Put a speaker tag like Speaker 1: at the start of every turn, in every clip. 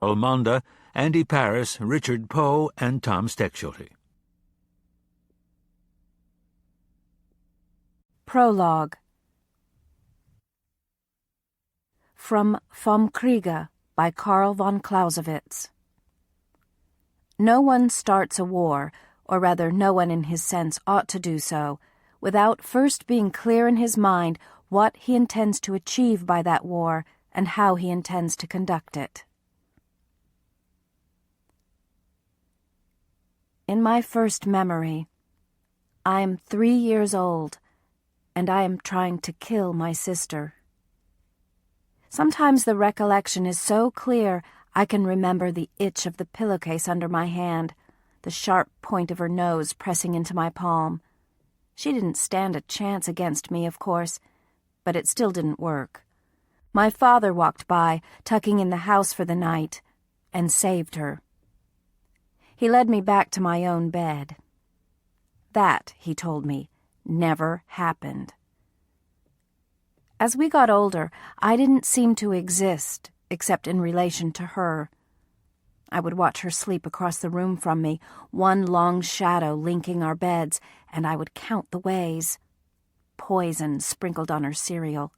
Speaker 1: Almonda, Andy Paris, Richard Poe, and Tom Steckschulte.
Speaker 2: Prologue. From Vom Kriege by Karl von Clausewitz. No one starts a war, or rather no one in his sense ought to do so, without first being clear in his mind what he intends to achieve by that war and how he intends to conduct it. In my first memory, I am 3 years old, and I am trying to kill my sister. Sometimes the recollection is so clear I can remember the itch of the pillowcase under my hand, the sharp point of her nose pressing into my palm. She didn't stand a chance against me, of course, but it still didn't work. My father walked by, tucking in the house for the night, and saved her. He led me back to my own bed. That, he told me, never happened. As we got older, I didn't seem to exist, except in relation to her. I would watch her sleep across the room from me, one long shadow linking our beds, and I would count the ways. Poison sprinkled on her cereal.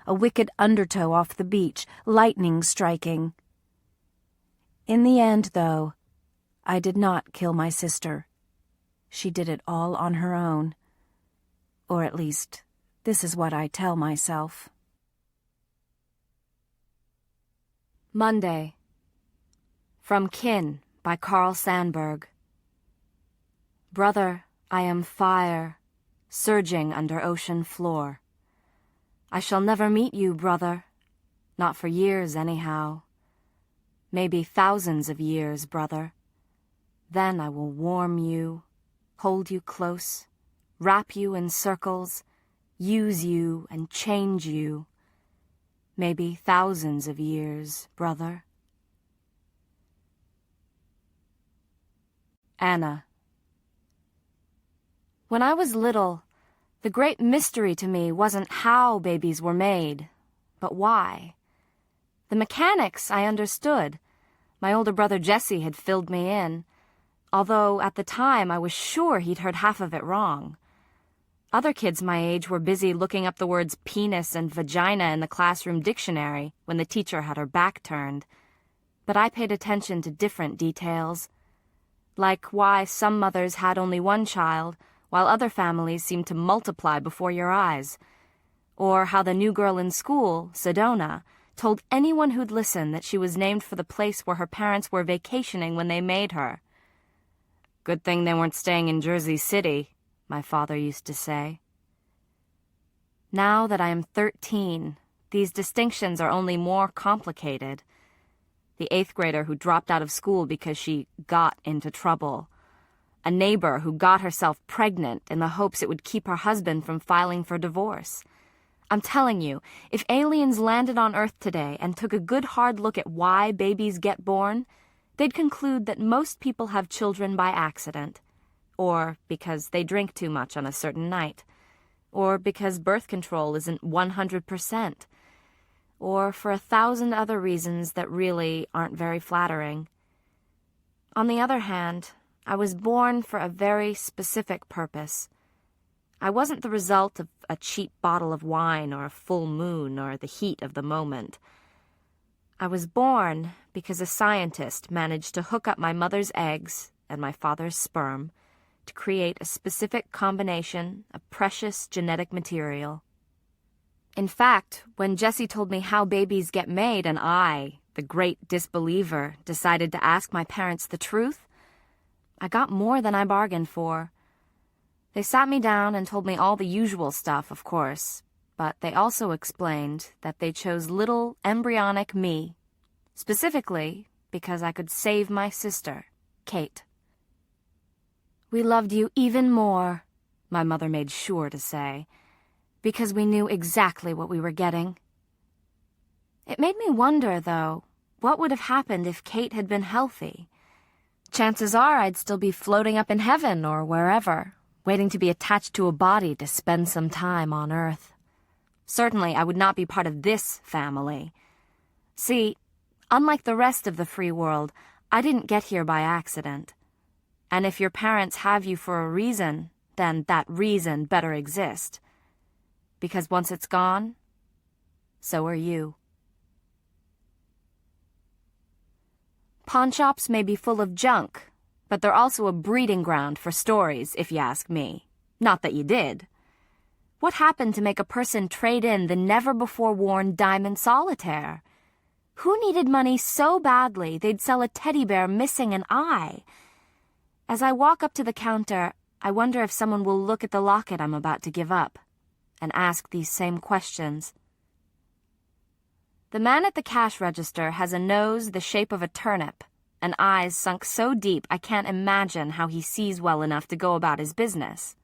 Speaker 2: A wicked undertow off the beach, lightning striking. In the end, though, I did not kill my sister. She did it all on her own. Or at least, this is what I tell myself. Monday. From Kin by Carl Sandburg. Brother, I am fire, surging under ocean floor. I shall never meet you, brother. Not for years, anyhow. Maybe thousands of years, brother. Then I will warm you, hold you close, wrap you in circles, use you and change you. Maybe thousands of years, brother. Anna. When I was little, the great mystery to me wasn't how babies were made, but why. The mechanics I understood. My older brother Jesse had filled me in, although at the time I was sure he'd heard half of it wrong. Other kids my age were busy looking up the words penis and vagina in the classroom dictionary when the teacher had her back turned, but I paid attention to different details, like why some mothers had only one child, while other families seemed to multiply before your eyes, or how the new girl in school, Sedona, told anyone who'd listen that she was named for the place where her parents were vacationing when they made her. Good thing they weren't staying in Jersey City, my father used to say. Now that I am 13, these distinctions are only more complicated. The 8th grader who dropped out of school because she got into trouble. A neighbor who got herself pregnant in the hopes it would keep her husband from filing for divorce. I'm telling you, if aliens landed on Earth today and took a good hard look at why babies get born, they'd conclude that most people have children by accident, or because they drink too much on a certain night, or because birth control isn't 100%, or for 1,000 other reasons that really aren't very flattering. On the other hand, I was born for a very specific purpose. I wasn't the result of a cheap bottle of wine or a full moon or the heat of the moment. I was born because a scientist managed to hook up my mother's eggs and my father's sperm to create a specific combination of precious genetic material. In fact, when Jessie told me how babies get made and I, the great disbeliever, decided to ask my parents the truth, I got more than I bargained for. They sat me down and told me all the usual stuff, of course, but they also explained that they chose little embryonic me, specifically because I could save my sister, Kate. We loved you even more, my mother made sure to say, because we knew exactly what we were getting. It made me wonder, though, what would have happened if Kate had been healthy. Chances are I'd still be floating up in heaven or wherever, waiting to be attached to a body to spend some time on Earth. Certainly, I would not be part of this family. See, Unlike the rest of the free world, I didn't get here by accident. And if your parents have you for a reason, then that reason better exist. Because once it's gone, so are you. Pawnshops may be full of junk, but they're also a breeding ground for stories, if you ask me. Not that you did. What happened to make a person trade in the never-before-worn diamond solitaire? Who needed money so badly they'd sell a teddy bear missing an eye? As I walk up to the counter, I wonder if someone will look at the locket I'm about to give up and ask these same questions. The man at the cash register has a nose the shape of a turnip and eyes sunk so deep I can't imagine how he sees well enough to go about his business.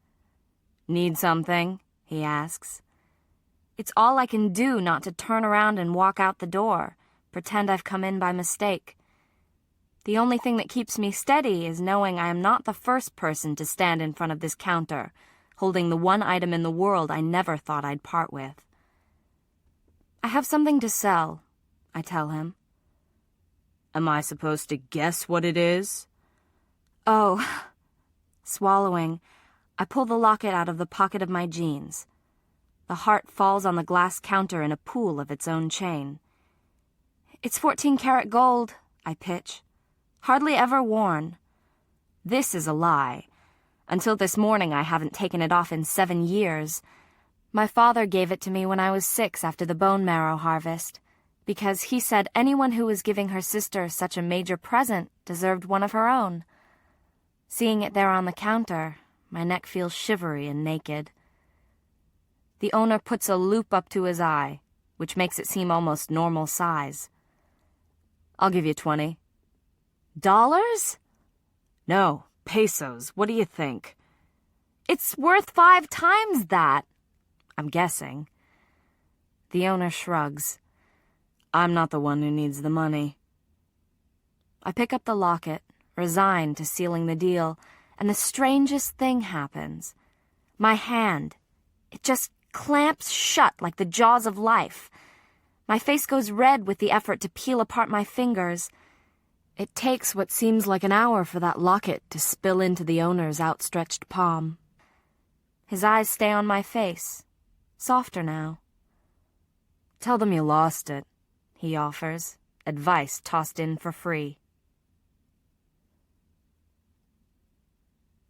Speaker 2: "Need something?" he asks. It's all I can do not to turn around and walk out the door, pretend I've come in by mistake. The only thing that keeps me steady is knowing I am not the first person to stand in front of this counter, holding the one item in the world I never thought I'd part with. "I have something to sell," I tell him. "Am I supposed to guess what it is?" "Oh." Swallowing, I pull the locket out of the pocket of my jeans. The heart falls on the glass counter in a pool of its own chain. "It's 14-karat gold," I pitch. "Hardly ever worn." This is a lie. Until this morning, I haven't taken it off in 7 years. My father gave it to me when I was 6 after the bone marrow harvest, because he said anyone who was giving her sister such a major present deserved one of her own. Seeing it there on the counter, my neck feels shivery and naked. The owner puts a loop up to his eye, which makes it seem almost normal size. "I'll give you 20. "Dollars?" "No, pesos. What do you think?" "It's worth 5 times that." I'm guessing. The owner shrugs. "I'm not the one who needs the money." I pick up the locket, resigned to sealing the deal, and the strangest thing happens. My hand, it just clamps shut like the jaws of life. My face goes red with the effort to peel apart my fingers. It takes what seems like an hour for that locket to spill into the owner's outstretched palm. His eyes stay on my face, softer now. "Tell them you lost it," he offers, advice tossed in for free.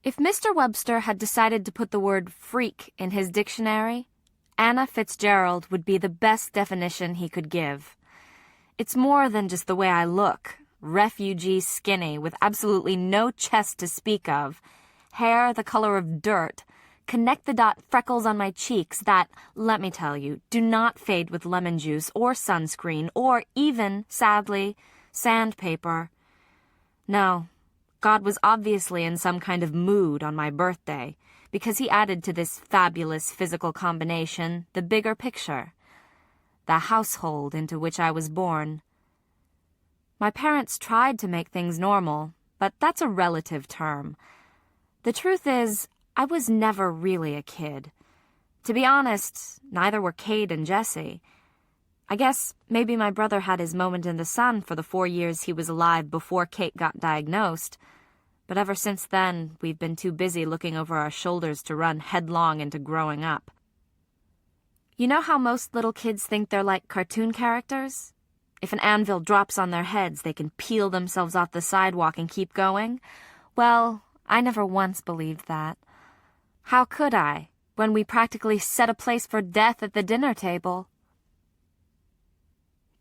Speaker 2: If Mr. Webster had decided to put the word freak in his dictionary, Anna Fitzgerald would be the best definition he could give. It's more than just the way I look, refugee skinny with absolutely no chest to speak of, hair the color of dirt, connect-the-dot freckles on my cheeks that, let me tell you, do not fade with lemon juice or sunscreen or even, sadly, sandpaper. No, God was obviously in some kind of mood on my birthday, because he added to this fabulous physical combination the bigger picture, the household into which I was born. My parents tried to make things normal, but that's a relative term. The truth is, I was never really a kid. To be honest, neither were Kate and Jessie. I guess maybe my brother had his moment in the sun for the 4 years he was alive before Kate got diagnosed. But ever since then, we've been too busy looking over our shoulders to run headlong into growing up. You know how most little kids think they're like cartoon characters? If an anvil drops on their heads, they can peel themselves off the sidewalk and keep going? Well, I never once believed that. How could I, when we practically set a place for death at the dinner table?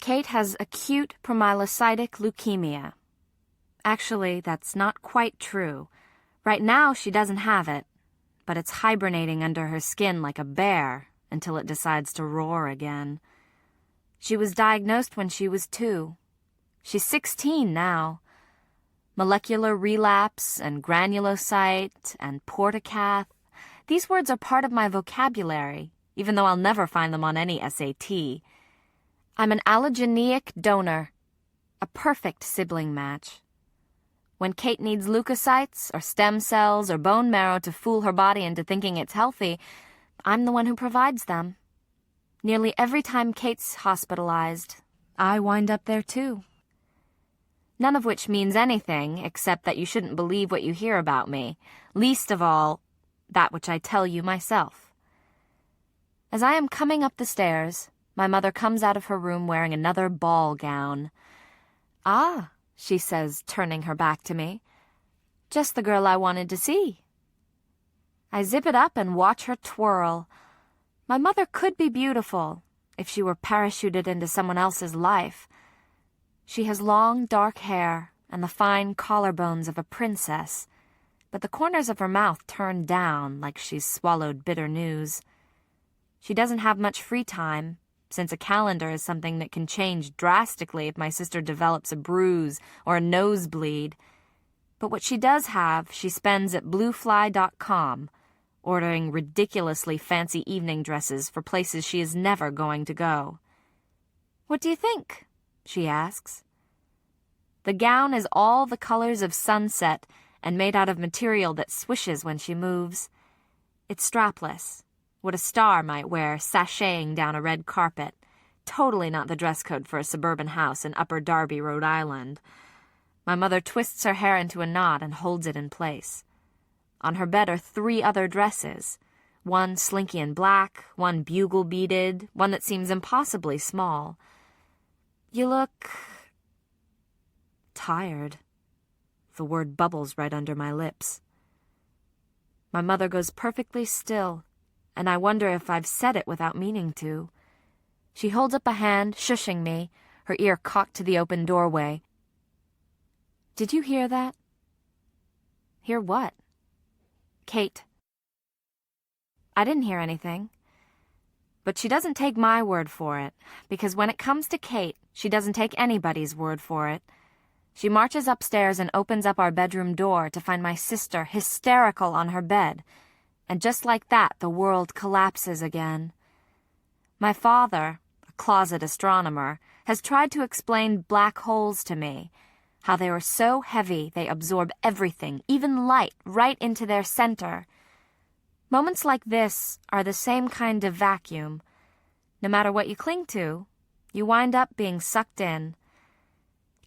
Speaker 2: Kate has acute promyelocytic leukemia. Actually, that's not quite true. Right now, she doesn't have it, but it's hibernating under her skin like a bear until it decides to roar again. She was diagnosed when she was 2. She's 16 now. Molecular relapse and granulocyte and portacath. These words are part of my vocabulary, even though I'll never find them on any SAT. I'm an allogeneic donor, a perfect sibling match. When Kate needs leukocytes or stem cells or bone marrow to fool her body into thinking it's healthy, I'm the one who provides them. Nearly every time Kate's hospitalized, I wind up there too. none of which means anything except that you shouldn't believe what you hear about me, least of all, that which I tell you myself. As I am coming up the stairs, my mother comes out of her room wearing another ball gown. "Ah," she says, turning her back to me. "Just the girl I wanted to see." I zip it up and watch her twirl. My mother could be beautiful if she were parachuted into someone else's life. She has long, dark hair and the fine collarbones of a princess, but the corners of her mouth turn down like she's swallowed bitter news. She doesn't have much free time, since a calendar is something that can change drastically if my sister develops a bruise or a nosebleed. But what she does have, she spends at bluefly.com, ordering ridiculously fancy evening dresses for places she is never going to go. "What do you think?" she asks. The gown is all the colors of sunset and made out of material that swishes when she moves. It's strapless, what a star might wear sashaying down a red carpet, totally not the dress code for a suburban house in Upper Darby, Rhode Island. My mother twists her hair into a knot and holds it in place. On her bed are 3 other dresses, one slinky and black, one bugle beaded, one that seems impossibly small. "You look tired." The word bubbles right under my lips. My mother goes perfectly still, and I wonder if I've said it without meaning to. She holds up a hand, shushing me, her ear cocked to the open doorway. "Did you hear that?" "Hear what?" "Kate." I didn't hear anything. But she doesn't take my word for it, because when it comes to Kate, she doesn't take anybody's word for it. She marches upstairs and opens up our bedroom door to find my sister hysterical on her bed, and just like that, the world collapses again. My father, a closet astronomer, has tried to explain black holes to me, how they are so heavy they absorb everything, even light, right into their center. Moments like this are the same kind of vacuum. No matter what you cling to, you wind up being sucked in.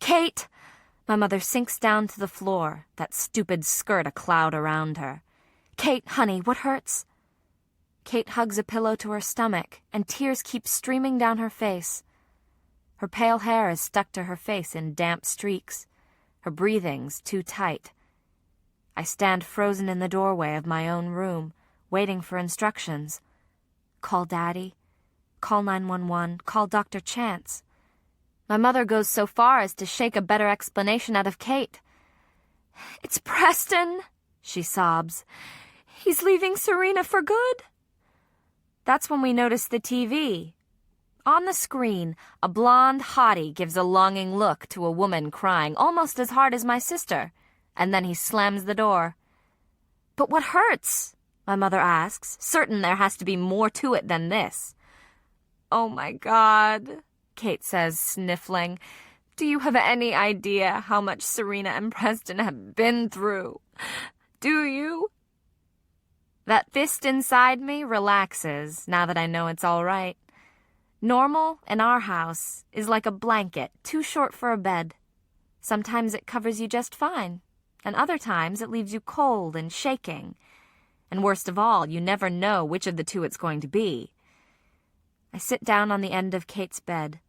Speaker 2: "Kate!" My mother sinks down to the floor, that stupid skirt a cloud around her. "Kate, honey, what hurts?" Kate hugs a pillow to her stomach, and tears keep streaming down her face. Her pale hair is stuck to her face in damp streaks. Her breathing's too tight. I stand frozen in the doorway of my own room, waiting for instructions. Call Daddy. Call 911. Call Dr. Chance. My mother goes so far as to shake a better explanation out of Kate. "It's Preston," she sobs. "He's leaving Serena for good." That's when we notice the TV. On the screen, a blonde hottie gives a longing look to a woman crying almost as hard as my sister, and then he slams the door. "But what hurts?" my mother asks, certain there has to be more to it than this. "Oh my God," Kate says, sniffling. "Do you have any idea how much Serena and Preston have been through? Do you?" That fist inside me relaxes now that I know it's all right. Normal, in our house, is like a blanket too short for a bed. Sometimes it covers you just fine, and other times it leaves you cold and shaking. And worst of all, you never know which of the two it's going to be. I sit down on the end of Kate's bed.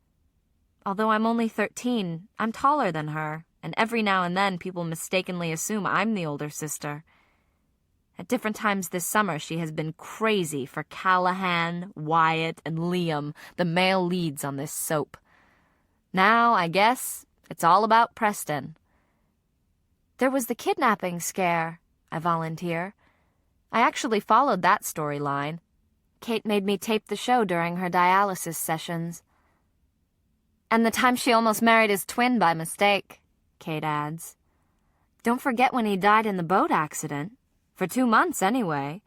Speaker 2: Although I'm only 13, I'm taller than her, and every now and then people mistakenly assume I'm the older sister. At different times this summer, she has been crazy for Callahan, Wyatt, and Liam, the male leads on this soap. Now, I guess, it's all about Preston. "There was the kidnapping scare," I volunteer. I actually followed that storyline. Kate made me tape the show during her dialysis sessions. "And the time she almost married his twin by mistake," Kate adds. "Don't forget when he died in the boat accident. For 2 months, anyway."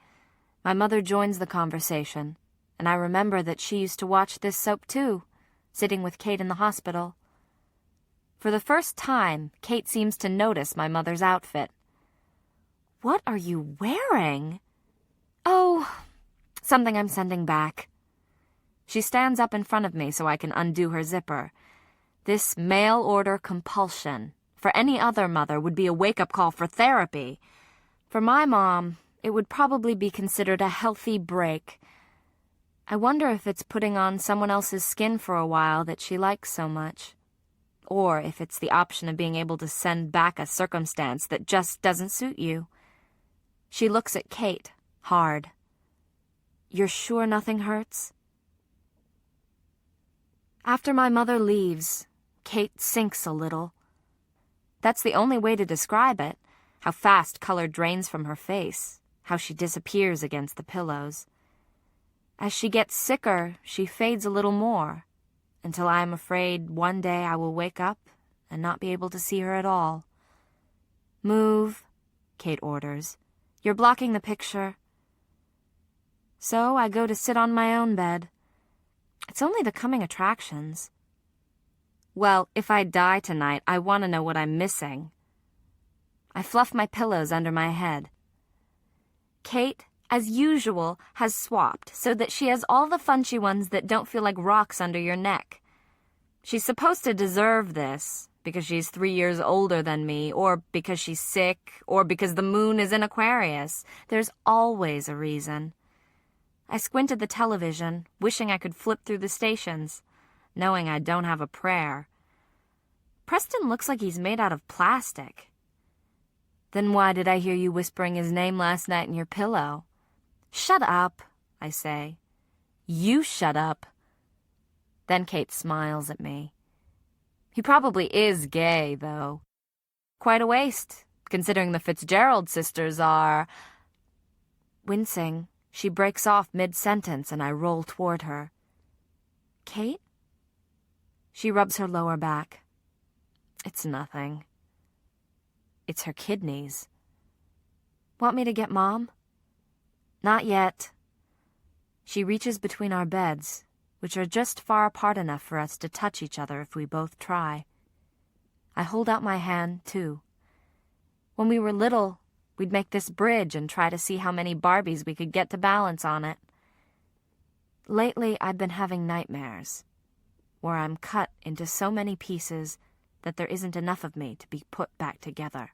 Speaker 2: My mother joins the conversation, and I remember that she used to watch this soap too, sitting with Kate in the hospital. For the first time, Kate seems to notice my mother's outfit. "What are you wearing?" "Oh, something I'm sending back." She stands up in front of me so I can undo her zipper. This mail-order compulsion, for any other mother would be a wake-up call for therapy. For my mom, it would probably be considered a healthy break. I wonder if it's putting on someone else's skin for a while that she likes so much. Or if it's the option of being able to send back a circumstance that just doesn't suit you. She looks at Kate, hard. You're sure nothing hurts? After my mother leaves, Kate sinks a little. That's the only way to describe it, how fast color drains from her face, how she disappears against the pillows. As she gets sicker, she fades a little more, until I am afraid one day I will wake up and not be able to see her at all. Move, Kate orders. You're blocking the picture. So I go to sit on my own bed. It's only the coming attractions. Well, if I die tonight, I want to know what I'm missing. I fluff my pillows under my head. Kate, as usual, has swapped so that she has all the funchy ones that don't feel like rocks under your neck. She's supposed to deserve this, because she's 3 years older than me, or because she's sick, or because the moon is in Aquarius. There's always a reason. I squint at the television, wishing I could flip through the stations, knowing I don't have a prayer. Preston looks like he's made out of plastic. Then why did I hear you whispering his name last night in your pillow? Shut up, I say. You shut up. Then Kate smiles at me. He probably is gay, though. Quite a waste, considering the Fitzgerald sisters are... Wincing, she breaks off mid-sentence and I roll toward her. Kate? She rubs her lower back. It's nothing. It's her kidneys. Want me to get Mom? Not yet. She reaches between our beds, which are just far apart enough for us to touch each other if we both try. I hold out my hand, too. When we were little, we'd make this bridge and try to see how many Barbies we could get to balance on it. Lately, I've been having nightmares, where I'm cut into so many pieces that there isn't enough of me to be put back together.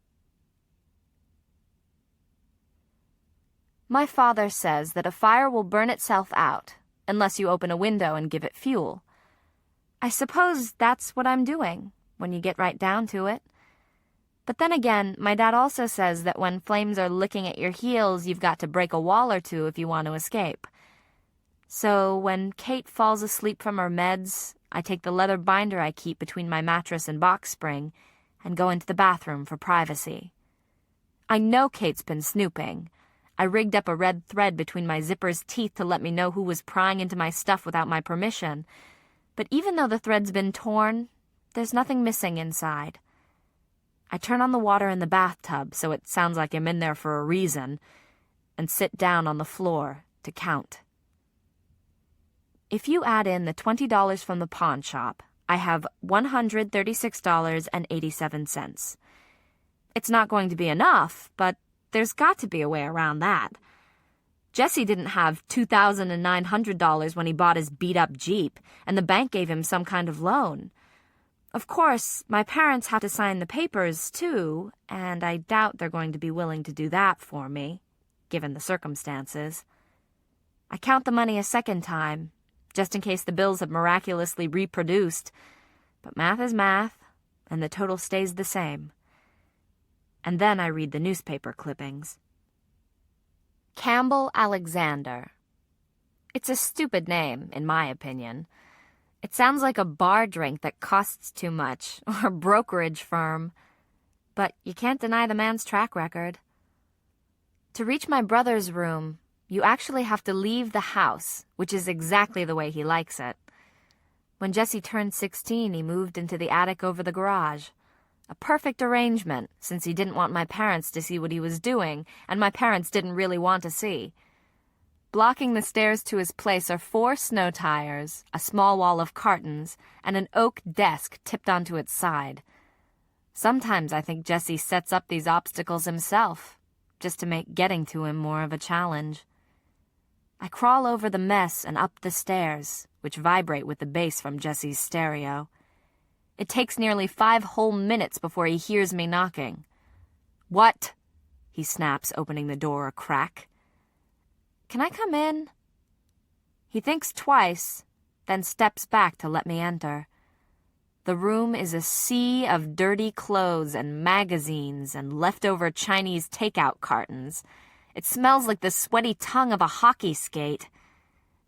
Speaker 2: My father says that a fire will burn itself out, unless you open a window and give it fuel. I suppose that's what I'm doing, when you get right down to it. But then again, my dad also says that when flames are licking at your heels, you've got to break a wall or two if you want to escape. So when Kate falls asleep from her meds, I take the leather binder I keep between my mattress and box spring and go into the bathroom for privacy. I know Kate's been snooping. I rigged up a red thread between my zipper's teeth to let me know who was prying into my stuff without my permission. But even though the thread's been torn, there's nothing missing inside. I turn on the water in the bathtub so it sounds like I'm in there for a reason, and sit down on the floor to count. If you add in the $20 from the pawn shop, I have $136.87. It's not going to be enough, but there's got to be a way around that. Jesse didn't have $2,900 when he bought his beat-up Jeep, and the bank gave him some kind of loan. Of course, my parents have to sign the papers, too, and I doubt they're going to be willing to do that for me, given the circumstances. I count the money a second time, just in case the bills have miraculously reproduced, but math is math, and the total stays the same. And then I read the newspaper clippings. Campbell Alexander. It's a stupid name, in my opinion. It sounds like a bar drink that costs too much, or a brokerage firm. But you can't deny the man's track record. To reach my brother's room, you actually have to leave the house, which is exactly the way he likes it. When Jesse turned 16, he moved into the attic over the garage. A perfect arrangement, since he didn't want my parents to see what he was doing, and my parents didn't really want to see. Blocking the stairs to his place are 4 snow tires, a small wall of cartons, and an oak desk tipped onto its side. Sometimes I think Jesse sets up these obstacles himself, just to make getting to him more of a challenge. I crawl over the mess and up the stairs, which vibrate with the bass from Jesse's stereo. It takes nearly 5 whole minutes before he hears me knocking. "What?" he snaps, opening the door a crack. "Can I come in?" He thinks twice, then steps back to let me enter. The room is a sea of dirty clothes and magazines and leftover Chinese takeout cartons. It smells like the sweaty tongue of a hockey skate.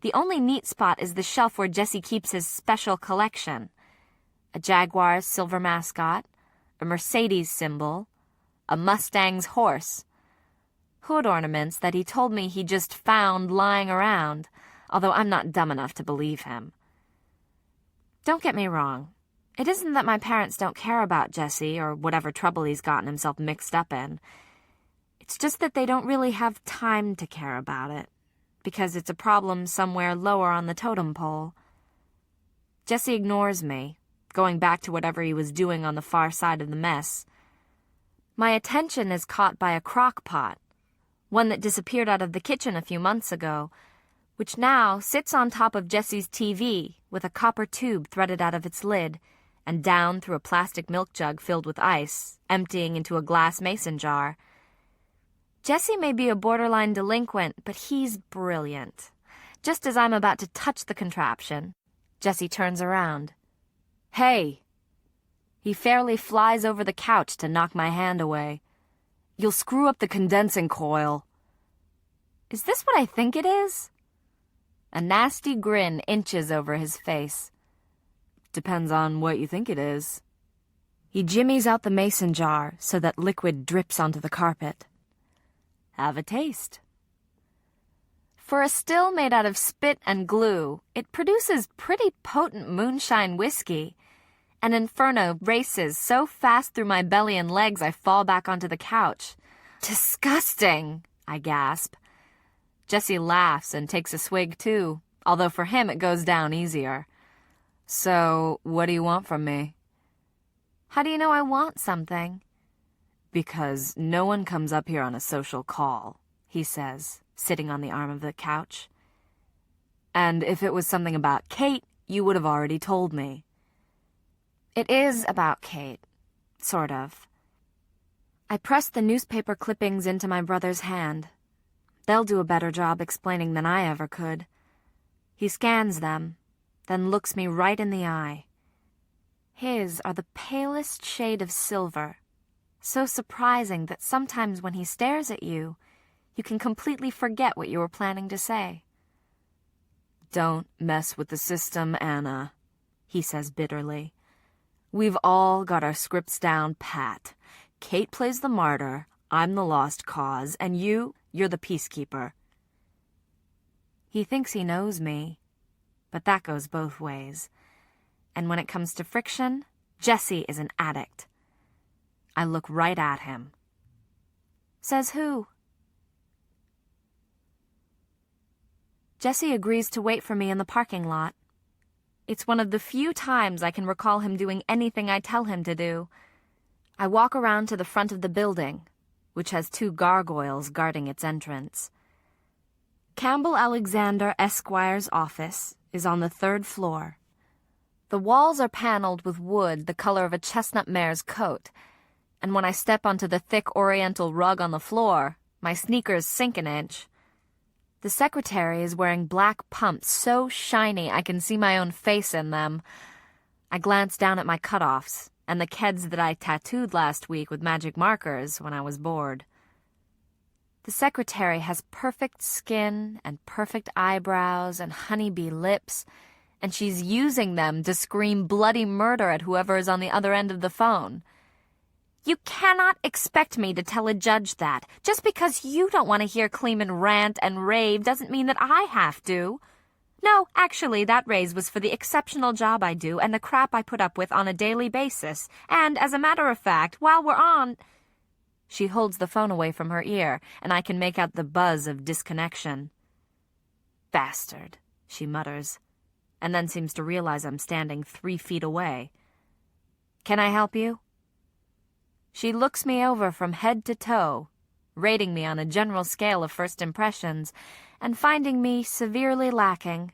Speaker 2: The only neat spot is the shelf where Jesse keeps his special collection. A Jaguar's silver mascot, a Mercedes symbol, a Mustang's horse. Hood ornaments that he told me he just found lying around, although I'm not dumb enough to believe him. Don't get me wrong. It isn't that my parents don't care about Jesse or whatever trouble he's gotten himself mixed up in. It's just that they don't really have time to care about it, because it's a problem somewhere lower on the totem pole. Jesse ignores me, going back to whatever he was doing on the far side of the mess. My attention is caught by a crock pot, one that disappeared out of the kitchen a few months ago, which now sits on top of Jesse's TV with a copper tube threaded out of its lid and down through a plastic milk jug filled with ice, emptying into a glass mason jar. Jesse may be a borderline delinquent, but he's brilliant. Just as I'm about to touch the contraption, Jesse turns around. "Hey!" He fairly flies over the couch to knock my hand away. "You'll screw up the condensing coil." Is this what I think it is? A nasty grin inches over his face. "Depends on what you think it is." He jimmies out the mason jar so that liquid drips onto the carpet. "Have a taste." For a still made out of spit and glue, it produces pretty potent moonshine whiskey. An inferno races so fast through my belly and legs I fall back onto the couch. "Disgusting!" I gasp. Jesse laughs and takes a swig too, although for him it goes down easier. "So, what do you want from me?" "How do you know I want something?" "Because no one comes up here on a social call," he says, sitting on the arm of the couch. "And if it was something about Kate, you would have already told me." It is about Kate. Sort of. I press the newspaper clippings into my brother's hand. They'll do a better job explaining than I ever could. He scans them, then looks me right in the eye. His are the palest shade of silver, so surprising that sometimes when he stares at you, you can completely forget what you were planning to say. "Don't mess with the system, Anna," he says bitterly. "We've all got our scripts down pat. Kate plays the martyr, I'm the lost cause, and you're the peacekeeper." He thinks he knows me, but that goes both ways. And when it comes to friction, Jesse is an addict. I look right at him. "Says who?" Jesse agrees to wait for me in the parking lot. It's one of the few times I can recall him doing anything I tell him to do. I walk around to the front of the building, which has 2 gargoyles guarding its entrance. Campbell Alexander Esquire's office is on the 3rd floor. The walls are paneled with wood the color of a chestnut mare's coat, and when I step onto the thick oriental rug on the floor, my sneakers sink an inch. The secretary is wearing black pumps so shiny I can see my own face in them. I glance down at my cutoffs and the keds that I tattooed last week with magic markers when I was bored. The secretary has perfect skin and perfect eyebrows and honeybee lips, and she's using them to scream bloody murder at whoever is on the other end of the phone. You cannot expect me to tell a judge that. Just because you don't want to hear Kleeman rant and rave doesn't mean that I have to. No, actually, that raise was for the exceptional job I do and the crap I put up with on a daily basis. And, as a matter of fact, while we're on... She holds the phone away from her ear, and I can make out the buzz of disconnection. "Bastard," she mutters, and then seems to realize I'm standing 3 feet away. "Can I help you?" She looks me over from head to toe, rating me on a general scale of first impressions, and finding me severely lacking.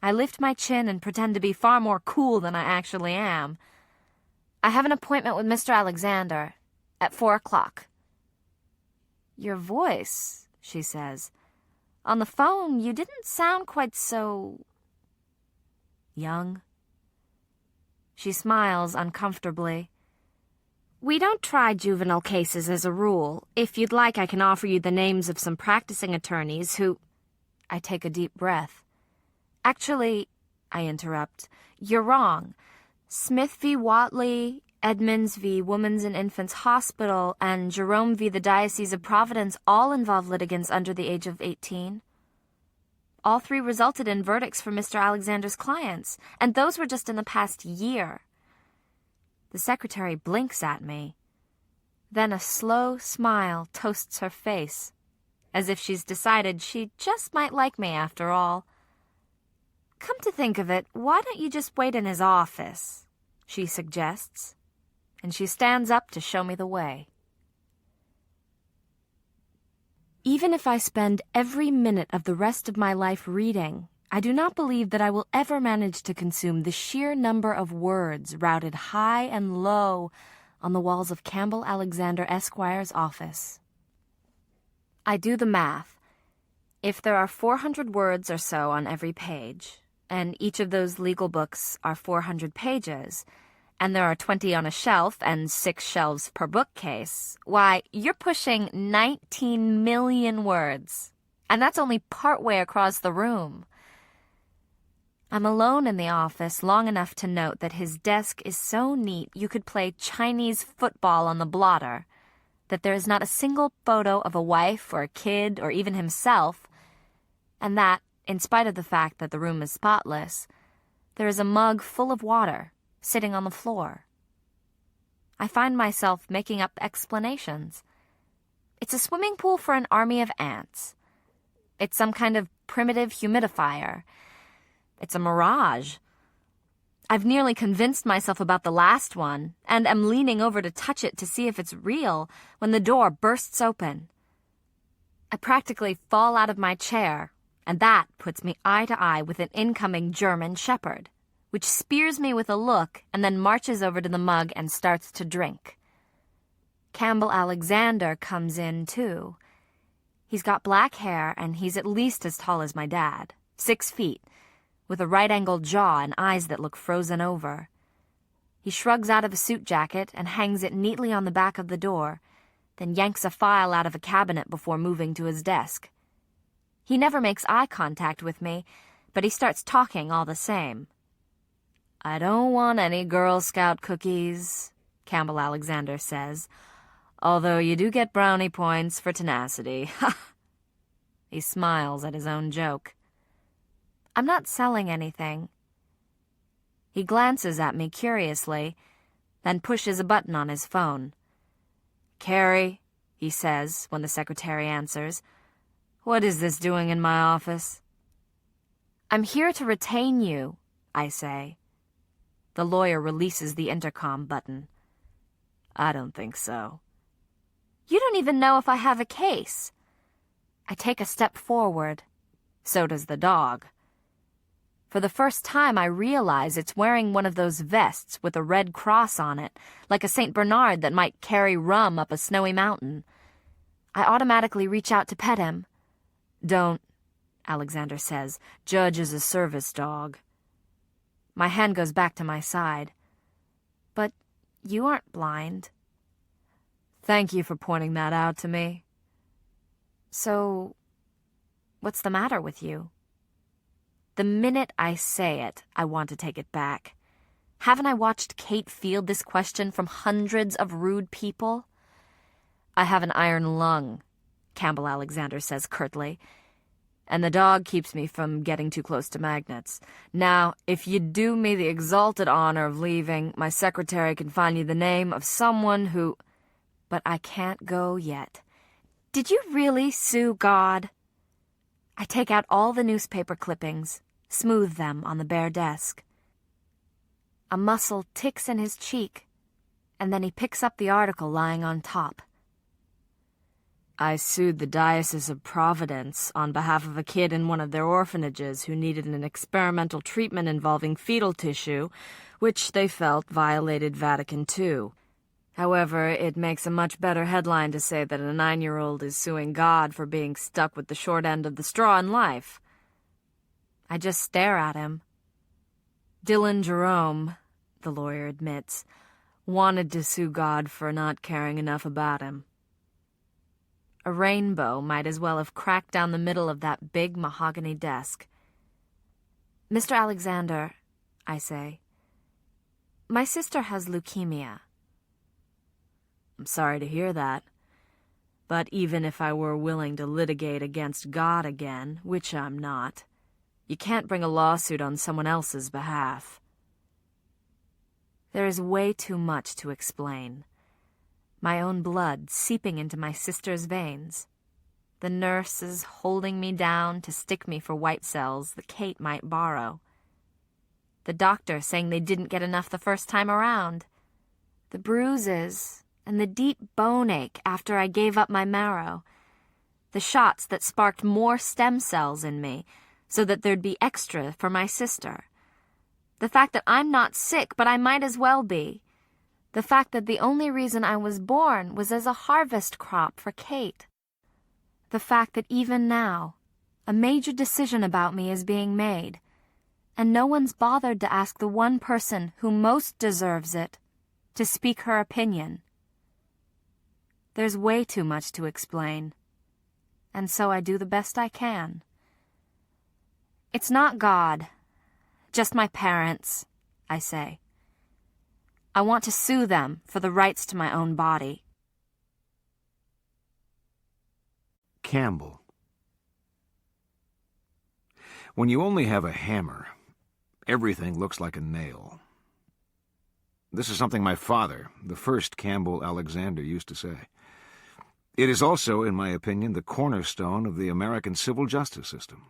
Speaker 2: I lift my chin and pretend to be far more cool than I actually am. I have an appointment with Mr. Alexander at 4 o'clock. Your voice, she says. On the phone, you didn't sound quite so... young. She smiles uncomfortably. We don't try juvenile cases as a rule. If you'd like, I can offer you the names of some practicing attorneys who... I take a deep breath. Actually, I interrupt, you're wrong. Smith v. Watley, Edmonds v. Women's and Infants Hospital, and Jerome v. the Diocese of Providence all involve litigants under the age of 18. All 3 resulted in verdicts for Mr. Alexander's clients, and those were just in the past year. The secretary blinks at me. Then a slow smile toasts her face, as if she's decided she just might like me after all. Come to think of it, why don't you just wait in his office? She suggests, and she stands up to show me the way. Even if I spend every minute of the rest of my life reading, I do not believe that I will ever manage to consume the sheer number of words routed high and low on the walls of Campbell Alexander Esquire's office. I do the math. If there are 400 words or so on every page, and each of those legal books are 400 pages, and there are 20 on a shelf and 6 shelves per bookcase, why, you're pushing 19 million words. And that's only partway across the room. I'm alone in the office long enough to note that his desk is so neat you could play Chinese football on the blotter, that there is not a single photo of a wife or a kid or even himself, and that, in spite of the fact that the room is spotless, there is a mug full of water sitting on the floor. I find myself making up explanations. It's a swimming pool for an army of ants. It's some kind of primitive humidifier. It's a mirage. I've nearly convinced myself about the last one, and am leaning over to touch it to see if it's real, when the door bursts open. I practically fall out of my chair, and that puts me eye to eye with an incoming German shepherd, which spears me with a look and then marches over to the mug and starts to drink. Campbell Alexander comes in, too. He's got black hair, and he's at least as tall as my dad, 6 feet, with a right-angled jaw and eyes that look frozen over. He shrugs out of a suit jacket and hangs it neatly on the back of the door, then yanks a file out of a cabinet before moving to his desk. He never makes eye contact with me, but he starts talking all the same. I don't want any Girl Scout cookies, Campbell Alexander says, although you do get brownie points for tenacity. He smiles at his own joke. I'm not selling anything. He glances at me curiously, then pushes a button on his phone. Carrie, he says when the secretary answers, what is this doing in my office? I'm here to retain you, I say. The lawyer releases the intercom button. I don't think so. You don't even know if I have a case. I take a step forward. So does the dog. For the first time, I realize it's wearing one of those vests with a red cross on it, like a St. Bernard that might carry rum up a snowy mountain. I automatically reach out to pet him. Don't, Alexander says. Judge is a service dog. My hand goes back to my side. But you aren't blind. Thank you for pointing that out to me. So, what's the matter with you? The minute I say it, I want to take it back. Haven't I watched Kate field this question from hundreds of rude people? I have an iron lung, Campbell Alexander says curtly, and the dog keeps me from getting too close to magnets. Now, if you do me the exalted honor of leaving, my secretary can find you the name of someone who... But I can't go yet. Did you really sue God? I take out all the newspaper clippings, smooth them on the bare desk. A muscle ticks in his cheek, and then he picks up the article lying on top. I sued the Diocese of Providence on behalf of a kid in one of their orphanages who needed an experimental treatment involving fetal tissue, which they felt violated Vatican II. However, it makes a much better headline to say that a 9-year-old is suing God for being stuck with the short end of the straw in life. I just stare at him. Dylan Jerome, the lawyer admits, wanted to sue God for not caring enough about him. A rainbow might as well have cracked down the middle of that big mahogany desk. "Mr. Alexander," I say, "my sister has leukemia." "I'm sorry to hear that. But even if I were willing to litigate against God again, which I'm not, you can't bring a lawsuit on someone else's behalf." There is way too much to explain. My own blood seeping into my sister's veins. The nurses holding me down to stick me for white cells that Kate might borrow. The doctor saying they didn't get enough the first time around. The bruises and the deep bone ache after I gave up my marrow. The shots that sparked more stem cells in me so that there'd be extra for my sister. The fact that I'm not sick, but I might as well be. The fact that the only reason I was born was as a harvest crop for Kate. The fact that even now, a major decision about me is being made, and no one's bothered to ask the one person who most deserves it to speak her opinion. There's way too much to explain, and so I do the best I can. It's not God, just my parents, I say. I want to sue them for the rights to my own body.
Speaker 3: Campbell. When you only have a hammer, everything looks like a nail. This is something my father, the first Campbell Alexander, used to say. It is also, in my opinion, the cornerstone of the American civil justice system.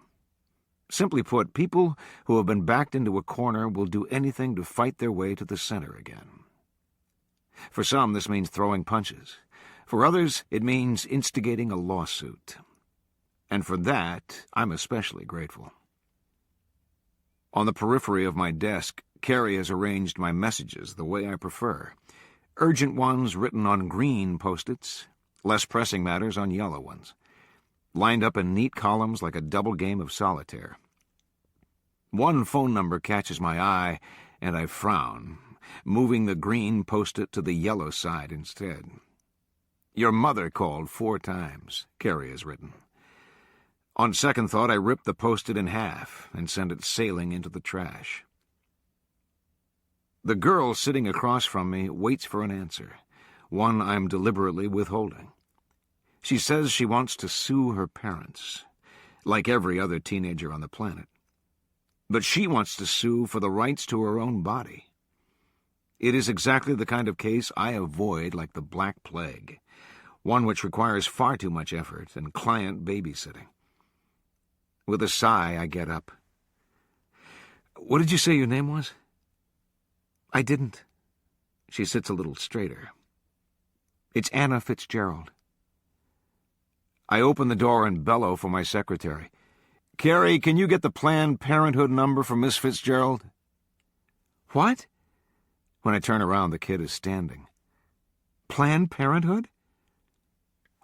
Speaker 3: Simply put, people who have been backed into a corner will do anything to fight their way to the center again. For some, this means throwing punches. For others, it means instigating a lawsuit. And for that, I'm especially grateful. On the periphery of my desk, Carrie has arranged my messages the way I prefer. Urgent ones written on green Post-its, less pressing matters on yellow ones, lined up in neat columns like a double game of solitaire. One phone number catches my eye, and I frown, moving the green Post-it to the yellow side instead. "Your mother called 4 times, Carrie has written. On second thought, I rip the Post-it in half and send it sailing into the trash. The girl sitting across from me waits for an answer, one I'm deliberately withholding. She says she wants to sue her parents, like every other teenager on the planet. But she wants to sue for the rights to her own body. It is exactly the kind of case I avoid like the Black Plague, one which requires far too much effort and client babysitting. With a sigh, I get up. "What did you say your name was?" "I didn't." She sits a little straighter. "It's Anna Fitzgerald." I open the door and bellow for my secretary. "Carrie, can you get the Planned Parenthood number for Miss Fitzgerald?" "What?" When I turn around, the kid is standing. "Planned Parenthood?"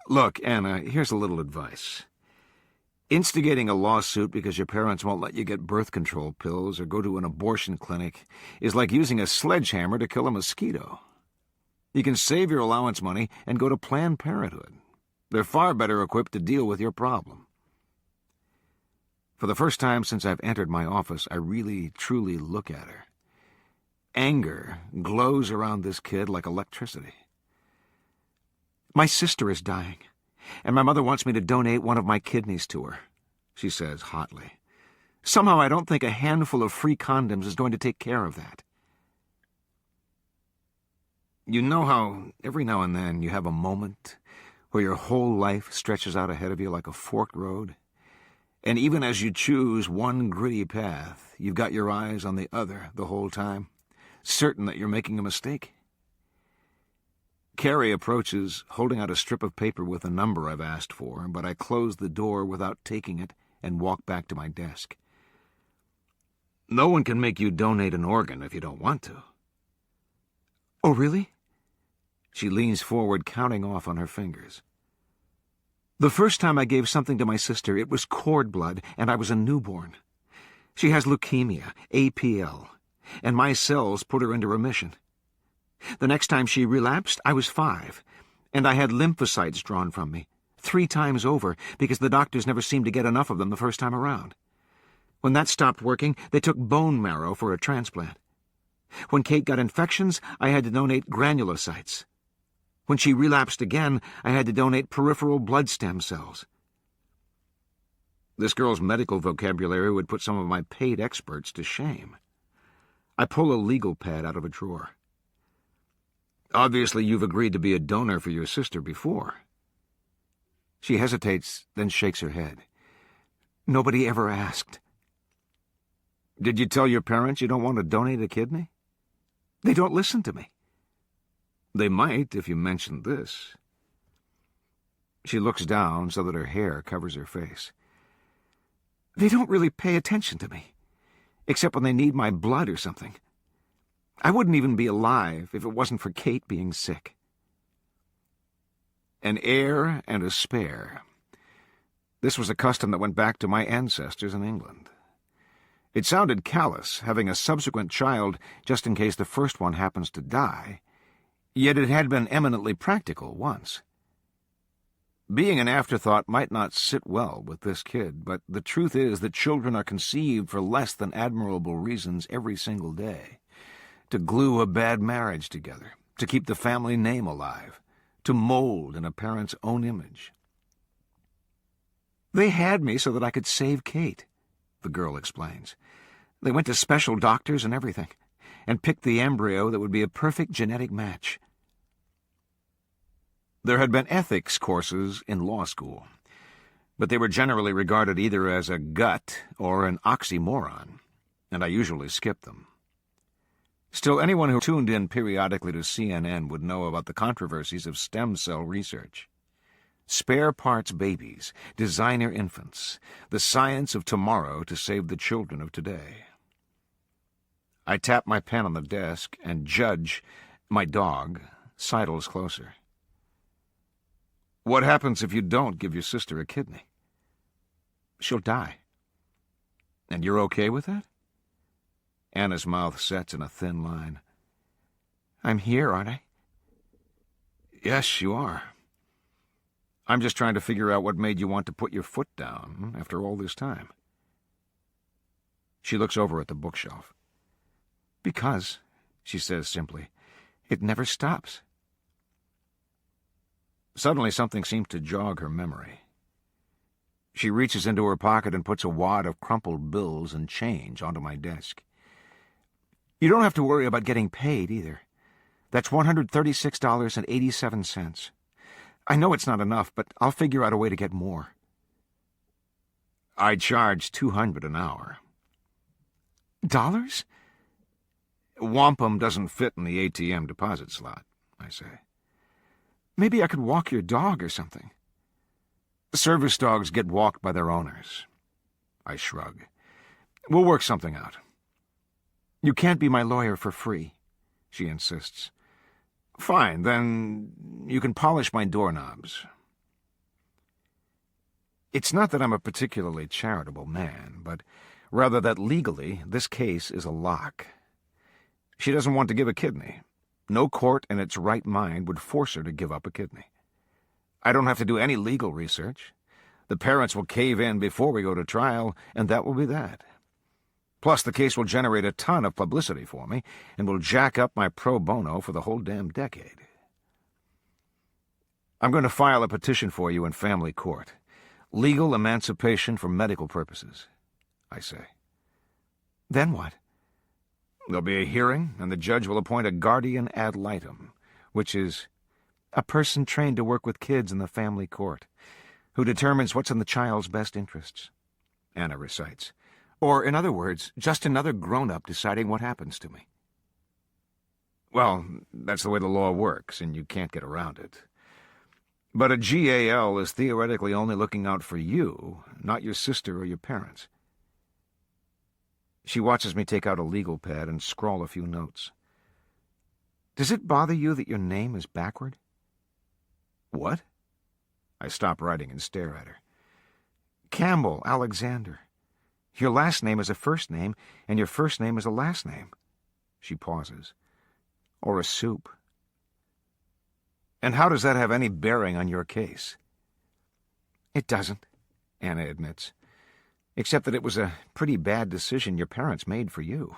Speaker 3: "Look, Anna, here's a little advice. Instigating a lawsuit because your parents won't let you get birth control pills or go to an abortion clinic is like using a sledgehammer to kill a mosquito. You can save your allowance money and go to Planned Parenthood. They're far better equipped to deal with your problem." For the first time since I've entered my office, I really, truly look at her. Anger glows around this kid like electricity. "My sister is dying, and my mother wants me to donate one of my kidneys to her," she says hotly. "Somehow I don't think a handful of free condoms is going to take care of that." You know how every now and then you have a moment where your whole life stretches out ahead of you like a forked road? And even as you choose one gritty path, you've got your eyes on the other the whole time, certain that you're making a mistake? Carrie approaches, holding out a strip of paper with a number I've asked for, but I close the door without taking it and walk back to my desk. No one can make you donate an organ if you don't want to. Oh, really? She leans forward, counting off on her fingers. The first time I gave something to my sister, it was cord blood, and I was a newborn. She has leukemia, APL, and my cells put her into remission. The next time she relapsed, I was 5, and I had lymphocytes drawn from me, 3 times over, because the doctors never seemed to get enough of them the first time around. When that stopped working, they took bone marrow for a transplant. When Kate got infections, I had to donate granulocytes. When she relapsed again, I had to donate peripheral blood stem cells. This girl's medical vocabulary would put some of my paid experts to shame. I pull a legal pad out of a drawer. Obviously, you've agreed to be a donor for your sister before. She hesitates, then shakes her head. Nobody ever asked. Did you tell your parents you don't want to donate a kidney? They don't listen to me. They might if you mentioned this. She looks down so that her hair covers her face. They don't really pay attention to me, except when they need my blood or something. I wouldn't even be alive if it wasn't for Kate being sick. An heir and a spare. This was a custom that went back to my ancestors in England. It sounded callous, having a subsequent child just in case the first one happens to die, yet it had been eminently practical once. Being an afterthought might not sit well with this kid, but the truth is that children are conceived for less than admirable reasons every single day. To glue a bad marriage together, to keep the family name alive, to mold in a parent's own image. They had me so that I could save Kate, the girl explains. They went to special doctors and everything, and picked the embryo that would be a perfect genetic match. There had been ethics courses in law school, but they were generally regarded either as a gut or an oxymoron, and I usually skipped them. Still, anyone who tuned in periodically to CNN would know about the controversies of stem cell research. Spare parts babies, designer infants, the science of tomorrow to save the children of today. I tap my pen on the desk, and Judge, my dog, sidles closer. What happens if you don't give your sister a kidney? She'll die. And you're okay with that? Anna's mouth sets in a thin line. I'm here, aren't I? Yes, you are. I'm just trying to figure out what made you want to put your foot down after all this time. She looks over at the bookshelf. Because, she says simply, it never stops. Suddenly something seems to jog her memory. She reaches into her pocket and puts a wad of crumpled bills and change onto my desk. You don't have to worry about getting paid, either. That's $136.87. I know it's not enough, but I'll figure out a way to get more. I charge $200 an hour. Dollars? Wampum doesn't fit in the ATM deposit slot, I say. Maybe I could walk your dog or something. Service dogs get walked by their owners. I shrug. We'll work something out. You can't be my lawyer for free, she insists. Fine, then you can polish my doorknobs. It's not that I'm a particularly charitable man, but rather that legally this case is a lock. She doesn't want to give a kidney. No court in its right mind would force her to give up a kidney. I don't have to do any legal research. The parents will cave in before we go to trial, and that will be that. Plus, the case will generate a ton of publicity for me, and will jack up my pro bono for the whole damn decade. I'm going to file a petition for you in family court. Legal emancipation for medical purposes, I say. Then what? There'll be a hearing, and the judge will appoint a guardian ad litem, which is a person trained to work with kids in the family court, who determines what's in the child's best interests, Anna recites. Or, in other words, just another grown-up deciding what happens to me. Well, that's the way the law works, and you can't get around it. But a GAL is theoretically only looking out for you, not your sister or your parents. She watches me take out a legal pad and scrawl a few notes. Does it bother you that your name is backward? What? I stop writing and stare at her. Campbell Alexander. Your last name is a first name, and your first name is a last name. She pauses. Or a soup. And how does that have any bearing on your case? It doesn't, Anna admits. Except that it was a pretty bad decision your parents made for you.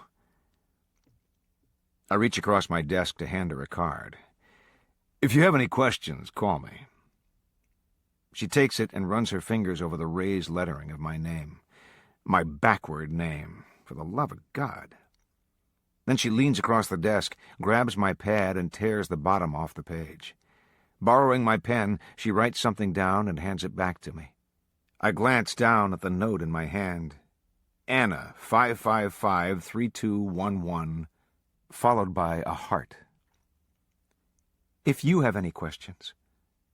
Speaker 3: I reach across my desk to hand her a card. If you have any questions, call me. She takes it and runs her fingers over the raised lettering of my name. My backward name, for the love of God. Then she leans across the desk, grabs my pad, and tears the bottom off the page. Borrowing my pen, she writes something down and hands it back to me. I glance down at the note in my hand. Anna, 555-3211, followed by a heart. If you have any questions,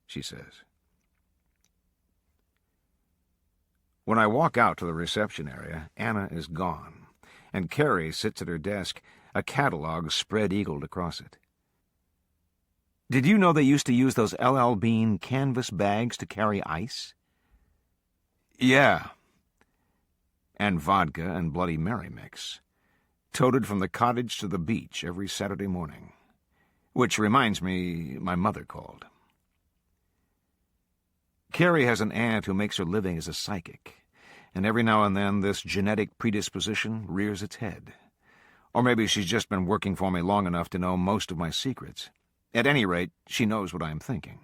Speaker 3: she says. When I walk out to the reception area, Anna is gone, and Carrie sits at her desk, a catalog spread-eagled across it. Did you know they used to use those L.L. Bean canvas bags to carry ice? Yeah. And vodka and Bloody Mary mix, toted from the cottage to the beach every Saturday morning. Which reminds me, my mother called. Carrie has an aunt who makes her living as a psychic, and every now and then this genetic predisposition rears its head. Or maybe she's just been working for me long enough to know most of my secrets. At any rate, she knows what I'm thinking.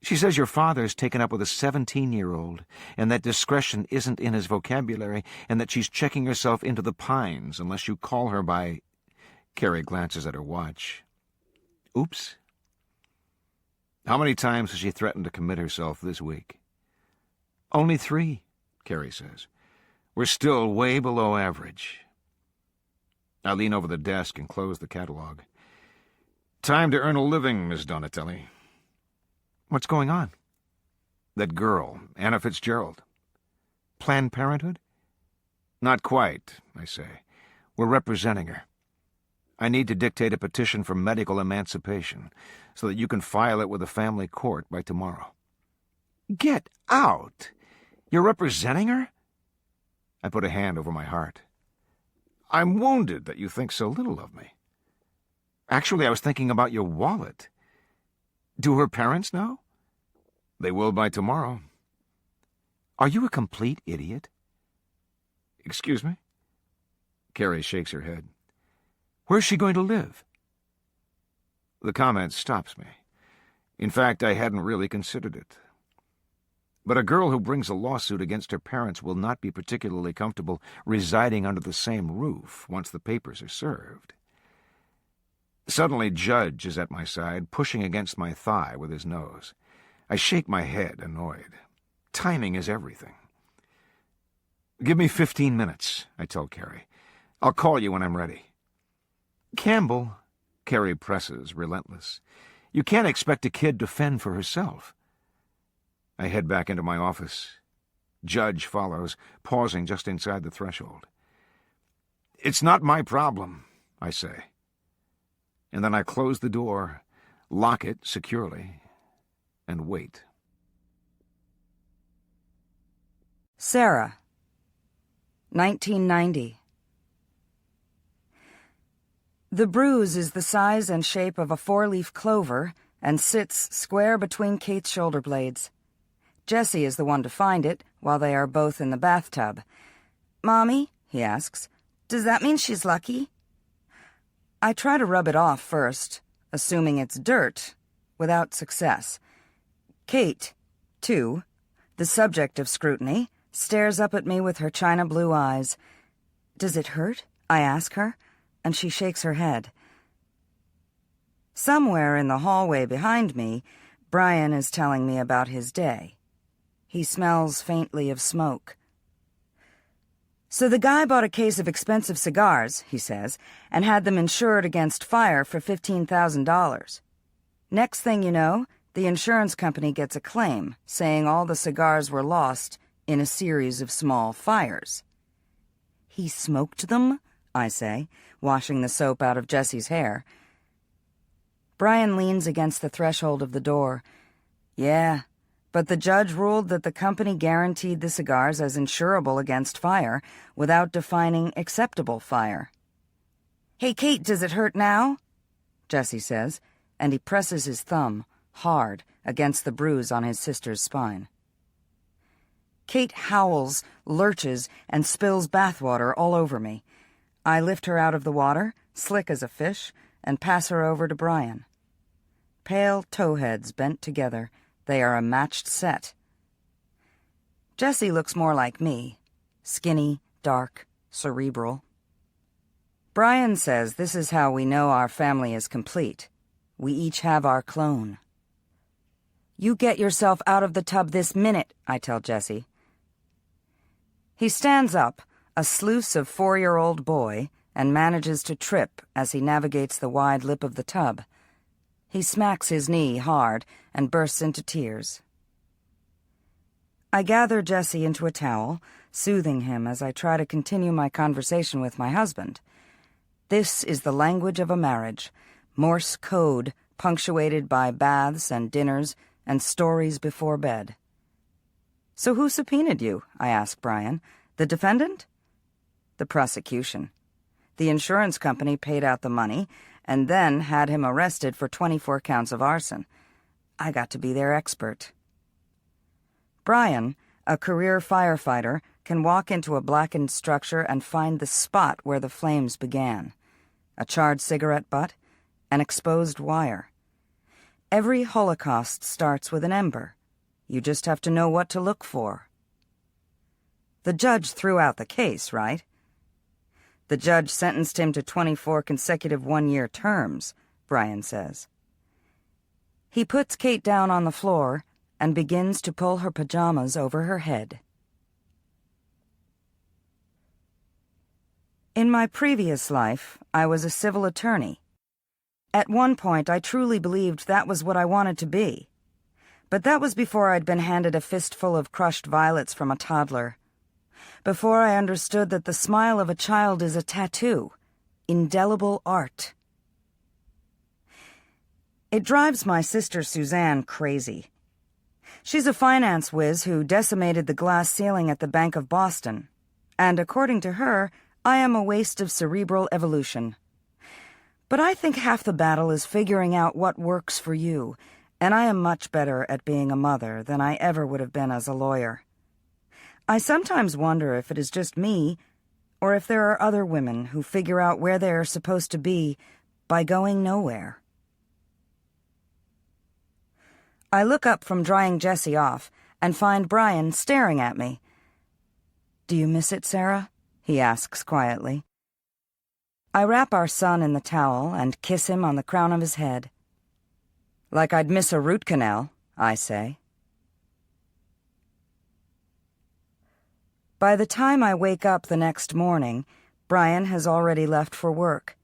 Speaker 3: She says your father's taken up with a 17-year-old, and that discretion isn't in his vocabulary, and that she's checking herself into the pines unless you call her by... Carrie glances at her watch. Oops. How many times has she threatened to commit herself this week? Only 3, Carrie says. We're still way below average. I lean over the desk and close the catalog. Time to earn a living, Miss Donatelli. What's going on? That girl, Anna Fitzgerald. Planned Parenthood? Not quite, I say. We're representing her. I need to dictate a petition for medical emancipation so that you can file it with the family court by tomorrow. Get out! You're representing her? I put a hand over my heart. I'm wounded that you think so little of me. Actually, I was thinking about your wallet. Do her parents know? They will by tomorrow. Are you a complete idiot? Excuse me? Carrie shakes her head. Where's she going to live? The comment stops me. In fact, I hadn't really considered it. But a girl who brings a lawsuit against her parents will not be particularly comfortable residing under the same roof once the papers are served. Suddenly, Judge is at my side, pushing against my thigh with his nose. I shake my head, annoyed. Timing is everything. Give me 15 minutes, I tell Carrie. I'll call you when I'm ready. Campbell, Carrie presses, relentless. You can't expect a kid to fend for herself. I head back into my office. Judge follows, pausing just inside the threshold. It's not my problem, I say. And then I close the door, lock it securely, and wait.
Speaker 4: Sarah, 1990. The bruise is the size and shape of a 4-leaf clover and sits square between Kate's shoulder blades. Jesse is the one to find it while they are both in the bathtub. Mommy, he asks, does that mean she's lucky? I try to rub it off first, assuming it's dirt, without success. Kate, too, the subject of scrutiny, stares up at me with her china blue eyes. Does it hurt? I ask her, and she shakes her head. Somewhere in the hallway behind me, Brian is telling me about his day. He smells faintly of smoke. So the guy bought a case of expensive cigars, he says, and had them insured against fire for $15,000. Next thing you know, the insurance company gets a claim saying all the cigars were lost in a series of small fires. He smoked them, I say, washing the soap out of Jessie's hair. Brian leans against the threshold of the door. Yeah, but the judge ruled that the company guaranteed the cigars as insurable against fire without defining acceptable fire. Hey, Kate, does it hurt now? Jessie says, and he presses his thumb, hard, against the bruise on his sister's spine. Kate howls, lurches, and spills bathwater all over me. I lift her out of the water, slick as a fish, and pass her over to Brian. Pale towheads bent together, they are a matched set. Jessie looks more like me, skinny, dark, cerebral. Brian says this is how we know our family is complete. We each have our clone. You get yourself out of the tub this minute, I tell Jessie. He stands up, a sluice of 4-year-old boy, and manages to trip as he navigates the wide lip of the tub. He smacks his knee hard and bursts into tears. I gather Jessie into a towel, soothing him as I try to continue my conversation with my husband. This is the language of a marriage, Morse code punctuated by baths and dinners and stories before bed. So who subpoenaed you? I ask Brian. The defendant? The prosecution. The insurance company paid out the money and then had him arrested for 24 counts of arson. I got to be their expert. Brian, a career firefighter, can walk into a blackened structure and find the spot where the flames began. A charred cigarette butt, an exposed wire. Every Holocaust starts with an ember. You just have to know what to look for. The judge threw out the case, right? The judge sentenced him to 24 consecutive one-year terms, Brian says. He puts Kate down on the floor and begins to pull her pajamas over her head. In my previous life, I was a civil attorney. At one point, I truly believed that was what I wanted to be. But that was before I'd been handed a fistful of crushed violets from a toddler. Before I understood that the smile of a child is a tattoo, indelible art. It drives my sister Suzanne crazy. She's a finance whiz who decimated the glass ceiling at the Bank of Boston, and according to her, I am a waste of cerebral evolution. But I think half the battle is figuring out what works for you, and I am much better at being a mother than I ever would have been as a lawyer. I sometimes wonder if it is just me, or if there are other women who figure out where they are supposed to be by going nowhere. I look up from drying Jessie off and find Brian staring at me. "Do you miss it, Sarah?" he asks quietly. I wrap our son in the towel and kiss him on the crown of his head. "Like I'd miss a root canal," I say. By the time I wake up the next morning, Brian has already left for work.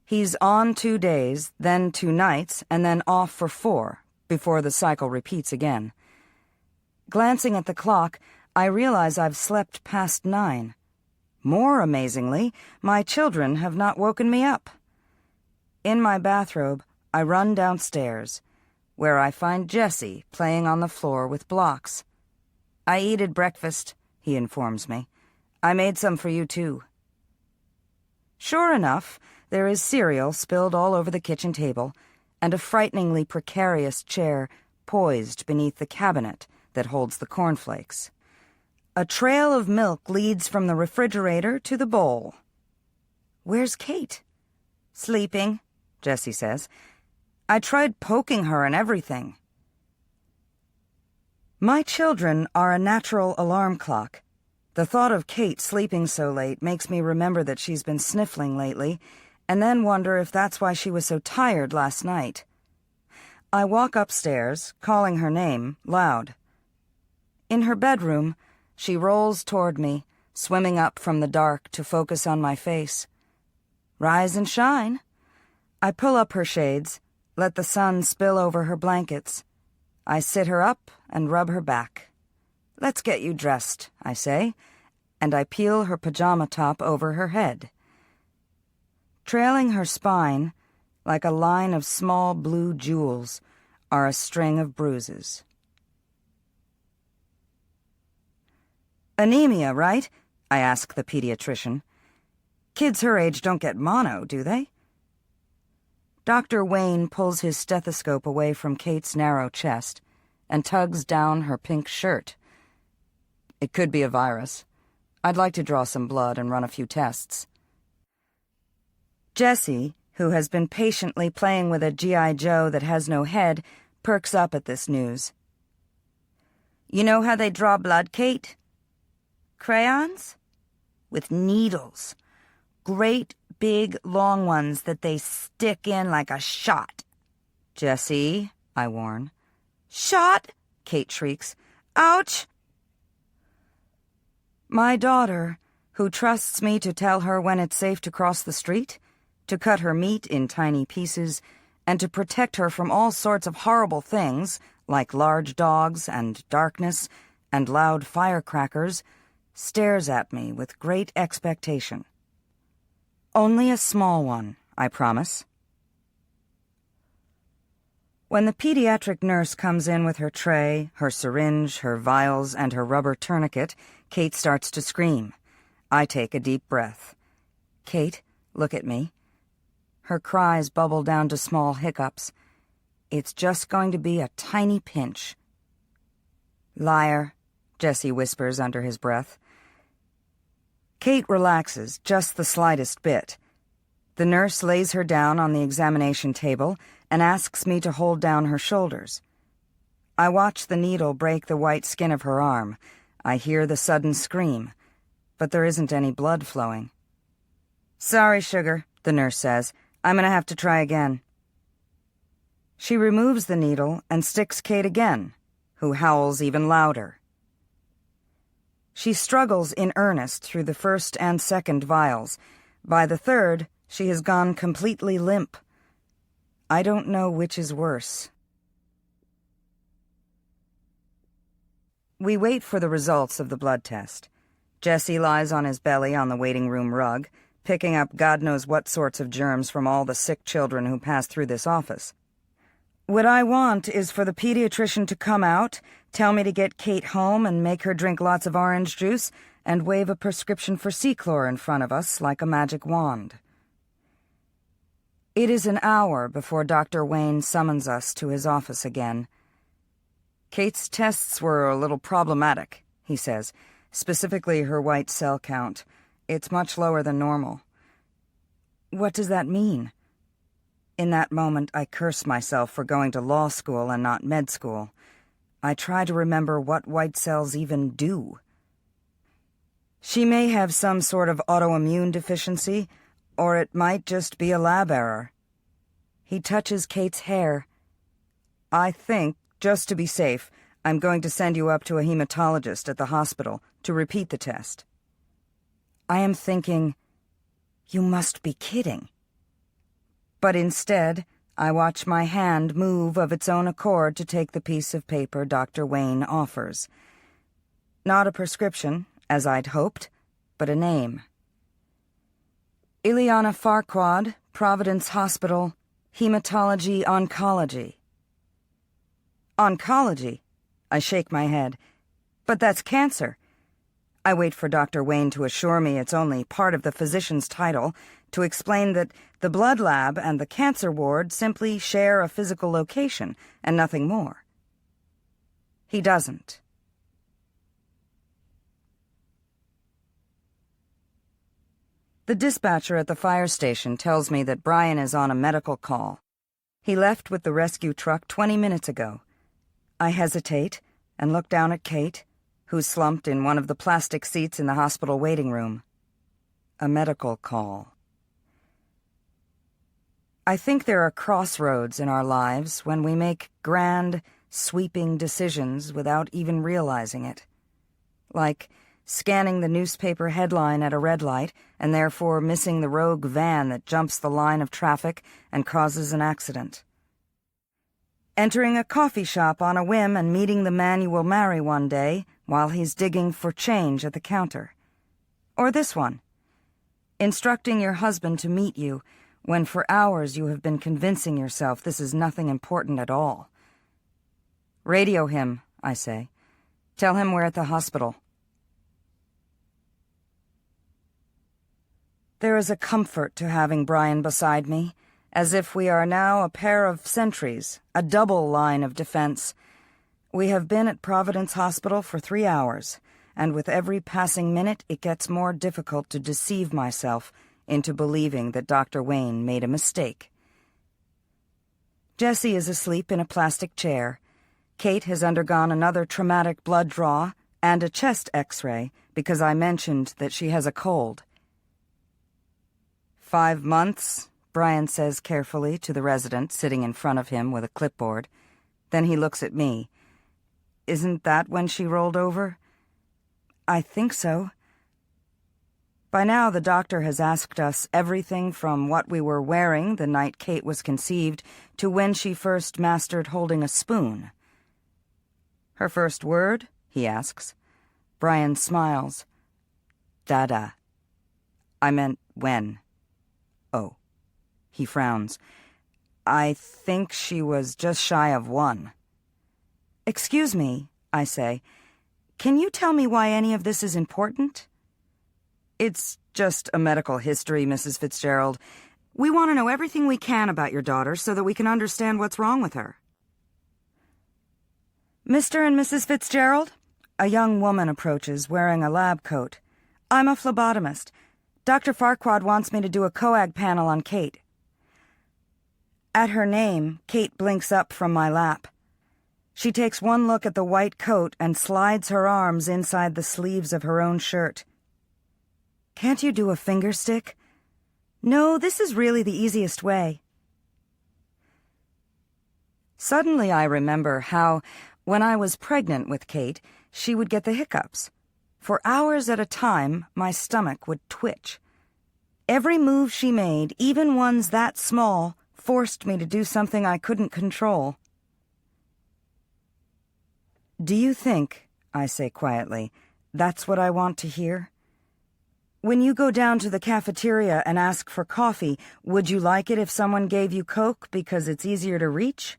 Speaker 4: He's on 2 days, then 2 nights, and then off for 4, before the cycle repeats again. Glancing at the clock, I realize I've slept past 9. More amazingly, my children have not woken me up. In my bathrobe, I run downstairs, where I find Jessie playing on the floor with blocks. "I eated breakfast," he informs me. "I made some for you, too." Sure enough, there is cereal spilled all over the kitchen table, and a frighteningly precarious chair poised beneath the cabinet that holds the cornflakes. A trail of milk leads from the refrigerator to the bowl. "Where's Kate?" "Sleeping," Jessie says. "I tried poking her and everything." My children are a natural alarm clock. The thought of Kate sleeping so late makes me remember that she's been sniffling lately, and then wonder if that's why she was so tired last night. I walk upstairs, calling her name, loud. In her bedroom, she rolls toward me, swimming up from the dark to focus on my face. Rise and shine. I pull up her shades, let the sun spill over her blankets. I sit her up and rub her back. Let's get you dressed, I say, and I peel her pajama top over her head. Trailing her spine, like a line of small blue jewels, are a string of bruises. Anemia, right? I ask the pediatrician. Kids her age don't get mono, do they? Dr. Wayne pulls his stethoscope away from Kate's narrow chest and tugs down her pink shirt. It could be a virus. I'd like to draw some blood and run a few tests. Jessie, who has been patiently playing with a G.I. Joe that has no head, perks up at this news. You know how they draw blood, Kate? Crayons? With needles. Great, big, long ones that they stick in like a shot. Jessie, I warn. Shot? Kate shrieks. Ouch! My daughter, who trusts me to tell her when it's safe to cross the street, to cut her meat in tiny pieces, and to protect her from all sorts of horrible things, like large dogs and darkness and loud firecrackers, stares at me with great expectation. Only a small one, I promise. When the pediatric nurse comes in with her tray, her syringe, her vials, and her rubber tourniquet, Kate starts to scream. I take a deep breath. Kate, look at me. Her cries bubble down to small hiccups. It's just going to be a tiny pinch. Liar, Jessie whispers under his breath. Kate relaxes just the slightest bit. The nurse lays her down on the examination table and asks me to hold down her shoulders. I watch the needle break the white skin of her arm. I hear the sudden scream, but there isn't any blood flowing. Sorry, sugar, the nurse says. I'm gonna have to try again. She removes the needle and sticks Kate again, who howls even louder. She struggles in earnest through the first and second vials. By the third, she has gone completely limp. I don't know which is worse. We wait for the results of the blood test. Jesse lies on his belly on the waiting room rug, picking up God knows what sorts of germs from all the sick children who pass through this office. What I want is for the pediatrician to come out, tell me to get Kate home and make her drink lots of orange juice, and wave a prescription for Seclor in front of us like a magic wand. It is an hour before Dr. Wayne summons us to his office again. Kate's tests were a little problematic, he says, specifically her white cell count. It's much lower than normal. What does that mean? In that moment, I curse myself for going to law school and not med school. I try to remember what white cells even do. She may have some sort of autoimmune deficiency, or it might just be a lab error. He touches Kate's hair. I think, just to be safe, I'm going to send you up to a hematologist at the hospital to repeat the test. I am thinking, you must be kidding. But instead, I watch my hand move of its own accord to take the piece of paper Dr. Wayne offers. Not a prescription, as I'd hoped, but a name. Ileana Farquad, Providence Hospital, Hematology Oncology. Oncology? I shake my head. But that's cancer. I wait for Dr. Wayne to assure me it's only part of the physician's title, to explain that the blood lab and the cancer ward simply share a physical location and nothing more. He doesn't. The dispatcher at the fire station tells me that Brian is on a medical call. He left with the rescue truck 20 minutes ago. I hesitate and look down at Kate, who's slumped in one of the plastic seats in the hospital waiting room. A medical call. I think there are crossroads in our lives when we make grand, sweeping decisions without even realizing it. Like scanning the newspaper headline at a red light, and therefore missing the rogue van that jumps the line of traffic and causes an accident. Entering a coffee shop on a whim and meeting the man you will marry one day while he's digging for change at the counter. Or this one. Instructing your husband to meet you when for hours you have been convincing yourself this is nothing important at all. Radio him, I say. Tell him we're at the hospital. There is a comfort to having Brian beside me, as if we are now a pair of sentries, a double line of defense. We have been at Providence Hospital for 3 hours, and with every passing minute it gets more difficult to deceive myself into believing that Dr. Wayne made a mistake. Jessie is asleep in a plastic chair. Kate has undergone another traumatic blood draw and a chest x-ray because I mentioned that she has a cold. 5 months, Brian says carefully to the resident sitting in front of him with a clipboard. Then he looks at me. Isn't that when she rolled over? I think so. By now the doctor has asked us everything from what we were wearing the night Kate was conceived to when she first mastered holding a spoon. Her first word? He asks. Brian smiles. Dada. I meant when. Oh. He frowns. I think she was just shy of 1. Excuse me, I say. Can you tell me why any of this is important? It's just a medical history, Mrs. Fitzgerald. We want to know everything we can about your daughter so that we can understand what's wrong with her. Mr. and Mrs. Fitzgerald? A young woman approaches, wearing a lab coat. I'm a phlebotomist. Dr. Farquaad wants me to do a coag panel on Kate. At her name, Kate blinks up from my lap. She takes one look at the white coat and slides her arms inside the sleeves of her own shirt. Can't you do a finger stick? No, this is really the easiest way. Suddenly I remember how, when I was pregnant with Kate, she would get the hiccups. For hours at a time, my stomach would twitch. Every move she made, even ones that small, forced me to do something I couldn't control. Do you think, I say quietly, that's what I want to hear? When you go down to the cafeteria and ask for coffee, would you like it if someone gave you Coke because it's easier to reach?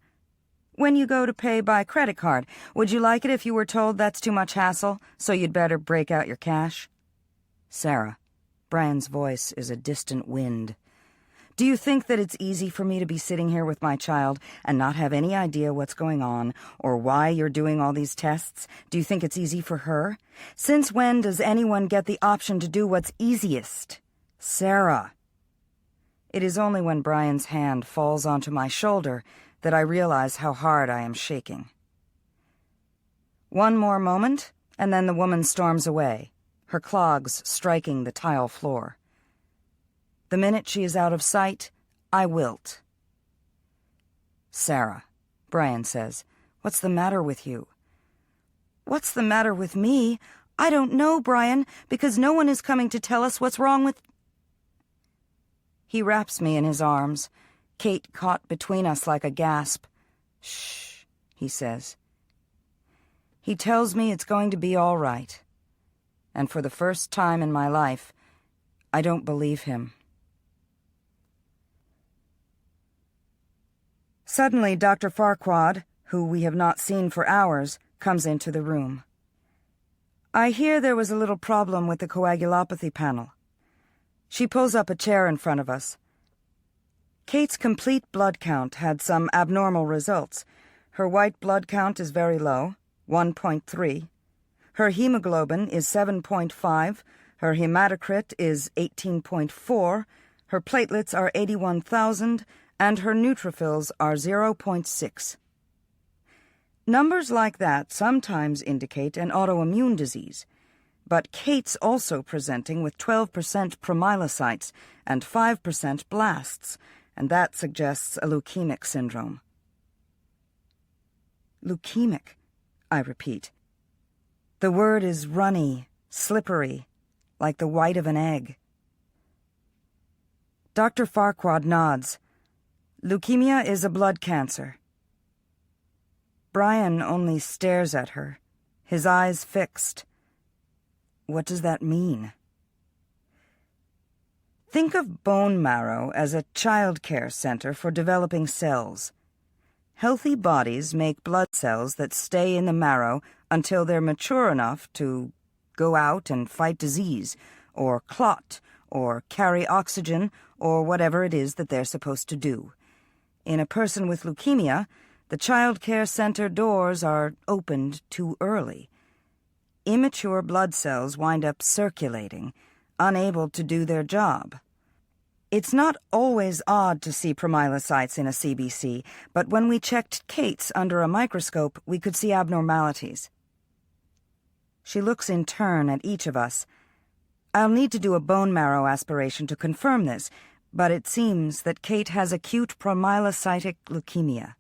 Speaker 4: When you go to pay by credit card, would you like it if you were told that's too much hassle, so you'd better break out your cash? Sarah. Brian's voice is a distant wind. Do you think that it's easy for me to be sitting here with my child and not have any idea what's going on or why you're doing all these tests? Do you think it's easy for her? Since when does anyone get the option to do what's easiest? Sarah. It is only when Brian's hand falls onto my shoulder that I realize how hard I am shaking. One more moment, and then the woman storms away, her clogs striking the tile floor. The minute she is out of sight, I wilt. Sarah, Brian says, what's the matter with you? What's the matter with me? I don't know, Brian, because no one is coming to tell us what's wrong with... He wraps me in his arms, Kate caught between us like a gasp. Shh, he says. He tells me it's going to be all right. And for the first time in my life, I don't believe him. Suddenly, Dr. Farquaad, who we have not seen for hours, comes into the room. I hear there was a little problem with the coagulopathy panel. She pulls up a chair in front of us. Kate's complete blood count had some abnormal results. Her white blood count is very low, 1.3. Her hemoglobin is 7.5. Her hematocrit is 18.4. Her platelets are 81,000. And her neutrophils are 0.6. Numbers like that sometimes indicate an autoimmune disease, but Kate's also presenting with 12% promyelocytes and 5% blasts, and that suggests a leukemic syndrome. Leukemic, I repeat. The word is runny, slippery, like the white of an egg. Dr. Farquaad nods. Leukemia is a blood cancer. Brian only stares at her, his eyes fixed. What does that mean? Think of bone marrow as a child care center for developing cells. Healthy bodies make blood cells that stay in the marrow until they're mature enough to go out and fight disease, or clot, or carry oxygen, or whatever it is that they're supposed to do. In a person with leukemia, the child care center doors are opened too early. Immature blood cells wind up circulating, unable to do their job. It's not always odd to see promyelocytes in a CBC, but when we checked Kate's under a microscope, we could see abnormalities. She looks in turn at each of us. I'll need to do a bone marrow aspiration to confirm this, but it seems that Kate has acute promyelocytic leukemia.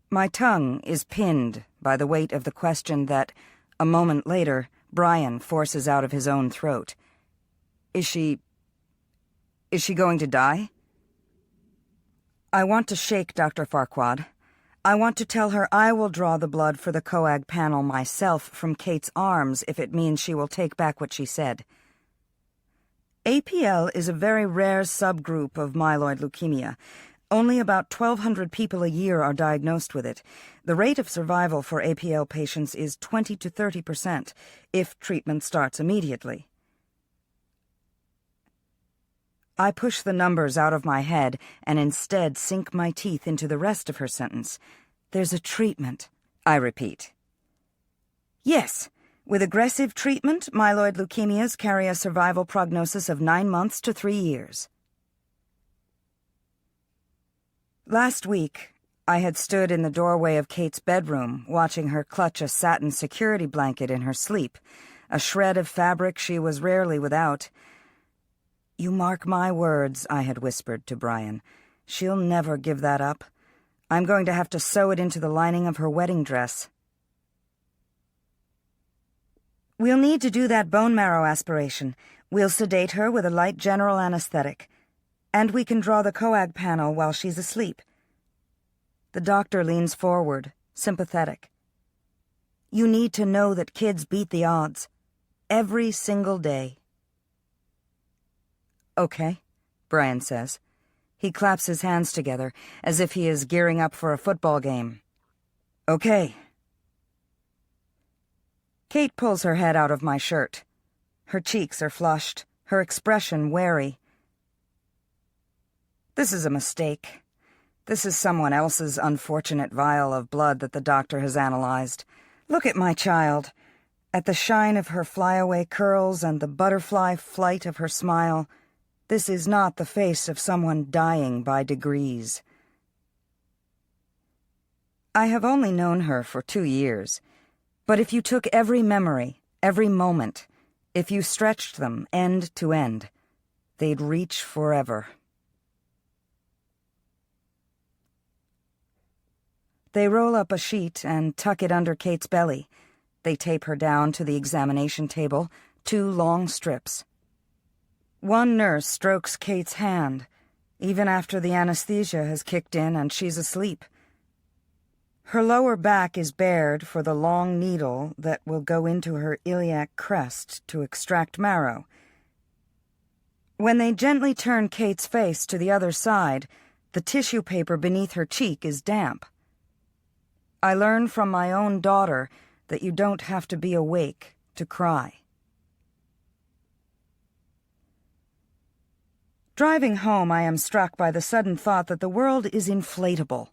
Speaker 4: My tongue is pinned by the weight of the question that, a moment later, Brian forces out of his own throat. Is she going to die? I want to shake Dr. Farquaad. I want to tell her I will draw the blood for the coag panel myself from Kate's arms if it means she will take back what she said. APL is a very rare subgroup of myeloid leukemia. Only about 1,200 people a year are diagnosed with it. The rate of survival for APL patients is 20 to 30% if treatment starts immediately. I push the numbers out of my head and instead sink my teeth into the rest of her sentence. There's a treatment, I repeat. Yes, with aggressive treatment, myeloid leukemias carry a survival prognosis of 9 months to 3 years. Last week, I had stood in the doorway of Kate's bedroom, watching her clutch a satin security blanket in her sleep, a shred of fabric she was rarely without. You mark my words, I had whispered to Brian. She'll never give that up. I'm going to have to sew it into the lining of her wedding dress. We'll need to do that bone marrow aspiration. We'll sedate her with a light general anesthetic. And we can draw the coag panel while she's asleep. The doctor leans forward, sympathetic. You need to know that kids beat the odds. Every single day. Okay, Brian says. He claps his hands together, as if he is gearing up for a football game. Okay. Kate pulls her head out of my shirt. Her cheeks are flushed, her expression wary. This is a mistake. This is someone else's unfortunate vial of blood that the doctor has analyzed. Look at my child. At the shine of her flyaway curls and the butterfly flight of her smile, this is not the face of someone dying by degrees. I have only known her for 2 years, but if you took every memory, every moment, if you stretched them end to end, they'd reach forever. They roll up a sheet and tuck it under Kate's belly. They tape her down to the examination table, 2 long strips. One nurse strokes Kate's hand, even after the anesthesia has kicked in and she's asleep. Her lower back is bared for the long needle that will go into her iliac crest to extract marrow. When they gently turn Kate's face to the other side, the tissue paper beneath her cheek is damp. I learn from my own daughter that you don't have to be awake to cry. Driving home, I am struck by the sudden thought that the world is inflatable.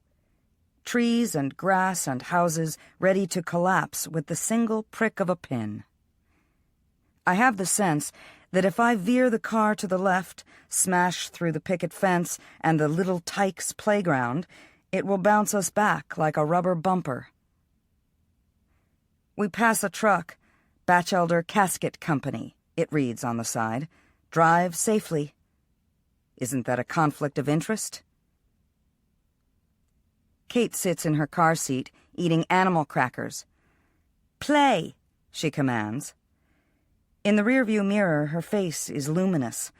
Speaker 4: Trees and grass and houses ready to collapse with the single prick of a pin. I have the sense that if I veer the car to the left, smash through the picket fence and the little tykes playground, it will bounce us back like a rubber bumper. We pass a truck, Batchelder Casket Company, it reads on the side. Drive safely. Isn't that a conflict of interest? Kate sits in her car seat, eating animal crackers. Play, she commands. In the rearview mirror, her face is luminous.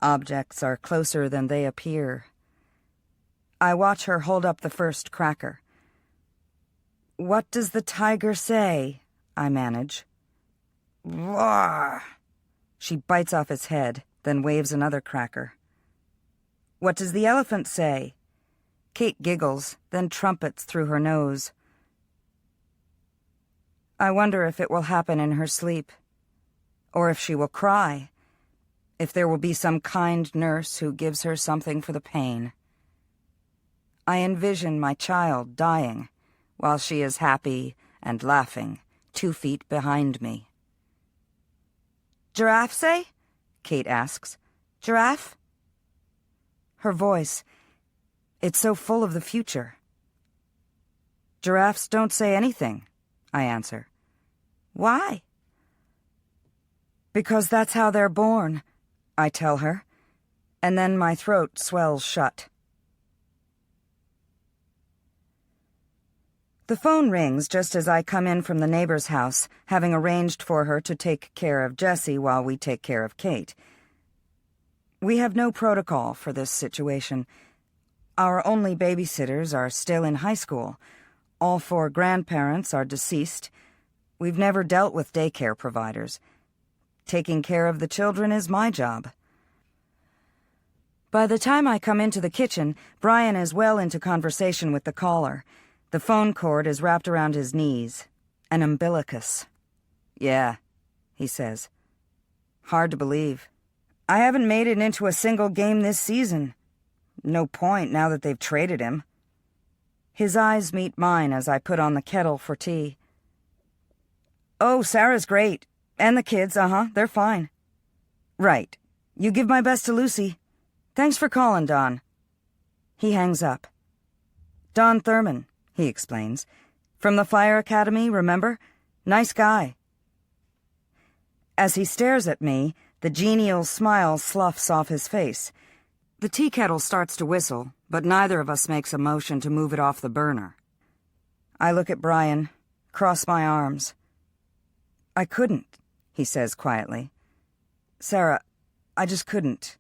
Speaker 4: Objects are closer than they appear. I watch her hold up the first cracker. "What does the tiger say?" I manage. "Roar!" She bites off its head, then waves another cracker. "What does the elephant say?" Kate giggles, then trumpets through her nose. I wonder if it will happen in her sleep, or if she will cry, if there will be some kind nurse who gives her something for the pain. I envision my child dying, while she is happy and laughing, 2 feet behind me. "Giraffe say?" Kate asks. "Giraffe?" Her voice, it's so full of the future. "Giraffes don't say anything," I answer. "Why?" "Because that's how they're born," I tell her, and then my throat swells shut. The phone rings just as I come in from the neighbor's house, having arranged for her to take care of Jessie while we take care of Kate. We have no protocol for this situation. Our only babysitters are still in high school. All 4 grandparents are deceased. We've never dealt with daycare providers. Taking care of the children is my job. By the time I come into the kitchen, Brian is well into conversation with the caller. The phone cord is wrapped around his knees. An umbilicus. "Yeah," he says. "Hard to believe. I haven't made it into a single game this season. No point now that they've traded him." His eyes meet mine as I put on the kettle for tea. "Oh, Sarah's great. And the kids, they're fine." "Right. You give my best to Lucy. Thanks for calling, Don." He hangs up. "Don Thurman," he explains. "From the Fire Academy, remember? Nice guy." As he stares at me, the genial smile sloughs off his face. The tea kettle starts to whistle, but neither of us makes a motion to move it off the burner. I look at Brian, cross my arms. "I couldn't," he says quietly. "Sarah, I just couldn't."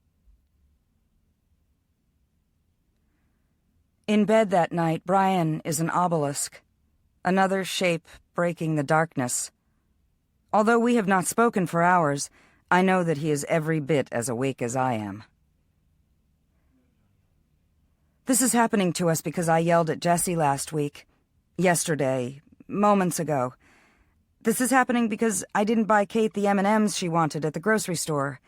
Speaker 4: In bed that night, Brian is an obelisk, another shape breaking the darkness. Although we have not spoken for hours, I know that he is every bit as awake as I am. This is happening to us because I yelled at Jessie last week, yesterday, moments ago. This is happening because I didn't buy Kate the M&Ms she wanted at the grocery store.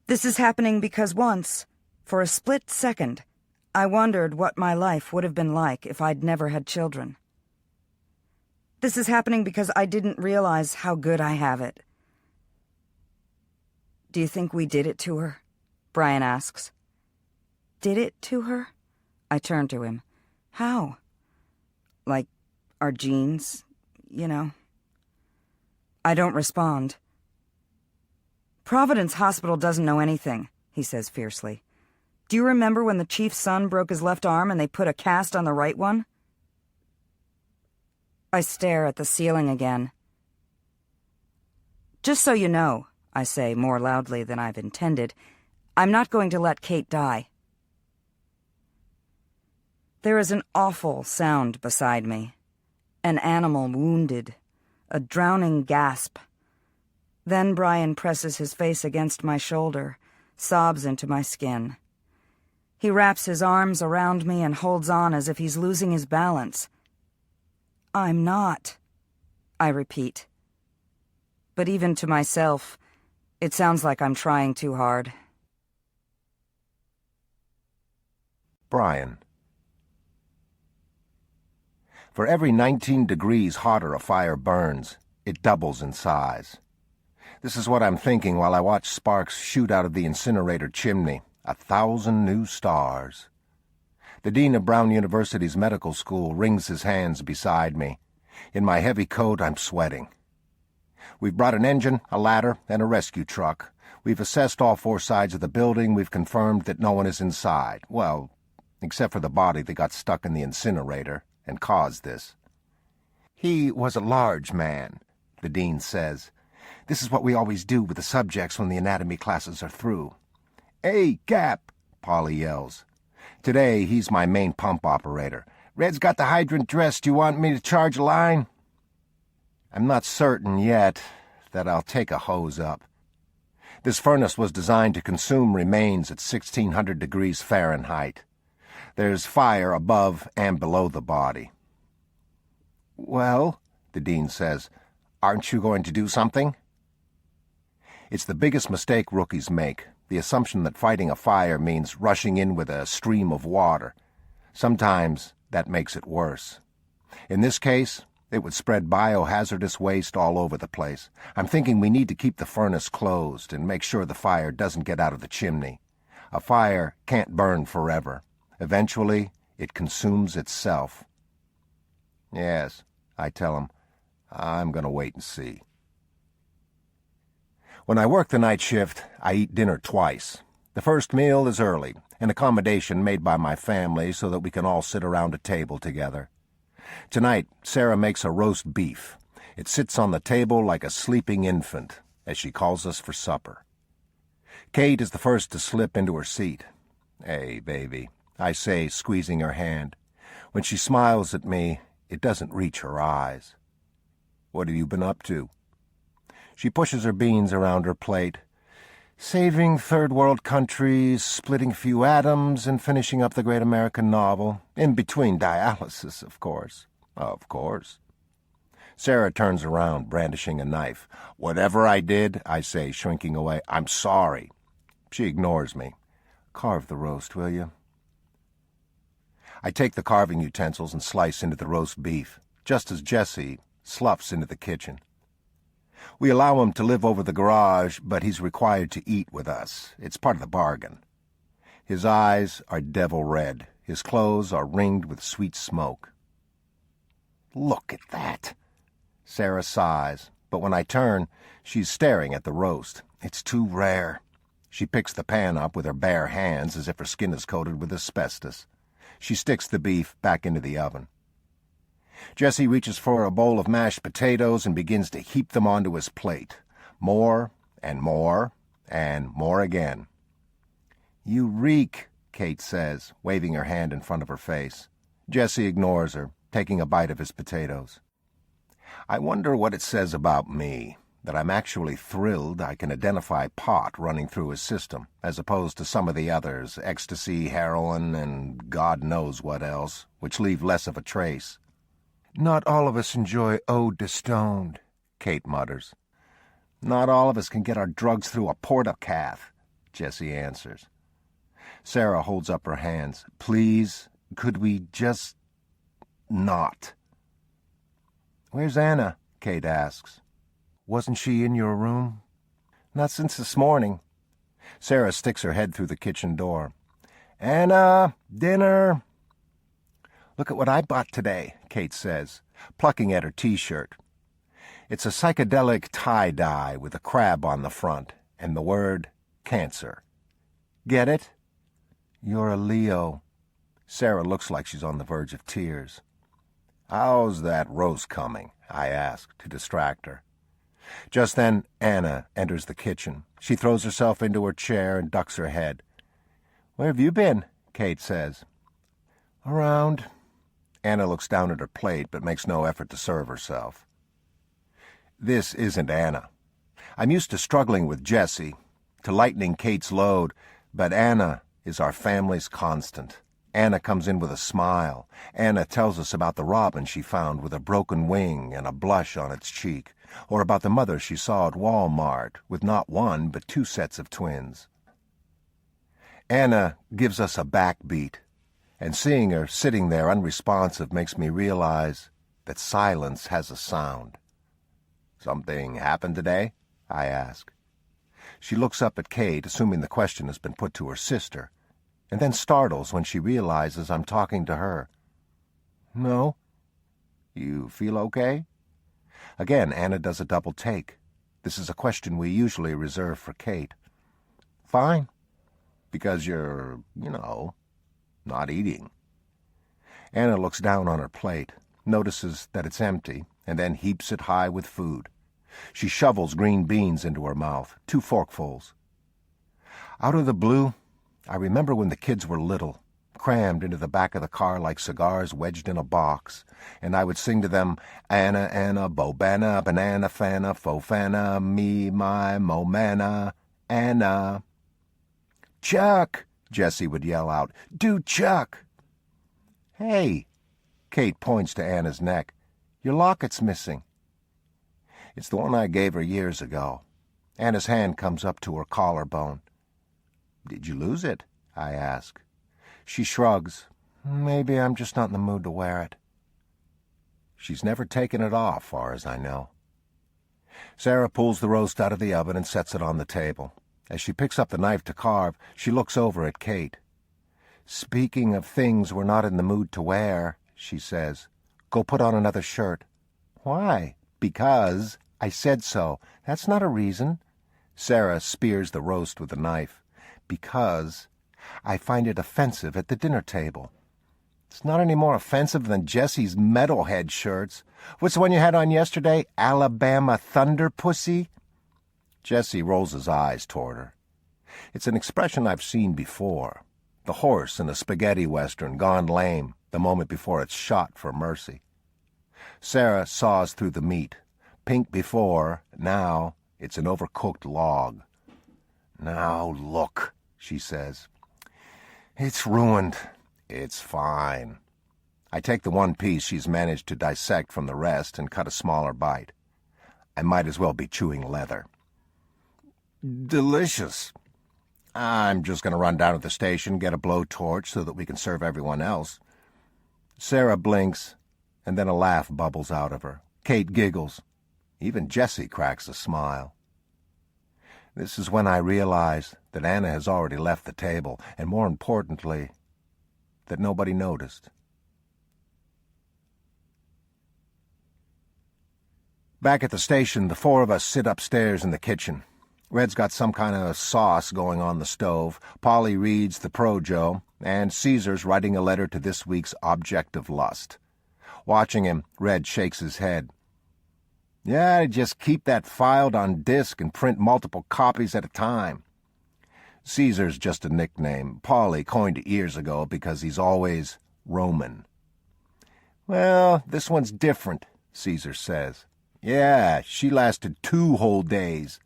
Speaker 4: This is happening because once, for a split second, I wondered what my life would have been like if I'd never had children. This is happening because I didn't realize how good I have it. "Do you think we did it to her?" Brian asks. "Did it to her?" I turn to him. "How?" "Like our genes, you know." I don't respond. "Providence Hospital doesn't know anything," he says fiercely. "Do you remember when the chief's son broke his left arm and they put a cast on the right one?" I stare at the ceiling again. "Just so you know," I say more loudly than I've intended, "I'm not going to let Kate die." There is an awful sound beside me. An animal wounded. A drowning gasp. Then Brian presses his face against my shoulder, sobs into my skin. He wraps his arms around me and holds on as if he's losing his balance. "I'm not," I repeat. But even to myself, it sounds like I'm trying too hard.
Speaker 5: Brian. For every 19 degrees hotter a fire burns, it doubles in size. This is what I'm thinking while I watch sparks shoot out of the incinerator chimney. 1,000 new stars. The dean of Brown University's medical school wrings his hands beside me. In my heavy coat, I'm sweating. We've brought an engine, a ladder, and a rescue truck. We've assessed all 4 sides of the building. We've confirmed that no one is inside. Well, except for the body that got stuck in the incinerator and caused this. He was a large man, the dean says. This is what we always do with the subjects when the anatomy classes are through. "Hey, Cap!" Polly yells. Today, he's my main pump operator. "Red's got the hydrant dressed. You want me to charge a line?" I'm not certain yet that I'll take a hose up. This furnace was designed to consume remains at 1600 degrees Fahrenheit. There's fire above and below the body. "Well," the dean says, "aren't you going to do something?" It's the biggest mistake rookies make, the assumption that fighting a fire means rushing in with a stream of water. Sometimes that makes it worse. In this case, it would spread biohazardous waste all over the place. I'm thinking we need to keep the furnace closed and make sure the fire doesn't get out of the chimney. A fire can't burn forever. Eventually, it consumes itself. "Yes," I tell him, "I'm going to wait and see." When I work the night shift, I eat dinner twice. The first meal is early, an accommodation made by my family so that we can all sit around a table together. Tonight, Sarah makes a roast beef. It sits on the table like a sleeping infant, as she calls us for supper. Kate is the first to slip into her seat. "Hey, baby," I say, squeezing her hand. When she smiles at me, it doesn't reach her eyes. "What have you been up to?" She pushes her beans around her plate. "Saving third-world countries, splitting a few atoms, and finishing up the great American novel. In between dialysis, of course." "Of course." Sarah turns around, brandishing a knife. "Whatever I did," I say, shrinking away, "I'm sorry." She ignores me. "Carve the roast, will you?" I take the carving utensils and slice into the roast beef, just as Jesse sloughs into the kitchen. We allow him to live over the garage, but he's required to eat with us. It's part of the bargain. His eyes are devil red. His clothes are ringed with sweet smoke. "Look at that!" Sarah sighs, but when I turn, she's staring at the roast. It's too rare. She picks the pan up with her bare hands as if her skin is coated with asbestos. She sticks the beef back into the oven. Jesse reaches for a bowl of mashed potatoes and begins to heap them onto his plate. More and more and more again. "You reek," Kate says, waving her hand in front of her face. Jesse ignores her, taking a bite of his potatoes. I wonder what it says about me, that I'm actually thrilled I can identify pot running through his system, as opposed to some of the others, ecstasy, heroin, and God knows what else, which leave less of a trace. "Not all of us enjoy Ode to Stoned," Kate mutters. "Not all of us can get our drugs through a portacath," Jesse answers. Sarah holds up her hands. "Please, could we just not?" "Where's Anna?" Kate asks. "Wasn't she in your room?" "Not since this morning." Sarah sticks her head through the kitchen door. "Anna, dinner." "Look at what I bought today," Kate says, plucking at her T-shirt. It's a psychedelic tie-dye with a crab on the front and the word cancer. "Get it?" "You're a Leo." Sarah looks like she's on the verge of tears. "How's that roast coming?" I ask, to distract her. Just then, Anna enters the kitchen. She throws herself into her chair and ducks her head. "Where have you been?" Kate says. "Around." Anna looks down at her plate but makes no effort to serve herself. This isn't Anna. I'm used to struggling with Jesse, to lightening Kate's load, but Anna is our family's constant. Anna comes in with a smile. Anna tells us about the robin she found with a broken wing and a blush on its cheek, or about the mother she saw at Walmart with not one but 2 sets of twins. Anna gives us a backbeat, and seeing her sitting there unresponsive makes me realize that silence has a sound. "Something happened today?" I ask. She looks up at Kate, assuming the question has been put to her sister, and then startles when she realizes I'm talking to her. "No." "You feel okay?" Again, Anna does a double take. This is a question we usually reserve for Kate. "Fine." "Because you're, not eating." Anna looks down on her plate, notices that it's empty, and then heaps it high with food. She shovels green beans into her mouth, 2 forkfuls. Out of the blue, I remember when the kids were little, crammed into the back of the car like cigars wedged in a box, and I would sing to them, Anna, Anna, Bobana, Banana, Fana, Fofana, me, my, Momana, Anna. Chuck, Jessie would yell out, do Chuck. Hey, Kate points to Anna's neck. Your locket's missing. It's the one I gave her years ago. Anna's hand comes up to her collarbone. Did you lose it? I ask. She shrugs. Maybe I'm just not in the mood to wear it. She's never taken it off, far as I know. Sarah pulls the roast out of the oven and sets it on the table. As she picks up the knife to carve, she looks over at Kate. Speaking of things we're not in the mood to wear, she says, go put on another shirt. Why? Because I said so. That's not a reason. Sarah spears the roast with a knife. Because I find it offensive at the dinner table. It's not any more offensive than Jessie's metalhead shirts. What's the one you had on yesterday? Alabama Thunder Pussy? Jessie rolls his eyes toward her. It's an expression I've seen before. The horse in a spaghetti western gone lame the moment before it's shot for mercy. Sarah saws through the meat. Pink before, now it's an overcooked log. Now look, she says. It's ruined. It's fine. I take the one piece she's managed to dissect from the rest and cut a smaller bite. I might as well be chewing leather. Delicious. I'm just going to run down to the station, get a blowtorch so that we can serve everyone else. Sarah blinks, and then a laugh bubbles out of her. Kate giggles. Even Jessie cracks a smile. This is when I realize that Anna has already left the table, and more importantly, that nobody noticed. Back at the station, the 4 of us sit upstairs in the kitchen. Red's got some kind of sauce going on the stove. Polly reads the Projo, and Caesar's writing a letter to this week's object of lust. Watching him, Red shakes his head. Yeah, just keep that filed on disk and print multiple copies at a time. Caesar's just a nickname. Polly coined it years ago because he's always Roman. Well, this one's different, Caesar says. Yeah, she lasted 2 whole days.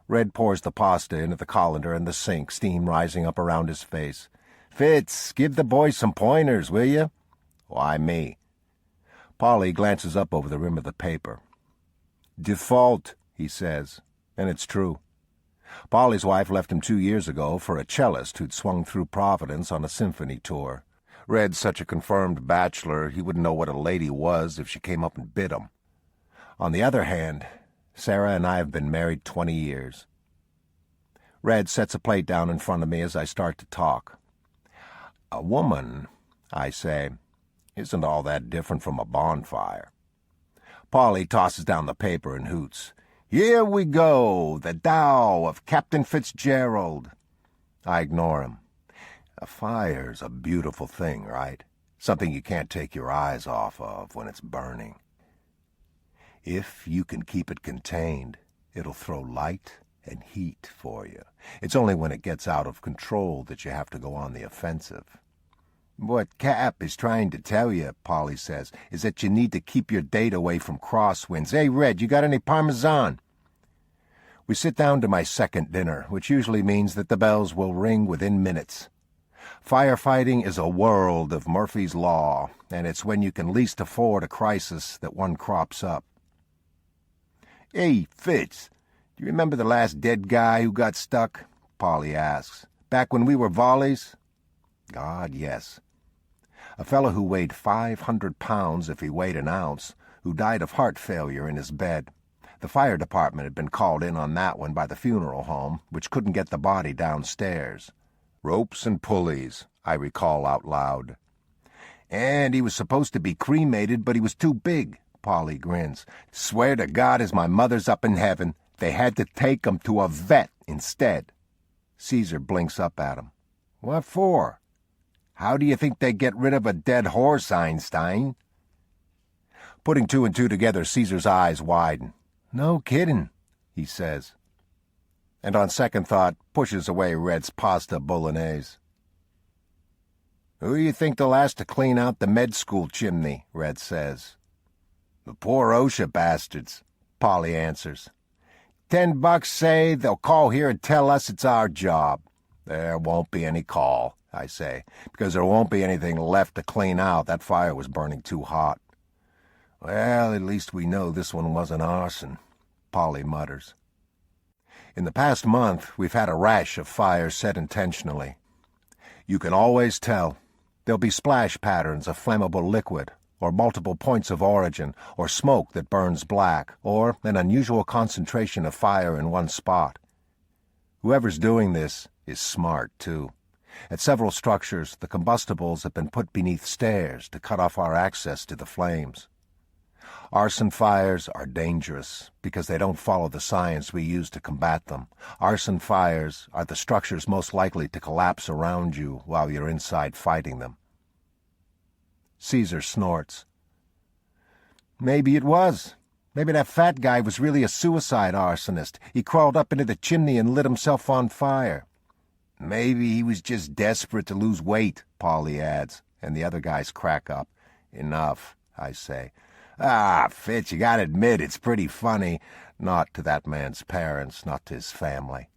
Speaker 5: Red pours the pasta into the colander in the sink, steam rising up around his face. Fitz, give the boys some pointers, will you? Why me? Polly glances up over the rim of the paper. Default, he says, and it's true. Polly's wife left him 2 years ago for a cellist who'd swung through Providence on a symphony tour. Red's such a confirmed bachelor, he wouldn't know what a lady was if she came up and bid him. On the other hand, Sarah and I have been married 20 years. Red sets a plate down in front of me as I start to talk. A woman, I say, isn't all that different from a bonfire. Polly tosses down the paper and hoots. Here we go, the Tao of Captain Fitzgerald. I ignore him. A fire's a beautiful thing, right? Something you can't take your eyes off of when it's burning. If you can keep it contained, it'll throw light and heat for you. It's only when it gets out of control that you have to go on the offensive. What Cap is trying to tell you, Polly says, is that you need to keep your date away from crosswinds. Hey, Red, you got any Parmesan? We sit down to my second dinner, which usually means that the bells will ring within minutes. Firefighting is a world of Murphy's Law, and it's when you can least afford a crisis that one crops up. Hey, Fitz, do you remember the last dead guy who got stuck? Polly asks. Back when we were volleys? God, yes. A fellow who weighed 500 pounds if he weighed an ounce, who died of heart failure in his bed. The fire department had been called in on that one by the funeral home, which couldn't get the body downstairs. Ropes and pulleys, I recall out loud. And he was supposed to be cremated, but he was too big, Polly grins. Swear to God, as my mother's up in heaven, they had to take him to a vet instead. Caesar blinks up at him. What for? How do you think they get rid of a dead horse, Einstein? Putting 2 and 2 together, Caesar's eyes widen. No kidding, he says. And on second thought, pushes away Red's pasta bolognese. Who do you think they'll ask to clean out the med school chimney? Red says. The poor OSHA bastards, Polly answers. $10 say they'll call here and tell us it's our job. There won't be any call, I say, because there won't be anything left to clean out. That fire was burning too hot. Well, at least we know this one wasn't arson, Polly mutters. In the past month, we've had a rash of fires set intentionally. You can always tell. There'll be splash patterns of flammable liquid, or multiple points of origin, or smoke that burns black, or an unusual concentration of fire in one spot. Whoever's doing this is smart, too. At several structures, the combustibles have been put beneath stairs to cut off our access to the flames. Arson fires are dangerous because they don't follow the science we use to combat them. Arson fires are the structures most likely to collapse around you while you're inside fighting them. Caesar snorts. Maybe it was. Maybe that fat guy was really a suicide arsonist. He crawled up into the chimney and lit himself on fire. Maybe he was just desperate to lose weight, Polly adds, and the other guys crack up. Enough, I say. Ah, Fitz, you gotta admit it's pretty funny. Not to that man's parents, not to his family.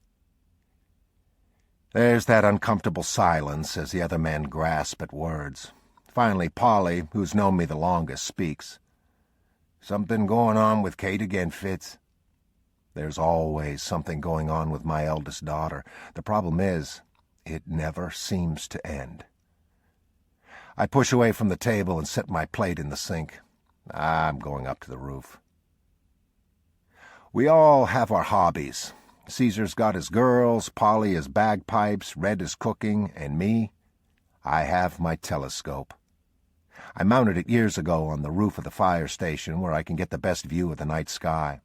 Speaker 5: There's that uncomfortable silence as the other men grasp at words. Finally, Polly, who's known me the longest, speaks. Something going on with Kate again, Fitz. There's always something going on with my eldest daughter. The problem is, it never seems to end. I push away from the table and set my plate in the sink. I'm going up to the roof. We all have our hobbies. Caesar's got his girls, Polly his bagpipes, Red his cooking, and me, I have my telescope. I mounted it years ago on the roof of the fire station where I can get the best view of the night sky.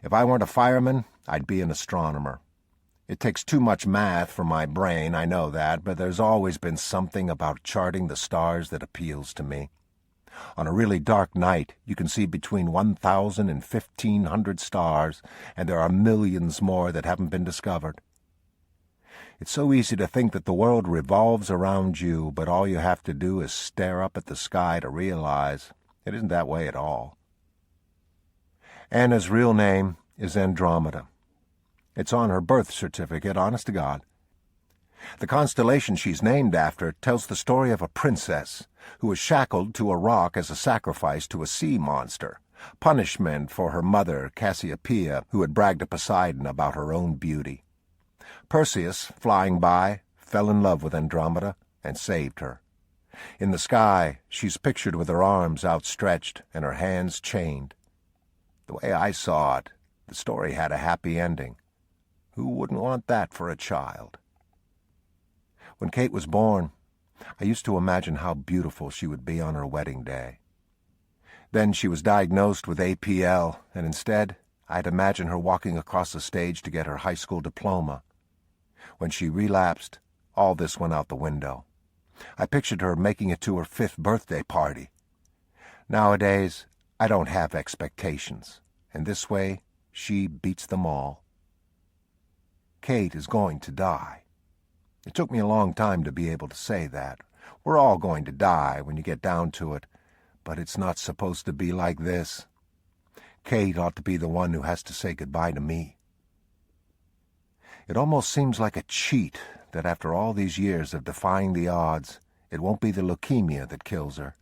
Speaker 5: If I weren't a fireman, I'd be an astronomer. It takes too much math for my brain, I know that, but there's always been something about charting the stars that appeals to me. On a really dark night, you can see between 1,000 and 1,500 stars, and there are millions more that haven't been discovered. It's so easy to think that the world revolves around you, but all you have to do is stare up at the sky to realize it isn't that way at all. Anna's real name is Andromeda. It's on her birth certificate, honest to God. The constellation she's named after tells the story of a princess who was shackled to a rock as a sacrifice to a sea monster, punishment for her mother, Cassiopeia, who had bragged to Poseidon about her own beauty. Perseus, flying by, fell in love with Andromeda and saved her. In the sky, she's pictured with her arms outstretched and her hands chained. The way I saw it, the story had a happy ending. Who wouldn't want that for a child? When Kate was born, I used to imagine how beautiful she would be on her wedding day. Then she was diagnosed with APL, and instead, I'd imagine her walking across the stage to get her high school diploma. When she relapsed, all this went out the window. I pictured her making it to her 5th birthday party. Nowadays, I don't have expectations, and this way, she beats them all. Kate is going to die. It took me a long time to be able to say that. We're all going to die when you get down to it, but it's not supposed to be like this. Kate ought to be the one who has to say goodbye to me. It almost seems like a cheat that after all these years of defying the odds, it won't be the leukemia that kills her.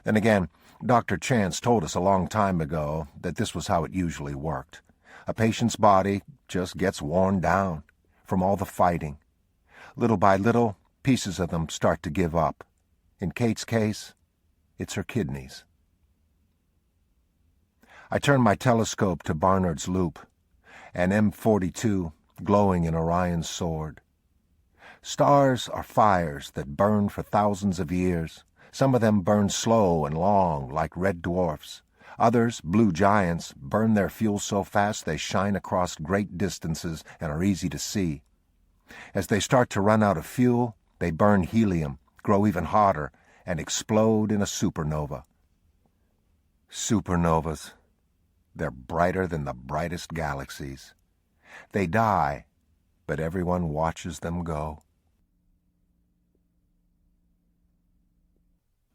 Speaker 5: Then again, Dr. Chance told us a long time ago that this was how it usually worked. A patient's body just gets worn down from all the fighting. Little by little, pieces of them start to give up. In Kate's case, it's her kidneys. I turn my telescope to Barnard's Loop, an M42 glowing in Orion's sword. Stars are fires that burn for thousands of years. Some of them burn slow and long, like red dwarfs. Others, blue giants, burn their fuel so fast they shine across great distances and are easy to see. As they start to run out of fuel, they burn helium, grow even hotter, and explode in a supernova. Supernovas. They're brighter than the brightest galaxies. They die, but everyone watches them go.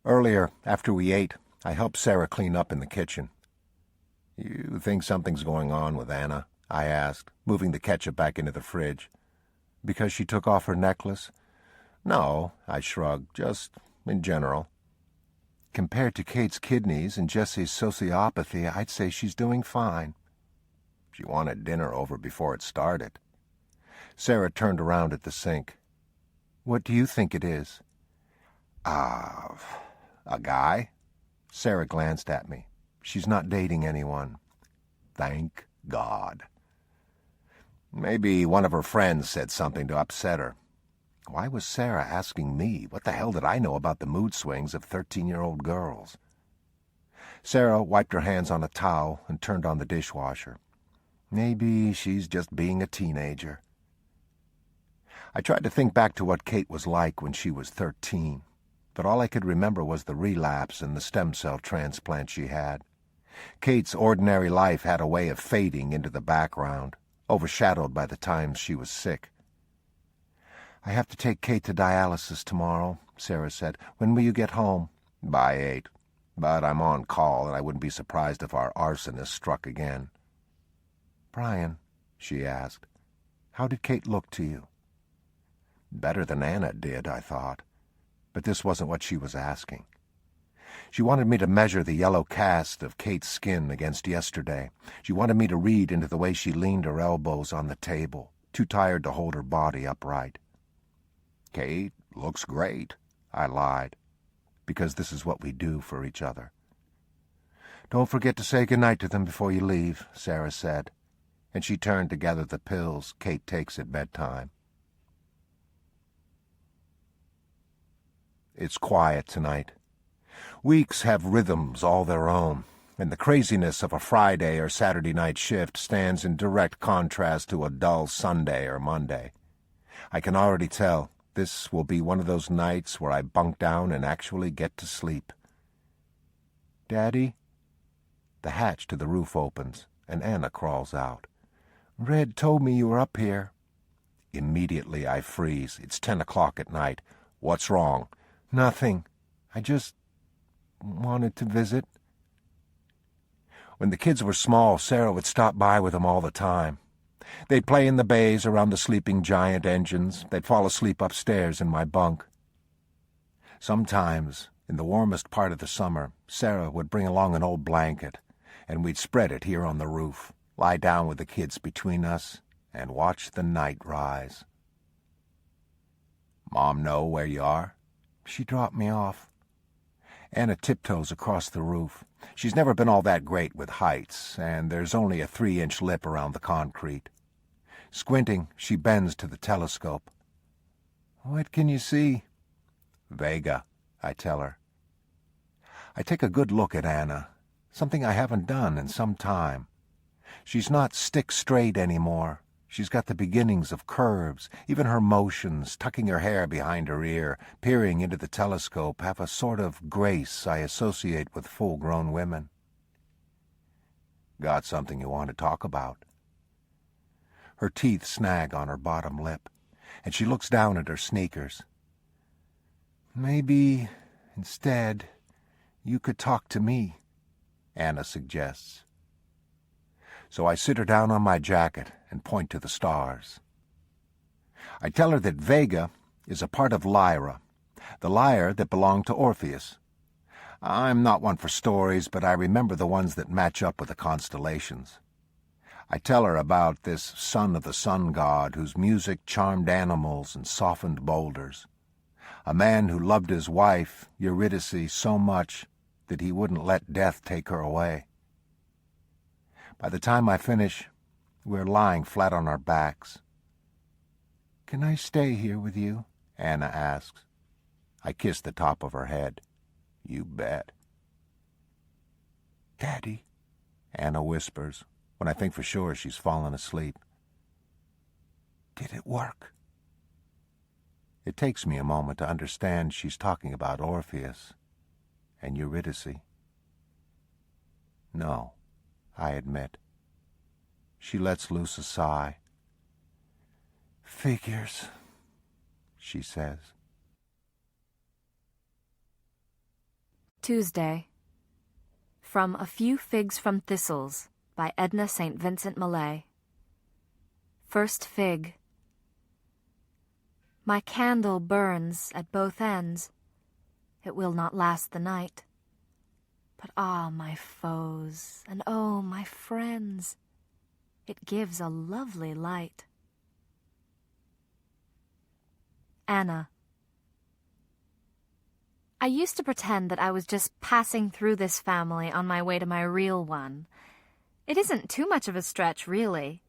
Speaker 5: Earlier, after we ate, I helped Sarah clean up in the kitchen. "You think something's going on with Anna?" I asked, moving the ketchup back into the fridge. "Because she took off her necklace?" "No," I shrugged, "just in general. Compared to Kate's kidneys and Jessie's sociopathy, I'd say she's doing fine." She wanted dinner over before it started. Sarah turned around at the sink. "What do you think it is?" A guy?" Sarah glanced at me. "She's not dating anyone." "Thank God." "Maybe one of her friends said something to upset her." Why was Sarah asking me? What the hell did I know about the mood swings of 13-year-old girls? Sarah wiped her hands on a towel and turned on the dishwasher. Maybe she's just being a teenager. I tried to think back to what Kate was like when she was 13, but all I could remember was the relapse and the stem cell transplant she had. Kate's ordinary life had a way of fading into the background, overshadowed by the times she was sick. "I have to take Kate to dialysis tomorrow," Sarah said. "When will you get home?" "By 8. But I'm on call, and I wouldn't be surprised if our arsonist struck again." "Brian," she asked, "how did Kate look to you?" Better than Anna did, I thought. But this wasn't what she was asking. She wanted me to measure the yellow cast of Kate's skin against yesterday. She wanted me to read into the way she leaned her elbows on the table, too tired to hold her body upright. "Kate looks great," I lied, because this is what we do for each other. "Don't forget to say goodnight to them before you leave," Sarah said, and she turned to gather the pills Kate takes at bedtime. It's quiet tonight. Weeks have rhythms all their own, and the craziness of a Friday or Saturday night shift stands in direct contrast to a dull Sunday or Monday. I can already tell this will be one of those nights where I bunk down and actually get to sleep. "Daddy?" The hatch to the roof opens, and Anna crawls out. "Red told me you were up here." Immediately I freeze. It's 10 o'clock at night. "What's wrong?" "Nothing. I just wanted to visit." When the kids were small, Sarah would stop by with them all the time. They'd play in the bays around the sleeping giant engines. They'd fall asleep upstairs in my bunk. Sometimes, in the warmest part of the summer, Sarah would bring along an old blanket, and we'd spread it here on the roof, lie down with the kids between us, and watch the night rise. "Mom know where you are?" "She dropped me off." Anna tiptoes across the roof. She's never been all that great with heights, and there's only a 3-inch lip around the concrete. Squinting, she bends to the telescope. "What can you see?" "Vega," I tell her. I take a good look at Anna, something I haven't done in some time. She's not stick-straight anymore. She's got the beginnings of curves. Even her motions, tucking her hair behind her ear, peering into the telescope, have a sort of grace I associate with full-grown women. "Got something you want to talk about?" Her teeth snag on her bottom lip, and she looks down at her sneakers. "Maybe, instead, you could talk to me," Anna suggests. So I sit her down on my jacket and point to the stars. I tell her that Vega is a part of Lyra, the lyre that belonged to Orpheus. I'm not one for stories, but I remember the ones that match up with the constellations. I tell her about this son of the sun god whose music charmed animals and softened boulders, a man who loved his wife, Eurydice, so much that he wouldn't let death take her away. By the time I finish, we're lying flat on our backs. "Can I stay here with you?" Anna asks. I kiss the top of her head. "You bet." "Daddy," Anna whispers, when I think for sure she's fallen asleep. "Did it work?" It takes me a moment to understand she's talking about Orpheus and Eurydice. "No," I admit. She lets loose a sigh. Figures, she says.
Speaker 2: Tuesday. From A Few Figs from Thistles by Edna St. Vincent Millay. First fig. My candle burns at both ends. It will not last the night. But ah, my foes, and oh, my friends, it gives a lovely light. Anna. I used to pretend that I was just passing through this family on my way to my real one. It isn't too much of a stretch, really.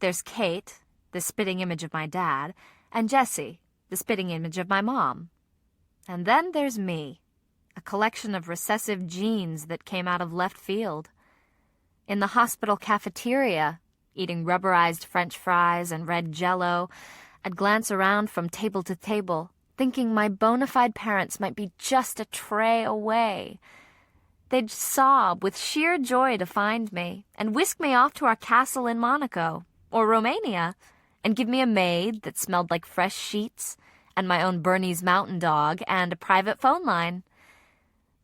Speaker 2: There's Kate, the spitting image of my dad, and Jessie, the spitting image of my mom. And then there's me, a collection of recessive genes that came out of left field. In the hospital cafeteria, eating rubberized French fries and red Jell-O, I'd glance around from table to table, thinking my bona fide parents might be just a tray away. They'd sob with sheer joy to find me and whisk me off to our castle in Monaco or Romania and give me a maid that smelled like fresh sheets and my own Bernese Mountain Dog and a private phone line.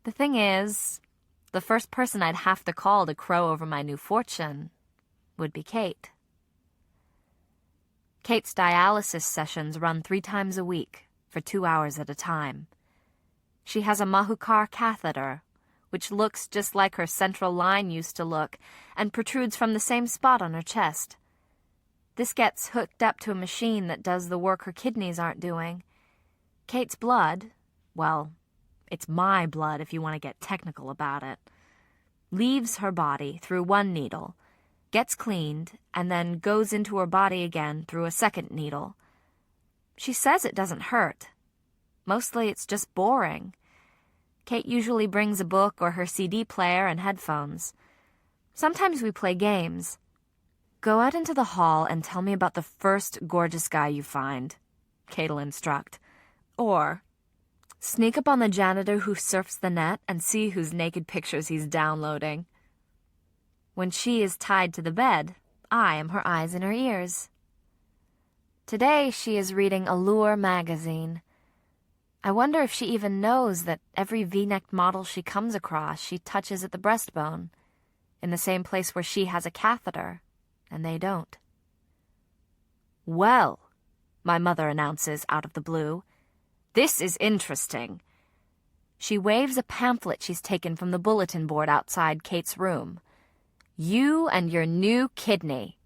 Speaker 2: The thing is, the first person I'd have to call to crow over my new fortune would be Kate. Kate's dialysis sessions run 3 times a week for 2 hours at a time. She has a Mahukar catheter, which looks just like her central line used to look and protrudes from the same spot on her chest. This gets hooked up to a machine that does the work her kidneys aren't doing. Kate's blood, well, it's my blood if you want to get technical about it, leaves her body through one needle, gets cleaned, and then goes into her body again through a second needle. She says it doesn't hurt. Mostly it's just boring. Kate usually brings a book or her CD player and headphones. Sometimes we play games. Go out into the hall and tell me about the first gorgeous guy you find, Kate'll instruct. Or, sneak up on the janitor who surfs the net and see whose naked pictures he's downloading. When she is tied to the bed, I am her eyes and her ears. Today she is reading Allure magazine. I wonder if she even knows that every V-necked model she comes across she touches at the breastbone, in the same place where she has a catheter, and they don't. Well, my mother announces out of the blue, this is interesting. She waves a pamphlet she's taken from the bulletin board outside Kate's room. You and your new kidney.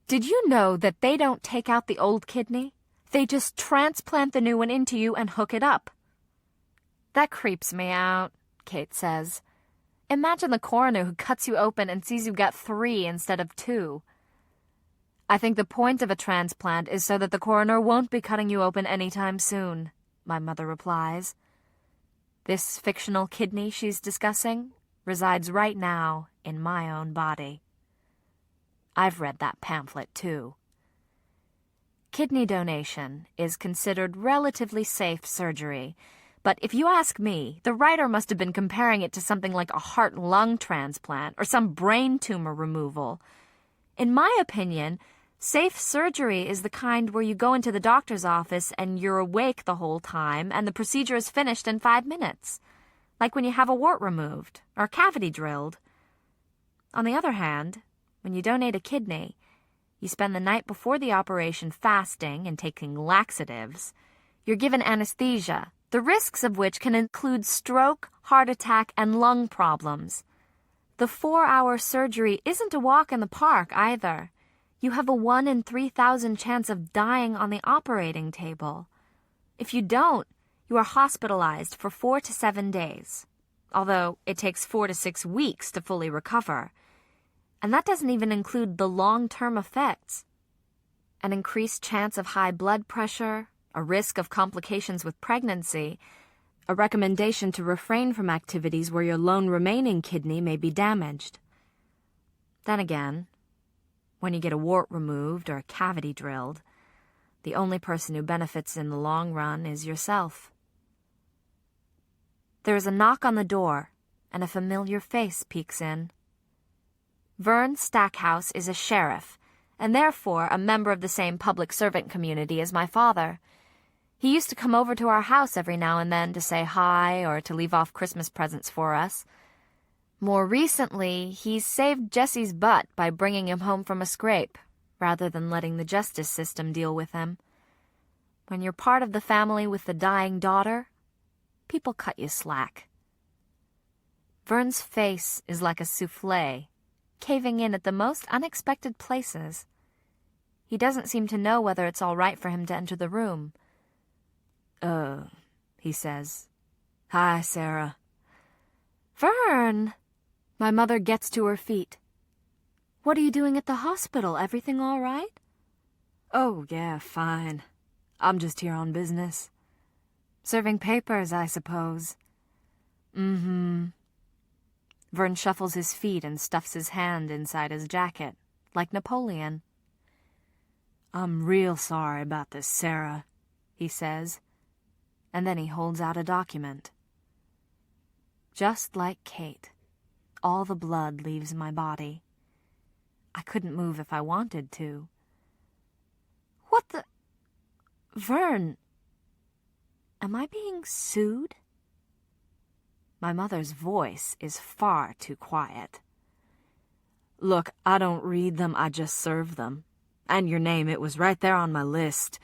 Speaker 2: Did you know that they don't take out the old kidney? They just transplant the new one into you and hook it up. That creeps me out, Kate says. Imagine the coroner who cuts you open and sees you've got 3 instead of 2. I think the point of a transplant is so that the coroner won't be cutting you open anytime soon, my mother replies. This fictional kidney she's discussing resides right now in my own body. I've read that pamphlet, too. Kidney donation is considered relatively safe surgery, but if you ask me, the writer must have been comparing it to something like a heart-lung transplant or some brain tumor removal. In my opinion, safe surgery is the kind where you go into the doctor's office and you're awake the whole time and the procedure is finished in 5 minutes, like when you have a wart removed or a cavity drilled. On the other hand, when you donate a kidney, you spend the night before the operation fasting and taking laxatives. You're given anesthesia, the risks of which can include stroke, heart attack, and lung problems. The 4-hour surgery isn't a walk in the park either. You have a 1 in 3,000 chance of dying on the operating table. If you don't, you are hospitalized for 4 to 7 days, although it takes 4 to 6 weeks to fully recover. And that doesn't even include the long-term effects. An increased chance of high blood pressure, a risk of complications with pregnancy, a recommendation to refrain from activities where your lone remaining kidney may be damaged. Then again, when you get a wart removed or a cavity drilled, the only person who benefits in the long run is yourself. There is a knock on the door, and a familiar face peeks in. Vern Stackhouse is a sheriff, and therefore a member of the same public servant community as my father. He used to come over to our house every now and then to say hi or to leave off Christmas presents for us. More recently, he's saved Jesse's butt by bringing him home from a scrape, rather than letting the justice system deal with him. When you're part of the family with the dying daughter, people cut you slack. Vern's face is like a souffle, caving in at the most unexpected places. He doesn't seem to know whether it's all right for him to enter the room. He says. Hi, Sarah. Vern! My mother gets to her feet. What are you doing at the hospital? Everything all right? Oh, yeah, fine. I'm just here on business. Serving papers, I suppose. Mm-hmm. Vern shuffles his feet and stuffs his hand inside his jacket, like Napoleon. I'm real sorry about this, Sarah, he says, and then he holds out a document. Just like Kate, all the blood leaves my body. I couldn't move if I wanted to. What the... Vern, am I being sued? My mother's voice is far too quiet. Look, I don't read them, I just serve them. And your name, it was right there on my list.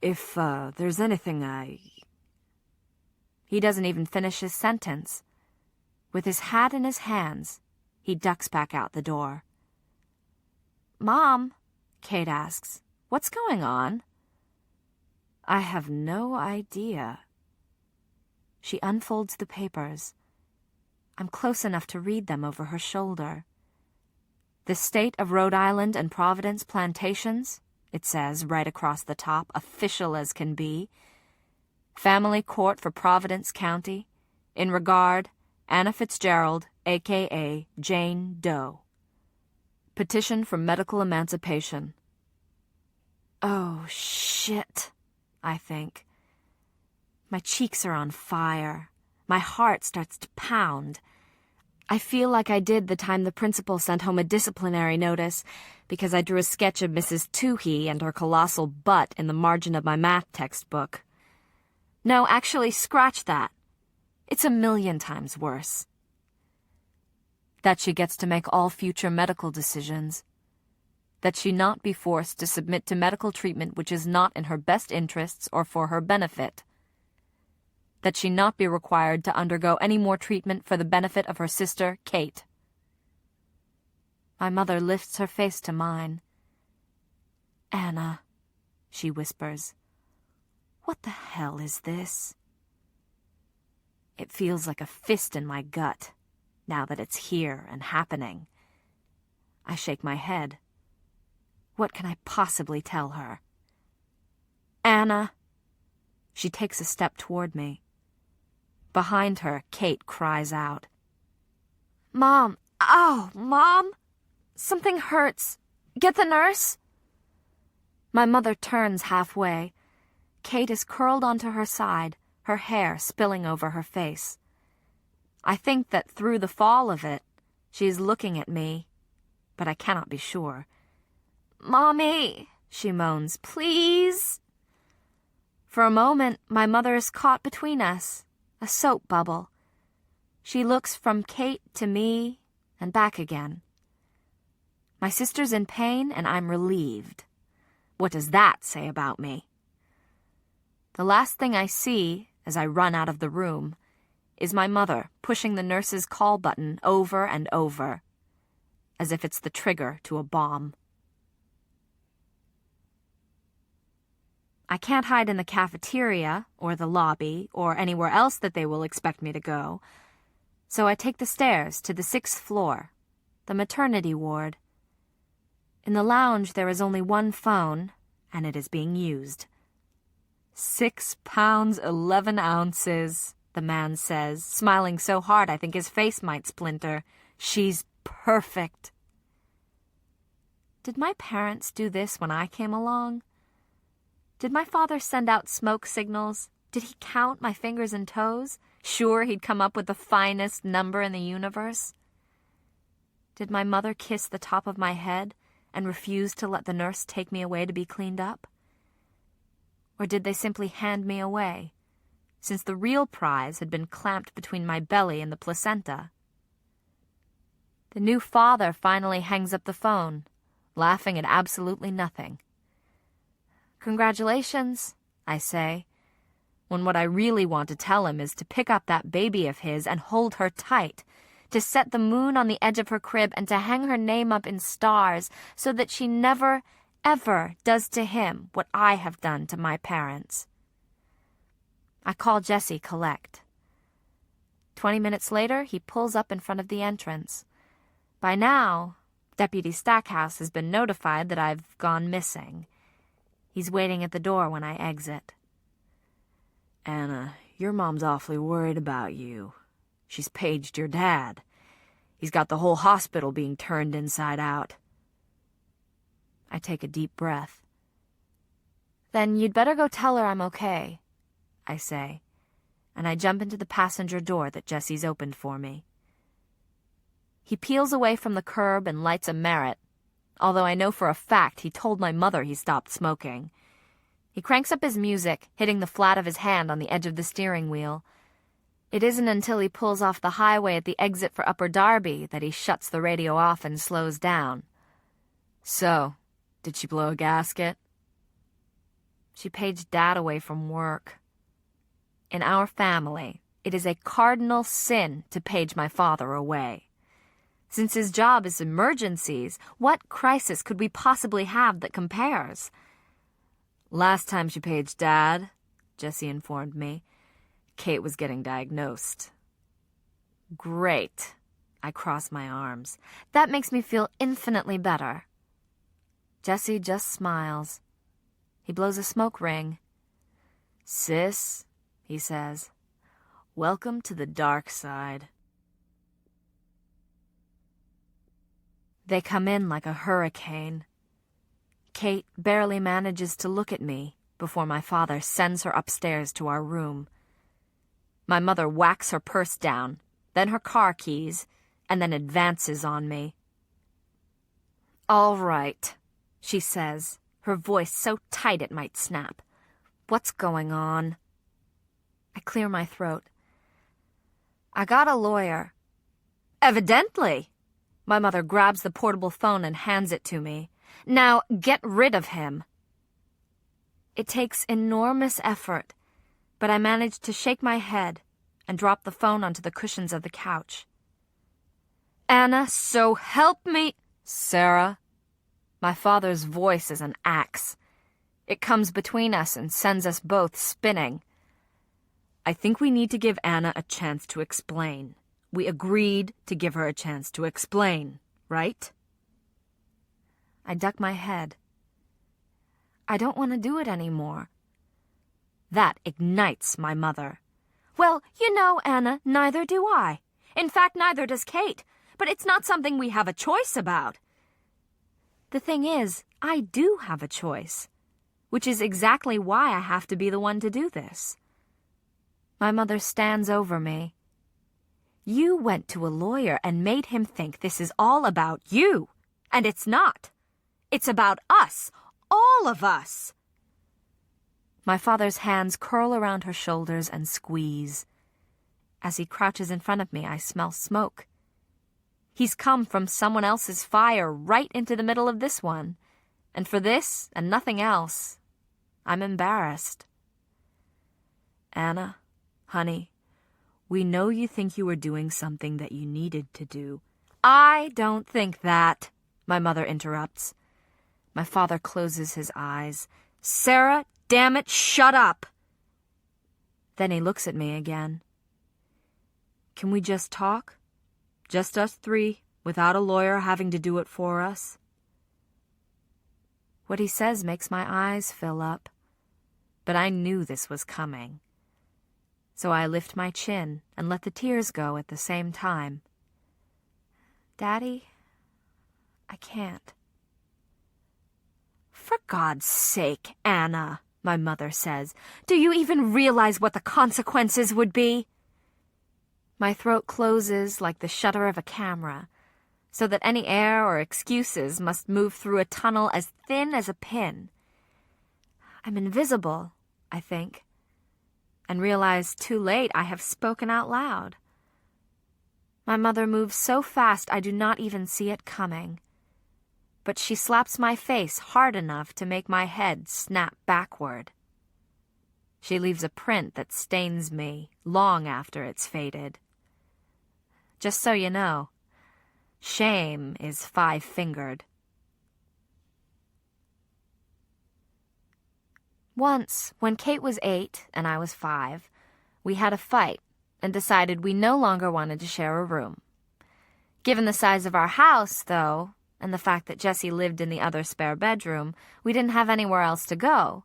Speaker 2: If, there's anything He doesn't even finish his sentence. With his hat in his hands, he ducks back out the door. Mom, Kate asks, what's going on? I have no idea. She unfolds the papers. I'm close enough to read them over her shoulder. The state of Rhode Island and Providence plantations, it says right across the top, official as can be. Family Court for Providence County. In regard, Anna Fitzgerald, a.k.a. Jane Doe. Petition for medical emancipation. Oh, shit, I think. My cheeks are on fire. My heart starts to pound. I feel like I did the time the principal sent home a disciplinary notice because I drew a sketch of Mrs. Toohey and her colossal butt in the margin of my math textbook. No, actually, scratch that. It's 1,000,000 times worse. That she gets to make all future medical decisions. That she not be forced to submit to medical treatment which is not in her best interests or for her benefit. That she not be required to undergo any more treatment for the benefit of her sister, Kate. My mother lifts her face to mine. Anna, she whispers, what the hell is this? It feels like a fist in my gut, now that it's here and happening. I shake my head. What can I possibly tell her? Anna. She takes a step toward me. Behind her, Kate cries out. Mom! Ow! Mom! Something hurts. Get the nurse? My mother turns halfway. Kate is curled onto her side, her hair spilling over her face. I think that through the fall of it, she is looking at me, but I cannot be sure. Mommy, she moans, please. For a moment, my mother is caught between us, a soap bubble. She looks from Kate to me and back again. My sister's in pain and I'm relieved. What does that say about me? The last thing I see, as I run out of the room, is my mother pushing the nurse's call button over and over, as if it's the trigger to a bomb. I can't hide in the cafeteria, or the lobby, or anywhere else that they will expect me to go, so I take the stairs to the 6th floor, the maternity ward. In the lounge there is only one phone, and it is being used. 6 pounds 11 ounces, the man says, smiling so hard I think his face might splinter. She's perfect. Did my parents do this when I came along? Did my father send out smoke signals? Did he count my fingers and toes? Sure he'd come up with the finest number in the universe? Did my mother kiss the top of my head and refuse to let the nurse take me away to be cleaned up? Or did they simply hand me away, since the real prize had been clamped between my belly and the placenta? The new father finally hangs up the phone, laughing at absolutely nothing. "Congratulations," I say, when what I really want to tell him is to pick up that baby of his and hold her tight, to set the moon on the edge of her crib and to hang her name up in stars so that she never, ever does to him what I have done to my parents. I call Jesse collect. 20 minutes later, he pulls up in front of the entrance. By now, Deputy Stackhouse has been notified that I've gone missing. He's waiting at the door when I exit.
Speaker 6: "Anna, your mom's awfully worried about you. She's paged your dad. He's got the whole hospital being turned inside out."
Speaker 2: I take a deep breath. "Then you'd better go tell her I'm okay," I say, and I jump into the passenger door that Jesse's opened for me. He peels away from the curb and lights a Merit, although I know for a fact he told my mother he stopped smoking. He cranks up his music, hitting the flat of his hand on the edge of the steering wheel. It isn't until he pulls off the highway at the exit for Upper Darby that he shuts the radio off and slows down.
Speaker 6: "So, did she blow a gasket?"
Speaker 2: "She paged Dad away from work. In our family, it is a cardinal sin to page my father away. Since his job is emergencies, what crisis could we possibly have that compares?"
Speaker 6: "Last time she paged Dad," Jesse informed me, "Kate was getting diagnosed."
Speaker 2: "Great." I cross my arms. "That makes me feel infinitely better." Jesse just smiles. He blows a smoke ring.
Speaker 6: "Sis," he says, "welcome to the dark side."
Speaker 2: They come in like a hurricane. Kate barely manages to look at me before my father sends her upstairs to our room. My mother whacks her purse down, then her car keys, and then advances on me. "All right," she says, her voice so tight it might snap. "What's going on?" I clear my throat. "I got a lawyer." "Evidently." My mother grabs the portable phone and hands it to me. "Now, get rid of him." It takes enormous effort, but I manage to shake my head and drop the phone onto the cushions of the couch. "Anna, so help me—"
Speaker 6: "Sarah?"
Speaker 2: My father's voice is an axe. It comes between us and sends us both spinning.
Speaker 6: "I think we need to give Anna a chance to explain. We agreed to give her a chance to explain, right?"
Speaker 2: I duck my head. I don't want to do it anymore. That ignites my mother. "Well, you know, Anna, neither do I. In fact, neither does Kate. But it's not something we have a choice about." The thing is, I do have a choice, which is exactly why I have to be the one to do this. My mother stands over me. "You went to a lawyer and made him think this is all about you, and it's not. It's about us, all of us." My father's hands curl around her shoulders and squeeze. As he crouches in front of me, I smell smoke. He's come from someone else's fire right into the middle of this one, and for this and nothing else, I'm embarrassed.
Speaker 6: "Anna, honey, we know you think you were doing something that you needed to do."
Speaker 2: "I don't think that," my mother interrupts. My father closes his eyes. "Sarah, damn it, shut up!" Then he looks at me again.
Speaker 6: "Can we just talk? Just us three, without a lawyer having to do it for us?"
Speaker 2: What he says makes my eyes fill up, but I knew this was coming. So I lift my chin and let the tears go at the same time. "Daddy, I can't." "For God's sake, Anna," my mother says, "do you even realize what the consequences would be?" My throat closes like the shutter of a camera. so that any air or excuses must move through a tunnel as thin as a pin. I'm invisible, I think, and realize too late I have spoken out loud. My mother moves so fast I do not even see it coming, but she slaps my face hard enough to make my head snap backward. She leaves a print that stains me long after it's faded. Just so you know, shame is 5-fingered. Once, when Kate was 8 and I was 5, we had a fight and decided we no longer wanted to share a room. Given the size of our house, though, and the fact that Jessie lived in the other spare bedroom, we didn't have anywhere else to go.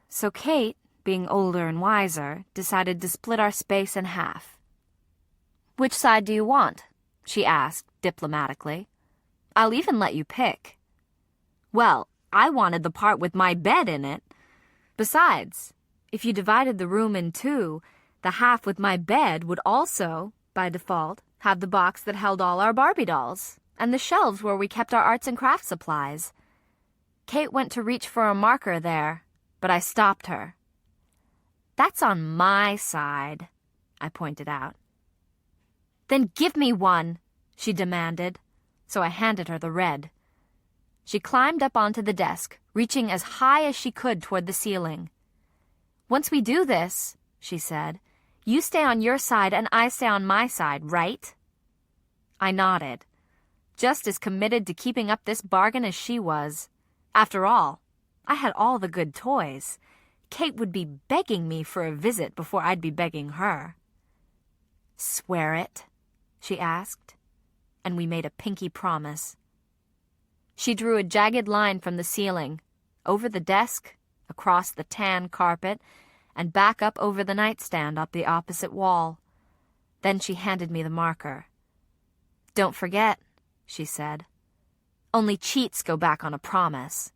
Speaker 2: So Kate, being older and wiser, decided to split our space in half. "Which side do you want?" she asked diplomatically. "I'll even let you pick." Well, I wanted the part with my bed in it. Besides, if you divided the room in two, the half with my bed would also, by default, have the box that held all our Barbie dolls, and the shelves where we kept our arts and crafts supplies. Kate went to reach for a marker there, but I stopped her. "That's on my side," I pointed out. "Then give me one," she demanded, so I handed her the red. She climbed up onto the desk, reaching as high as she could toward the ceiling. "Once we do this," she said, "you stay on your side and I stay on my side, right?" I nodded, just as committed to keeping up this bargain as she was. After all, I had all the good toys. Kate would be begging me for a visit before I'd be begging her. "Swear it?" she asked, and we made a pinky promise. She drew a jagged line from the ceiling, over the desk, across the tan carpet, and back up over the nightstand up the opposite wall. Then she handed me the marker. "Don't forget," she said. "Only cheats go back on a promise."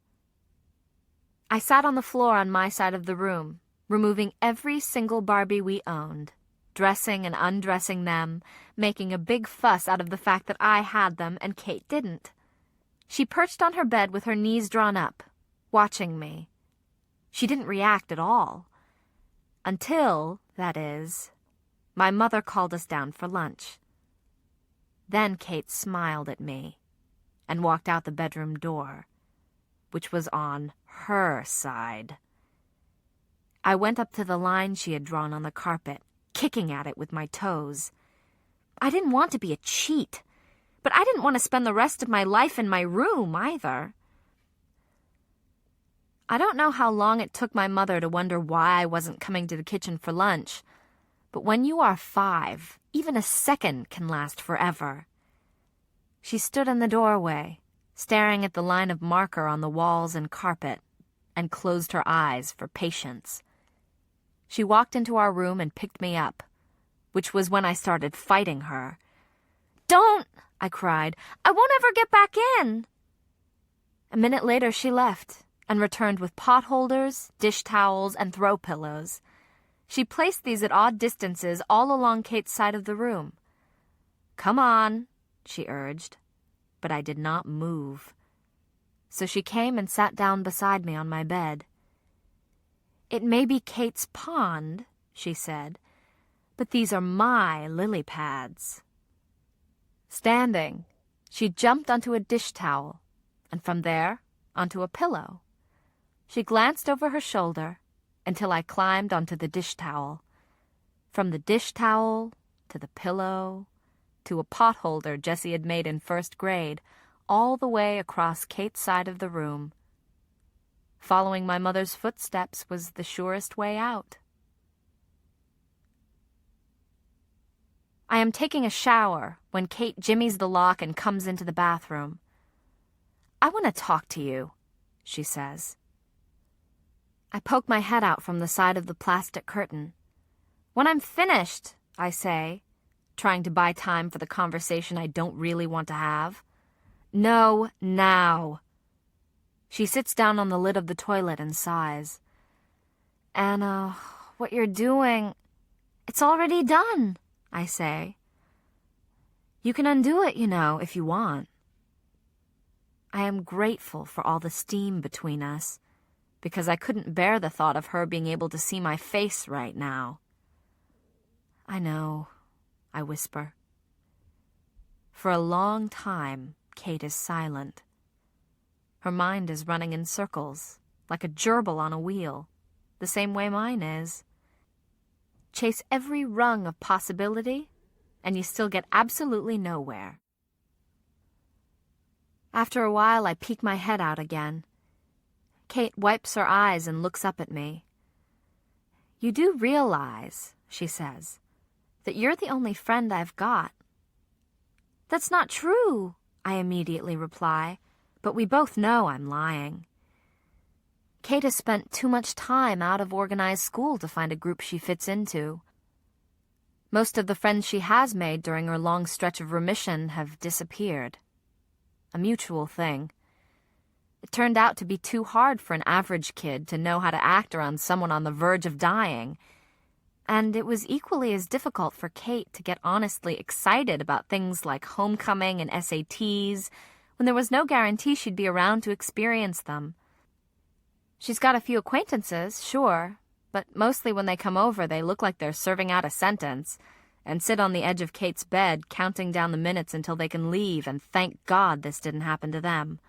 Speaker 2: I sat on the floor on my side of the room, removing every single Barbie we owned, dressing and undressing them, making a big fuss out of the fact that I had them and Kate didn't. She perched on her bed with her knees drawn up, watching me. She didn't react at all. Until, that is, my mother called us down for lunch. Then Kate smiled at me and walked out the bedroom door, which was on her side. I went up to the line she had drawn on the carpet, kicking at it with my toes. I didn't want to be a cheat, but I didn't want to spend the rest of my life in my room either. I don't know how long it took my mother to wonder why I wasn't coming to the kitchen for lunch, but when you are 5, even a second can last forever. She stood in the doorway, staring at the line of marker on the walls and carpet, and closed her eyes for patience. She walked into our room and picked me up, which was when I started fighting her. "Don't!" I cried. "I won't ever get back in!" A minute later she left and returned with pot holders, dish towels, and throw pillows. She placed these at odd distances all along Kate's side of the room. "Come on," she urged, but I did not move. So she came and sat down beside me on my bed. "It may be Kate's pond," she said, "but these are my lily pads." Standing, she jumped onto a dish towel, and from there onto a pillow. She glanced over her shoulder until I climbed onto the dish towel. From the dish towel to the pillow to a pot holder Jessie had made in 1st grade, all the way across Kate's side of the room. Following my mother's footsteps was the surest way out. I am taking a shower when Kate jimmies the lock and comes into the bathroom. "I want to talk to you," she says. I poke my head out from the side of the plastic curtain. "When I'm finished," I say, trying to buy time for the conversation I don't really want to have. "No, now." She sits down on the lid of the toilet and sighs. "Anna, what you're doing, it's already done," I say. You can undo it, if you want. I am grateful for all the steam between us, because I couldn't bear the thought of her being able to see my face right now. I know, I whisper. For a long time, Kate is silent. Her mind is running in circles, like a gerbil on a wheel, the same way mine is. Chase every rung of possibility, and you still get absolutely nowhere. After a while, I peek my head out again. Kate wipes her eyes and looks up at me. You do realize, she says, that you're the only friend I've got. That's not true, I immediately reply, but we both know I'm lying. Kate has spent too much time out of organized school to find a group she fits into. Most of the friends she has made during her long stretch of remission have disappeared. A mutual thing. It turned out to be too hard for an average kid to know how to act around someone on the verge of dying. And it was equally as difficult for Kate to get honestly excited about things like homecoming and SATs when there was no guarantee she'd be around to experience them. She's got a few acquaintances, sure, but mostly when they come over they look like they're serving out a sentence and sit on the edge of Kate's bed counting down the minutes until they can leave and thank God this didn't happen to them.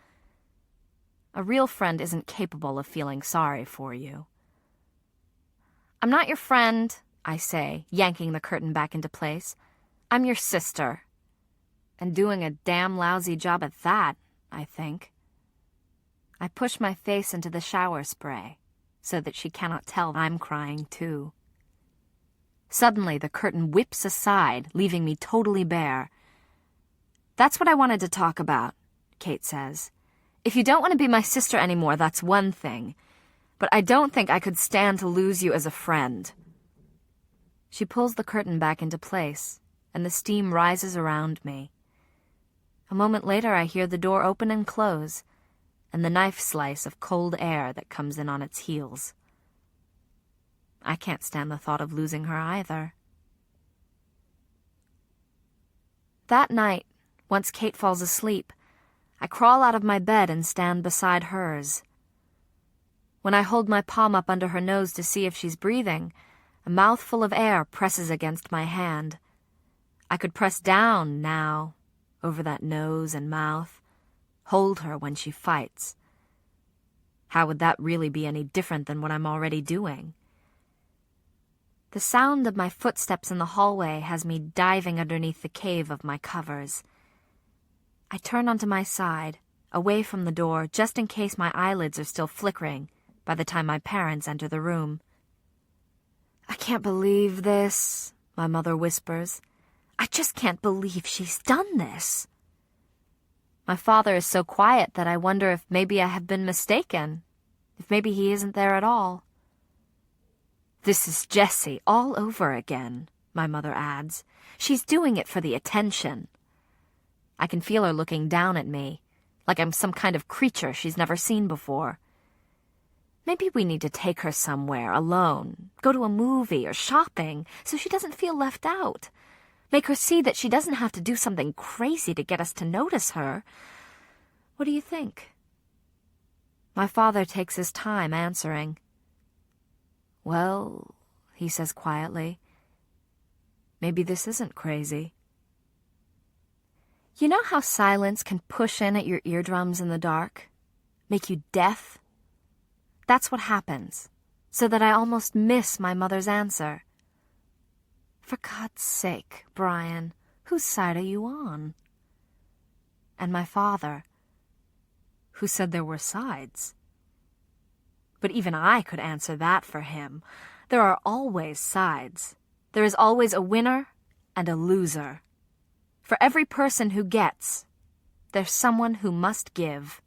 Speaker 2: A real friend isn't capable of feeling sorry for you. I'm not your friend, I say, yanking the curtain back into place. I'm your sister. And doing a damn lousy job at that, I think. I push my face into the shower spray so that she cannot tell I'm crying too. Suddenly, the curtain whips aside, leaving me totally bare. That's what I wanted to talk about, Kate says. If you don't want to be my sister anymore, that's one thing. But I don't think I could stand to lose you as a friend. She pulls the curtain back into place, and the steam rises around me. A moment later, I hear the door open and close, and the knife slice of cold air that comes in on its heels. I can't stand the thought of losing her either. That night, once Kate falls asleep, I crawl out of my bed and stand beside hers. When I hold my palm up under her nose to see if she's breathing, a mouthful of air presses against my hand. I could press down now, over that nose and mouth, hold her when she fights. How would that really be any different than what I'm already doing? The sound of my footsteps in the hallway has me diving underneath the cave of my covers. I turn onto my side, away from the door, just in case my eyelids are still flickering by the time my parents enter the room. I can't believe this, my mother whispers. I just can't believe she's done this. My father is so quiet that I wonder if maybe I have been mistaken, if maybe he isn't there at all. This is Jessie all over again, my mother adds. She's doing it for the attention. I can feel her looking down at me, like I'm some kind of creature she's never seen before. Maybe we need to take her somewhere alone, go to a movie or shopping, so she doesn't feel left out. Make her see that she doesn't have to do something crazy to get us to notice her. What do you think? My father takes his time answering. Well, he says quietly, maybe this isn't crazy. You know how silence can push in at your eardrums in the dark? Make you deaf? That's what happens, so that I almost miss my mother's answer. For God's sake, Brian, whose side are you on? And my father, who said there were sides. But even I could answer that for him. There are always sides. There is always a winner and a loser. For every person who gets, there's someone who must give.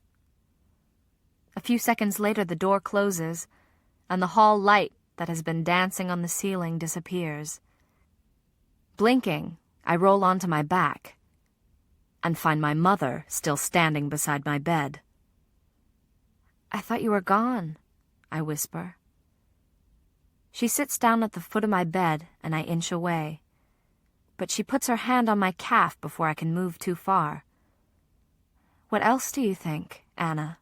Speaker 2: A few seconds later, the door closes, and the hall light that has been dancing on the ceiling disappears. Blinking, I roll onto my back and find my mother still standing beside my bed. I thought you were gone, I whisper. She sits down at the foot of my bed, and I inch away. but she puts her hand on my calf before I can move too far. What else do you think, Anna?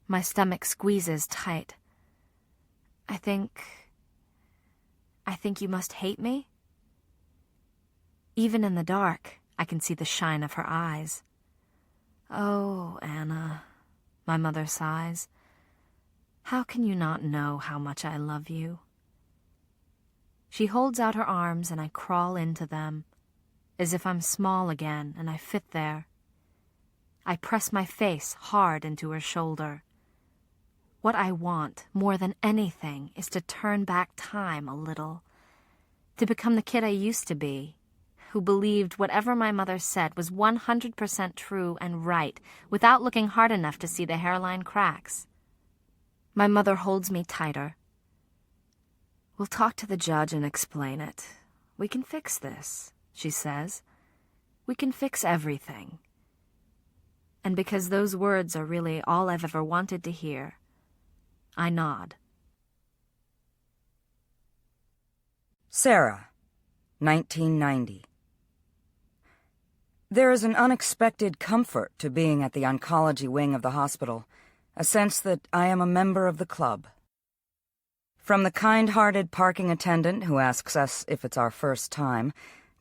Speaker 2: My stomach squeezes tight. I think you must hate me? Even in the dark, I can see the shine of her eyes. Oh, Anna, my mother sighs. How can you not know how much I love you? She holds out her arms and I crawl into them, as if I'm small again and I fit there. I press my face hard into her shoulder. What I want, more than anything, is to turn back time a little, to become the kid I used to be, who believed whatever my mother said was 100% true and right, without looking hard enough to see the hairline cracks. My mother holds me tighter. We'll talk to the judge and explain it. We can fix this, she says. We can fix everything. And because those words are really all I've ever wanted to hear, I nod.
Speaker 4: Sarah, 1990. There is an unexpected comfort to being at the oncology wing of the hospital, a sense that I am a member of the club. From the kind-hearted parking attendant who asks us if it's our first time,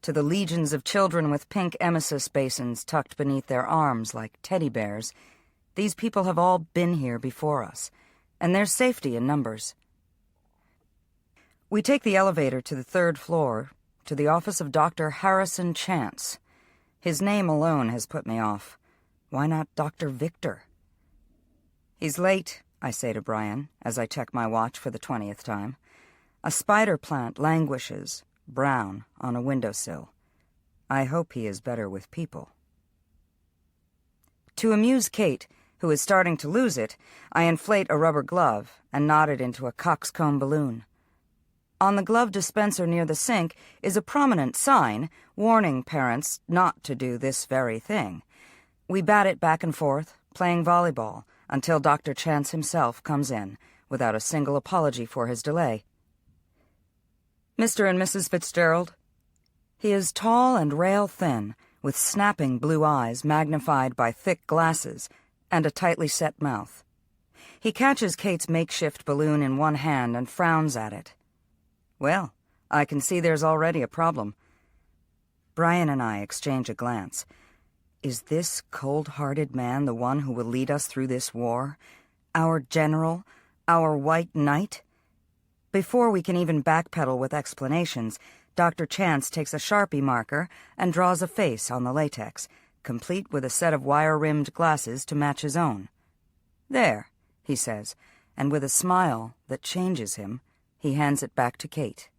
Speaker 4: to the legions of children with pink emesis basins tucked beneath their arms like teddy bears, these people have all been here before us, and there's safety in numbers. We take the elevator to the 3rd floor, to the office of Dr. Harrison Chance. His name alone has put me off. Why not Dr. Victor? He's late, I say to Brian, as I check my watch for the 20th time. A spider plant languishes, brown, on a windowsill. I hope he is better with people. To amuse Kate, who is starting to lose it, I inflate a rubber glove and knot it into a coxcomb balloon. On the glove dispenser near the sink is a prominent sign warning parents not to do this very thing. We bat it back and forth, playing volleyball, until Dr. Chance himself comes in, without a single apology for his delay. Mr. and Mrs. Fitzgerald. He is tall and rail-thin, with snapping blue eyes magnified by thick glasses and a tightly set mouth. He catches Kate's makeshift balloon in one hand and frowns at it. Well, I can see there's already a problem. Brian and I exchange a glance. Is this cold-hearted man the one who will lead us through this war? Our general? Our white knight? Before we can even backpedal with explanations, Dr. Chance takes a Sharpie marker and draws a face on the latex, complete with a set of wire-rimmed glasses to match his own. There, he says, and with a smile that changes him, he hands it back to Kate.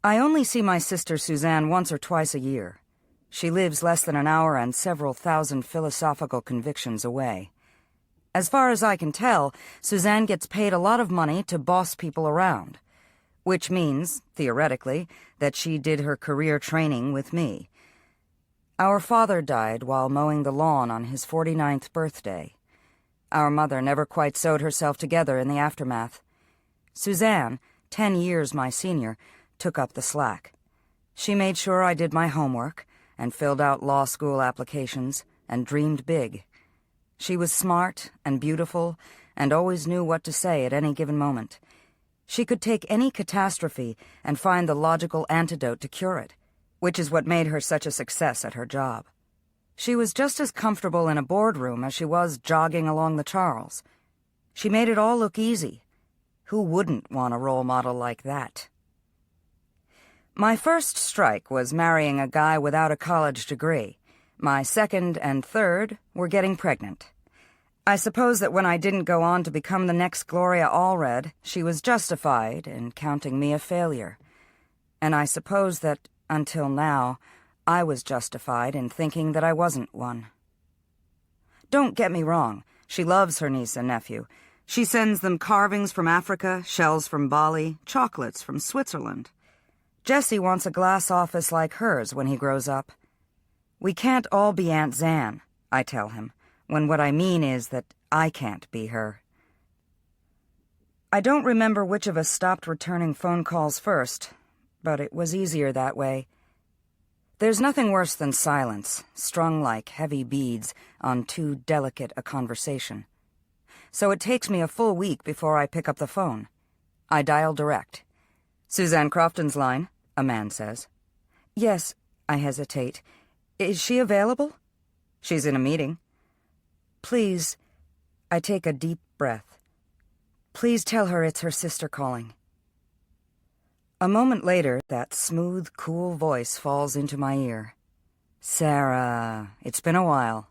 Speaker 4: I only see my sister Suzanne once or twice a year. She lives less than an hour and several thousand philosophical convictions away. As far as I can tell, Suzanne gets paid a lot of money to boss people around, which means, theoretically, that she did her career training with me. Our father died while mowing the lawn on his 49th birthday. Our mother never quite sewed herself together in the aftermath. Suzanne, 10 years my senior, took up the slack. She made sure I did my homework and filled out law school applications and dreamed big. She was smart and beautiful and always knew what to say at any given moment. She could take any catastrophe and find the logical antidote to cure it, which is what made her such a success at her job. She was just as comfortable in a boardroom as she was jogging along the Charles. She made it all look easy. Who wouldn't want a role model like that? My first strike was marrying a guy without a college degree. My second and third were getting pregnant. I suppose that when I didn't go on to become the next Gloria Allred, she was justified in counting me a failure. And I suppose that, until now, I was justified in thinking that I wasn't one. Don't get me wrong, she loves her niece and nephew. She sends them carvings from Africa, shells from Bali, chocolates from Switzerland. Jesse wants a glass office like hers when he grows up. We can't all be Aunt Zan, I tell him, when what I mean is that I can't be her. I don't remember which of us stopped returning phone calls first, but it was easier that way. There's nothing worse than silence, strung like heavy beads on too delicate a conversation. So it takes me a full week before I pick up the phone. I dial direct. "Suzanne Crofton's line," a man says. "Yes," I hesitate. "Is she available?" "She's in a meeting." "Please," I take a deep breath. "Please tell her it's her sister calling." A moment later, that smooth, cool voice falls into my ear. "Sarah, it's been a while."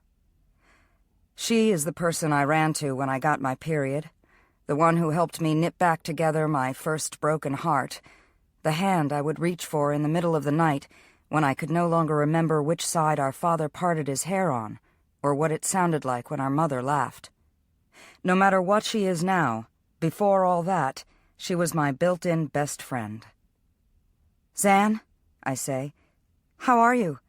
Speaker 4: She is the person I ran to when I got my period, the one who helped me knit back together my first broken heart, the hand I would reach for in the middle of the night when I could no longer remember which side our father parted his hair on, or what it sounded like when our mother laughed. No matter what she is now, before all that, she was my built-in best friend. "Zan," I say, "how are you?"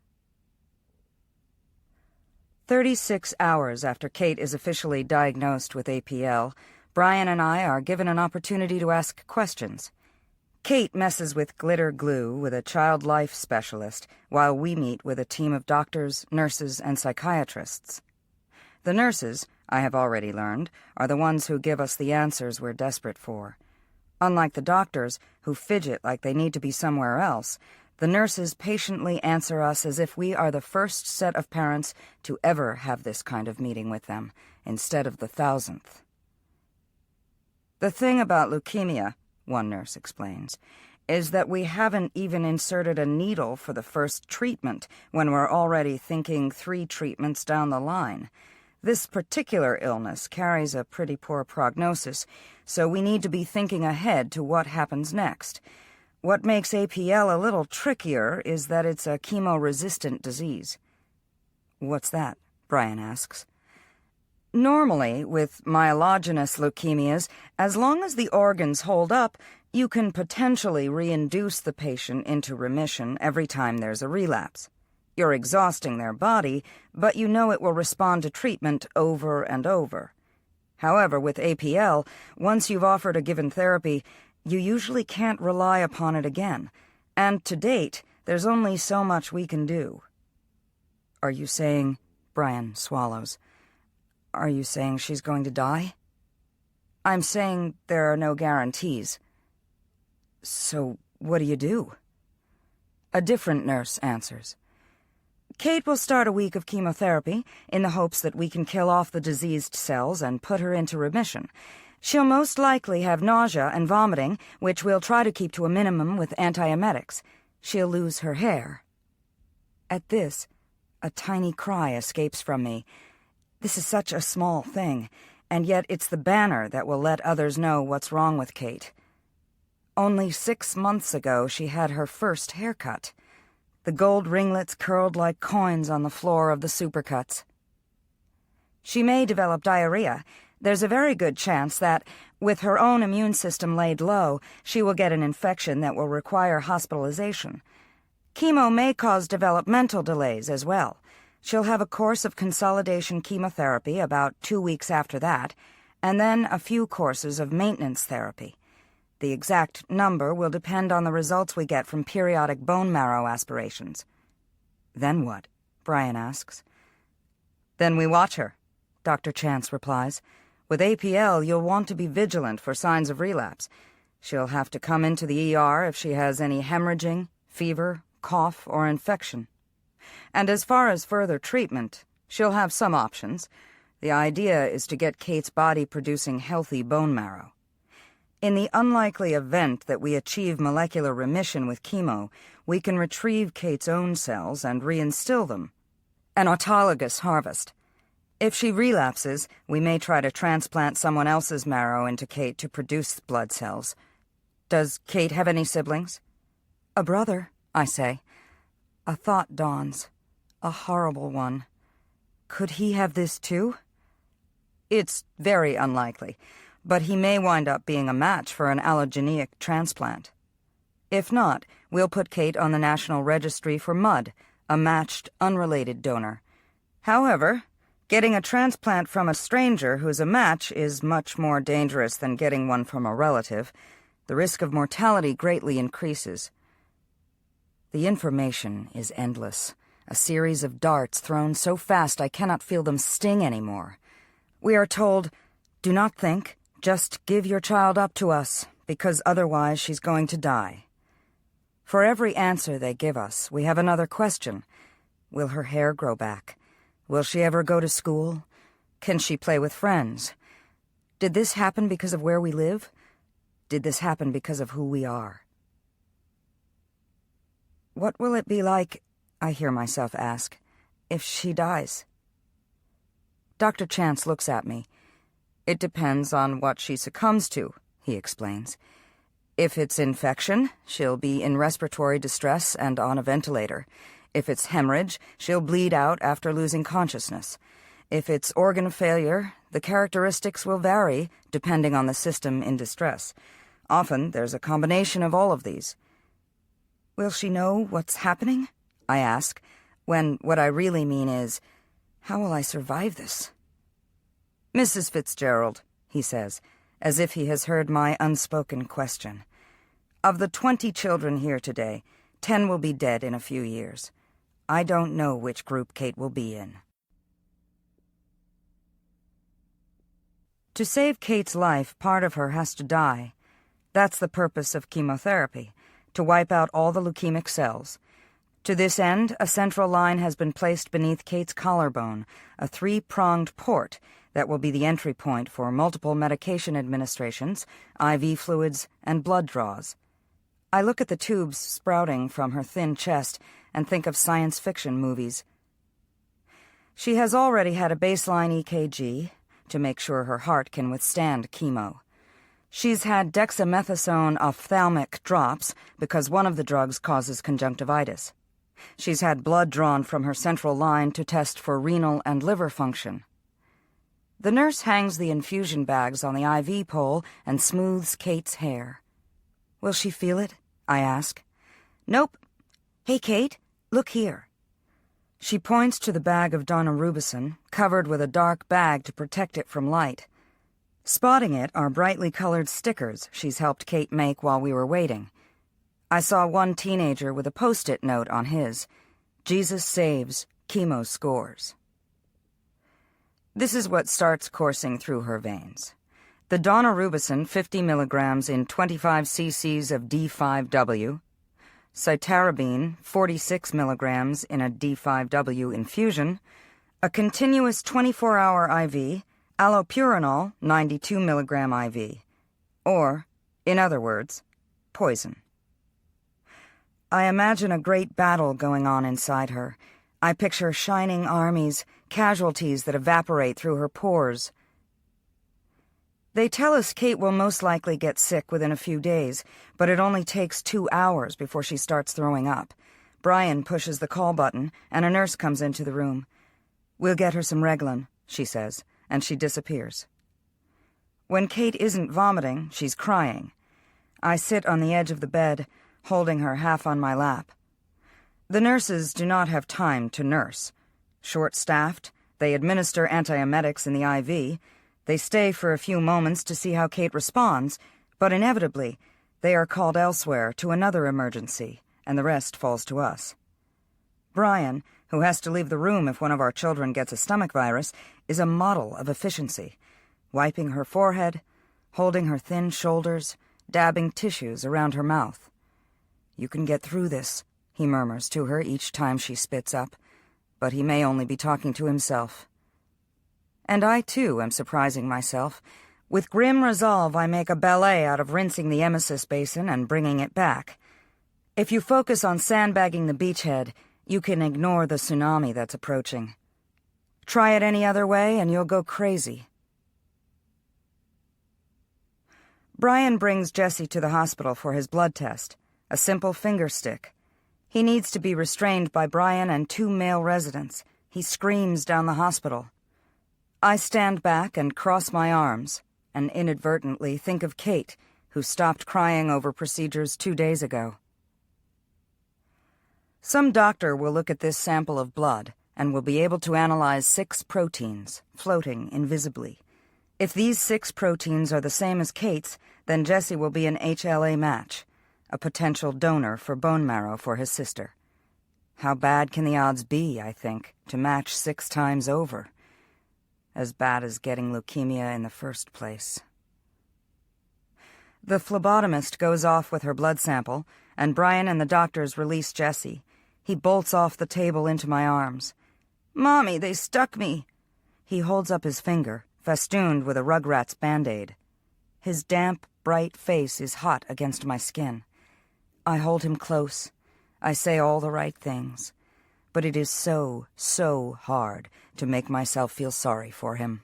Speaker 4: 36 hours after Kate is officially diagnosed with APL, Brian and I are given an opportunity to ask questions. Kate messes with glitter glue with a child life specialist, while we meet with a team of doctors, nurses, and psychiatrists. The nurses, I have already learned, are the ones who give us the answers we're desperate for. Unlike the doctors, who fidget like they need to be somewhere else, the nurses patiently answer us as if we are the first set of parents to ever have this kind of meeting with them, instead of the 1,000th. "The thing about leukemia," one nurse explains, "is that we haven't even inserted a needle for the first treatment when we're already thinking 3 treatments down the line. This particular illness carries a pretty poor prognosis, so we need to be thinking ahead to what happens next. What makes APL a little trickier is that it's a chemo-resistant disease." "What's that?" Brian asks. "Normally, with myelogenous leukemias, as long as the organs hold up, you can potentially reinduce the patient into remission every time there's a relapse. You're exhausting their body, but you know it will respond to treatment over and over. However, with APL, once you've offered a given therapy, you usually can't rely upon it again, and to date, there's only so much we can do." "Are you saying—" Brian swallows. "Are you saying she's going to die?" "I'm saying there are no guarantees." "So what do you do?" A different nurse answers. "Kate will start a week of chemotherapy in the hopes that we can kill off the diseased cells and put her into remission. She'll most likely have nausea and vomiting, which we'll try to keep to a minimum with antiemetics. She'll lose her hair." At this, a tiny cry escapes from me. This is such a small thing, and yet it's the banner that will let others know what's wrong with Kate. Only 6 months ago, she had her first haircut. The gold ringlets curled like coins on the floor of the supercuts. "She may develop diarrhea. There's a very good chance that, with her own immune system laid low, she will get an infection that will require hospitalization. Chemo may cause developmental delays as well. She'll have a course of consolidation chemotherapy about 2 weeks after that, and then a few courses of maintenance therapy. The exact number will depend on the results we get from periodic bone marrow aspirations." "Then what?" Brian asks. "Then we watch her," Dr. Chance replies. "With APL, you'll want to be vigilant for signs of relapse. She'll have to come into the ER if she has any hemorrhaging, fever, cough, or infection. And as far as further treatment, she'll have some options. The idea is to get Kate's body producing healthy bone marrow. In the unlikely event that we achieve molecular remission with chemo, we can retrieve Kate's own cells and reinstill them. An autologous harvest. If she relapses, we may try to transplant someone else's marrow into Kate to produce blood cells. Does Kate have any siblings?" "A brother," I say. A thought dawns. A horrible one. Could he have this too? "It's very unlikely, but he may wind up being a match for an allogeneic transplant. If not, we'll put Kate on the National Registry for MUD, a matched, unrelated donor. However, Getting a transplant from a stranger who's a match is much more dangerous than getting one from a relative. The risk of mortality greatly increases. The information is endless. A series of darts thrown so fast I cannot feel them sting anymore. We are told, "Do not think, just give your child up to us, because otherwise she's going to die." For every answer they give us, we have another question. Will her hair grow back? Will she ever go to school? Can she play with friends? Did this happen because of where we live? Did this happen because of who we are? What will it be like, I hear myself ask, if she dies? Dr. Chance looks at me. It depends on what she succumbs to, he explains. If it's infection, she'll be in respiratory distress and on a ventilator. If it's hemorrhage, she'll bleed out after losing consciousness. If it's organ failure, the characteristics will vary depending on the system in distress. Often, there's a combination of all of these. Will she know what's happening? I ask, when what I really mean is, how will I survive this? Mrs. Fitzgerald, he says, as if he has heard my unspoken question. Of the 20 children here today, 10 will be dead in a few years. I don't know which group Kate will be in. To save Kate's life, part of her has to die. That's the purpose of chemotherapy, to wipe out all the leukemic cells. To this end, a central line has been placed beneath Kate's collarbone, a 3-pronged port that will be the entry point for multiple medication administrations, IV fluids, and blood draws. I look at the tubes sprouting from her thin chest and think of science fiction movies. She has already had a baseline EKG to make sure her heart can withstand chemo. She's had dexamethasone ophthalmic drops because one of the drugs causes conjunctivitis. She's had blood drawn from her central line to test for renal and liver function. The nurse hangs the infusion bags on the IV pole and smooths Kate's hair. Will she feel it? I ask. Nope. Hey, Kate, look here. She points to the bag of daunorubicin, covered with a dark bag to protect it from light. Spotting it are brightly colored stickers she's helped Kate make while we were waiting. I saw one teenager with a post-it note on his. Jesus saves, chemo scores. This is what starts coursing through her veins. The daunorubicin, 50 milligrams in 25 cc's of D5W, cytarabine, 46 milligrams in a D5W infusion, a continuous 24-hour IV, allopurinol, 92 milligram IV, or, in other words, poison. I imagine a great battle going on inside her. I picture shining armies, casualties that evaporate through her pores. They tell us Kate will most likely get sick within a few days, but it only takes 2 hours before she starts throwing up. Brian pushes the call button, and a nurse comes into the room. We'll get her some Reglan, she says, and she disappears. When Kate isn't vomiting, she's crying. I sit on the edge of the bed, holding her half on my lap. The nurses do not have time to nurse. Short-staffed, they administer antiemetics in the IV. They stay for a few moments to see how Kate responds, but inevitably, they are called elsewhere to another emergency, and the rest falls to us. Brian, who has to leave the room if one of our children gets a stomach virus, is a model of efficiency, wiping her forehead, holding her thin shoulders, dabbing tissues around her mouth. You can get through this, he murmurs to her each time she spits up, but he may only be talking to himself. And I, too, am surprising myself. With grim resolve, I make a ballet out of rinsing the emesis basin and bringing it back. If you focus on sandbagging the beachhead, you can ignore the tsunami that's approaching. Try it any other way and you'll go crazy. Brian brings Jesse to the hospital for his blood test, a simple finger stick. He needs to be restrained by Brian and 2 male residents. He screams down the hospital. I stand back and cross my arms, and inadvertently think of Kate, who stopped crying over procedures 2 days ago. Some doctor will look at this sample of blood and will be able to analyze 6 proteins, floating invisibly. If these 6 proteins are the same as Kate's, then Jesse will be an HLA match, a potential donor for bone marrow for his sister. How bad can the odds be, I think, to match 6 times over? As bad as getting leukemia in the first place. The phlebotomist goes off with her blood sample, and Brian and the doctors release Jesse. He bolts off the table into my arms. "Mommy, they stuck me." He holds up his finger, festooned with a Rugrat's Band-Aid. His damp, bright face is hot against my skin. I hold him close. I say all the right things. But it is so, so hard to make myself feel sorry for him.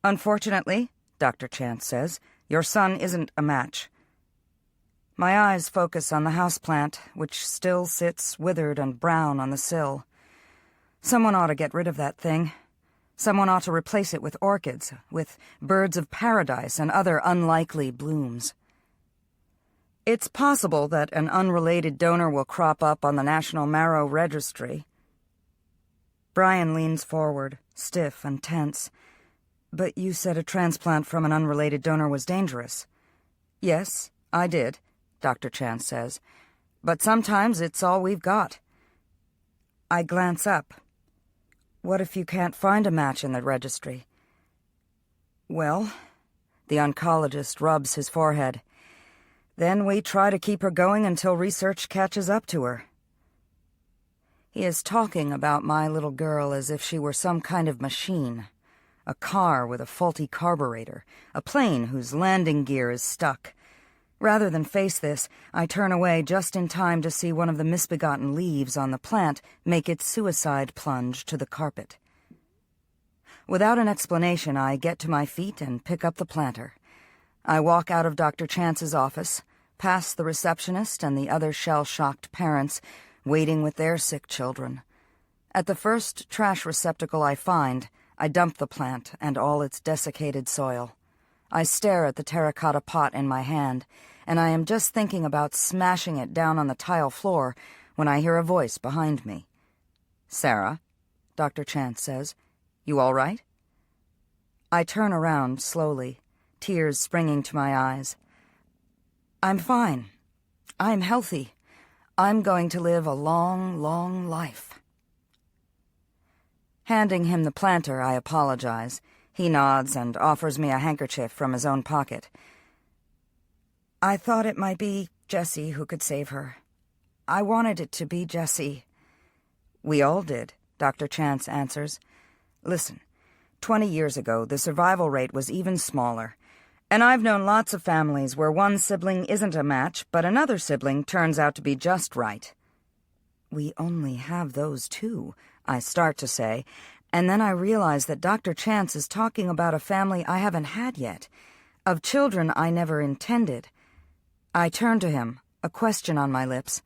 Speaker 4: "Unfortunately," Dr. Chance says, "your son isn't a match." My eyes focus on the houseplant, which still sits withered and brown on the sill. Someone ought to get rid of that thing. Someone ought to replace it with orchids, with birds of paradise and other unlikely blooms. It's possible that an unrelated donor will crop up on the National Marrow Registry. Brian leans forward, stiff and tense. "But you said a transplant from an unrelated donor was dangerous." "Yes, I did," Dr. Chance says. "But sometimes it's all we've got." I glance up. "What if you can't find a match in the registry?" "Well," the oncologist rubs his forehead, "then we try to keep her going until research catches up to her." He is talking about my little girl as if she were some kind of machine. A car with a faulty carburetor, a plane whose landing gear is stuck. Rather than face this, I turn away just in time to see one of the misbegotten leaves on the plant make its suicide plunge to the carpet. Without an explanation, I get to my feet and pick up the planter. I walk out of Dr. Chance's office, past the receptionist and the other shell-shocked parents waiting with their sick children. At the first trash receptacle I find, I dump the plant and all its desiccated soil. I stare at the terracotta pot in my hand, and I am just thinking about smashing it down on the tile floor when I hear a voice behind me. "Sarah," Dr. Chance says, "you all right?" I turn around slowly, tears springing to my eyes. "I'm fine. I'm healthy. I'm going to live a long, long life." Handing him the planter, I apologize. He nods and offers me a handkerchief from his own pocket. "I thought it might be Jesse who could save her. I wanted it to be Jesse." "We all did," Dr. Chance answers. "Listen, 20 years ago, the survival rate was even smaller. And I've known lots of families where one sibling isn't a match, but another sibling turns out to be just right." "We only have those 2, I start to say, and then I realize that Dr. Chance is talking about a family I haven't had yet, of children I never intended. I turn to him, a question on my lips.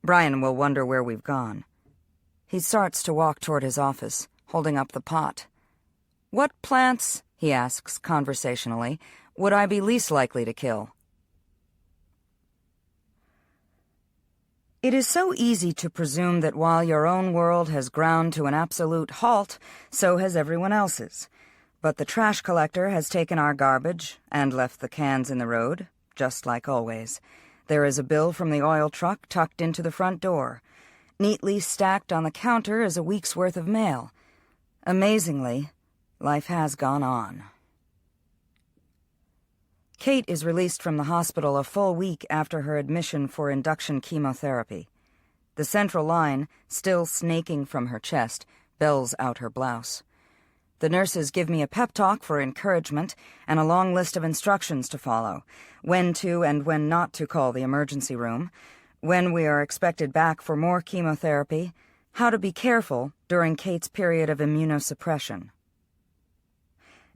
Speaker 4: "Brian will wonder where we've gone." He starts to walk toward his office, holding up the pot. "What plants," he asks conversationally, "would I be least likely to kill?" It is so easy to presume that while your own world has ground to an absolute halt, so has everyone else's. But the trash collector has taken our garbage and left the cans in the road, just like always. There is a bill from the oil truck tucked into the front door. Neatly stacked on the counter is a week's worth of mail. Amazingly, life has gone on. Kate is released from the hospital a full week after her admission for induction chemotherapy. The central line, still snaking from her chest, bells out her blouse. The nurses give me a pep talk for encouragement and a long list of instructions to follow, when to and when not to call the emergency room, when we are expected back for more chemotherapy, how to be careful during Kate's period of immunosuppression.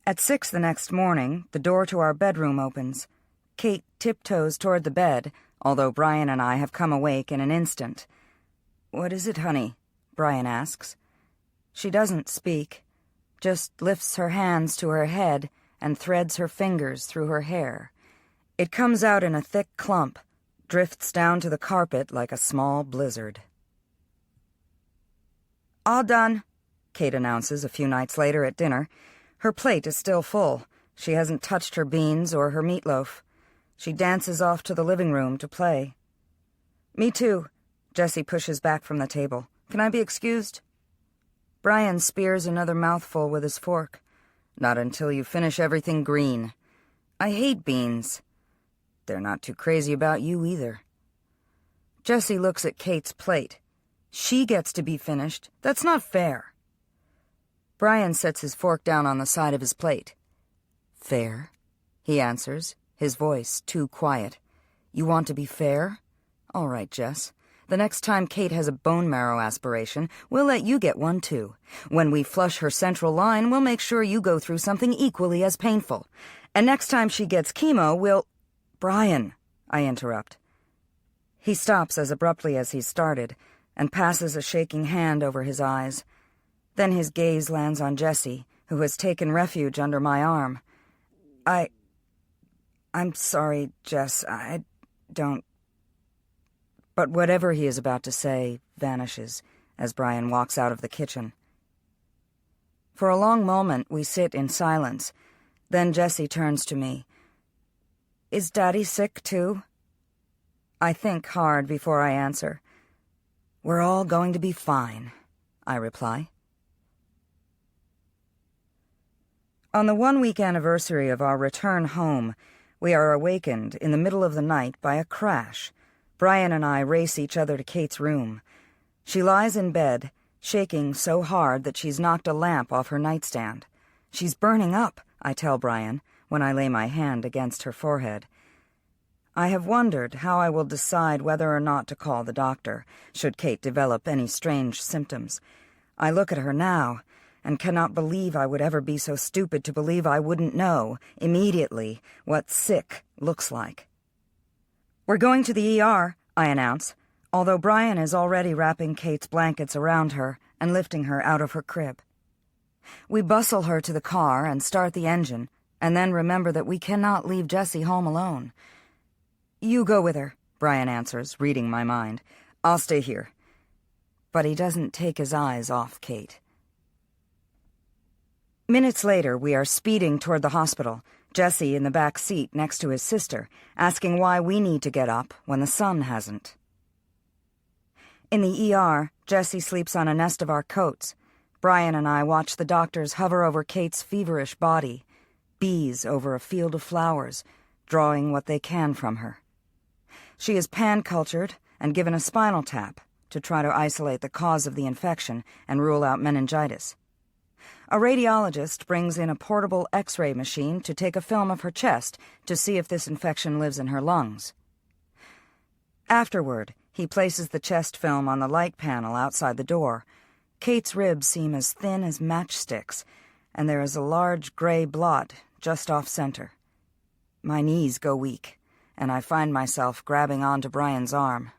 Speaker 4: At 6 the next morning, the door to our bedroom opens. Kate tiptoes toward the bed, although Brian and I have come awake in an instant. "What is it, honey?" Brian asks. She doesn't speak, just lifts her hands to her head and threads her fingers through her hair. It comes out in a thick clump, drifts down to the carpet like a small blizzard. "All done," Kate announces a few nights later at dinner. Her plate is still full. She hasn't touched her beans or her meatloaf. She dances off to the living room to play. "Me too." Jessie pushes back from the table. "Can I be excused?" Brian spears another mouthful with his fork. "Not until you finish everything green." "I hate beans." "They're not too crazy about you either." Jessie looks at Kate's plate. She gets to be finished. That's not fair. Brian sets his fork down on the side of his plate. "Fair?" he answers, his voice too quiet. "You want to be fair? All right, Jess. The next time Kate has a bone marrow aspiration, we'll let you get one too. When we flush her central line, we'll make sure you go through something equally as painful. And next time she gets chemo, we'll—" "Brian," I interrupt. He stops as abruptly as he started and passes a shaking hand over his eyes. Then his gaze lands on Jessie, who has taken refuge under my arm. I'm sorry, Jess, I don't—" But whatever he is about to say vanishes as Brian walks out of the kitchen. For a long moment we sit in silence. Then Jessie turns to me. "Is Daddy sick too?" I think hard before I answer. "We're all going to be fine," I reply. On the 1-week anniversary of our return home, we are awakened in the middle of the night by a crash. Brian and I race each other to Kate's room. She lies in bed, shaking so hard that she's knocked a lamp off her nightstand. "She's burning up," I tell Brian, when I lay my hand against her forehead. I have wondered how I will decide whether or not to call the doctor, should Kate develop any strange symptoms. I look at her now, and cannot believe I would ever be so stupid to believe I wouldn't know, immediately, what sick looks like. "We're going to the ER, I announce, although Brian is already wrapping Kate's blankets around her and lifting her out of her crib. We bustle her to the car and start the engine, and then remember that we cannot leave Jessie home alone. "You go with her," Brian answers, reading my mind. "I'll stay here." But he doesn't take his eyes off Kate. Minutes later, we are speeding toward the hospital, Jessie in the back seat next to his sister, asking why we need to get up when the sun hasn't. In the ER, Jessie sleeps on a nest of our coats. Brian and I watch the doctors hover over Kate's feverish body, bees over a field of flowers, drawing what they can from her. She is pan-cultured and given a spinal tap to try to isolate the cause of the infection and rule out meningitis. A radiologist brings in a portable X-ray machine to take a film of her chest to see if this infection lives in her lungs. Afterward, he places the chest film on the light panel outside the door. Kate's ribs seem as thin as matchsticks, and there is a large gray blot just off-center. My knees go weak, and I find myself grabbing onto Brian's arm.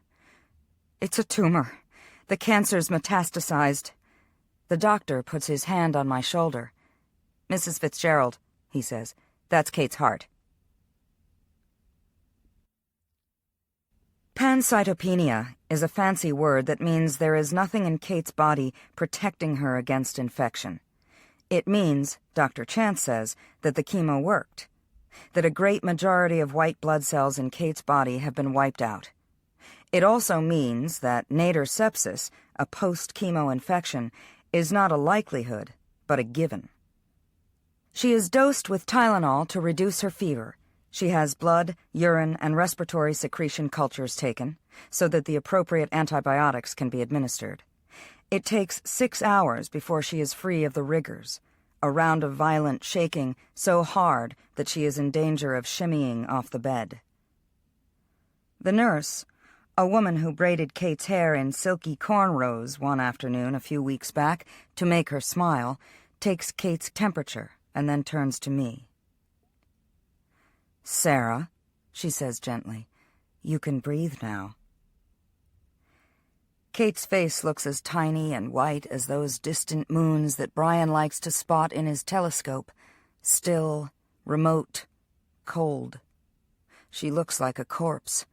Speaker 4: "It's a tumor. The cancer's metastasized." The doctor puts his hand on my shoulder. "Mrs. Fitzgerald," he says, "that's Kate's heart." Pancytopenia is a fancy word that means there is nothing in Kate's body protecting her against infection. It means, Dr. Chance says, that the chemo worked, that a great majority of white blood cells in Kate's body have been wiped out. It also means that nadir sepsis, a post-chemo infection, is not a likelihood, but a given. She is dosed with Tylenol to reduce her fever. She has blood, urine, and respiratory secretion cultures taken, so that the appropriate antibiotics can be administered. It takes 6 hours before she is free of the rigors, a round of violent shaking so hard that she is in danger of shimmying off the bed. The nurse, a woman who braided Kate's hair in silky cornrows one afternoon a few weeks back to make her smile, takes Kate's temperature and then turns to me. "Sarah," she says gently, "you can breathe now." Kate's face looks as tiny and white as those distant moons that Brian likes to spot in his telescope, still, remote, cold. She looks like a corpse.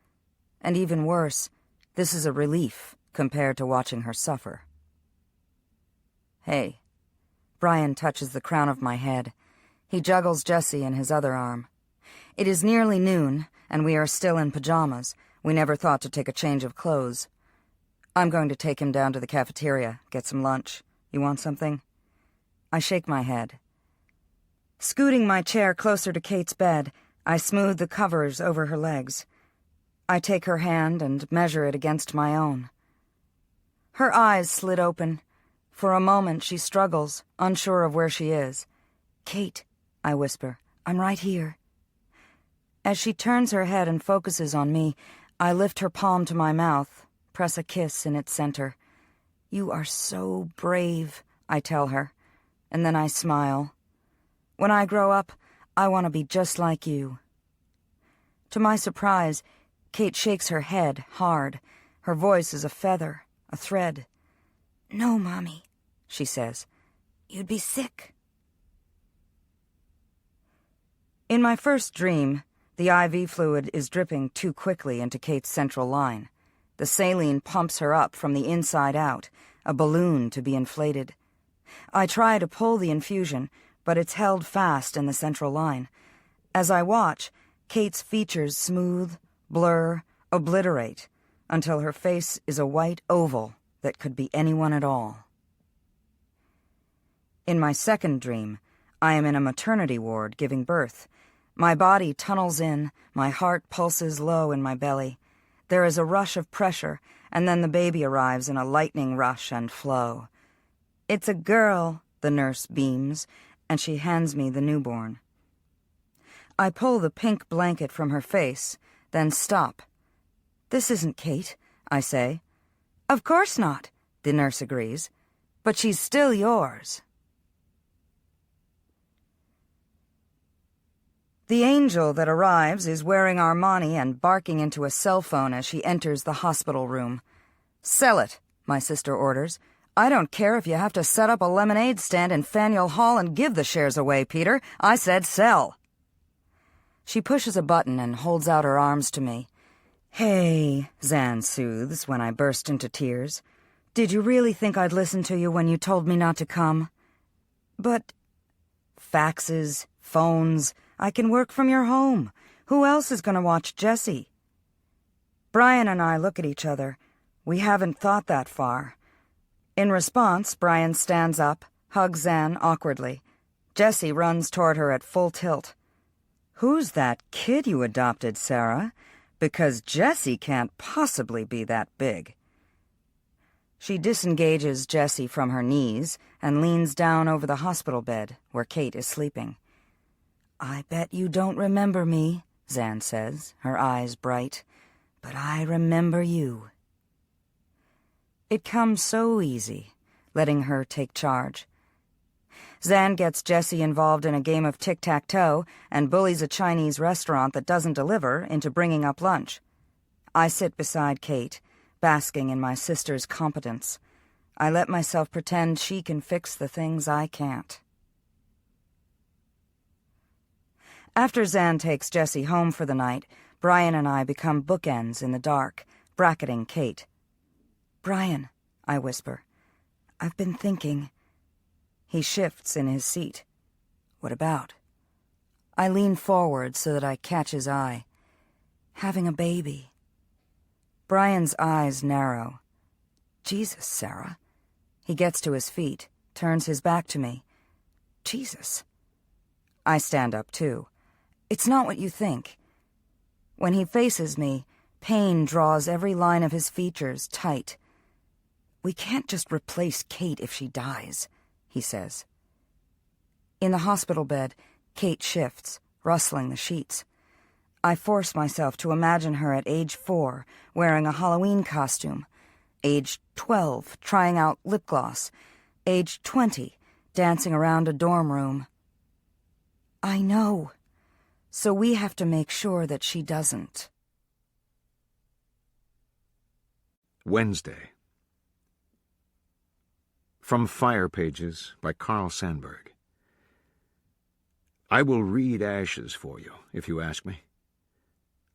Speaker 4: and even worse, this is a relief compared to watching her suffer. Hey. Brian touches the crown of my head. He juggles Jessie in his other arm. It is nearly noon, and we are still in pajamas. We never thought to take a change of clothes. I'm going to take him down to the cafeteria, get some lunch. You want something? I shake my head. Scooting my chair closer to Kate's bed, I smooth the covers over her legs. I take her hand and measure it against my own. Her eyes slit open. For a moment she struggles, unsure of where she is. "Kate," I whisper, "I'm right here." As she turns her head and focuses on me, I lift her palm to my mouth, press a kiss in its center. "You are so brave," I tell her, and then I smile. "When I grow up, I want to be just like you." To my surprise, Kate shakes her head hard. Her voice is a feather, a thread. "No, Mommy," she says. "You'd be sick." In my first dream, the IV fluid is dripping too quickly into Kate's central line. The saline pumps her up from the inside out, a balloon to be inflated. I try to pull the infusion, but it's held fast in the central line. As I watch, Kate's features smooth, blur, obliterate, until her face is a white oval that could be anyone at all. In my second dream, I am in a maternity ward giving birth. My body tunnels in, my heart pulses low in my belly. There is a rush of pressure, and then the baby arrives in a lightning rush and flow. "It's a girl," the nurse beams, and she hands me the newborn. I pull the pink blanket from her face, then stop. "This isn't Kate," I say. "Of course not," the nurse agrees. "But she's still yours." The angel that arrives is wearing Armani and barking into a cell phone as she enters the hospital room. "Sell it," my sister orders. "I don't care if you have to set up a lemonade stand in Faneuil Hall and give the shares away, Peter. I said sell." She pushes a button and holds out her arms to me. "Hey," Zan soothes when I burst into tears. "Did you really think I'd listen to you when you told me not to come?" "But faxes, phones, I can work from your home. Who else is going to watch Jessie?" Brian and I look at each other. We haven't thought that far. In response, Brian stands up, hugs Zan awkwardly. Jessie runs toward her at full tilt. "Who's that kid you adopted, Sarah? Because Jessie can't possibly be that big." She disengages Jessie from her knees and leans down over the hospital bed where Kate is sleeping. "I bet you don't remember me," Zan says, her eyes bright. "But I remember you." It comes so easy, letting her take charge. Zan gets Jessie involved in a game of tic-tac-toe and bullies a Chinese restaurant that doesn't deliver into bringing up lunch. I sit beside Kate, basking in my sister's competence. I let myself pretend she can fix the things I can't. After Zan takes Jessie home for the night, Brian and I become bookends in the dark, bracketing Kate. "Brian," I whisper, "I've been thinking." He shifts in his seat. "What about?" I lean forward so that I catch his eye. "Having a baby." Brian's eyes narrow. "Jesus, Sarah." He gets to his feet, turns his back to me. "Jesus." I stand up too. "It's not what you think." When he faces me, pain draws every line of his features tight. "We can't just replace Kate if she dies," he says. In the hospital bed, Kate shifts, rustling the sheets. I force myself to imagine her at age 4, wearing a Halloween costume, age 12, trying out lip gloss, age 20, dancing around a dorm room. I know. So we have to make sure that she doesn't.
Speaker 3: Wednesday. From Fire Pages by Carl Sandburg. I will read ashes for you, if you ask me.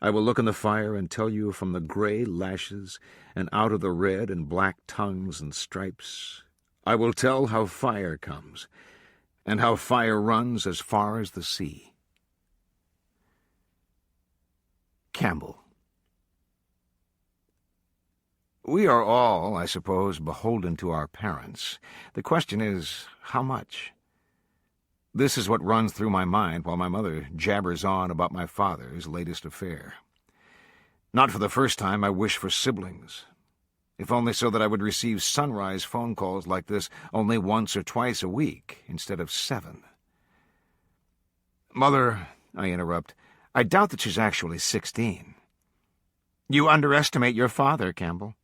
Speaker 3: I will look in the fire and tell you from the gray lashes and out of the red and black tongues and stripes. I will tell how fire comes, and how fire runs as far as the sea. Campbell. We are all, I suppose, beholden to our parents. The question is, how much? This is what runs through my mind while my mother jabbers on about my father's latest affair. Not for the first time I wish for siblings, if only so that I would receive sunrise phone calls like this only once or twice a week instead of 7. Mother, I interrupt, I doubt that she's actually 16. You underestimate your father, Campbell.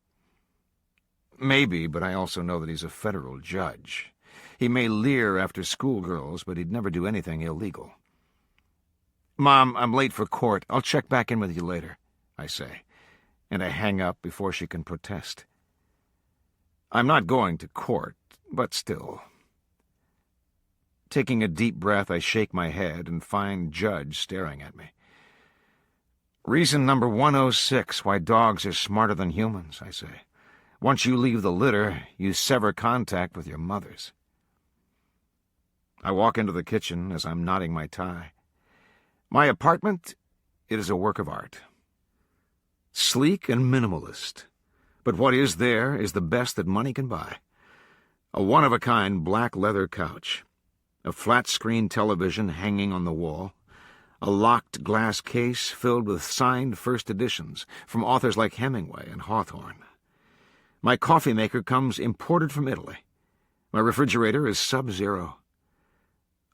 Speaker 3: Maybe, but I also know that he's a federal judge. He may leer after schoolgirls, but he'd never do anything illegal. Mom, I'm late for court. I'll check back in with you later, I say, and I hang up before she can protest. I'm not going to court, but still. Taking a deep breath, I shake my head and find Judge staring at me. Reason number 106 why dogs are smarter than humans, I say. Once you leave the litter, you sever contact with your mothers. I walk into the kitchen as I'm knotting my tie. My apartment, it is a work of art. Sleek and minimalist. But what is there is the best that money can buy. A one-of-a-kind black leather couch, a flat-screen television hanging on the wall, a locked glass case filled with signed first editions from authors like Hemingway and Hawthorne. My coffee maker comes imported from Italy. My refrigerator is sub-zero.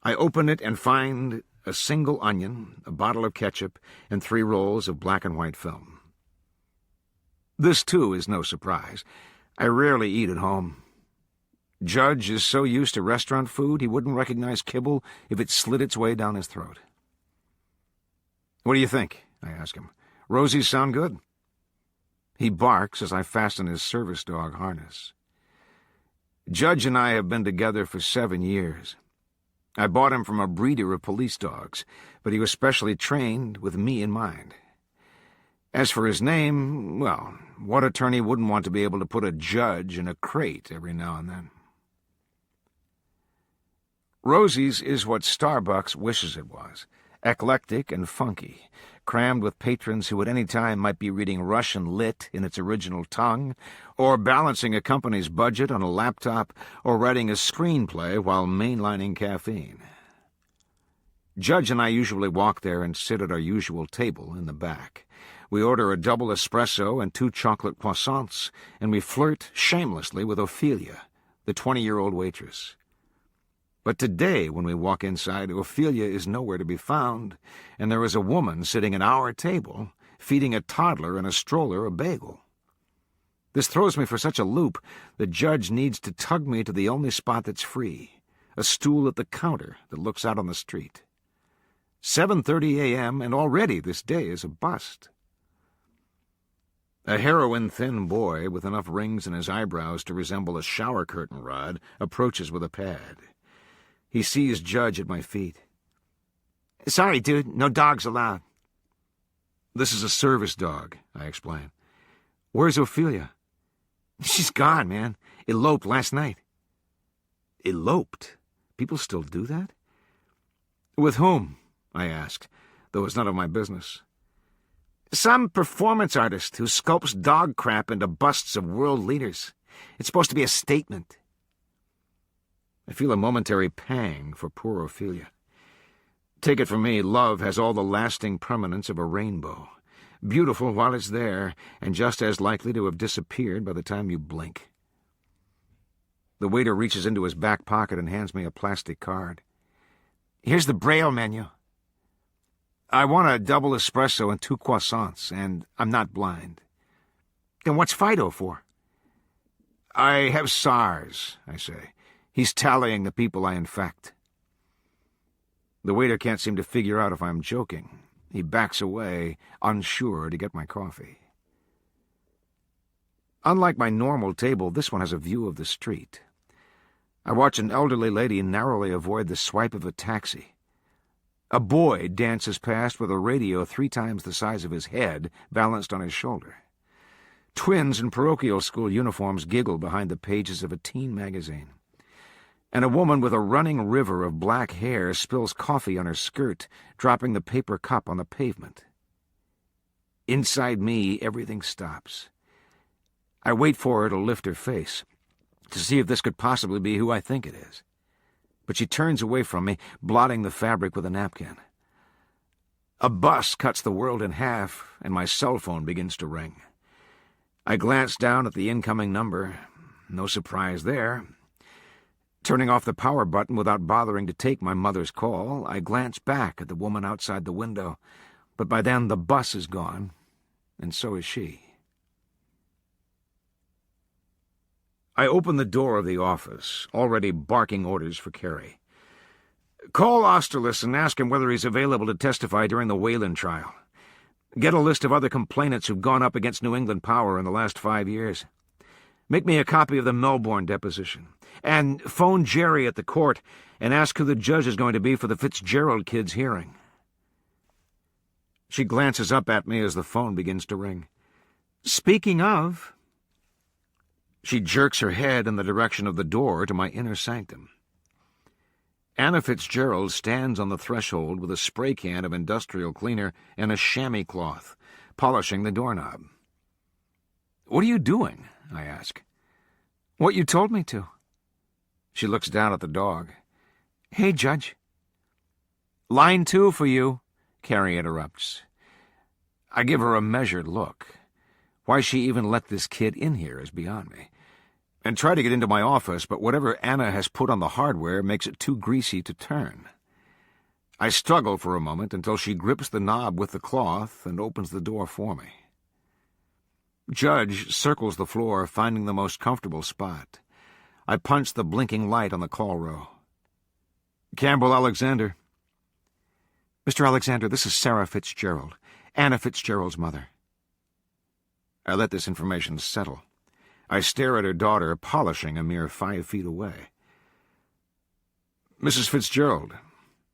Speaker 3: I open it and find a single onion, a bottle of ketchup, and 3 rolls of black and white film. This, too, is no surprise. I rarely eat at home. Judge is so used to restaurant food he wouldn't recognize kibble if it slid its way down his throat. What do you think? I ask him. Rosie's sound good? He barks as I fasten his service dog harness. Judge and I have been together for 7 years. I bought him from a breeder of police dogs, but he was specially trained with me in mind. As for his name, well, what attorney wouldn't want to be able to put a judge in a crate every now and then? Rosie's is what Starbucks wishes it was, eclectic and funky, crammed with patrons who at any time might be reading Russian lit in its original tongue, or balancing a company's budget on a laptop, or writing a screenplay while mainlining caffeine. Judge and I usually walk there and sit at our usual table in the back. We order a double espresso and 2 chocolate croissants, and we flirt shamelessly with Ophelia, the 20-year-old waitress. But today, when we walk inside, Ophelia is nowhere to be found, and there is a woman sitting at our table, feeding a toddler in a stroller a bagel. This throws me for such a loop that Judge needs to tug me to the only spot that's free, a stool at the counter that looks out on the street. 7:30 a.m., and already this day is a bust. A heroin-thin boy with enough rings in his eyebrows to resemble a shower curtain rod approaches with a pad. He sees Judge at my feet. Sorry, dude, no dogs allowed. This is a service dog, I explain. Where's Ophelia? She's gone, man. Eloped last night. Eloped? People still do that? With whom? I asked, though it's none of my business. Some performance artist who sculpts dog crap into busts of world leaders. It's supposed to be a statement. I feel a momentary pang for poor Ophelia. Take it from me, love has all the lasting permanence of a rainbow. Beautiful while it's there, and just as likely to have disappeared by the time you blink. The waiter reaches into his back pocket and hands me a plastic card. Here's the Braille menu. I want a double espresso and 2 croissants, and I'm not blind. Then what's Fido for? I have SARS, I say. He's tallying the people I infect. The waiter can't seem to figure out if I'm joking. He backs away, unsure to get my coffee. Unlike my normal table, this one has a view of the street. I watch an elderly lady narrowly avoid the swipe of a taxi. A boy dances past with a radio 3 times the size of his head balanced on his shoulder. Twins in parochial school uniforms giggle behind the pages of a teen magazine. And a woman with a running river of black hair spills coffee on her skirt, dropping the paper cup on the pavement. Inside me, everything stops. I wait for her to lift her face, to see if this could possibly be who I think it is. But she turns away from me, blotting the fabric with a napkin. A bus cuts the world in half, and my cell phone begins to ring. I glance down at the incoming number. No surprise there. Turning off the power button without bothering to take my mother's call, I glance back at the woman outside the window, but by then the bus is gone, and so is she. I open the door of the office, already barking orders for Carey. Call Osterlitz and ask him whether he's available to testify during the Wayland trial. Get a list of other complainants who've gone up against New England Power in the last 5 years. Make me a copy of the Melbourne deposition. And phone Jerry at the court and ask who the judge is going to be for the Fitzgerald kid's hearing. She glances up at me as the phone begins to ring. Speaking of... She jerks her head in the direction of the door to my inner sanctum. Anna Fitzgerald stands on the threshold with a spray can of industrial cleaner and a chamois cloth, polishing the doorknob. "What are you doing?" I ask. "What you told me to." She looks down at the dog. "Hey, Judge." "Line 2 for you," Carey interrupts. I give her a measured look. Why she even let this kid in here is beyond me. And try to get into my office, but whatever Anna has put on the hardware makes it too greasy to turn. I struggle for a moment until she grips the knob with the cloth and opens the door for me. Judge circles the floor, finding the most comfortable spot. I punch the blinking light on the call row. "Campbell Alexander." "Mr. Alexander, this is Sarah Fitzgerald, Anna Fitzgerald's mother." I let this information settle. I stare at her daughter, polishing a mere 5 feet away. "Mrs. Fitzgerald,"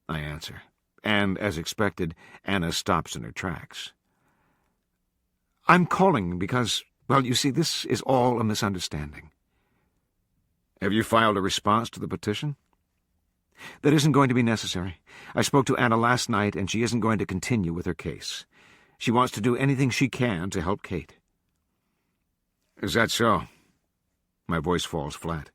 Speaker 3: I answer, and, as expected, Anna stops in her tracks. "I'm calling because, well, you see, this is all a misunderstanding." "Have you filed a response to the petition?" "That isn't going to be necessary. I spoke to Anna last night, and she isn't going to continue with her case. She wants to do anything she can to help Kate." "Is that so?" My voice falls flat.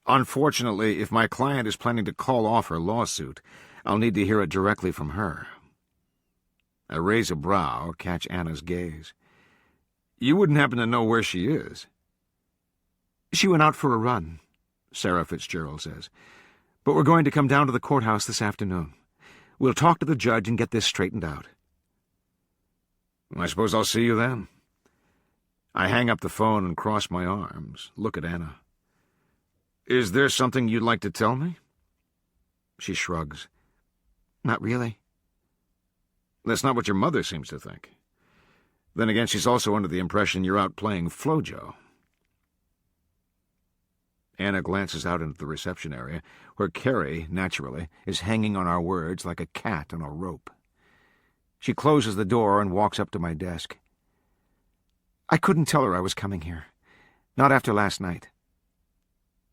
Speaker 3: "Unfortunately, if my client is planning to call off her lawsuit, I'll need to hear it directly from her." I raise a brow, catch Anna's gaze. "You wouldn't happen to know where she is?" "She went out for a run," Sarah Fitzgerald says. "But we're going to come down to the courthouse this afternoon. We'll talk to the judge and get this straightened out." "I suppose I'll see you then." I hang up the phone and cross my arms, look at Anna. "Is there something you'd like to tell me?" She shrugs. "Not really." "That's not what your mother seems to think. Then again, she's also under the impression you're out playing Flojo." Anna glances out into the reception area, where Carey, naturally, is hanging on our words like a cat on a rope. She closes the door and walks up to my desk. "I couldn't tell her I was coming here. Not after last night."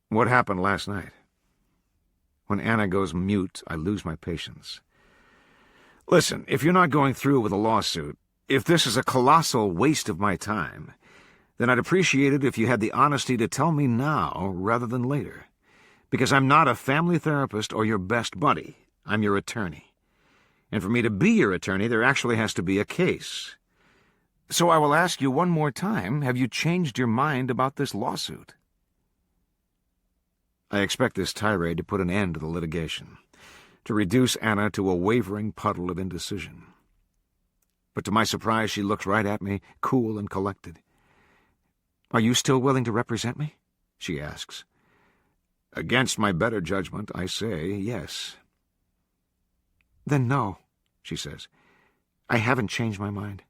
Speaker 3: "What happened last night?" When Anna goes mute, I lose my patience. "Listen, if you're not going through with a lawsuit, if this is a colossal waste of my time, then I'd appreciate it if you had the honesty to tell me now rather than later. Because I'm not a family therapist or your best buddy. I'm your attorney. And for me to be your attorney, there actually has to be a case. So I will ask you one more time, have you changed your mind about this lawsuit?" I expect this tirade to put an end to the litigation, to reduce Anna to a wavering puddle of indecision. But to my surprise, she looks right at me, cool and collected. "Are you still willing to represent me?" she asks. Against my better judgment, I say yes. "Then no," she says. "I haven't changed my mind."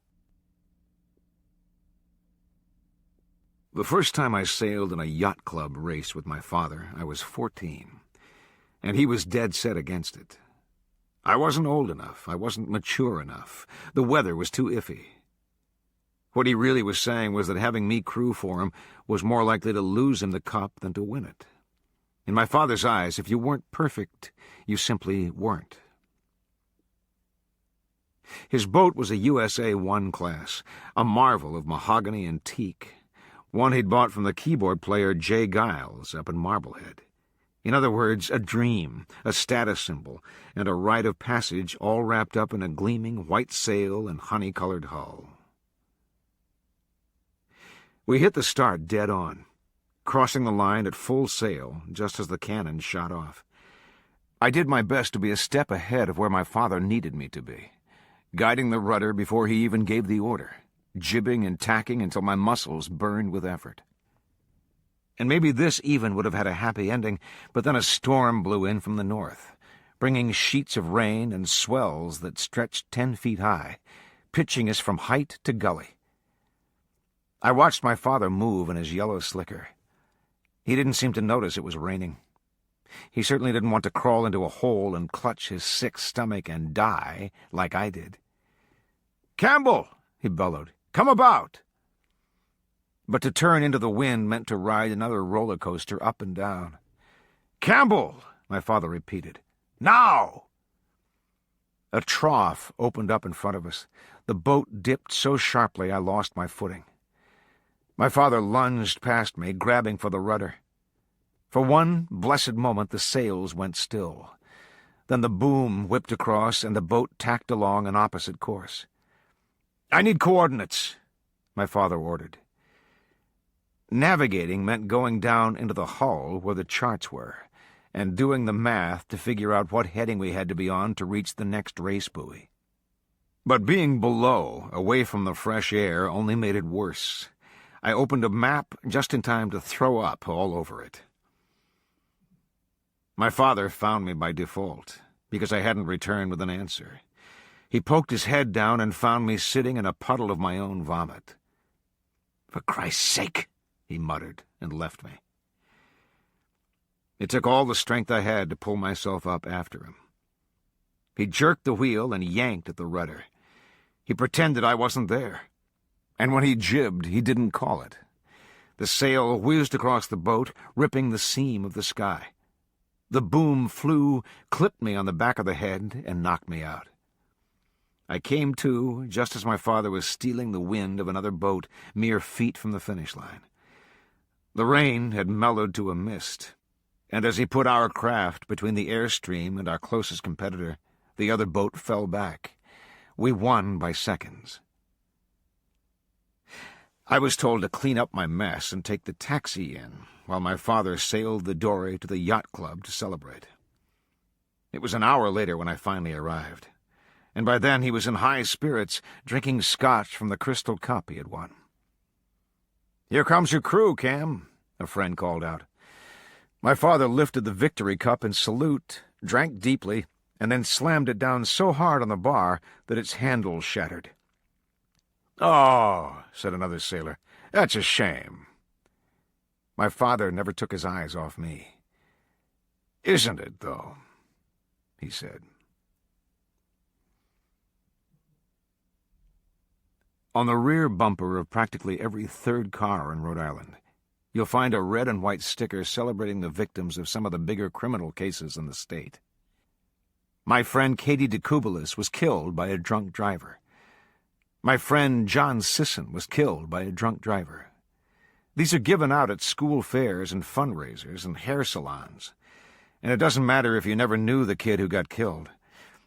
Speaker 3: The first time I sailed in a yacht club race with my father, I was 14, and he was dead set against it. I wasn't old enough. I wasn't mature enough. The weather was too iffy. What he really was saying was that having me crew for him was more likely to lose him the cup than to win it. In my father's eyes, if you weren't perfect, you simply weren't. His boat was a USA 1 class, a marvel of mahogany and teak, one he'd bought from the keyboard player Jay Giles up in Marblehead. In other words, a dream, a status symbol, and a rite of passage all wrapped up in a gleaming white sail and honey-colored hull. We hit the start dead on, crossing the line at full sail just as the cannon shot off. I did my best to be a step ahead of where my father needed me to be, guiding the rudder before he even gave the order, jibbing and tacking until my muscles burned with effort. And maybe this even would have had a happy ending, but then a storm blew in from the north, bringing sheets of rain and swells that stretched 10 feet high, pitching us from height to gully. I watched my father move in his yellow slicker. He didn't seem to notice it was raining. He certainly didn't want to crawl into a hole and clutch his sick stomach and die like I did. "Campbell!" he bellowed. "Come about!" But to turn into the wind meant to ride another roller coaster up and down. "Campbell!" my father repeated. "Now!" A trough opened up in front of us. The boat dipped so sharply I lost my footing. My father lunged past me, grabbing for the rudder. For one blessed moment the sails went still. Then the boom whipped across and the boat tacked along an opposite course. "I need coordinates," my father ordered. Navigating meant going down into the hull where the charts were, and doing the math to figure out what heading we had to be on to reach the next race buoy. But being below, away from the fresh air, only made it worse. I opened a map just in time to throw up all over it. My father found me by default, because I hadn't returned with an answer. He poked his head down and found me sitting in a puddle of my own vomit. "For Christ's sake," he muttered, and left me. It took all the strength I had to pull myself up after him. He jerked the wheel and yanked at the rudder. He pretended I wasn't there. And when he jibbed, he didn't call it. The sail whizzed across the boat, ripping the seam of the sky. The boom flew, clipped me on the back of the head, and knocked me out. I came to just as my father was stealing the wind of another boat mere feet from the finish line. The rain had mellowed to a mist, and as he put our craft between the airstream and our closest competitor, the other boat fell back. We won by seconds. I was told to clean up my mess and take the taxi in, while my father sailed the dory to the yacht club to celebrate. It was an hour later when I finally arrived, and by then he was in high spirits, drinking scotch from the crystal cup he had won. "Here comes your crew, Cam," a friend called out. My father lifted the victory cup in salute, drank deeply, and then slammed it down so hard on the bar that its handle shattered. "Oh," said another sailor, "that's a shame." My father never took his eyes off me. "Isn't it, though?" he said. On the rear bumper of practically every third car in Rhode Island, you'll find a red and white sticker celebrating the victims of some of the bigger criminal cases in the state. My friend Katie DeCubelis was killed by a drunk driver. My friend John Sisson was killed by a drunk driver. These are given out at school fairs and fundraisers and hair salons. And it doesn't matter if you never knew the kid who got killed.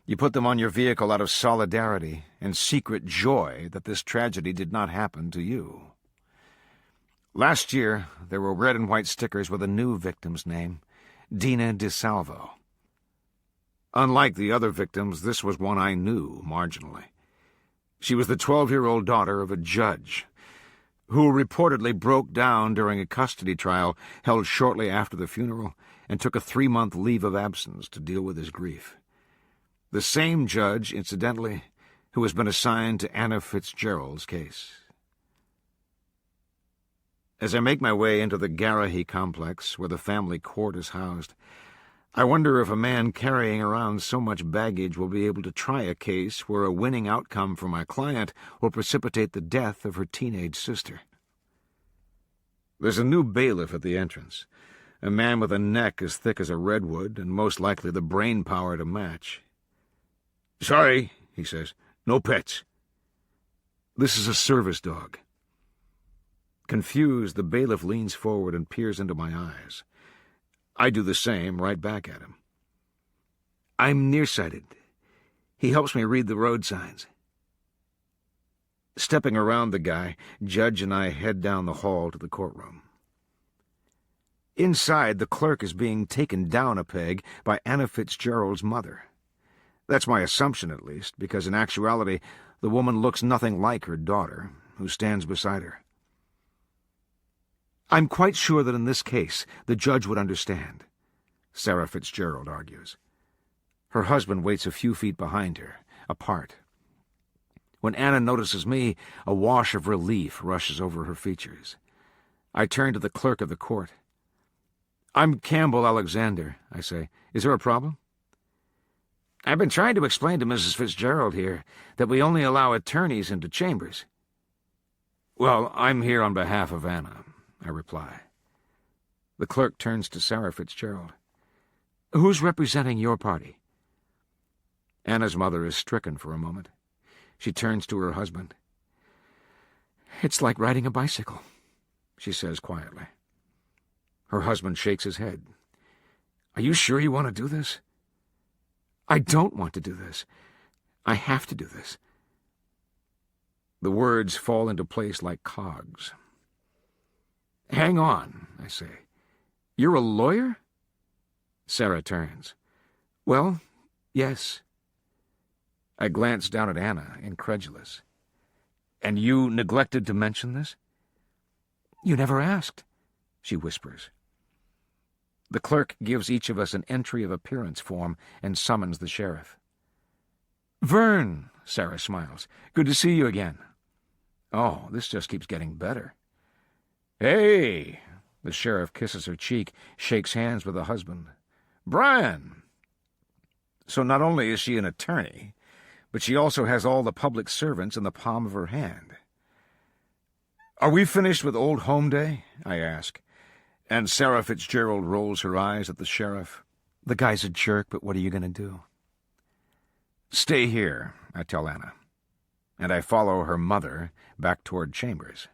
Speaker 3: You put them on your vehicle out of solidarity and secret joy that this tragedy did not happen to you. Last year, there were red and white stickers with a new victim's name, Dina DeSalvo. Unlike the other victims, this was one I knew marginally. She was the 12-year-old daughter of a judge who reportedly broke down during a custody trial held shortly after the funeral and took a 3-month leave of absence to deal with his grief. The same judge, incidentally, who has been assigned to Anna Fitzgerald's case. As I make my way into the Garrahy complex where the family court is housed, I wonder if a man carrying around so much baggage will be able to try a case where a winning outcome for my client will precipitate the death of her teenage sister. There's a new bailiff at the entrance, a man with a neck as thick as a redwood and most likely the brain power to match. "Sorry," he says, "no pets." This is a service dog. Confused, the bailiff leans forward and peers into my eyes. I do the same, right back at him. I'm nearsighted. He helps me read the road signs. Stepping around the guy, Judge and I head down the hall to the courtroom. Inside, the clerk is being taken down a peg by Anna Fitzgerald's mother. That's my assumption, at least, because in actuality, the woman looks nothing like her daughter, who stands beside her. I'm quite sure that in this case, the judge would understand, Sarah Fitzgerald argues. Her husband waits a few feet behind her, apart. When Anna notices me, a wash of relief rushes over her features. I turn to the clerk of the court. "I'm Campbell Alexander," I say. "Is there a problem?" "I've been trying to explain to Mrs. Fitzgerald here that we only allow attorneys into chambers." "Well, I'm here on behalf of Anna," I reply. The clerk turns to Sarah Fitzgerald. "Who's representing your party?" Anna's mother is stricken for a moment. She turns to her husband. "It's like riding a bicycle," she says quietly. Her husband shakes his head. "Are you sure you want to do this?" "I don't want to do this. I have to do this." The words fall into place like cogs. "Hang on," I say. "You're a lawyer?" Sarah turns. "Well, yes." I glance down at Anna, incredulous. "And you neglected to mention this?" "You never asked," she whispers. The clerk gives each of us an entry of appearance form and summons the sheriff. "Vern," Sarah smiles. "Good to see you again." Oh, this just keeps getting better. "Hey!" The sheriff kisses her cheek, shakes hands with the husband. "Brian!" So not only is she an attorney, but she also has all the public servants in the palm of her hand. "Are we finished with Old Home Day?" I ask. And Sarah Fitzgerald rolls her eyes at the sheriff. "The guy's a jerk, but what are you going to do?" "Stay here," I tell Anna. And I follow her mother back toward chambers.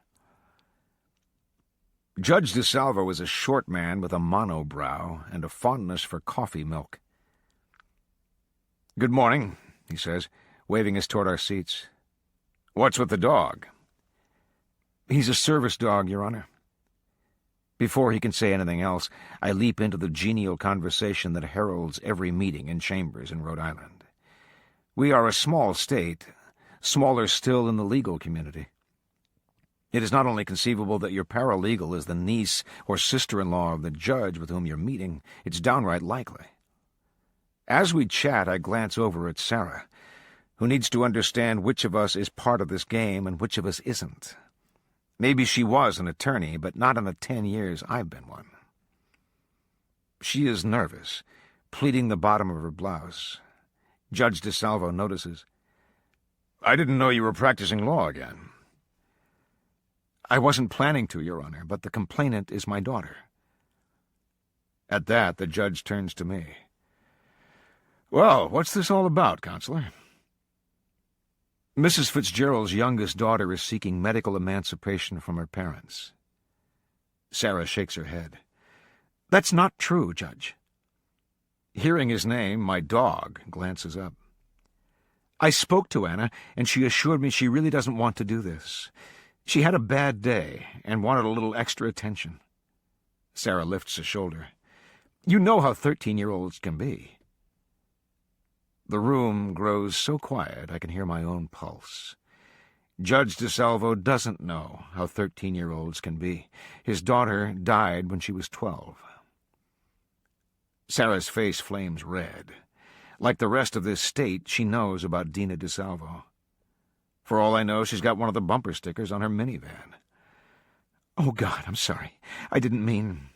Speaker 3: Judge DeSalvo is a short man with a monobrow and a fondness for coffee milk. "Good morning," he says, waving us toward our seats. "What's with the dog?" "He's a service dog, Your Honor." Before he can say anything else, I leap into the genial conversation that heralds every meeting in chambers in Rhode Island. We are a small state, smaller still in the legal community. It is not only conceivable that your paralegal is the niece or sister-in-law of the judge with whom you're meeting, it's downright likely. As we chat, I glance over at Sarah, who needs to understand which of us is part of this game and which of us isn't. Maybe she was an attorney, but not in the 10 years I've been one. She is nervous, pleating the bottom of her blouse. Judge DeSalvo notices. "I didn't know you were practicing law again." "I wasn't planning to, Your Honor, but the complainant is my daughter." At that, the judge turns to me. "Well, what's this all about, Counselor?" "Mrs. Fitzgerald's youngest daughter is seeking medical emancipation from her parents." Sarah shakes her head. "That's not true, Judge." Hearing his name, my dog glances up. "I spoke to Anna, and she assured me she really doesn't want to do this. She had a bad day and wanted a little extra attention." Sarah lifts a shoulder. "You know how 13-year-olds can be." The room grows so quiet I can hear my own pulse. Judge DeSalvo doesn't know how 13-year-olds can be. His daughter died when she was 12. Sarah's face flames red. Like the rest of this state, she knows about Dina DeSalvo. For all I know, she's got one of the bumper stickers on her minivan. "Oh, God, I'm sorry. I didn't mean—"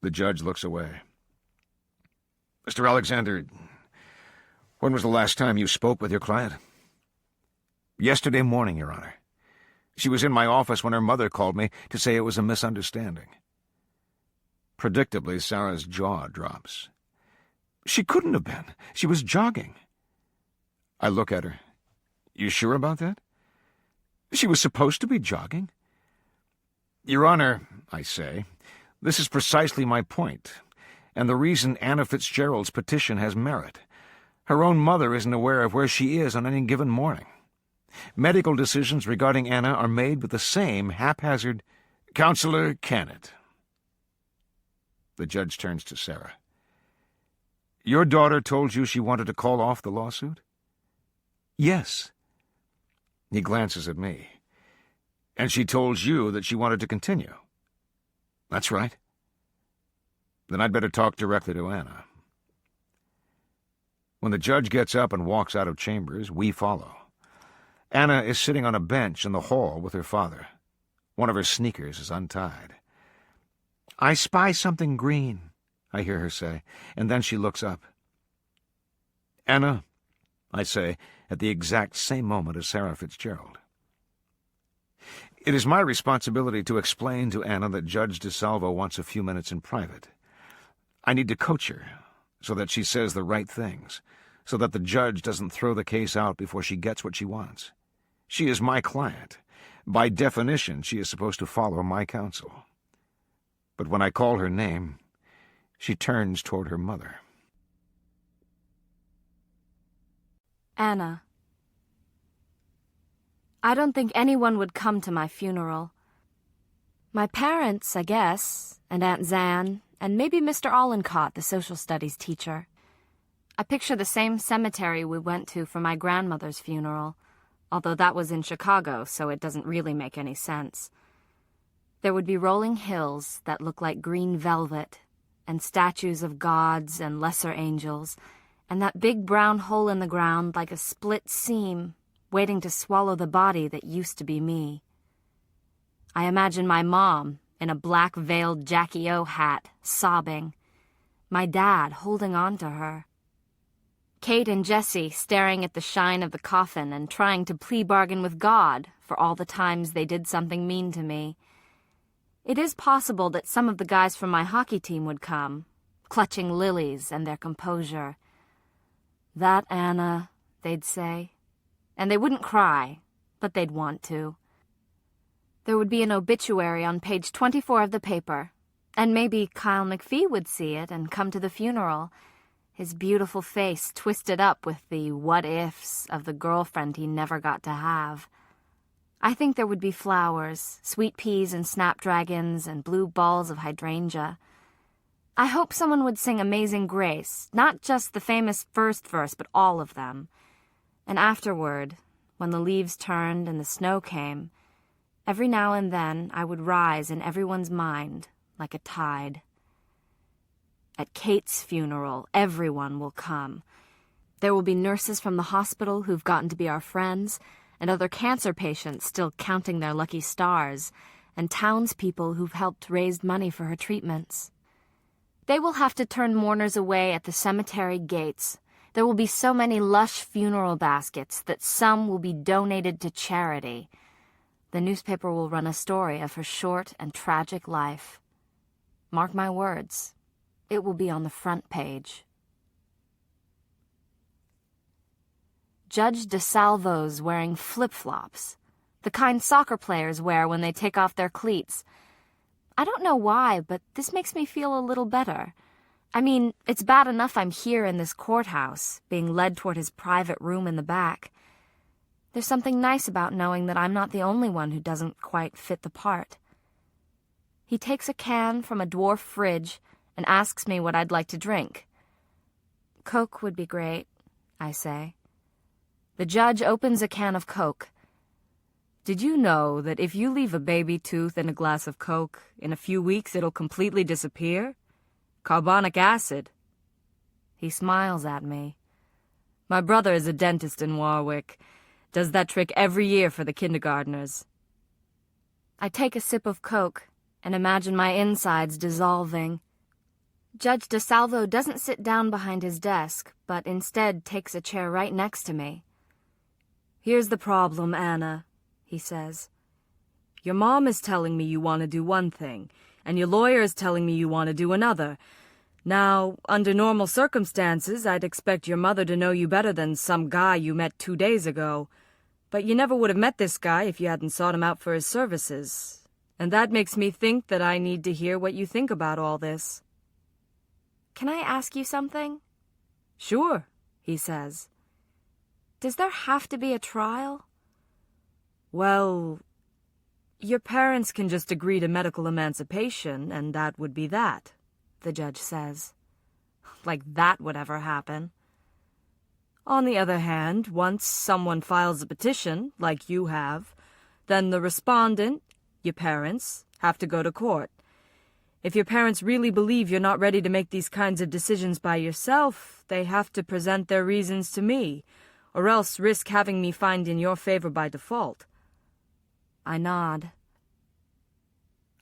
Speaker 3: The judge looks away. Mr. Alexander, when was the last time you spoke with your client? Yesterday morning, Your Honor. She was in my office when her mother called me to say it was a misunderstanding. Predictably, Sarah's jaw drops. She couldn't have been. She was jogging. I look at her. You sure about that? She was supposed to be jogging. Your Honor, I say, this is precisely my point, and the reason Anna Fitzgerald's petition has merit. Her own mother isn't aware of where she is on any given morning. Medical decisions regarding Anna are made with the same haphazard, Counselor Cannett. The judge turns to Sarah. Your daughter told you she wanted to call off the lawsuit? Yes. He glances at me. And she told you that she wanted to continue? That's right. Then I'd better talk directly to Anna. When the judge gets up and walks out of chambers, we follow. Anna is sitting on a bench in the hall with her father. One of her sneakers is untied. I spy something green, I hear her say, and then she looks up. Anna, I say, at the exact same moment as Sarah Fitzgerald. It is my responsibility to explain to Anna that Judge DeSalvo wants a few minutes in private. I need to coach her, so that she says the right things, so that the judge doesn't throw the case out before she gets what she wants. She is my client. By definition, she is supposed to follow my counsel. But when I call her name, she turns toward her mother.
Speaker 2: Anna. I don't think anyone would come to my funeral. My parents, I guess, and Aunt Zan, and maybe Mr. Ollincott, the social studies teacher. I picture the same cemetery we went to for my grandmother's funeral, although that was in Chicago, so it doesn't really make any sense. There would be rolling hills that look like green velvet, and statues of gods and lesser angels, and that big brown hole in the ground like a split seam, waiting to swallow the body that used to be me. I imagine my mom, in a black-veiled Jackie O hat, sobbing. My dad holding on to her. Kate and Jessie staring at the shine of the coffin and trying to plea bargain with God for all the times they did something mean to me. It is possible that some of the guys from my hockey team would come, clutching lilies and their composure. That Anna, they'd say. And they wouldn't cry, but they'd want to. There would be an obituary on page 24 of the paper, and maybe Kyle McPhee would see it and come to the funeral, his beautiful face twisted up with the what-ifs of the girlfriend he never got to have. I think there would be flowers, sweet peas and snapdragons, and blue balls of hydrangea. I hope someone would sing Amazing Grace, not just the famous first verse, but all of them. And afterward, when the leaves turned and the snow came, every now and then I would rise in everyone's mind like a tide. At Kate's funeral, everyone will come. There will be nurses from the hospital who've gotten to be our friends, and other cancer patients still counting their lucky stars, and townspeople who've helped raise money for her treatments. They will have to turn mourners away at the cemetery gates. There will be so many lush funeral baskets that some will be donated to charity. The newspaper will run a story of her short and tragic life. Mark my words, it will be on the front page. Judge DeSalvo's wearing flip-flops, the kind soccer players wear when they take off their cleats. I don't know why, but this makes me feel a little better. I mean, it's bad enough I'm here in this courthouse, being led toward his private room in the back. There's something nice about knowing that I'm not the only one who doesn't quite fit the part. He takes a can from a dwarf fridge and asks me what I'd like to drink. Coke would be great, I say. The judge opens a can of Coke. Did you know that if you leave a baby tooth in a glass of Coke, in a few weeks it'll completely disappear? Carbonic acid. He smiles at me. My brother is a dentist in Warwick. Does that trick every year for the kindergartners. I take a sip of Coke and imagine my insides dissolving. Judge DeSalvo doesn't sit down behind his desk, but instead takes a chair right next to me.
Speaker 6: "Here's the problem, Anna," he says. "Your mom is telling me you want to do one thing, and your lawyer is telling me you want to do another. Now, under normal circumstances, I'd expect your mother to know you better than some guy you met 2 days ago. But you never would have met this guy if you hadn't sought him out for his services. And that makes me think that I need to hear what you think about all this."
Speaker 2: "Can I ask you something?"
Speaker 6: "Sure," he says.
Speaker 2: "Does there have to be a trial?"
Speaker 6: "Well, your parents can just agree to medical emancipation, and that would be that," the judge says.
Speaker 2: Like that would ever happen.
Speaker 6: "On the other hand, once someone files a petition, like you have, then the respondent, your parents, have to go to court. If your parents really believe you're not ready to make these kinds of decisions by yourself, they have to present their reasons to me, or else risk having me find in your favor by default."
Speaker 2: I nod.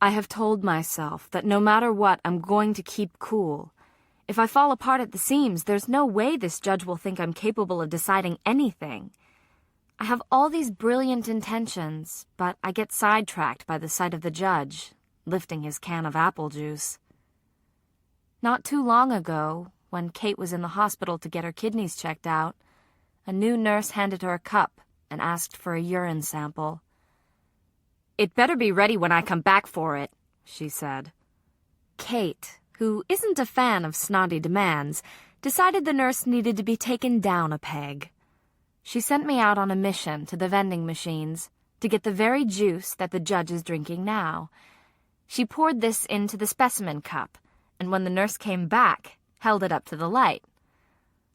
Speaker 2: I have told myself that no matter what, I'm going to keep cool. If I fall apart at the seams, there's no way this judge will think I'm capable of deciding anything. I have all these brilliant intentions, but I get sidetracked by the sight of the judge, lifting his can of apple juice. Not too long ago, when Kate was in the hospital to get her kidneys checked out, a new nurse handed her a cup and asked for a urine sample. "It better be ready when I come back for it," she said. Kate, who isn't a fan of snotty demands, decided the nurse needed to be taken down a peg. She sent me out on a mission to the vending machines to get the very juice that the judge is drinking now. She poured this into the specimen cup, and when the nurse came back, held it up to the light.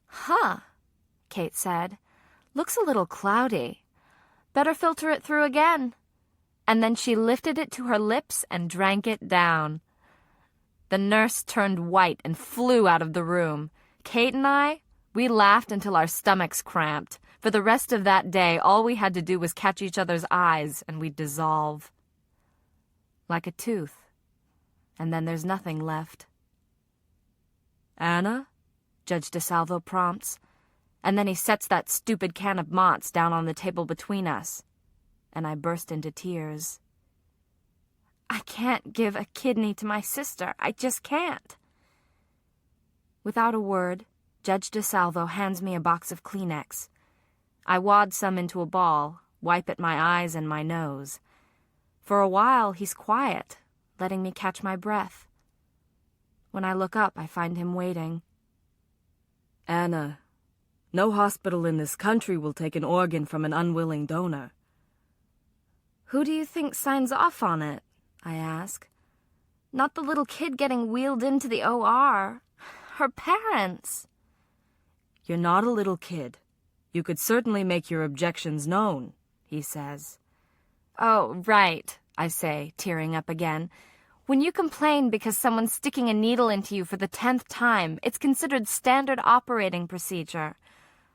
Speaker 2: "Huh," Kate said. "Looks a little cloudy. Better filter it through again." And then she lifted it to her lips and drank it down. The nurse turned white and flew out of the room. Kate and I, we laughed until our stomachs cramped. For the rest of that day, all we had to do was catch each other's eyes, and we'd dissolve. Like a tooth. And then there's nothing left.
Speaker 6: "Anna?"
Speaker 2: Judge DeSalvo prompts. And then he sets that stupid can of Mott's down on the table between us. And I burst into tears. I can't give a kidney to my sister. I just can't. Without a word, Judge DeSalvo hands me a box of Kleenex. I wad some into a ball, wipe at my eyes and my nose. For a while, he's quiet, letting me catch my breath. When I look up, I find him waiting.
Speaker 6: "Anna, no hospital in this country will take an organ from an unwilling donor."
Speaker 2: "Who do you think signs off on it?" I ask. "Not the little kid getting wheeled into the OR. Her parents."
Speaker 6: "You're not a little kid. You could certainly make your objections known," he says.
Speaker 2: "Oh, right," I say, tearing up again. "When you complain because someone's sticking a needle into you for the 10th time, it's considered standard operating procedure.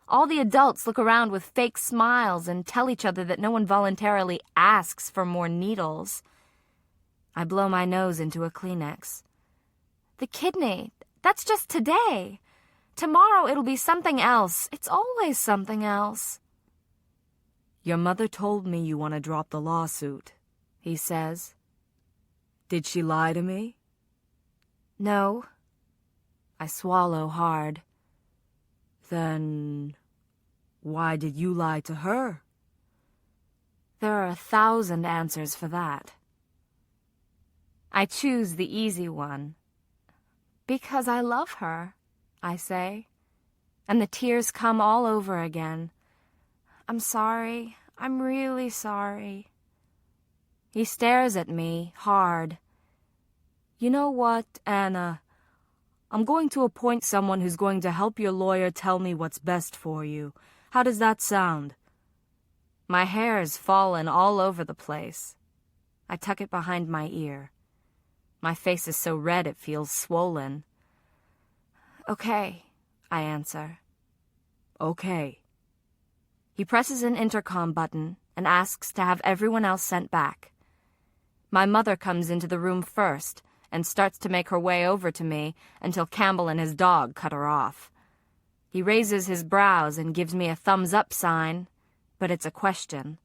Speaker 2: All the adults look around with fake smiles and tell each other that no one voluntarily asks for more needles." I blow my nose into a Kleenex. "The kidney, that's just today. Tomorrow it'll be something else. It's always something else."
Speaker 6: "Your mother told me you want to drop the lawsuit," he says. "Did she lie to me?"
Speaker 2: "No." I swallow hard.
Speaker 6: "Then why did you lie to her?"
Speaker 2: There are 1,000 answers for that. I choose the easy one. "Because I love her," I say, and the tears come all over again. "I'm sorry. I'm really sorry." He stares at me hard.
Speaker 6: "You know what, Anna? I'm going to appoint someone who's going to help your lawyer tell me what's best for you. How does that sound?"
Speaker 2: My hair's fallen all over the place. I tuck it behind my ear. My face is so red it feels swollen. "Okay," I answer.
Speaker 6: "Okay."
Speaker 2: He presses an intercom button and asks to have everyone else sent back. My mother comes into the room first and starts to make her way over to me until Campbell and his dog cut her off. He raises his brows and gives me a thumbs-up sign, but it's a question.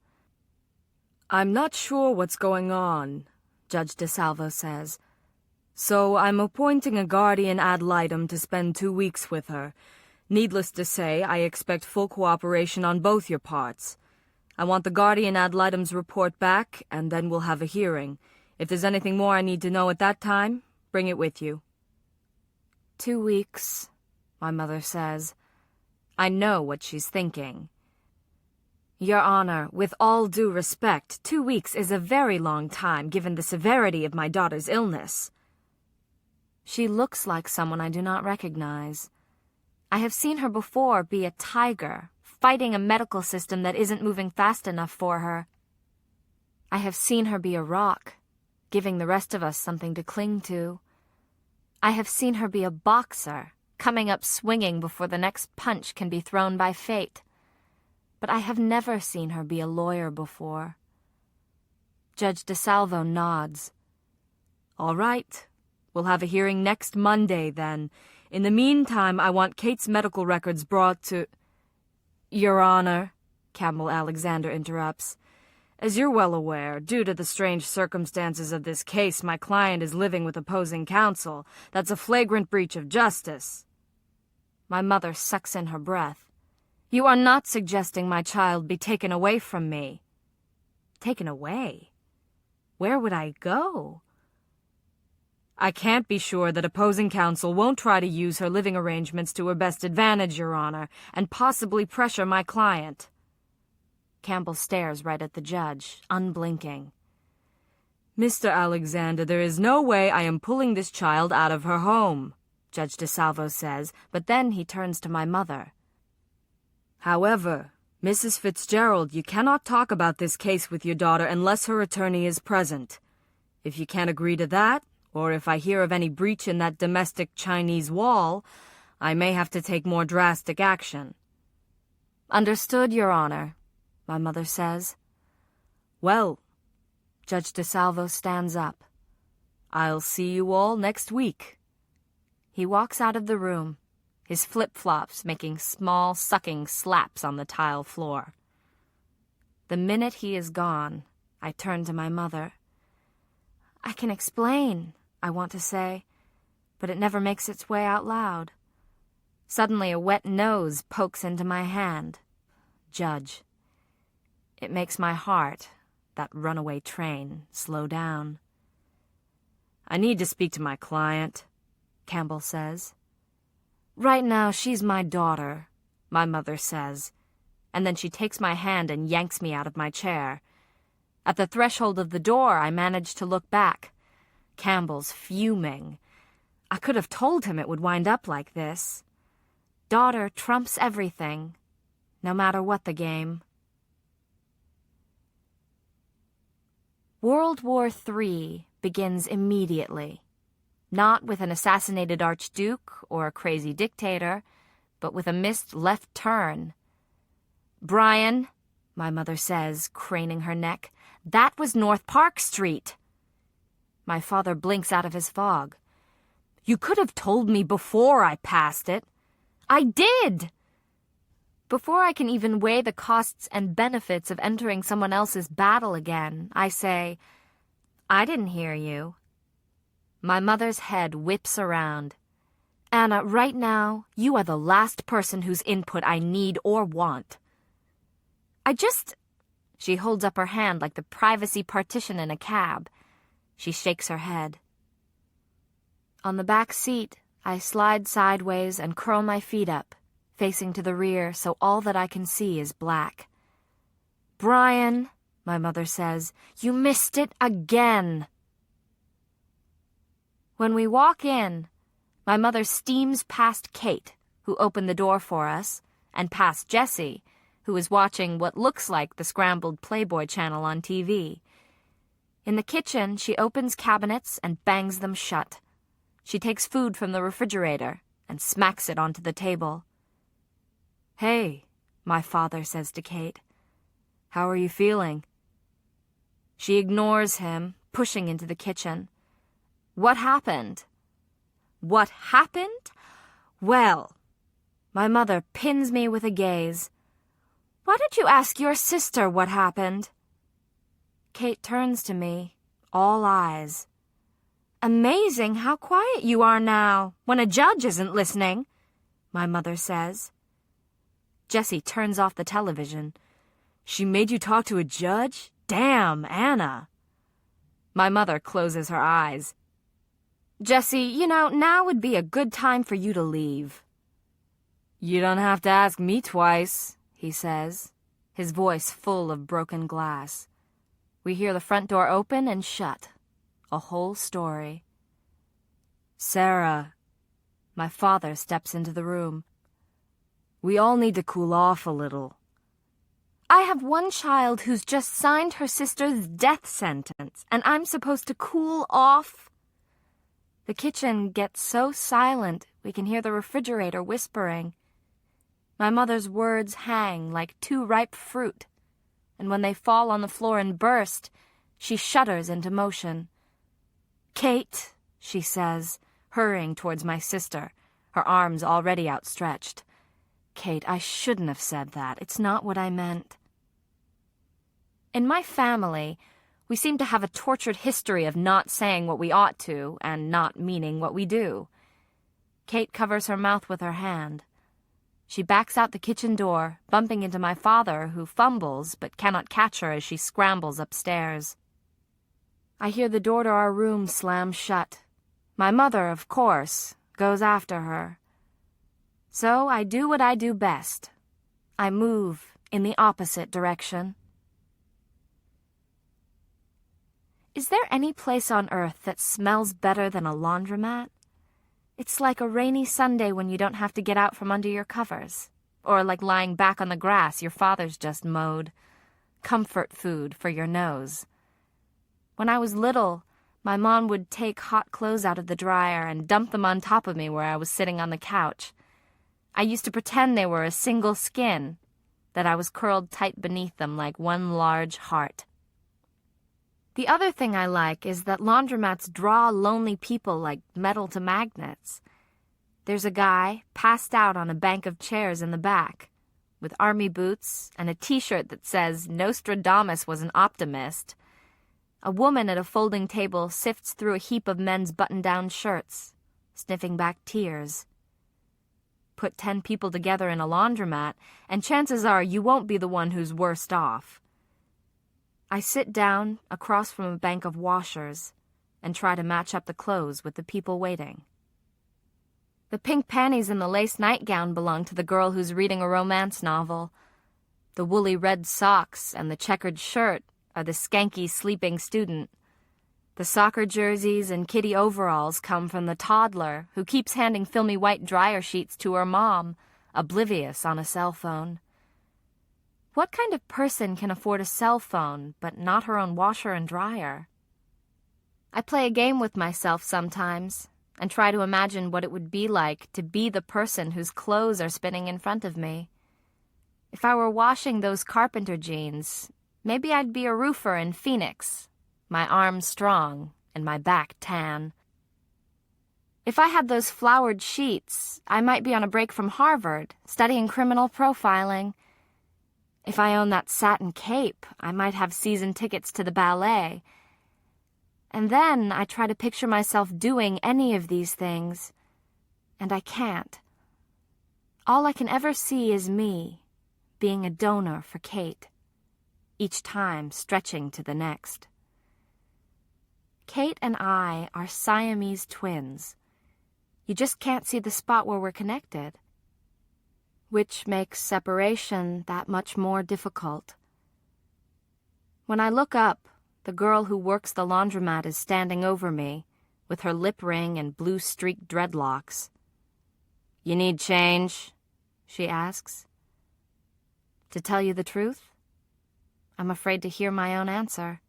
Speaker 6: I'm not sure what's going on, Judge DeSalvo says. So I'm appointing a guardian ad litem to spend 2 weeks with her. Needless to say, I expect full cooperation on both your parts. I want the guardian ad litem's report back, and then we'll have a hearing. If there's anything more I need to know at that time, bring it with you.
Speaker 2: 2 weeks, my mother says. I know what she's thinking. Your Honor, with all due respect, 2 weeks is a very long time given the severity of my daughter's illness. She looks like someone I do not recognize. I have seen her before be a tiger, fighting a medical system that isn't moving fast enough for her. I have seen her be a rock, giving the rest of us something to cling to. I have seen her be a boxer, coming up swinging before the next punch can be thrown by fate. But I have never seen her be a lawyer before. Judge DeSalvo nods.
Speaker 6: All right. We'll have a hearing next Monday, then. In the meantime, I want Kate's medical records brought to... Your Honor, Campbell Alexander interrupts. As you're well aware, due to the strange circumstances of this case, my client is living with opposing counsel. That's a flagrant breach of justice.
Speaker 2: My mother sucks in her breath. You are not suggesting my child be taken away from me. Taken away? Where would I go?
Speaker 6: I can't be sure that opposing counsel won't try to use her living arrangements to her best advantage, Your Honor, and possibly pressure my client.
Speaker 2: Campbell stares right at the judge, unblinking.
Speaker 6: Mr. Alexander, there is no way I am pulling this child out of her home, Judge DeSalvo says, but then he turns to my mother. However, Mrs. Fitzgerald, you cannot talk about this case with your daughter unless her attorney is present. If you can't agree to that, or if I hear of any breach in that domestic Chinese wall, I may have to take more drastic action.
Speaker 2: Understood, Your Honor, my mother says.
Speaker 6: Well,
Speaker 2: Judge DeSalvo stands up.
Speaker 6: I'll see you all next week.
Speaker 2: He walks out of the room, his flip-flops making small, sucking slaps on the tile floor. The minute he is gone, I turn to my mother. I can explain, I want to say, but it never makes its way out loud. Suddenly a wet nose pokes into my hand. Judge. It makes my heart, that runaway train, slow down.
Speaker 6: I need to speak to my client, Campbell says.
Speaker 2: Right now she's my daughter, my mother says, and then she takes my hand and yanks me out of my chair. At the threshold of the door, I manage to look back. Campbell's fuming. I could have told him it would wind up like this. Daughter trumps everything, no matter what the game. World War III begins immediately. Not with an assassinated archduke or a crazy dictator, but with a missed left turn. Brian, my mother says, craning her neck, that was North Park Street. My father blinks out of his fog. You could have told me before I passed it. I did! Before I can even weigh the costs and benefits of entering someone else's battle again, I say, I didn't hear you. My mother's head whips around. Anna, right now, you are the last person whose input I need or want. She holds up her hand like the privacy partition in a cab. She shakes her head. On the back seat, I slide sideways and curl my feet up, facing to the rear so all that I can see is black. Brian, my mother says, you missed it again. When we walk in, my mother steams past Kate, who opened the door for us, and past Jessie, who is watching what looks like the scrambled Playboy channel on TV. In the kitchen, she opens cabinets and bangs them shut. She takes food from the refrigerator and smacks it onto the table. Hey, my father says to Kate. How are you feeling? She ignores him, pushing into the kitchen. What happened? What happened? Well, my mother pins me with a gaze. Why don't you ask your sister what happened? Kate turns to me, all eyes. Amazing how quiet you are now, when a judge isn't listening, my mother says. Jessie turns off the television. She made you talk to a judge? Damn, Anna. My mother closes her eyes. Jessie, now would be a good time for you to leave. You don't have to ask me twice, he says, his voice full of broken glass. We hear the front door open and shut. A whole story. Sarah, my father steps into the room. We all need to cool off a little. I have one child who's just signed her sister's death sentence, and I'm supposed to cool off? The kitchen gets so silent we can hear the refrigerator whispering. My mother's words hang like too ripe fruit, and when they fall on the floor and burst, she shudders into motion. Kate, she says, hurrying towards my sister, her arms already outstretched. Kate, I shouldn't have said that. It's not what I meant. In my family, we seem to have a tortured history of not saying what we ought to and not meaning what we do. Kate covers her mouth with her hand. She backs out the kitchen door, bumping into my father, who fumbles but cannot catch her as she scrambles upstairs. I hear the door to our room slam shut. My mother, of course, goes after her. So I do what I do best. I move in the opposite direction. Is there any place on earth that smells better than a laundromat? It's like a rainy Sunday when you don't have to get out from under your covers. Or like lying back on the grass your father's just mowed. Comfort food for your nose. When I was little, my mom would take hot clothes out of the dryer and dump them on top of me where I was sitting on the couch. I used to pretend they were a single skin, that I was curled tight beneath them like one large heart. The other thing I like is that laundromats draw lonely people like metal to magnets. There's a guy passed out on a bank of chairs in the back, with army boots and a t-shirt that says Nostradamus was an optimist. A woman at a folding table sifts through a heap of men's button-down shirts, sniffing back tears. Put 10 people together in a laundromat, and chances are you won't be the one who's worst off. I sit down across from a bank of washers and try to match up the clothes with the people waiting. The pink panties and the lace nightgown belong to the girl who's reading a romance novel. The woolly red socks and the checkered shirt are the skanky sleeping student. The soccer jerseys and kitty overalls come from the toddler who keeps handing filmy white dryer sheets to her mom, oblivious on a cell phone. What kind of person can afford a cell phone but not her own washer and dryer? I play a game with myself sometimes and try to imagine what it would be like to be the person whose clothes are spinning in front of me. If I were washing those carpenter jeans, maybe I'd be a roofer in Phoenix, my arms strong and my back tan. If I had those flowered sheets, I might be on a break from Harvard, studying criminal profiling. If I owned that satin cape, I might have season tickets to the ballet. And then I try to picture myself doing any of these things, and I can't. All I can ever see is me, being a donor for Kate, each time stretching to the next. Kate and I are Siamese twins. You just can't see the spot where we're connected, which makes separation that much more difficult. When I look up, the girl who works the laundromat is standing over me, with her lip ring and blue-streaked dreadlocks. "You need change?" she asks. To tell you the truth, I'm afraid to hear my own answer.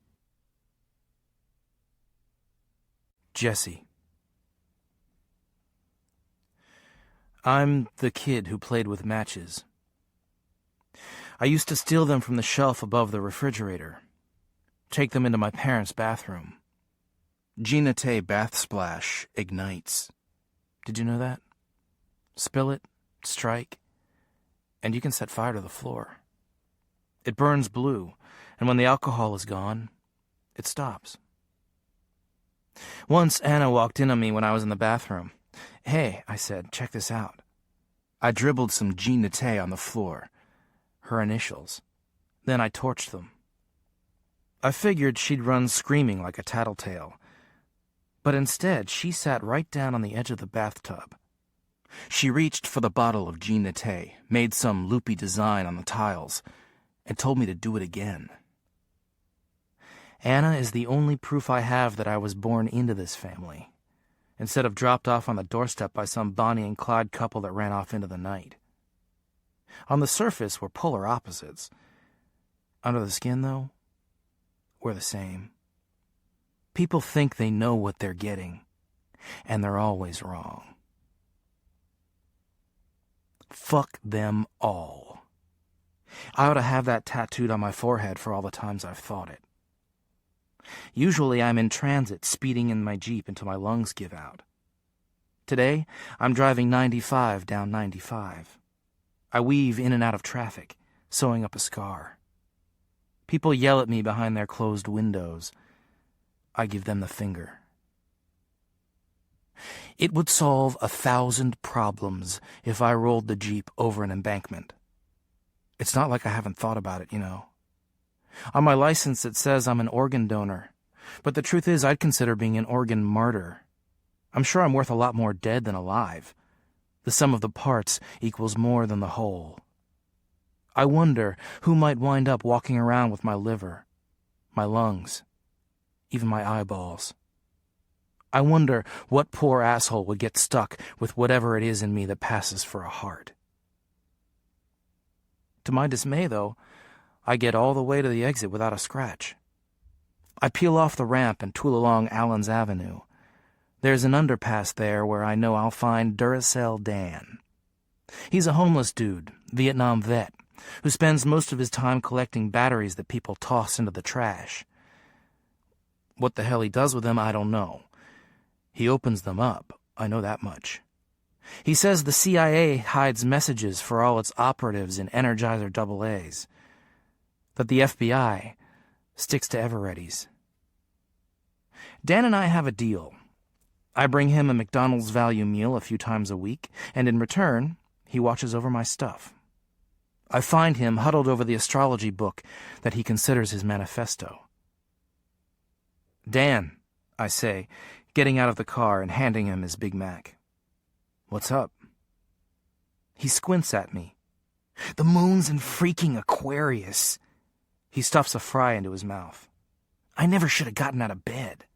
Speaker 1: Jessie. I'm the kid who played with matches. I used to steal them from the shelf above the refrigerator, take them into my parents' bathroom, Ginete bath splash ignites. Did you know that? Spill it, strike, and you can set fire to the floor. It burns blue, and when the alcohol is gone, it stops. Once Anna walked in on me when I was in the bathroom. "Hey," I said, "check this out." I dribbled some Ginete on the floor, her initials. Then I torched them. I figured she'd run screaming like a tattletale, but instead she sat right down on the edge of the bathtub. She reached for the bottle of Ginete, made some loopy design on the tiles, and told me to do it again. Anna is the only proof I have that I was born into this family, instead of dropped off on the doorstep by some Bonnie and Clyde couple that ran off into the night. On the surface, we're polar opposites. Under the skin, though, we're the same. People think they know what they're getting, and they're always wrong. Fuck them all. I ought to have that tattooed on my forehead for all the times I've thought it. Usually I'm in transit, speeding in my Jeep until my lungs give out. Today, I'm driving 95 down 95. I weave in and out of traffic, sewing up a scar. People yell at me behind their closed windows. I give them the finger. It would solve 1,000 problems if I rolled the Jeep over an embankment. It's not like I haven't thought about it, you know. On my license it says I'm an organ donor, but the truth is I'd consider being an organ martyr. I'm sure I'm worth a lot more dead than alive. The sum of the parts equals more than the whole. I wonder who might wind up walking around with my liver, my lungs, even my eyeballs. I wonder what poor asshole would get stuck with whatever it is in me that passes for a heart. To my dismay, though, I get all the way to the exit without a scratch. I peel off the ramp and tool along Allen's Avenue. There's an underpass there where I know I'll find Duracell Dan. He's a homeless dude, Vietnam vet, who spends most of his time collecting batteries that people toss into the trash. What the hell he does with them, I don't know. He opens them up, I know that much. He says the CIA hides messages for all its operatives in Energizer AA's, that the FBI sticks to Eveready's. Dan and I have a deal. I bring him a McDonald's value meal a few times a week, and in return, he watches over my stuff. I find him huddled over the astrology book that he considers his manifesto. "Dan," I say, getting out of the car and handing him his Big Mac. "What's up?" He squints at me. "The moon's in freaking Aquarius." He stuffs a fry into his mouth. "I never should have gotten out of bed."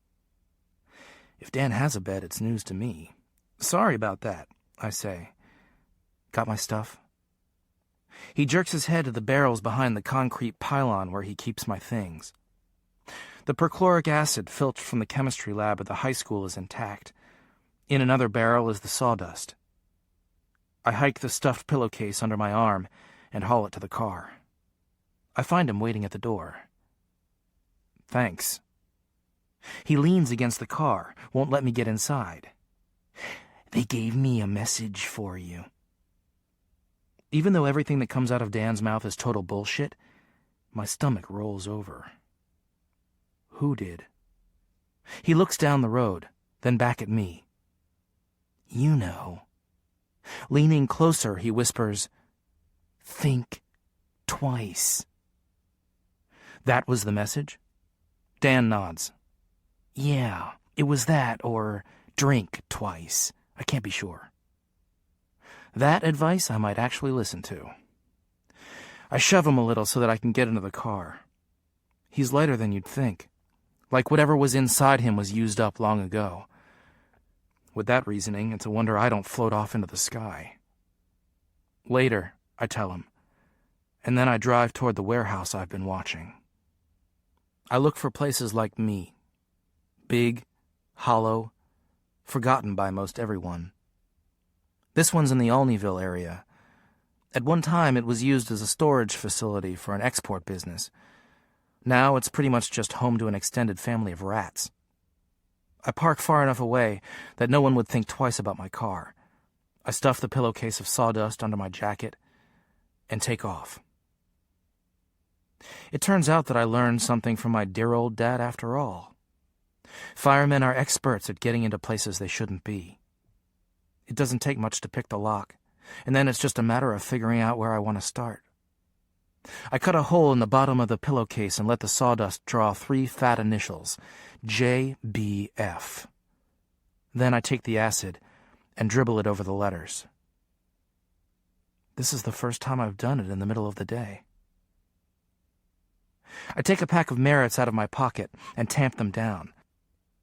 Speaker 1: If Dan has a bed, it's news to me. "Sorry about that," I say. "Got my stuff?" He jerks his head to the barrels behind the concrete pylon where he keeps my things. The perchloric acid filched from the chemistry lab at the high school is intact. In another barrel is the sawdust. I hike the stuffed pillowcase under my arm and haul it to the car. I find him waiting at the door. "Thanks." He leans against the car, won't let me get inside. "They gave me a message for you." Even though everything that comes out of Dan's mouth is total bullshit, my stomach rolls over. Who did? He looks down the road, then back at me. "You know." Leaning closer, he whispers, "Think twice." That was the message? Dan nods. "Yeah, it was that, or drink twice. I can't be sure." That advice I might actually listen to. I shove him a little so that I can get into the car. He's lighter than you'd think, like whatever was inside him was used up long ago. With that reasoning, it's a wonder I don't float off into the sky. "Later," I tell him, and then I drive toward the warehouse I've been watching. I look for places like me. Big, hollow, forgotten by most everyone. This one's in the Olneyville area. At one time, it was used as a storage facility for an export business. Now it's pretty much just home to an extended family of rats. I park far enough away that no one would think twice about my car. I stuff the pillowcase of sawdust under my jacket and take off. It turns out that I learned something from my dear old dad after all. Firemen are experts at getting into places they shouldn't be. It doesn't take much to pick the lock, and then it's just a matter of figuring out where I want to start. I cut a hole in the bottom of the pillowcase and let the sawdust draw 3 fat initials, JBF. Then I take the acid and dribble it over the letters. This is the first time I've done it in the middle of the day. I take a pack of Merritts out of my pocket and tamp them down,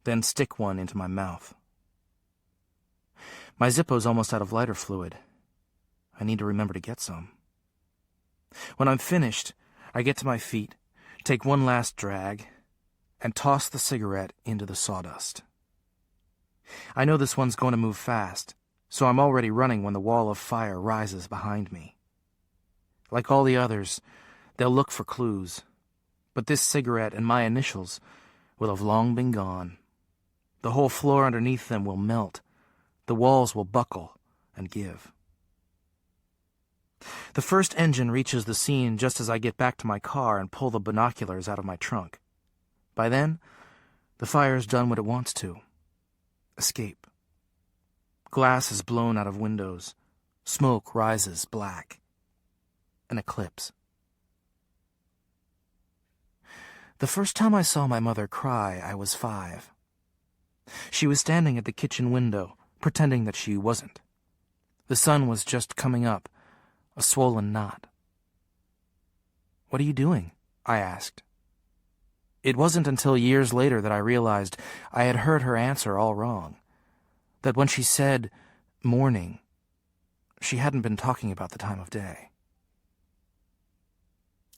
Speaker 1: then stick one into my mouth. My Zippo's almost out of lighter fluid. I need to remember to get some. When I'm finished, I get to my feet, take one last drag, and toss the cigarette into the sawdust. I know this one's going to move fast, so I'm already running when the wall of fire rises behind me. Like all the others, they'll look for clues, but this cigarette and my initials will have long been gone. The whole floor underneath them will melt. The walls will buckle and give. The first engine reaches the scene just as I get back to my car and pull the binoculars out of my trunk. By then, the fire's done what it wants to. Escape. Glass is blown out of windows. Smoke rises black. An eclipse. The first time I saw my mother cry, I was 5. She was standing at the kitchen window, pretending that she wasn't. The sun was just coming up, a swollen knot. "What are you doing?" I asked. It wasn't until years later that I realized I had heard her answer all wrong. That when she said morning, she hadn't been talking about the time of day.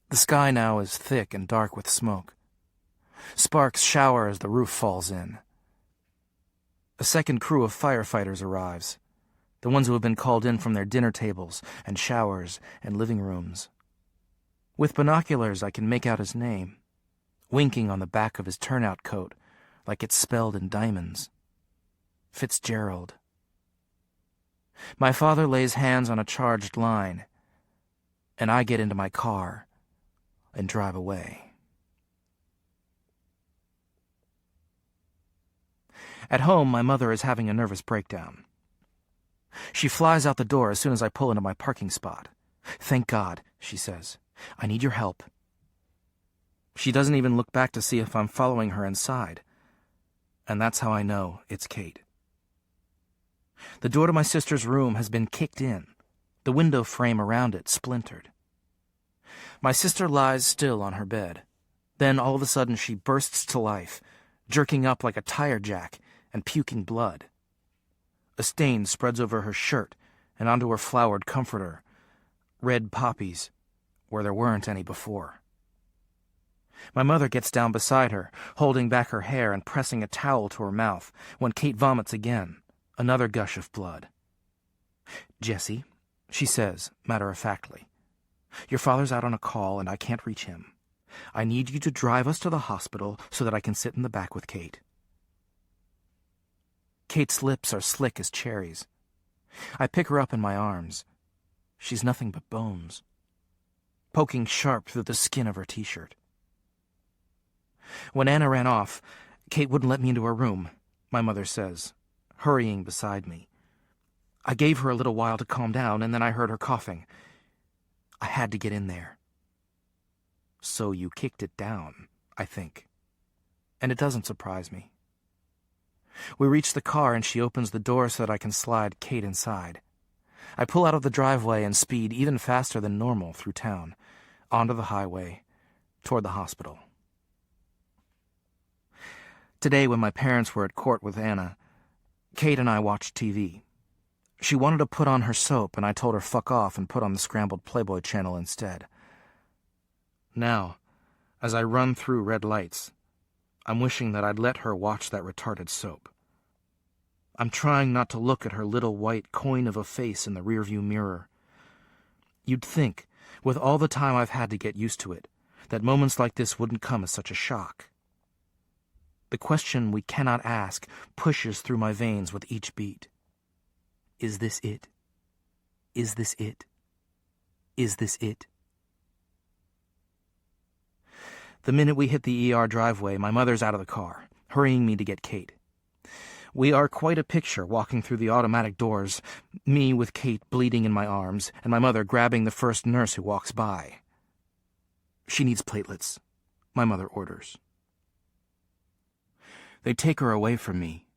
Speaker 1: The sky now is thick and dark with smoke. Sparks shower as the roof falls in. A second crew of firefighters arrives, the ones who have been called in from their dinner tables and showers and living rooms. With binoculars, I can make out his name, winking on the back of his turnout coat like it's spelled in diamonds. Fitzgerald. My father lays hands on a charged line, and I get into my car and drive away. At home, my mother is having a nervous breakdown. She flies out the door as soon as I pull into my parking spot. "Thank God," she says. "I need your help." She doesn't even look back to see if I'm following her inside. And that's how I know it's Kate. The door to my sister's room has been kicked in, the window frame around it splintered. My sister lies still on her bed. Then all of a sudden she bursts to life, jerking up like a tire jack and puking blood. A stain spreads over her shirt and onto her flowered comforter, red poppies where there weren't any before. My mother gets down beside her, holding back her hair and pressing a towel to her mouth, when Kate vomits again, another gush of blood. "Jessie," she says, matter-of-factly, "your father's out on a call and I can't reach him. I need you to drive us to the hospital so that I can sit in the back with Kate." Kate's lips are slick as cherries. I pick her up in my arms. She's nothing but bones, poking sharp through the skin of her t-shirt. When Anna ran off, Kate wouldn't let me into her room, my mother says, hurrying beside me. I gave her a little while to calm down, and then I heard her coughing. I had to get in there. So you kicked it down, I think. And it doesn't surprise me. We reach the car and she opens the door so that I can slide Kate inside. I pull out of the driveway and speed even faster than normal through town, onto the highway, toward the hospital. Today, when my parents were at court with Anna, Kate and I watched TV. She wanted to put on her soap, and I told her fuck off and put on the scrambled Playboy channel instead. Now, as I run through red lights, I'm wishing that I'd let her watch that retarded soap. I'm trying not to look at her little white coin of a face in the rearview mirror. You'd think, with all the time I've had to get used to it, that moments like this wouldn't come as such a shock. The question we cannot ask pushes through my veins with each beat. Is this it? Is this it? Is this it? The minute we hit the ER driveway, my mother's out of the car, hurrying me to get Kate. We are quite a picture walking through the automatic doors, me with Kate bleeding in my arms, and my mother grabbing the first nurse who walks by. She needs platelets, my mother orders. They take her away from me,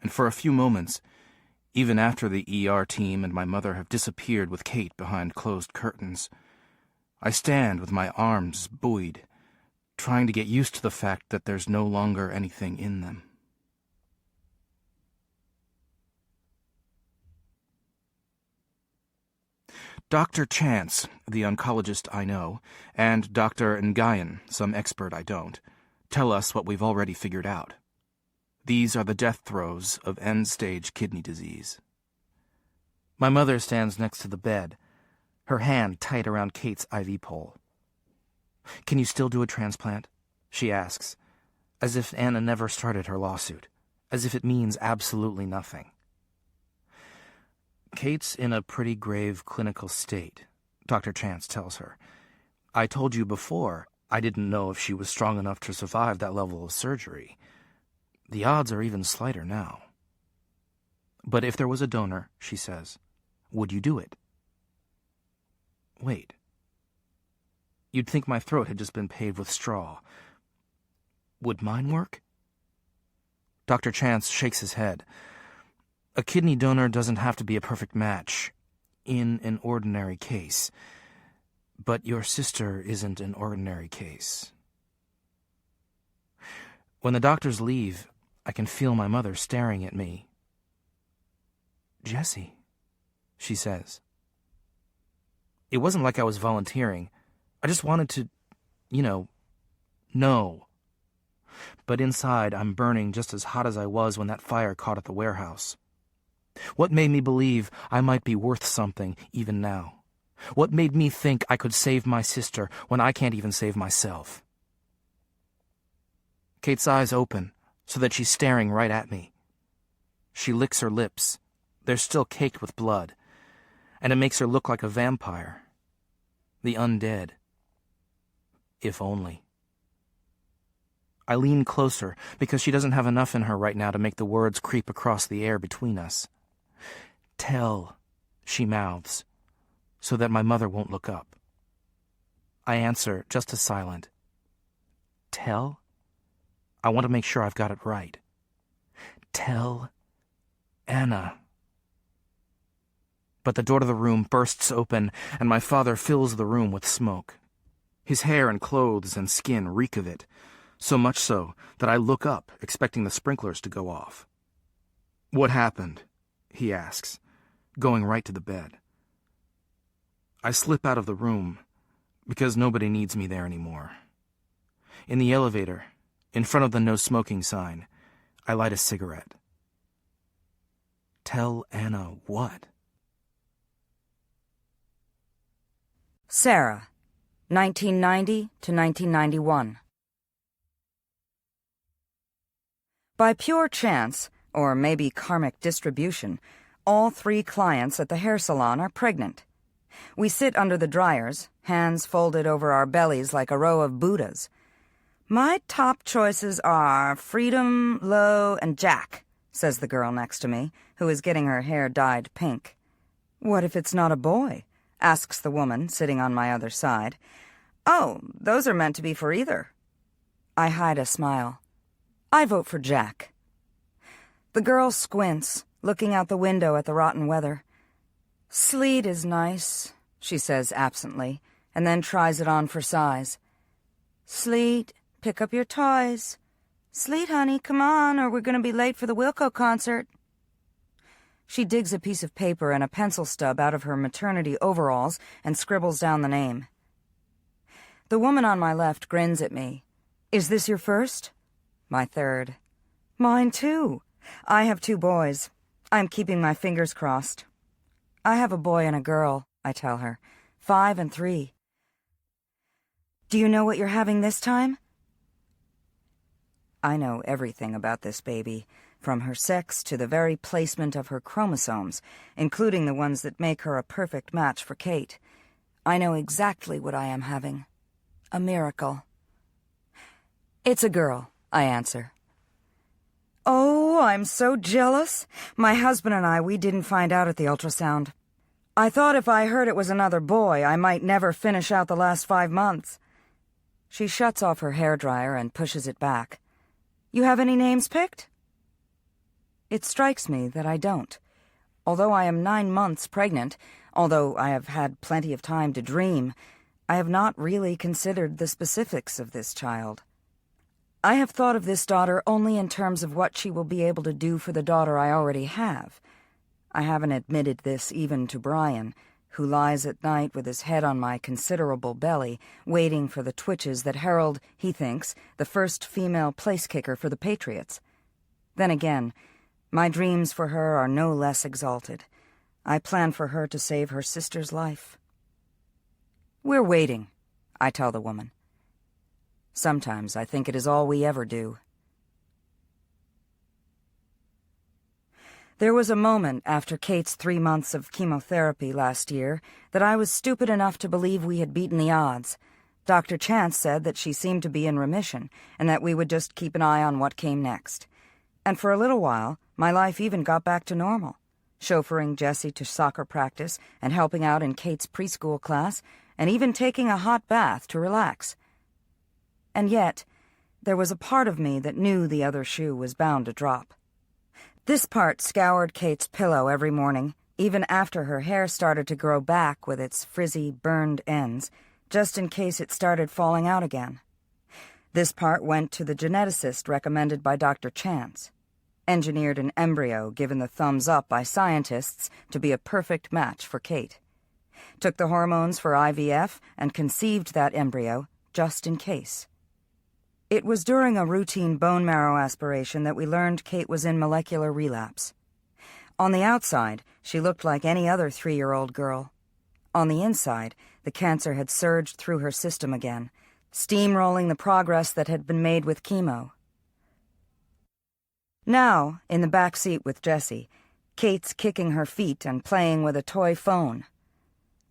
Speaker 1: and for a few moments, even after the ER team and my mother have disappeared with Kate behind closed curtains, I stand with my arms buoyed, trying to get used to the fact that there's no longer anything in them. Dr. Chance, the oncologist I know, and Dr. Nguyen, some expert I don't, tell us what we've already figured out. These are the death throes of end-stage kidney disease. My mother stands next to the bed, her hand tight around Kate's IV pole. "Can you still do a transplant?" she asks, as if Anna never started her lawsuit, as if it means absolutely nothing. "Kate's in a pretty grave clinical state," Dr. Chance tells her. "I told you before I didn't know if she was strong enough to survive that level of surgery. The odds are even slighter now. But if there was a donor," she says, "would you do it?" Wait. You'd think my throat had just been paved with straw. Would mine work? Dr. Chance shakes his head. A kidney donor doesn't have to be a perfect match in an ordinary case. But your sister isn't an ordinary case. When the doctors leave, I can feel my mother staring at me. "Jessie," she says. It wasn't like I was volunteering. I just wanted to, know. But inside, I'm burning just as hot as I was when that fire caught at the warehouse. What made me believe I might be worth something even now? What made me think I could save my sister when I can't even save myself? Kate's eyes open so that she's staring right at me. She licks her lips. They're still caked with blood, and it makes her look like a vampire. The undead. If only. I lean closer because she doesn't have enough in her right now to make the words creep across the air between us. "Tell," she mouths, so that my mother won't look up. I answer just as silent. "Tell?" I want to make sure I've got it right. "Tell Anna." But the door to the room bursts open, and my father fills the room with smoke. His hair and clothes and skin reek of it, so much so that I look up, expecting the sprinklers to go off. "What happened?" he asks, going right to the bed. I slip out of the room, because nobody needs me there anymore. In the elevator, in front of the no smoking sign, I light a cigarette. Tell Anna what?
Speaker 4: Sarah, 1990 to 1991. By pure chance, or maybe karmic distribution, all 3 clients at the hair salon are pregnant. We sit under the dryers, hands folded over our bellies like a row of Buddhas. My top choices are Freedom, Low, and Jack, says the girl next to me, who is getting her hair dyed pink. What if it's not a boy? Asks the woman sitting on my other side. Oh, those are meant to be for either. I hide a smile. I vote for Jack. The girl squints, looking out the window at the rotten weather. Sleet is nice, she says absently, and then tries it on for size. Sleet, pick up your toys. Sleet, honey, come on, or we're going to be late for the Wilco concert. She digs a piece of paper and a pencil stub out of her maternity overalls and scribbles down the name. The woman on my left grins at me. Is this your first? My third. Mine too. I have 2 boys. I'm keeping my fingers crossed. I have a boy and a girl, I tell her. 5 and 3. Do you know what you're having this time? I know everything about this baby, from her sex to the very placement of her chromosomes, including the ones that make her a perfect match for Kate. I know exactly what I am having. A miracle. It's a girl, I answer. Oh, I'm so jealous. My husband and I, we didn't find out at the ultrasound. I thought if I heard it was another boy, I might never finish out the last 5 months. She shuts off her hairdryer and pushes it back. You have any names picked? It strikes me that I don't. Although I am 9 months pregnant, although I have had plenty of time to dream, I have not really considered the specifics of this child. I have thought of this daughter only in terms of what she will be able to do for the daughter I already have. I haven't admitted this even to Brian, who lies at night with his head on my considerable belly, waiting for the twitches that herald, he thinks, the first female place-kicker for the Patriots. Then again, my dreams for her are no less exalted. I plan for her to save her sister's life. We're waiting, I tell the woman. Sometimes I think it is all we ever do. There was a moment after Kate's 3 months of chemotherapy last year that I was stupid enough to believe we had beaten the odds. Dr. Chance said that she seemed to be in remission and that we would just keep an eye on what came next. And for a little while, my life even got back to normal, chauffeuring Jessie to soccer practice and helping out in Kate's preschool class and even taking a hot bath to relax. And yet, there was a part of me that knew the other shoe was bound to drop. This part scoured Kate's pillow every morning, even after her hair started to grow back with its frizzy, burned ends, just in case it started falling out again. This part went to the geneticist recommended by Dr. Chance. Engineered an embryo given the thumbs up by scientists to be a perfect match for Kate. Took the hormones for IVF and conceived that embryo just in case. It was during a routine bone marrow aspiration that we learned Kate was in molecular relapse. On the outside, she looked like any other 3-year-old girl. On the inside, the cancer had surged through her system again, steamrolling the progress that had been made with chemo. Now, in the back seat with Jessie, Kate's kicking her feet and playing with a toy phone.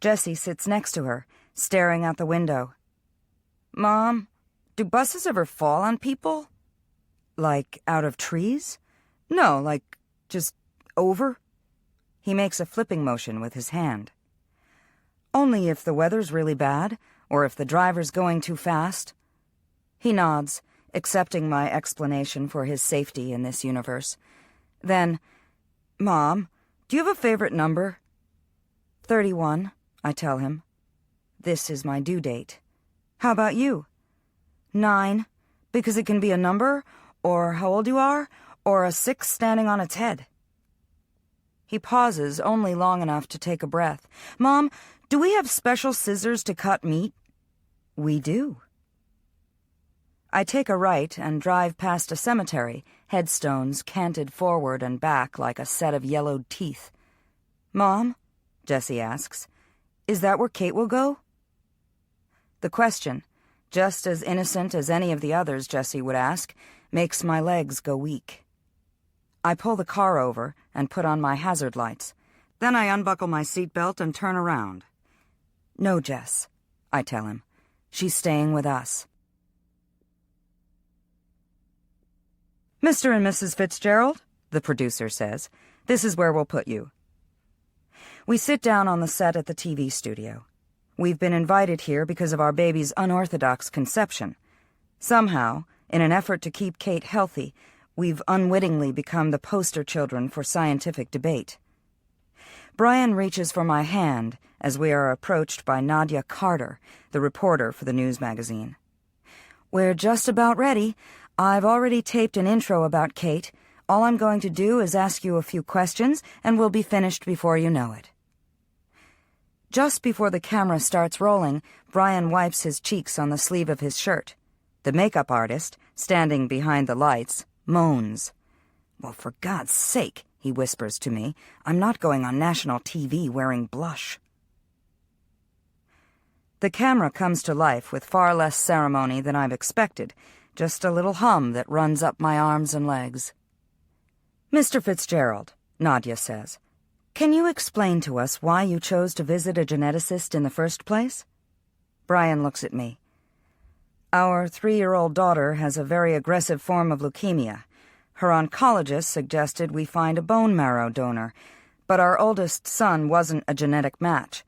Speaker 4: Jessie sits next to her, staring out the window. Mom, do buses ever fall on people? Like out of trees? No, like just over? He makes a flipping motion with his hand. Only if the weather's really bad, or if the driver's going too fast. He nods, accepting my explanation for his safety in this universe. Then, Mom, do you have a favorite number? 31, I tell him. This is my due date. How about you? 9, because it can be a number, or how old you are, or a 6 standing on its head. He pauses only long enough to take a breath. Mom, do we have special scissors to cut meat? We do. I take a right and drive past a cemetery, headstones canted forward and back like a set of yellowed teeth. Mom, Jessie asks, is that where Kate will go? The question, just as innocent as any of the others Jessie would ask, makes my legs go weak. I pull the car over and put on my hazard lights. Then I unbuckle my seatbelt and turn around. No, Jess, I tell him. She's staying with us. Mr. and Mrs. Fitzgerald, the producer says, this is where we'll put you. We sit down on the set at the TV studio. We've been invited here because of our baby's unorthodox conception. Somehow, in an effort to keep Kate healthy, we've unwittingly become the poster children for scientific debate. Brian reaches for my hand as we are approached by Nadia Carter, the reporter for the news magazine. We're just about ready. I've already taped an intro about Kate. All I'm going to do is ask you a few questions, and we'll be finished before you know it. Just before the camera starts rolling, Brian wipes his cheeks on the sleeve of his shirt. The makeup artist, standing behind the lights, moans. Well, for God's sake, he whispers to me, I'm not going on national TV wearing blush. The camera comes to life with far less ceremony than I've expected, just a little hum that runs up my arms and legs. "Mr. Fitzgerald," Nadia says, "can you explain to us why you chose to visit a geneticist in the first place?" Brian looks at me. "Our 3-year-old daughter has a very aggressive form of leukemia. Her oncologist suggested we find a bone marrow donor, but our oldest son wasn't a genetic match.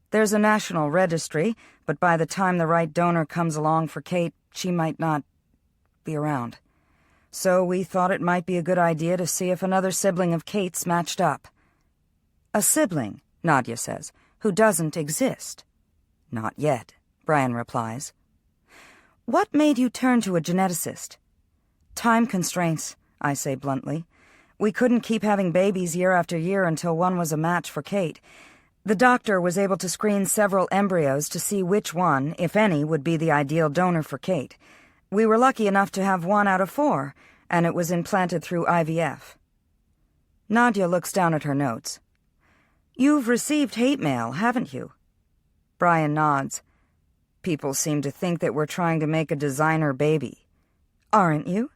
Speaker 4: There's a national registry, but by the time the right donor comes along for Kate, she might not be around. So we thought it might be a good idea to see if another sibling of Kate's matched up." "A sibling," Nadia says, "who doesn't exist." "Not yet," Brian replies. "What made you turn to a geneticist?" "Time constraints," I say bluntly. "We couldn't keep having babies year after year until one was a match for Kate. The doctor was able to screen several embryos to see which one, if any, would be the ideal donor for Kate. We were lucky enough to have 1 out of 4, and it was implanted through IVF." Nadia looks down at her notes. "You've received hate mail, haven't you?" Brian nods. "People seem to think that we're trying to make a designer baby." "Aren't you?"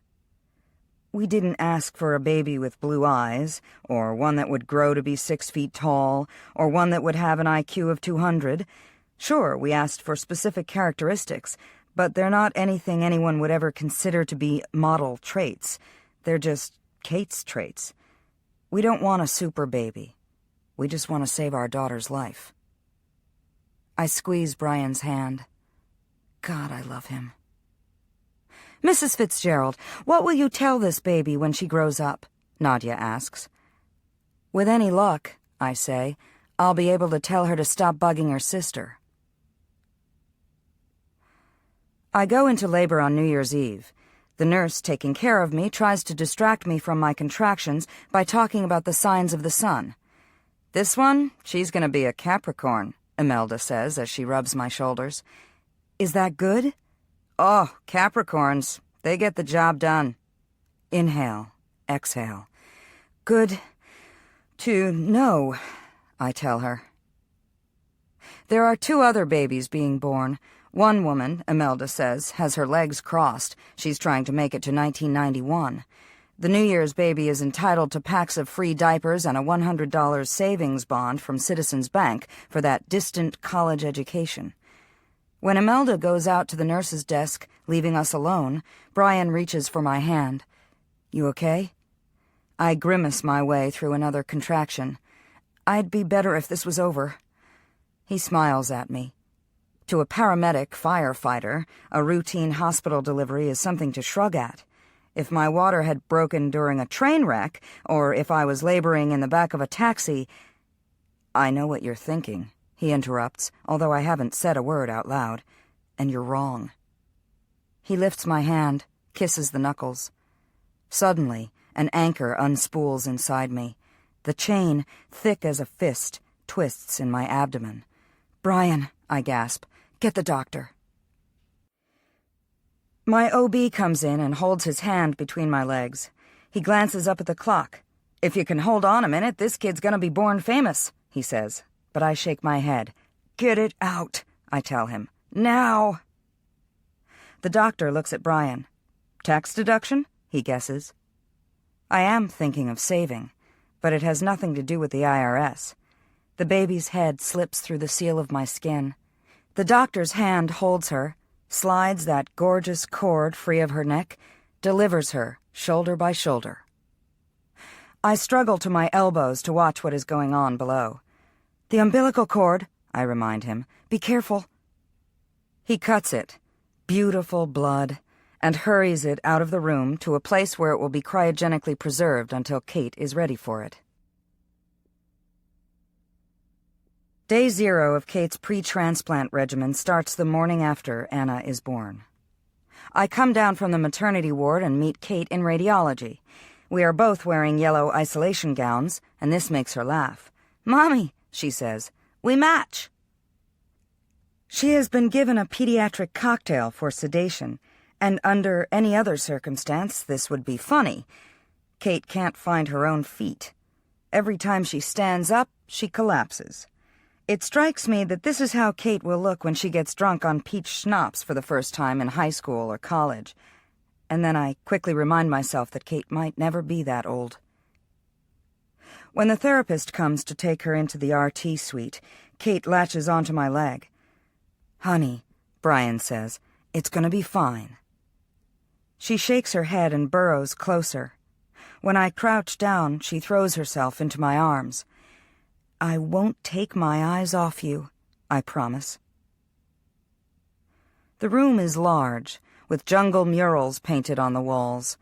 Speaker 4: "We didn't ask for a baby with blue eyes, or one that would grow to be 6 feet tall, or one that would have an IQ of 200. Sure, we asked for specific characteristics, but they're not anything anyone would ever consider to be model traits. They're just Kate's traits. We don't want a super baby. We just want to save our daughter's life." I squeeze Brian's hand. God, I love him. "Mrs. Fitzgerald, what will you tell this baby when she grows up?" Nadia asks. "With any luck," I say, "I'll be able to tell her to stop bugging her sister." I go into labor on New Year's Eve. The nurse taking care of me tries to distract me from my contractions by talking about the signs of the sun. "This one, she's going to be a Capricorn," Imelda says as she rubs my shoulders. "Is that good?" "Oh, Capricorns, they get the job done." Inhale, exhale. "Good to know," I tell her. There are 2 other babies being born. One woman, Imelda says, has her legs crossed. She's trying to make it to 1991. The New Year's baby is entitled to packs of free diapers and a $100 savings bond from Citizens Bank for that distant college education. When Imelda goes out to the nurse's desk, leaving us alone, Brian reaches for my hand. "You okay?" I grimace my way through another contraction. "I'd be better if this was over." He smiles at me. To a paramedic firefighter, a routine hospital delivery is something to shrug at. If my water had broken during a train wreck, or if I was laboring in the back of a taxi— "I know what you're thinking," he interrupts, although I haven't said a word out loud. "And you're wrong." He lifts my hand, kisses the knuckles. Suddenly, an anchor unspools inside me. The chain, thick as a fist, twists in my abdomen. "Brian," I gasp, "get the doctor." My OB comes in and holds his hand between my legs. He glances up at the clock. "If you can hold on a minute, this kid's gonna be born famous," he says. But I shake my head. "Get it out," I tell him. "Now!" The doctor looks at Brian. "Tax deduction?" he guesses. I am thinking of saving, but it has nothing to do with the IRS. The baby's head slips through the seal of my skin. The doctor's hand holds her, slides that gorgeous cord free of her neck, delivers her, shoulder by shoulder. I struggle to my elbows to watch what is going on below. "The umbilical cord," I remind him. "Be careful." He cuts it, beautiful blood, and hurries it out of the room to a place where it will be cryogenically preserved until Kate is ready for it. Day 0 of Kate's pre-transplant regimen starts the morning after Anna is born. I come down from the maternity ward and meet Kate in radiology. We are both wearing yellow isolation gowns, and this makes her laugh. "Mommy," she says, "we match." She has been given a pediatric cocktail for sedation, and under any other circumstance this would be funny. Kate can't find her own feet. Every time she stands up, she collapses. It strikes me that this is how Kate will look when she gets drunk on peach schnapps for the first time in high school or college. and then I quickly remind myself that Kate might never be that old. When the therapist comes to take her into the RT suite, Kate latches onto my leg. "Honey," Brian says, "it's gonna be fine." She shakes her head and burrows closer. When I crouch down, she throws herself into my arms. "I won't take my eyes off you," I promise. The room is large, with jungle murals painted on the walls.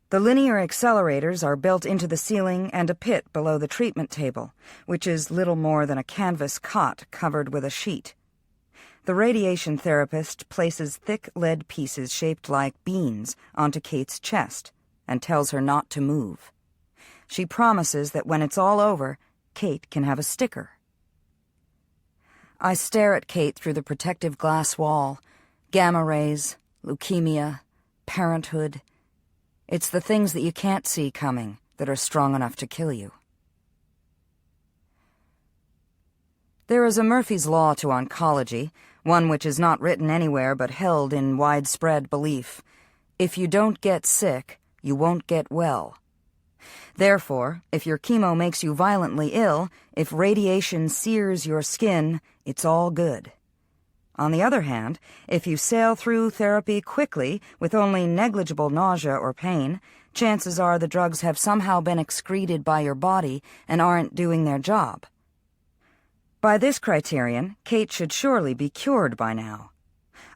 Speaker 4: The linear accelerators are built into the ceiling and a pit below the treatment table, which is little more than a canvas cot covered with a sheet. The radiation therapist places thick lead pieces shaped like beans onto Kate's chest and tells her not to move. She promises that when it's all over, Kate can have a sticker. I stare at Kate through the protective glass wall. Gamma rays, leukemia, parenthood. It's the things that you can't see coming that are strong enough to kill you. There is a Murphy's Law to oncology, one which is not written anywhere but held in widespread belief. If you don't get sick, you won't get well. Therefore, if your chemo makes you violently ill, if radiation sears your skin, it's all good. On the other hand, if you sail through therapy quickly with only negligible nausea or pain, chances are the drugs have somehow been excreted by your body and aren't doing their job. By this criterion, Kate should surely be cured by now.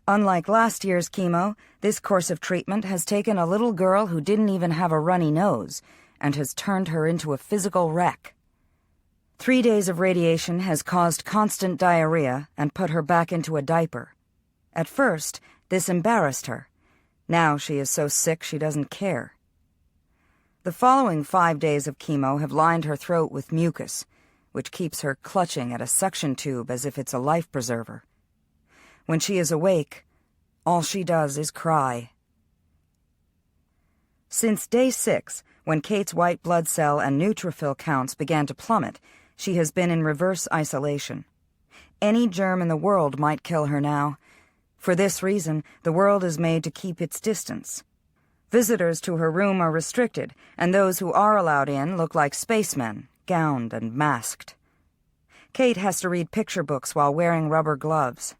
Speaker 4: Unlike last year's chemo, this course of treatment has taken a little girl who didn't even have a runny nose and has turned her into a physical wreck. 3 days of radiation has caused constant diarrhea and put her back into a diaper. At first, this embarrassed her. Now she is so sick she doesn't care. The following 5 days of chemo have lined her throat with mucus, which keeps her clutching at a suction tube as if it's a life preserver. When she is awake, all she does is cry. Since day 6, when Kate's white blood cell and neutrophil counts began to plummet, she has been in reverse isolation. Any germ in the world might kill her now. For this reason, the world is made to keep its distance. Visitors to her room are restricted, and those who are allowed in look like spacemen, gowned and masked. Kate has to read picture books while wearing rubber gloves.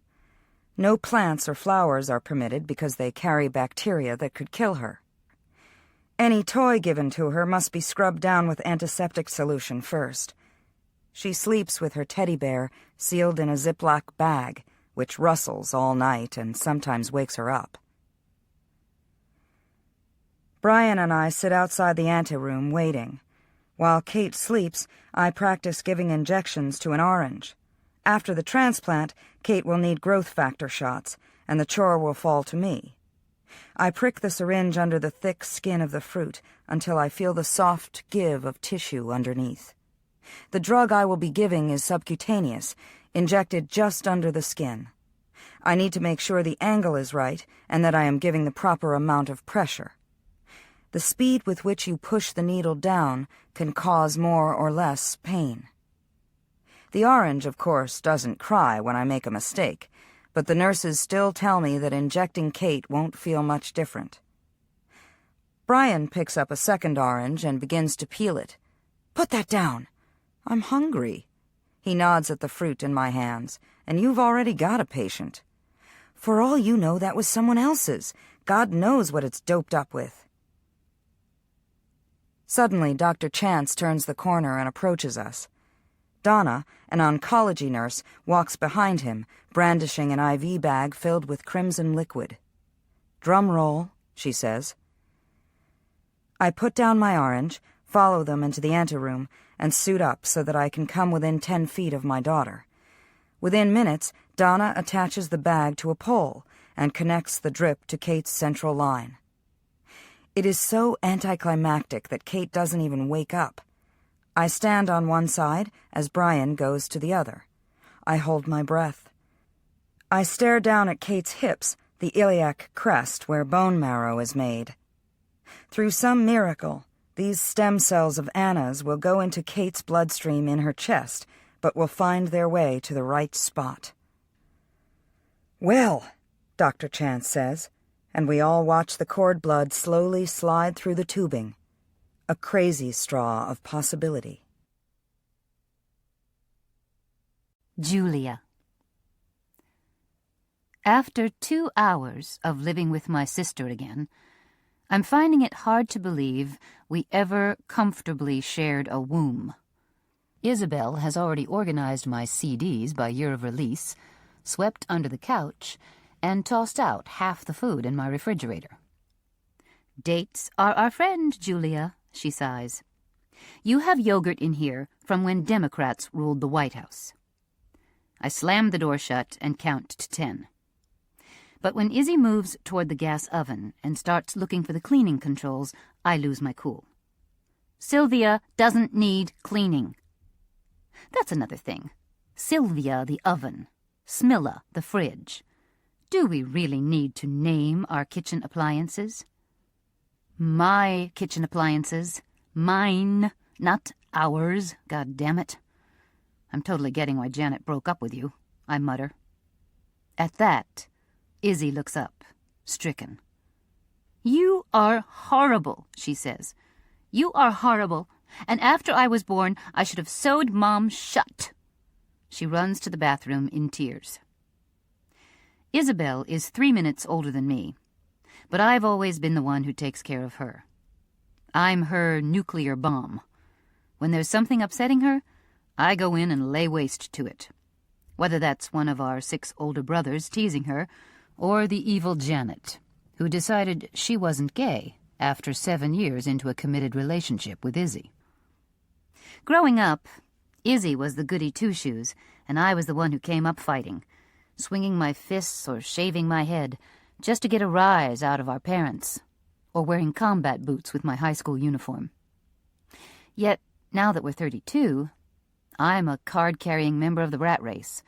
Speaker 4: No plants or flowers are permitted because they carry bacteria that could kill her. Any toy given to her must be scrubbed down with antiseptic solution first. She sleeps with her teddy bear sealed in a Ziploc bag, which rustles all night and sometimes wakes her up. Brian and I sit outside the anteroom waiting. While Kate sleeps, I practice giving injections to an orange. After the transplant, Kate will need growth factor shots, and the chore will fall to me. I prick the syringe under the thick skin of the fruit until I feel the soft give of tissue underneath. The drug I will be giving is subcutaneous, injected just under the skin. I need to make sure the angle is right and that I am giving the proper amount of pressure. The speed with which you push the needle down can cause more or less pain. The orange, of course, doesn't cry when I make a mistake, but the nurses still tell me that injecting Kate won't feel much different. Brian picks up a second orange and begins to peel it. "Put that down. I'm hungry." He nods at the fruit in my hands. "And you've already got a patient." "For all you know, that was someone else's. God knows what it's doped up with." Suddenly, Dr. Chance turns the corner and approaches us. Donna, an oncology nurse, walks behind him, brandishing an IV bag filled with crimson liquid. "Drum roll," she says. I put down my orange, follow them into the anteroom, and suit up so that I can come within 10 feet of my daughter. Within minutes, Donna attaches the bag to a pole and connects the drip to Kate's central line. It is so anticlimactic that Kate doesn't even wake up. I stand on one side as Brian goes to the other. I hold my breath. I stare down at Kate's hips, the iliac crest where bone marrow is made. Through some miracle, these stem cells of Anna's will go into Kate's bloodstream in her chest, but will find their way to the right spot. "Well," Dr. Chance says, and we all watch the cord blood slowly slide through the tubing. A crazy straw of possibility.
Speaker 7: Julia. After 2 hours of living with my sister again, I'm finding it hard to believe we ever comfortably shared a womb. Isabel has already organized my CDs by year of release, swept under the couch, and tossed out half the food in my refrigerator. Dates are our friend, Julia, she sighs. You have yogurt in here from when Democrats ruled the White House. I slam the door shut and count to 10. But when Izzy moves toward the gas oven and starts looking for the cleaning controls, I lose my cool. Sylvia doesn't need cleaning. That's another thing. Sylvia the oven. Smilla the fridge. Do we really need to name our kitchen appliances? My kitchen appliances. Mine, not ours, God damn it. I'm totally getting why Janet broke up with you, I mutter. At that, Izzy looks up, stricken. You are horrible, she says. You are horrible, and after I was born, I should have sewed Mom shut. She runs to the bathroom in tears. Isabel is 3 minutes older than me, but I've always been the one who takes care of her. I'm her nuclear bomb. When there's something upsetting her, I go in and lay waste to it. Whether that's one of our 6 older brothers teasing her, or the evil Janet, who decided she wasn't gay after 7 years into a committed relationship with Izzy. Growing up, Izzy was the goody two-shoes, and I was the one who came up fighting, swinging my fists or shaving my head just to get a rise out of our parents, or wearing combat boots with my high school uniform. Yet, now that we're 32, I'm a card-carrying member of the rat race,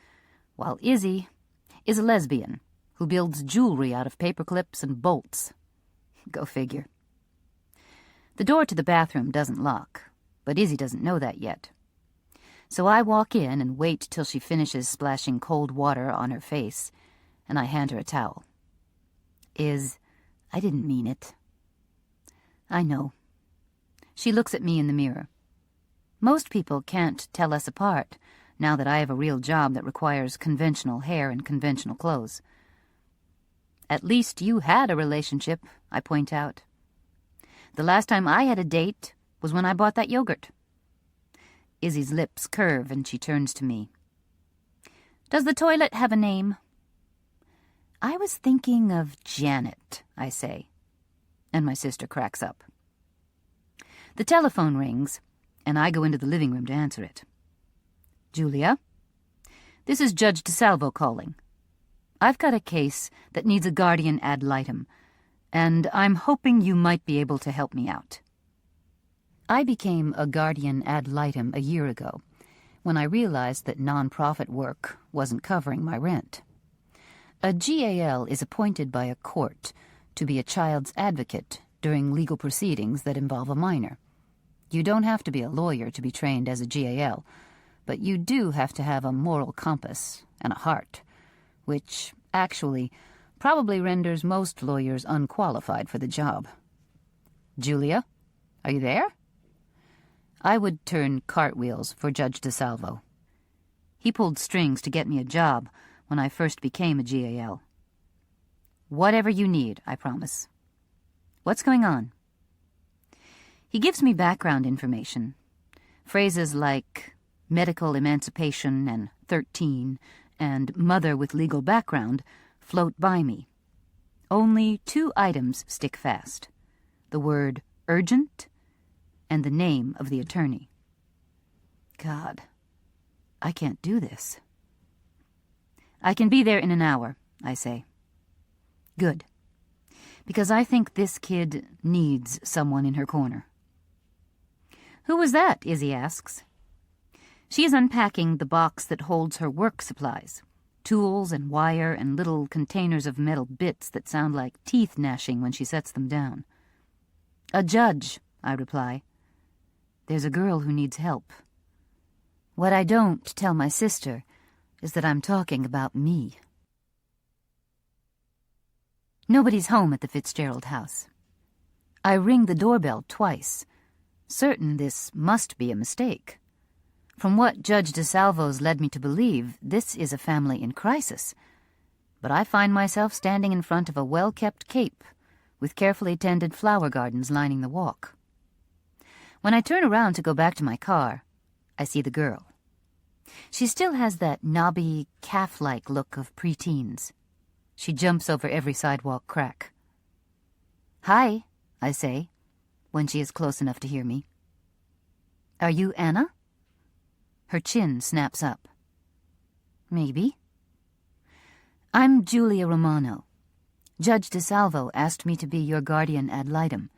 Speaker 7: while Izzy is a lesbian who builds jewelry out of paper clips and bolts. Go figure. The door to the bathroom doesn't lock, but Izzy doesn't know that yet. So I walk in and wait till she finishes splashing cold water on her face, and I hand her a towel. I didn't mean it. I know. She looks at me in the mirror. Most people can't tell us apart, now that I have a real job that requires conventional hair and conventional clothes. At least you had a relationship, I point out. The last time I had a date was when I bought that yogurt. Izzy's lips curve and she turns to me. Does the toilet have a name? I was thinking of Janet, I say, and my sister cracks up. The telephone rings, and I go into the living room to answer it. Julia, this is Judge DeSalvo calling. I've got a case that needs a guardian ad litem, and I'm hoping you might be able to help me out. I became a guardian ad litem a year ago, when I realized that nonprofit work wasn't covering my rent. A GAL is appointed by a court to be a child's advocate during legal proceedings that involve a minor. You don't have to be a lawyer to be trained as a GAL, but you do have to have a moral compass and a heart, which, actually, probably renders most lawyers unqualified for the job. Julia, are you there? I would turn cartwheels for Judge DeSalvo. He pulled strings to get me a job when I first became a GAL. Whatever you need, I promise. What's going on? He gives me background information. Phrases like medical emancipation and 13 and mother with legal background float by me. Only 2 items stick fast. The word urgent and the name of the attorney. God, I can't do this. I can be there in an hour, I say. Good. Because I think this kid needs someone in her corner. Who was that? Izzy asks. She is unpacking the box that holds her work supplies. Tools and wire and little containers of metal bits that sound like teeth gnashing when she sets them down. A judge, I reply. There's a girl who needs help. What I don't tell my sister is that I'm talking about me. Nobody's home at the Fitzgerald house. I ring the doorbell twice, certain this must be a mistake. From what Judge DeSalvo's led me to believe, this is a family in crisis. But I find myself standing in front of a well-kept cape, with carefully tended flower gardens lining the walk. When I turn around to go back to my car, I see the girl. She still has that knobby, calf-like look of preteens. She jumps over every sidewalk crack. "Hi," I say, when she is close enough to hear me. "Are you Anna?" Her chin snaps up. "Maybe." "I'm Julia Romano. Judge DeSalvo asked me to be your guardian ad litem.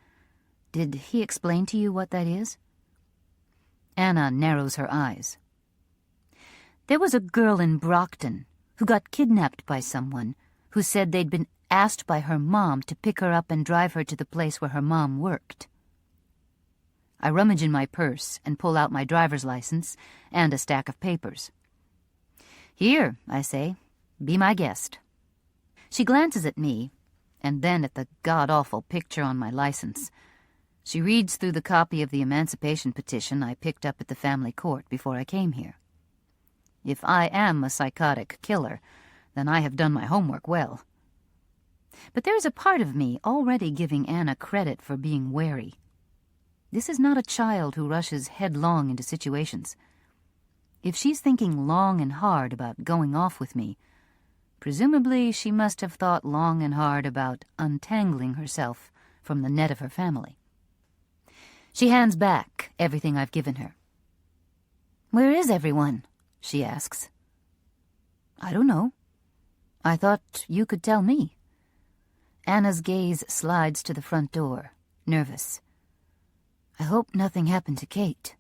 Speaker 7: Did he explain to you what that is?" Anna narrows her eyes. "There was a girl in Brockton who got kidnapped by someone who said they'd been asked by her mom to pick her up and drive her to the place where her mom worked." I rummage in my purse and pull out my driver's license and a stack of papers. "Here," I say, "be my guest." She glances at me, and then at the god-awful picture on my license. She reads through the copy of the emancipation petition I picked up at the family court before I came here. If I am a psychotic killer, then I have done my homework well. But there is a part of me already giving Anna credit for being wary. This is not a child who rushes headlong into situations. If she's thinking long and hard about going off with me, presumably she must have thought long and hard about untangling herself from the net of her family. She hands back everything I've given her. "Where is everyone?" she asks. "I don't know. I thought you could tell me." Anna's gaze slides to the front door, nervous. "I hope nothing happened to Kate."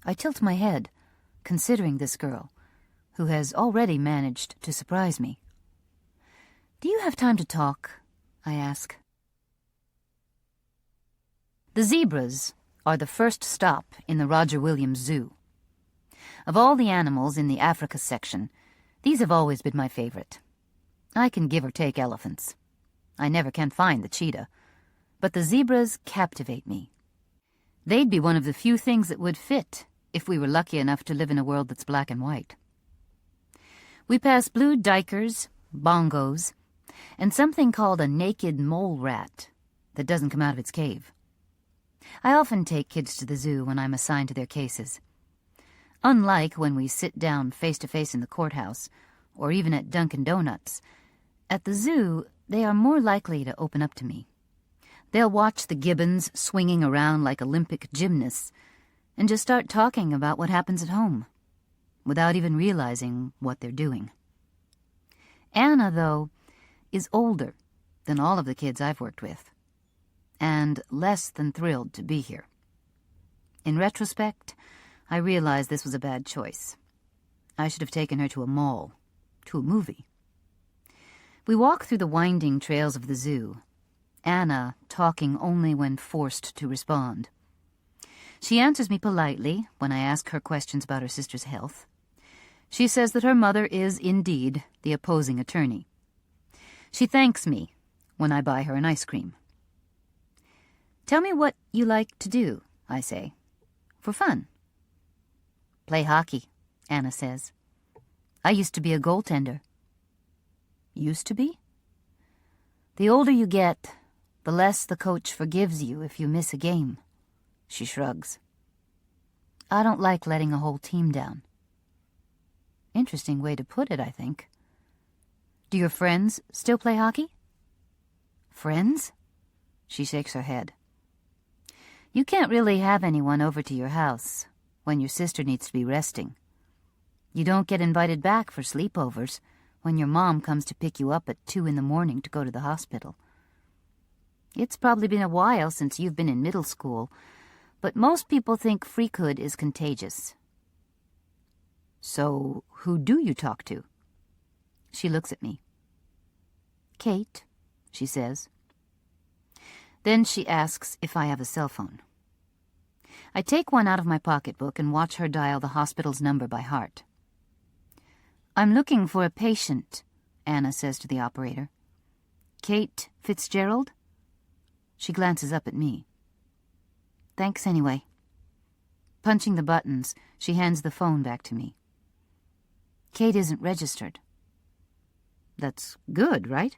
Speaker 7: I tilt my head, considering this girl, who has already managed to surprise me. "Do you have time to talk?" I ask. The zebras are the first stop in the Roger Williams Zoo. Of all the animals in the Africa section, these have always been my favorite. I can give or take elephants. I never can find the cheetah, but the zebras captivate me. They'd be one of the few things that would fit if we were lucky enough to live in a world that's black and white. We pass blue duikers, bongos, and something called a naked mole rat that doesn't come out of its cave. I often take kids to the zoo when I'm assigned to their cases. Unlike when we sit down face-to-face in the courthouse, or even at Dunkin' Donuts, at the zoo they are more likely to open up to me. They'll watch the gibbons swinging around like Olympic gymnasts and just start talking about what happens at home, without even realizing what they're doing. Anna, though, is older than all of the kids I've worked with, and less than thrilled to be here. In retrospect, I realize this was a bad choice. I should have taken her to a mall, to a movie. We walk through the winding trails of the zoo, Anna talking only when forced to respond. She answers me politely when I ask her questions about her sister's health. She says that her mother is indeed the opposing attorney. She thanks me when I buy her an ice cream. "Tell me what you like to do," I say, "for fun." "Play hockey," Anna says. "I used to be a goaltender." "Used to be?" "The older you get, the less the coach forgives you if you miss a game," she shrugs. "I don't like letting a whole team down." Interesting way to put it, I think. "Do your friends still play hockey?" "Friends?" She shakes her head. "You can't really have anyone over to your house when your sister needs to be resting. You don't get invited back for sleepovers when your mom comes to pick you up at 2 a.m. to go to the hospital. It's probably been a while since you've been in middle school, but most people think freakhood is contagious." "So, who do you talk to?" She looks at me. "Kate," she says. Then she asks if I have a cell phone. I take one out of my pocketbook and watch her dial the hospital's number by heart. "I'm looking for a patient," Anna says to the operator. Kate Fitzgerald? She glances up at me. Thanks anyway. Punching the buttons, she hands the phone back to me. Kate isn't registered. That's good, right?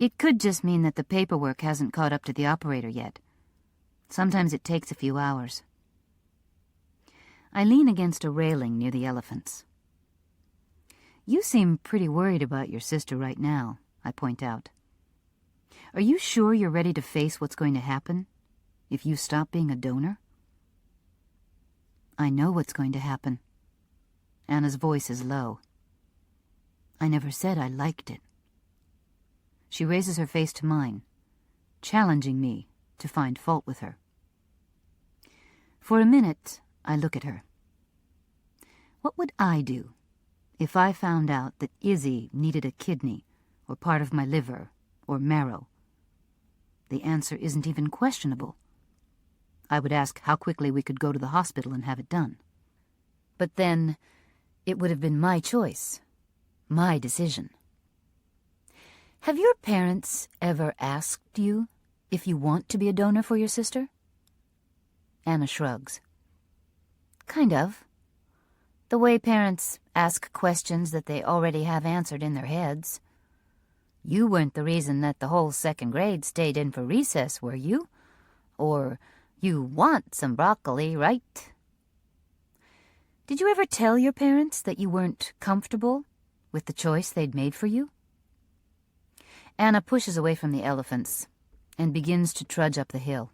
Speaker 7: It could just mean that the paperwork hasn't caught up to the operator yet. Sometimes it takes a few hours. I lean against a railing near the elephants. You seem pretty worried about your sister right now, I point out. Are you sure you're ready to face what's going to happen if you stop being a donor? I know what's going to happen. Anna's voice is low. I never said I liked it. She raises her face to mine, challenging me to find fault with her. For a minute, I look at her. What would I do if I found out that Izzy needed a kidney or part of my liver or marrow? The answer isn't even questionable. I would ask how quickly we could go to the hospital and have it done. But then, it would have been my choice, my decision. Have your parents ever asked you if you want to be a donor for your sister? Anna shrugs. Kind of. The way parents ask questions that they already have answered in their heads. You weren't the reason that the whole second grade stayed in for recess, were you? Or you want some broccoli, right? Did you ever tell your parents that you weren't comfortable with the choice they'd made for you? Anna pushes away from the elephants and begins to trudge up the hill.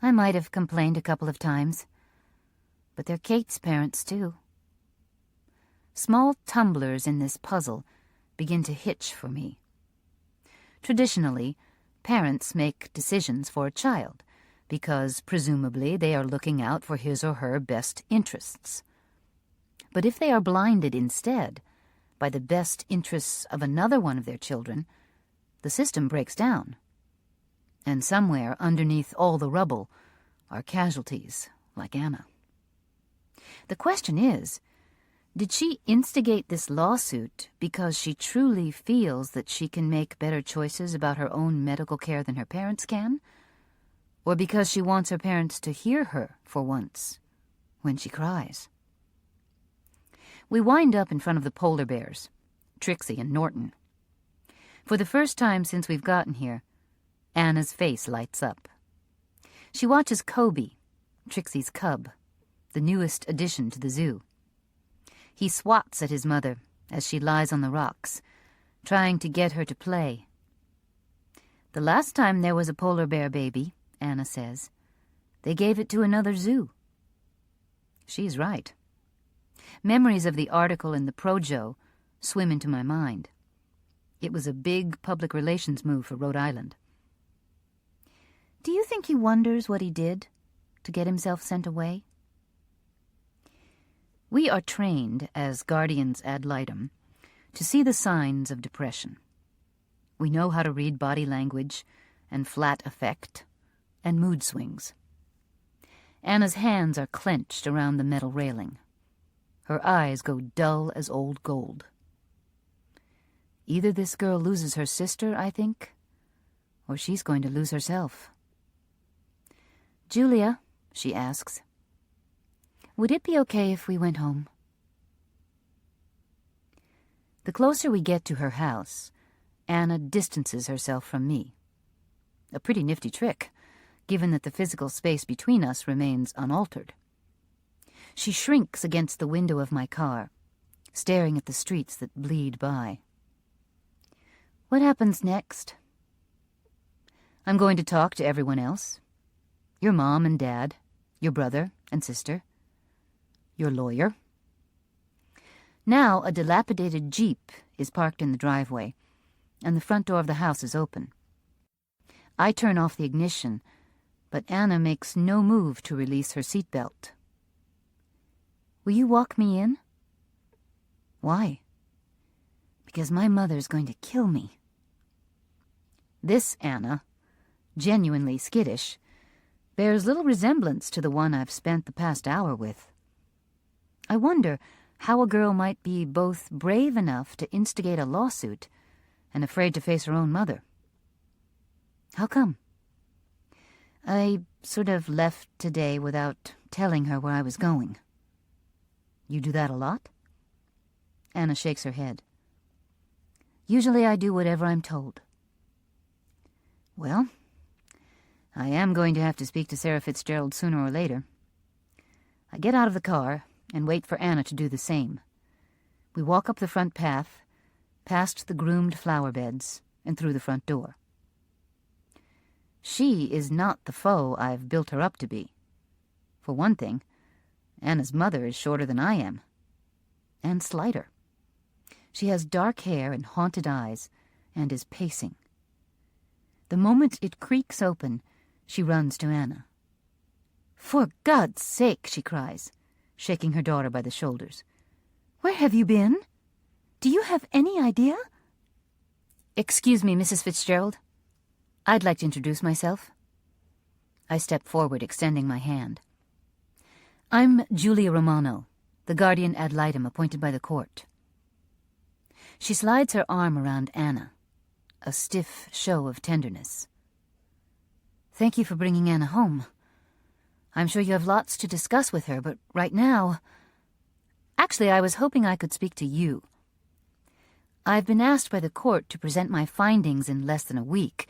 Speaker 7: I might have complained a couple of times, but they're Kate's parents, too. Small tumblers in this puzzle begin to hitch for me. Traditionally, parents make decisions for a child because, presumably, they are looking out for his or her best interests. But if they are blinded instead by the best interests of another one of their children, the system breaks down. And somewhere underneath all the rubble are casualties like Anna. The question is, did she instigate this lawsuit because she truly feels that she can make better choices about her own medical care than her parents can? Or because she wants her parents to hear her for once when she cries? We wind up in front of the polar bears, Trixie and Norton. For the first time since we've gotten here, Anna's face lights up. She watches Kobe, Trixie's cub, the newest addition to the zoo. He swats at his mother as she lies on the rocks, trying to get her to play. The last time there was a polar bear baby, Anna says, they gave it to another zoo. She's right. Memories of the article in the Projo swim into my mind. It was a big public relations move for Rhode Island. Do you think he wonders what he did to get himself sent away? We are trained as guardians ad litem to see the signs of depression. We know how to read body language and flat affect and mood swings. Anna's hands are clenched around the metal railing. Her eyes go dull as old gold. Either this girl loses her sister, I think, or she's going to lose herself. Julia, she asks, would it be okay if we went home? The closer we get to her house, Anna distances herself from me. A pretty nifty trick, given that the physical space between us remains unaltered. She shrinks against the window of my car, staring at the streets that bleed by. What happens next? I'm going to talk to everyone else. Your mom and dad, your brother and sister, your lawyer. Now a dilapidated Jeep is parked in the driveway, and the front door of the house is open. I turn off the ignition, but Anna makes no move to release her seatbelt. Will you walk me in? Why? Because my mother's going to kill me. This Anna, genuinely skittish, bears little resemblance to the one I've spent the past hour with. I wonder how a girl might be both brave enough to instigate a lawsuit and afraid to face her own mother. How come? I sort of left today without telling her where I was going. You do that a lot? Anna shakes her head. Usually I do whatever I'm told. Well, I am going to have to speak to Sarah Fitzgerald sooner or later. I get out of the car and wait for Anna to do the same. We walk up the front path, past the groomed flower beds, and through the front door. She is not the foe I've built her up to be. For one thing, Anna's mother is shorter than I am, and slighter. She has dark hair and haunted eyes, and is pacing. The moment it creaks open, she runs to Anna. "For God's sake," she cries, shaking her daughter by the shoulders. "Where have you been? Do you have any idea?" "Excuse me, Mrs. Fitzgerald. I'd like to introduce myself." I step forward, extending my hand. "I'm Julia Romano, the guardian ad litem appointed by the court." She slides her arm around Anna, a stiff show of tenderness. "Thank you for bringing Anna home. I'm sure you have lots to discuss with her, but right now... Actually, I was hoping I could speak to you. I've been asked by the court to present my findings in less than a week,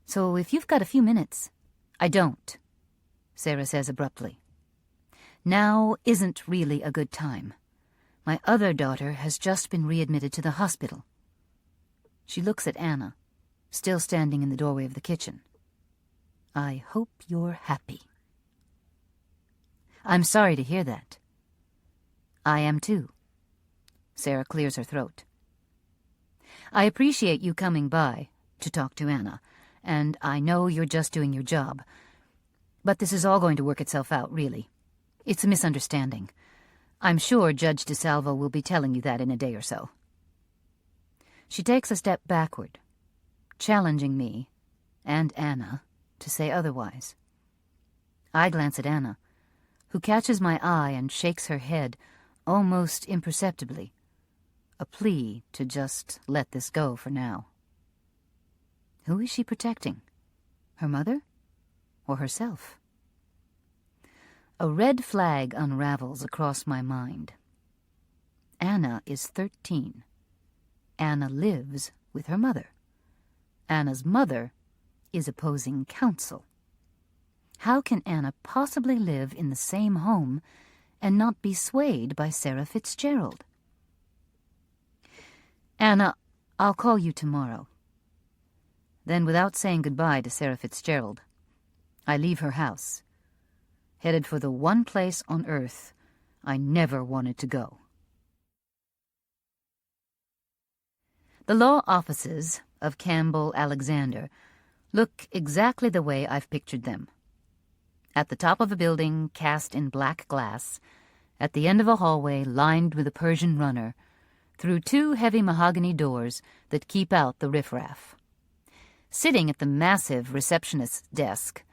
Speaker 7: so if you've got a few minutes..." "I don't," Sarah says abruptly. "Now isn't really a good time. My other daughter has just been readmitted to the hospital." She looks at Anna, still standing in the doorway of the kitchen. "I hope you're happy." "I'm sorry to hear that." "I am too." Sarah clears her throat. "I appreciate you coming by to talk to Anna, and I know you're just doing your job. But this is all going to work itself out, really. It's a misunderstanding. I'm sure Judge DeSalvo will be telling you that in a day or so." She takes a step backward, challenging me and Anna to say otherwise. I glance at Anna, who catches my eye and shakes her head almost imperceptibly, a plea to just let this go for now. Who is she protecting? Her mother? Or herself? A red flag unravels across my mind. Anna is 13. Anna lives with her mother. Anna's mother is opposing counsel. How can Anna possibly live in the same home and not be swayed by Sarah Fitzgerald? "Anna, I'll call you tomorrow." Then, without saying goodbye to Sarah Fitzgerald, I leave her house, headed for the one place on earth I never wanted to go. The law offices of Campbell Alexander look exactly the way I've pictured them. At the top of a building cast in black glass, at the end of a hallway lined with a Persian runner, through two heavy mahogany doors that keep out the riffraff. Sitting at the massive receptionist's desk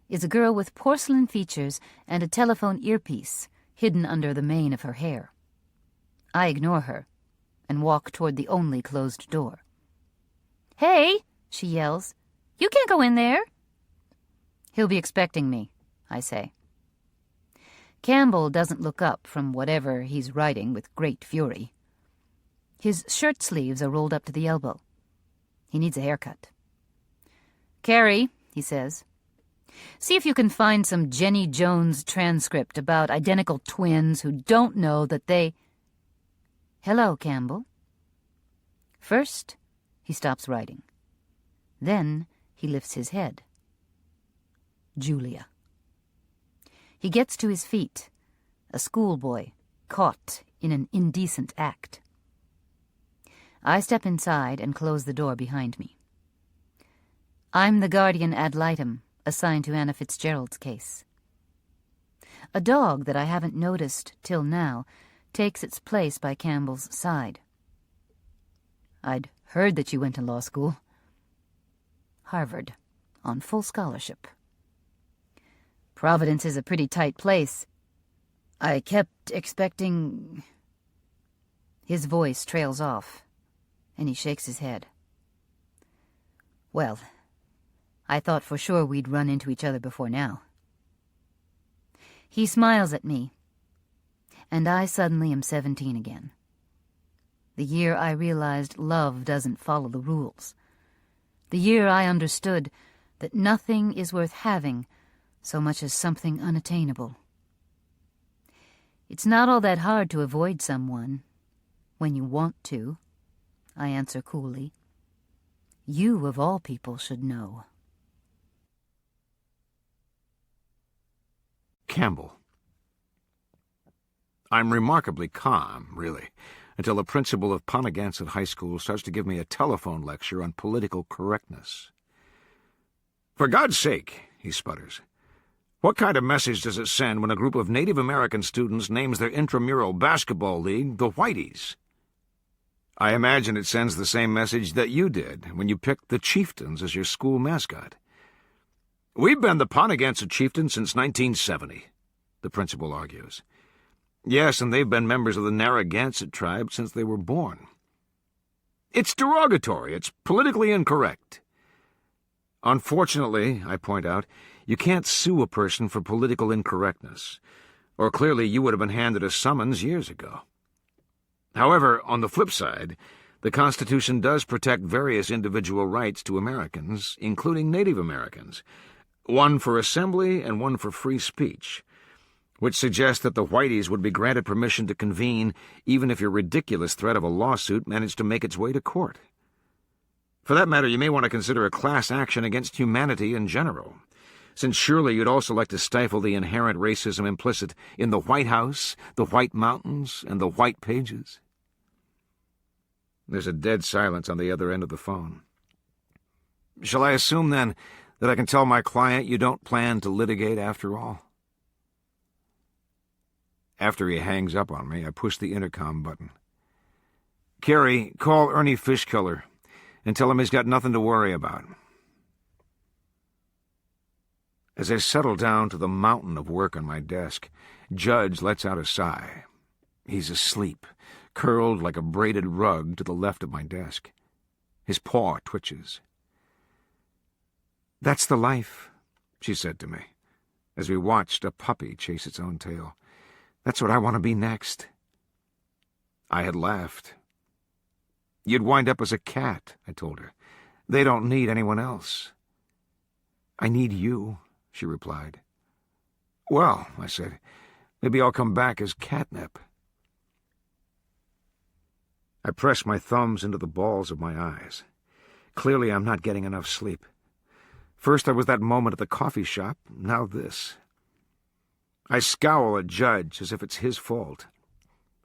Speaker 7: is a girl with porcelain features and a telephone earpiece hidden under the mane of her hair. I ignore her and walk toward the only closed door. "Hey," she yells, "you can't go in there." "He'll be expecting me," I say. Campbell doesn't look up from whatever he's writing with great fury. His shirt sleeves are rolled up to the elbow. He needs a haircut. "Carrie," he says, "see if you can find some Jenny Jones transcript about identical twins who don't know that they..." "Hello, Campbell." First, he stops writing. Then he lifts his head. Julia. He gets to his feet, a schoolboy caught in an indecent act. I step inside and close the door behind me. I'm the guardian ad litem assigned to Anna Fitzgerald's case. A dog that I haven't noticed till now takes its place by Campbell's side. "I'd heard that you went to law school." "Harvard, on full scholarship." "Providence is a pretty tight place. I kept expecting..." His voice trails off, and he shakes his head. Well, I thought for sure we'd run into each other before now. He smiles at me, and I suddenly am 17 again. The year I realized love doesn't follow the rules. The year I understood that nothing is worth having so much as something unattainable. It's not all that hard to avoid someone when you want to, I answer coolly. You, of all people, should know.
Speaker 3: Campbell. I'm remarkably calm, really, until the principal of Ponagansett High School starts to give me a telephone lecture on political correctness. "For God's sake," he sputters, "what kind of message does it send when a group of Native American students names their intramural basketball league the Whiteys?" "I imagine it sends the same message that you did when you picked the Chieftains as your school mascot." "We've been the Ponagansett Chieftains since 1970, the principal argues. "Yes, and they've been members of the Narragansett tribe since they were born." "It's derogatory. It's politically incorrect." "Unfortunately," I point out, "you can't sue a person for political incorrectness, or clearly you would have been handed a summons years ago. However, on the flip side, the Constitution does protect various individual rights to Americans, including Native Americans, one for assembly and one for free speech, which suggests that the Whiteys would be granted permission to convene even if your ridiculous threat of a lawsuit managed to make its way to court. For that matter, you may want to consider a class action against humanity in general, since surely you'd also like to stifle the inherent racism implicit in the White House, the White Mountains, and the White Pages." There's a dead silence on the other end of the phone. "Shall I assume, then, that I can tell my client you don't plan to litigate after all?" After he hangs up on me, I push the intercom button. "Carrie, call Ernie Fishkiller and tell him he's got nothing to worry about." As I settle down to the mountain of work on my desk, Judge lets out a sigh. He's asleep, curled like a braided rug to the left of my desk. His paw twitches. "That's the life," she said to me, as we watched a puppy chase its own tail. "That's what I want to be next." I had laughed. "You'd wind up as a cat," I told her. "They don't need anyone else." "I need you," she replied. "Well," I said, "maybe I'll come back as catnip." I press my thumbs into the balls of my eyes. Clearly I'm not getting enough sleep. First there was that moment at the coffee shop, now this. I scowl at Judge as if it's his fault,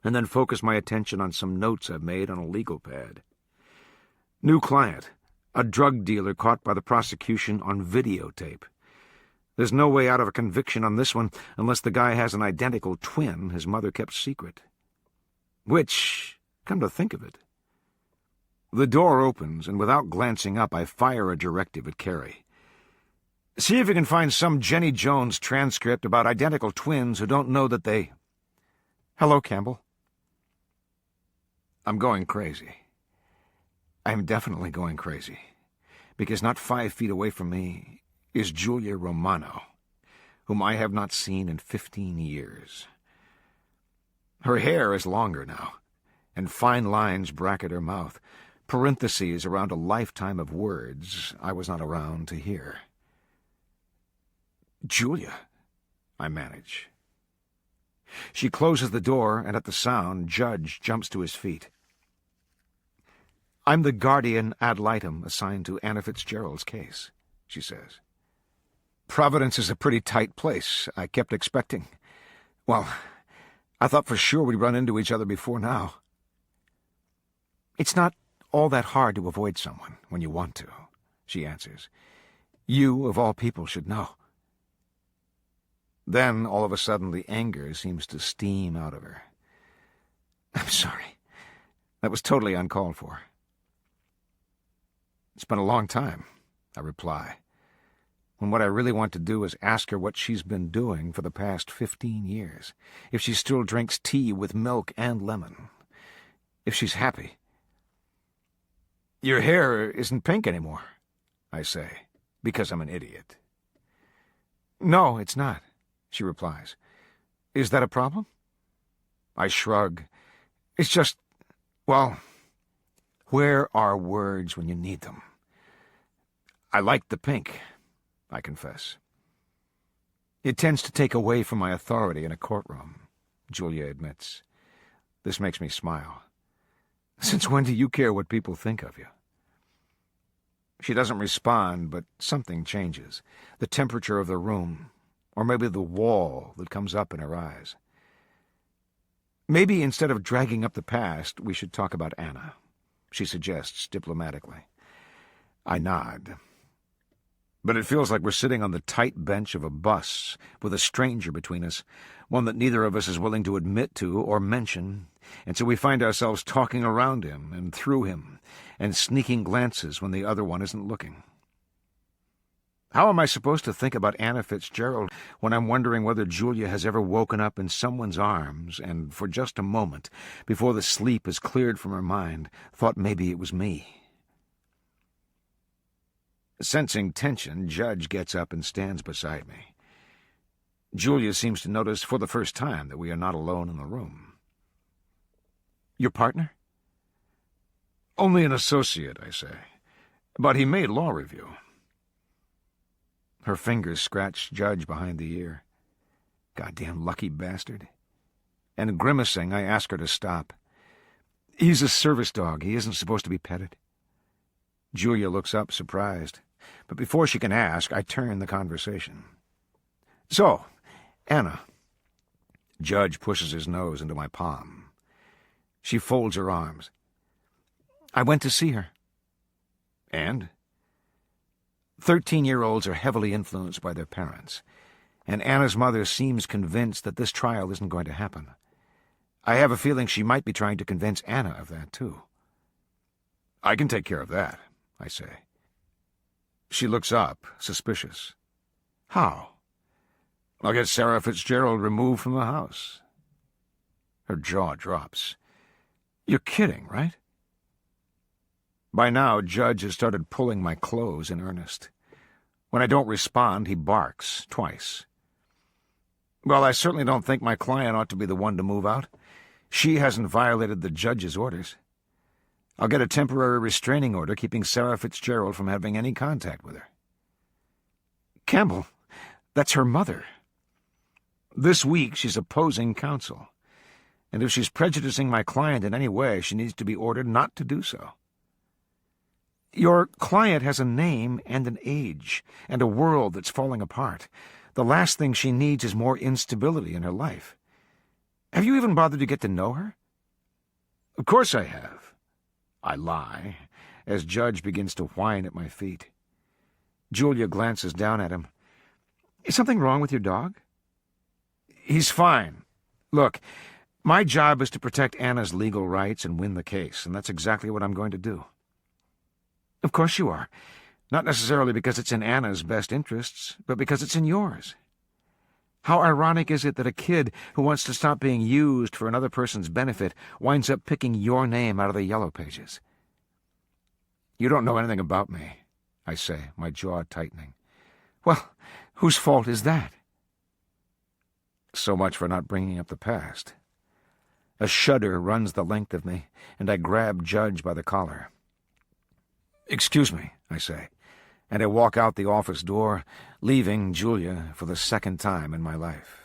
Speaker 3: and then focus my attention on some notes I've made on a legal pad. New client, a drug dealer caught by the prosecution on videotape. There's no way out of a conviction on this one unless the guy has an identical twin his mother kept secret. Which, come to think of it. The door opens, and without glancing up, I fire a directive at Carrie. "See if you can find some Jenny Jones transcript about identical twins who don't know that they—" "Hello, Campbell." I'm going crazy. I'm definitely going crazy, because not 5 feet away from me is Julia Romano, whom I have not seen in 15 years. Her hair is longer now, and fine lines bracket her mouth, parentheses around a lifetime of words I was not around to hear. "Julia," I manage. She closes the door, and at the sound, Judge jumps to his feet. "I'm the guardian ad litem assigned to Anna Fitzgerald's case," she says. "Providence is a pretty tight place. I kept expecting. Well, I thought for sure we'd run into each other before now." "It's not all that hard to avoid someone when you want to," she answers. "You, of all people, should know." Then, all of a sudden, the anger seems to steam out of her. "I'm sorry. That was totally uncalled for." "It's been a long time," I reply, when what I really want to do is ask her what she's been doing for the past 15 years, if she still drinks tea with milk and lemon, if she's happy. "Your hair isn't pink anymore," I say, because I'm an idiot. No, it's not, she replies. Is that a problem? I shrug. It's just, well, where are words when you need them? I like the pink, I confess. It tends to take away from my authority in a courtroom, Julia admits. This makes me smile. Since when do you care what people think of you? She doesn't respond, but something changes. The temperature of the room, or maybe the wall that comes up in her eyes. Maybe instead of dragging up the past, we should talk about Anna, she suggests diplomatically. I nod. But it feels like we're sitting on the tight bench of a bus with a stranger between us, one that neither of us is willing to admit to or mention, and so we find ourselves talking around him and through him and sneaking glances when the other one isn't looking. How am I supposed to think about Anna Fitzgerald when I'm wondering whether Julia has ever woken up in someone's arms and, for just a moment, before the sleep is cleared from her mind, thought maybe it was me? Sensing tension, Judge gets up and stands beside me. Julia seems to notice for the first time that we are not alone in the room. Your partner? Only an associate, I say. But he made law review. Her fingers scratch Judge behind the ear. Goddamn lucky bastard. And grimacing, I ask her to stop. He's a service dog. He isn't supposed to be petted. Julia looks up, surprised. But before she can ask, I turn the conversation. So, Anna. Judge pushes his nose into my palm. She folds her arms. I went to see her. And? 13-year-olds are heavily influenced by their parents, and Anna's mother seems convinced that this trial isn't going to happen. I have a feeling she might be trying to convince Anna of that, too. I can take care of that, I say. She looks up, suspicious. How? I'll get Sarah Fitzgerald removed from the house. Her jaw drops. You're kidding, right? By now, Judge has started pulling my clothes in earnest. When I don't respond, he barks, twice. Well, I certainly don't think my client ought to be the one to move out. She hasn't violated the judge's orders. I'll get a temporary restraining order keeping Sarah Fitzgerald from having any contact with her. Campbell, that's her mother. This week, she's opposing counsel. And if she's prejudicing my client in any way, she needs to be ordered not to do so. Your client has a name and an age, and a world that's falling apart. The last thing she needs is more instability in her life. Have you even bothered to get to know her? Of course I have. I lie, as Judge begins to whine at my feet. Julia glances down at him. Is something wrong with your dog? He's fine. Look, my job is to protect Anna's legal rights and win the case, and that's exactly what I'm going to do. Of course you are. Not necessarily because it's in Anna's best interests, but because it's in yours. How ironic is it that a kid who wants to stop being used for another person's benefit winds up picking your name out of the yellow pages? You don't know anything about me, I say, my jaw tightening. Well, whose fault is that? So much for not bringing up the past. A shudder runs the length of me, and I grab Judge by the collar. Excuse me, I say, and I walk out the office door, leaving Julia for the second time in my life.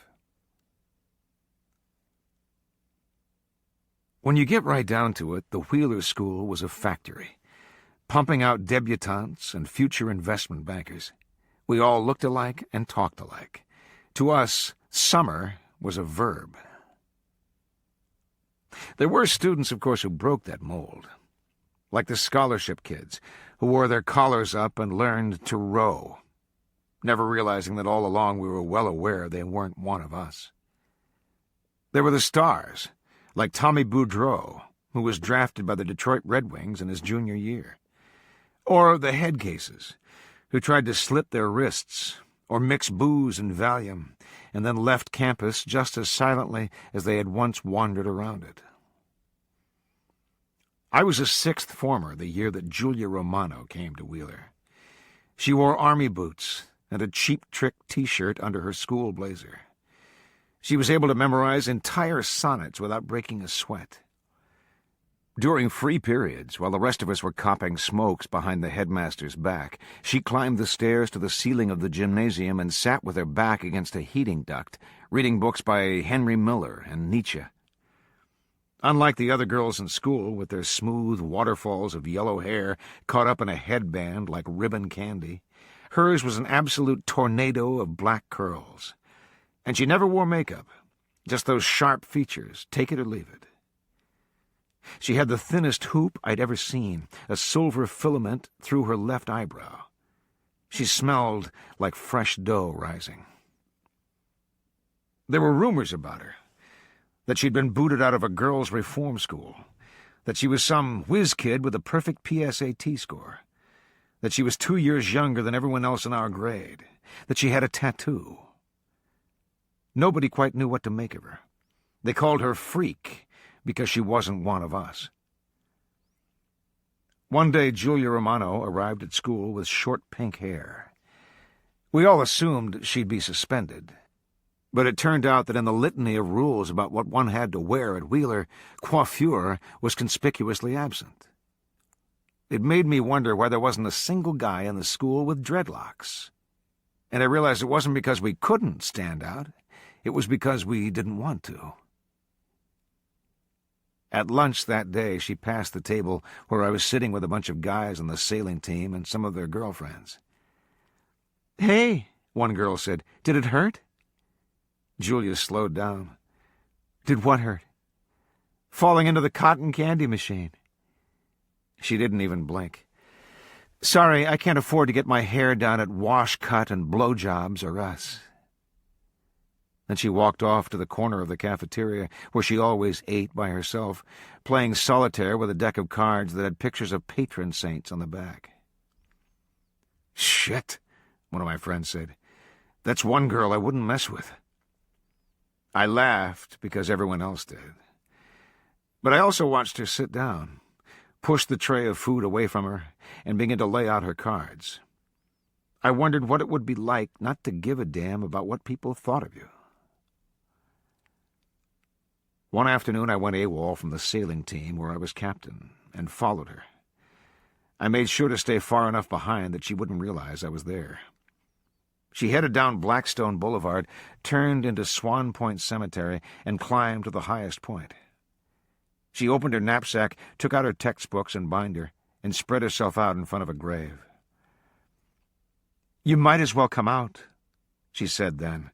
Speaker 3: When you get right down to it, the Wheeler School was a factory, pumping out debutantes and future investment bankers. We all looked alike and talked alike. To us, summer was a verb. There were students, of course, who broke that mold. Like the scholarship kids, who wore their collars up and learned to row, never realizing that all along we were well aware they weren't one of us. There were the stars, like Tommy Boudreau, who was drafted by the Detroit Red Wings in his junior year. Or the head cases, who tried to slit their wrists, or mix booze and Valium, and then left campus just as silently as they had once wandered around it. I was a sixth former the year that Julia Romano came to Wheeler. She wore army boots and a Cheap Trick t-shirt under her school blazer. She was able to memorize entire sonnets without breaking a sweat. During free periods, while the rest of us were copping smokes behind the headmaster's back, she climbed the stairs to the ceiling of the gymnasium and sat with her back against a heating duct, reading books by Henry Miller and Nietzsche. Unlike the other girls in school, with their smooth waterfalls of yellow hair caught up in a headband like ribbon candy, hers was an absolute tornado of black curls. And she never wore makeup, just those sharp features, take it or leave it. She had the thinnest hoop I'd ever seen, a silver filament through her left eyebrow. She smelled like fresh dough rising. There were rumors about her, that she'd been booted out of a girls' reform school, that she was some whiz kid with a perfect PSAT score, that she was 2 years younger than everyone else in our grade, that she had a tattoo. Nobody quite knew what to make of her. They called her Freak because she wasn't one of us. One day, Julia Romano arrived at school with short pink hair. We all assumed she'd be suspended, but it turned out that in the litany of rules about what one had to wear at Wheeler, coiffure was conspicuously absent. It made me wonder why there wasn't a single guy in the school with dreadlocks. And I realized it wasn't because we couldn't stand out. It was because we didn't want to. At lunch that day, she passed the table where I was sitting with a bunch of guys on the sailing team and some of their girlfriends. "Hey," one girl said, "did it hurt?" Julia slowed down. "Did what hurt?" "Falling into the cotton candy machine." She didn't even blink. "Sorry, I can't afford to get my hair done at Wash, Cut, and Blowjobs or Us." Then she walked off to the corner of the cafeteria, where she always ate by herself, playing solitaire with a deck of cards that had pictures of patron saints on the back. "Shit," one of my friends said. "That's one girl I wouldn't mess with." I laughed because everyone else did. But I also watched her sit down, push the tray of food away from her, and begin to lay out her cards. I wondered what it would be like not to give a damn about what people thought of you. One afternoon I went AWOL from the sailing team where I was captain, and followed her. I made sure to stay far enough behind that she wouldn't realize I was there. She headed down Blackstone Boulevard, turned into Swan Point Cemetery, and climbed to the highest point. She opened her knapsack, took out her textbooks and binder, and spread herself out in front of a grave. "You might as well come out," she said then,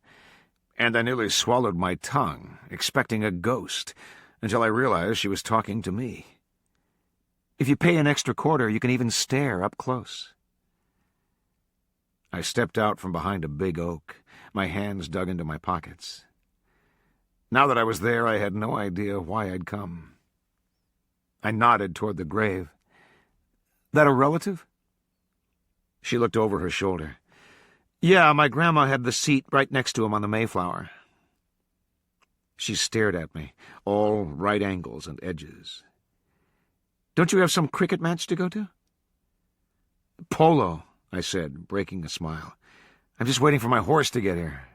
Speaker 3: and I nearly swallowed my tongue, expecting a ghost, until I realized she was talking to me. "If you pay an extra quarter, you can even stare up close." I stepped out from behind a big oak, my hands dug into my pockets. Now that I was there, I had no idea why I'd come. I nodded toward the grave. "That a relative?" She looked over her shoulder. "Yeah, my grandma had the seat right next to him on the Mayflower." She stared at me, all right angles and edges. "Don't you have some cricket match to go to?" "Polo," I said, breaking a smile. "I'm just waiting for my horse to get here."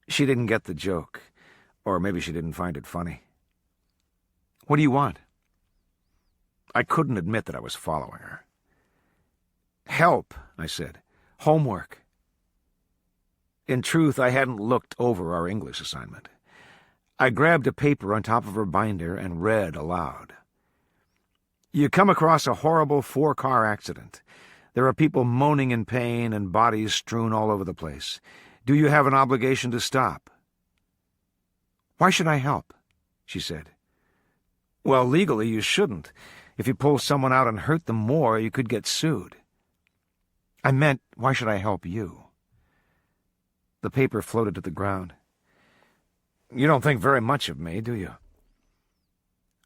Speaker 3: She didn't get the joke, or maybe she didn't find it funny. "What do you want?" I couldn't admit that I was following her. "Help," I said. "Homework." In truth, I hadn't looked over our English assignment. I grabbed a paper on top of her binder and read aloud. "You come across a horrible 4-car accident. There are people moaning in pain and bodies strewn all over the place. Do you have an obligation to stop?" "Why should I help?" she said. "Well, legally you shouldn't. If you pull someone out and hurt them more, you could get sued." "I meant, why should I help you?" The paper floated to the ground. "You don't think very much of me, do you?"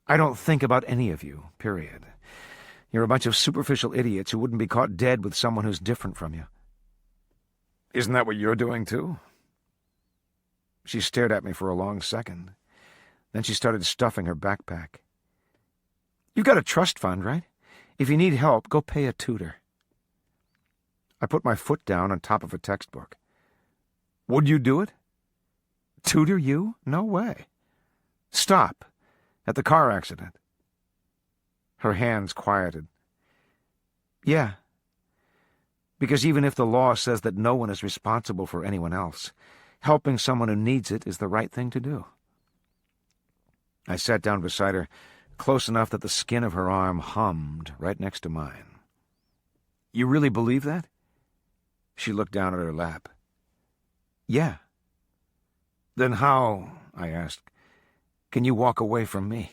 Speaker 3: "I don't think about any of you, period. You're a bunch of superficial idiots who wouldn't be caught dead with someone who's different from you." "Isn't that what you're doing, too?" She stared at me for a long second. Then she started stuffing her backpack. "You've got a trust fund, right? If you need help, go pay a tutor." I put my foot down on top of a textbook. Would you do it? Tutor you? No way. Stop. At the car accident. Her hands quieted. Yeah. Because even if the law says that no one is responsible for anyone else, helping someone who needs it is the right thing to do. I sat down beside her, close enough that the skin of her arm hummed right next to mine. You really believe that? She looked down at her lap. Yeah. Then how, I asked, can you walk away from me?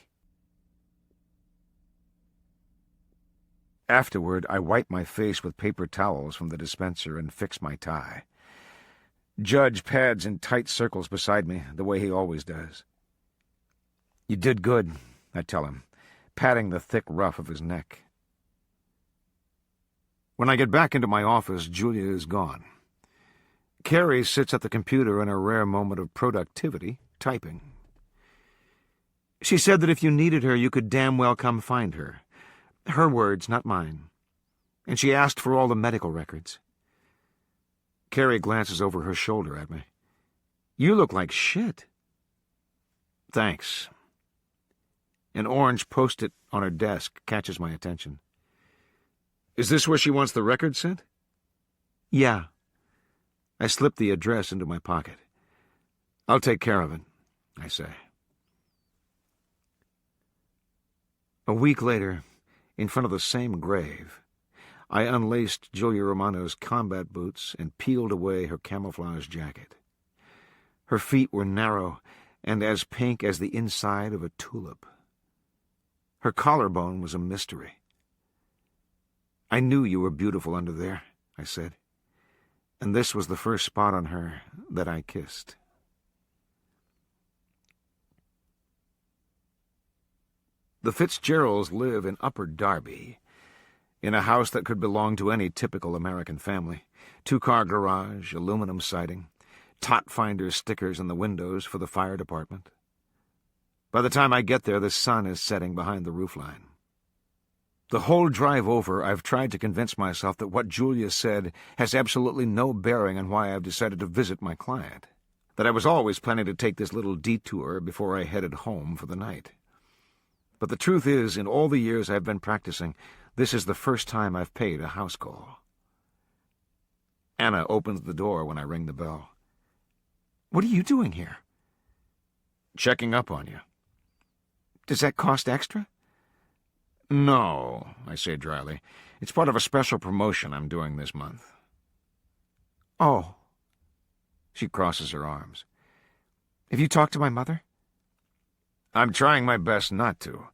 Speaker 3: Afterward, I wiped my face with paper towels from the dispenser and fixed my tie. Judge pads in tight circles beside me, the way he always does. You did good, I tell him, patting the thick ruff of his neck. When I get back into my office, Julia is gone. Carrie sits at the computer in a rare moment of productivity, typing. She said that if you needed her, you could damn well come find her. Her words, not mine. And she asked for all the medical records. Carrie glances over her shoulder at me. You look like shit. Thanks. An orange post-it on her desk catches my attention. Is this where she wants the records sent? Yeah. I slip the address into my pocket. I'll take care of it, I say. A week later, in front of the same grave, I unlaced Julia Romano's combat boots and peeled away her camouflage jacket. Her feet were narrow and as pink as the inside of a tulip. Her collarbone was a mystery. I knew you were beautiful under there, I said, and this was the first spot on her that I kissed. The Fitzgeralds live in Upper Darby, in a house that could belong to any typical American family. 2-car garage, aluminum siding, tot finder stickers in the windows for the fire department. By the time I get there, the sun is setting behind the roofline. The whole drive over, I've tried to convince myself that what Julia said has absolutely no bearing on why I've decided to visit my client, that I was always planning to take this little detour before I headed home for the night. But the truth is, in all the years I've been practicing, this is the first time I've paid a house call. Anna opens the door when I ring the bell. What are you doing here? Checking up on you. Does that cost extra? No, I say dryly. It's part of a special promotion I'm doing this month. Oh. She crosses her arms. Have you talked to my mother? I'm trying my best not to.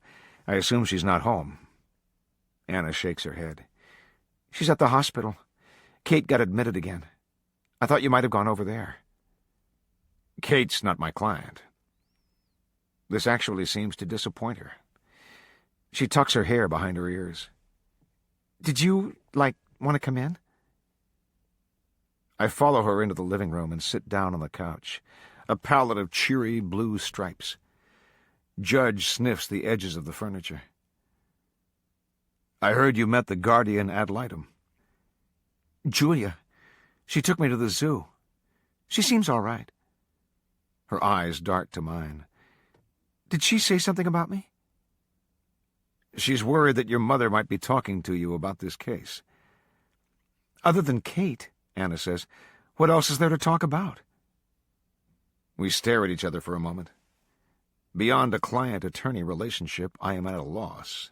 Speaker 3: I assume she's not home. Anna shakes her head. She's at the hospital. Kate got admitted again. I thought you might have gone over there. Kate's not my client. This actually seems to disappoint her. She tucks her hair behind her ears. Did you, want to come in? I follow her into the living room and sit down on the couch, a palette of cheery blue stripes. Judge sniffs the edges of the furniture. I heard you met the guardian ad litem. Julia. She took me to the zoo. She seems all right. Her eyes dart to mine. Did she say something about me? She's worried that your mother might be talking to you about this case. Other than Kate, Anna says, what else is there to talk about? We stare at each other for a moment. Beyond a client-attorney relationship, I am at a loss.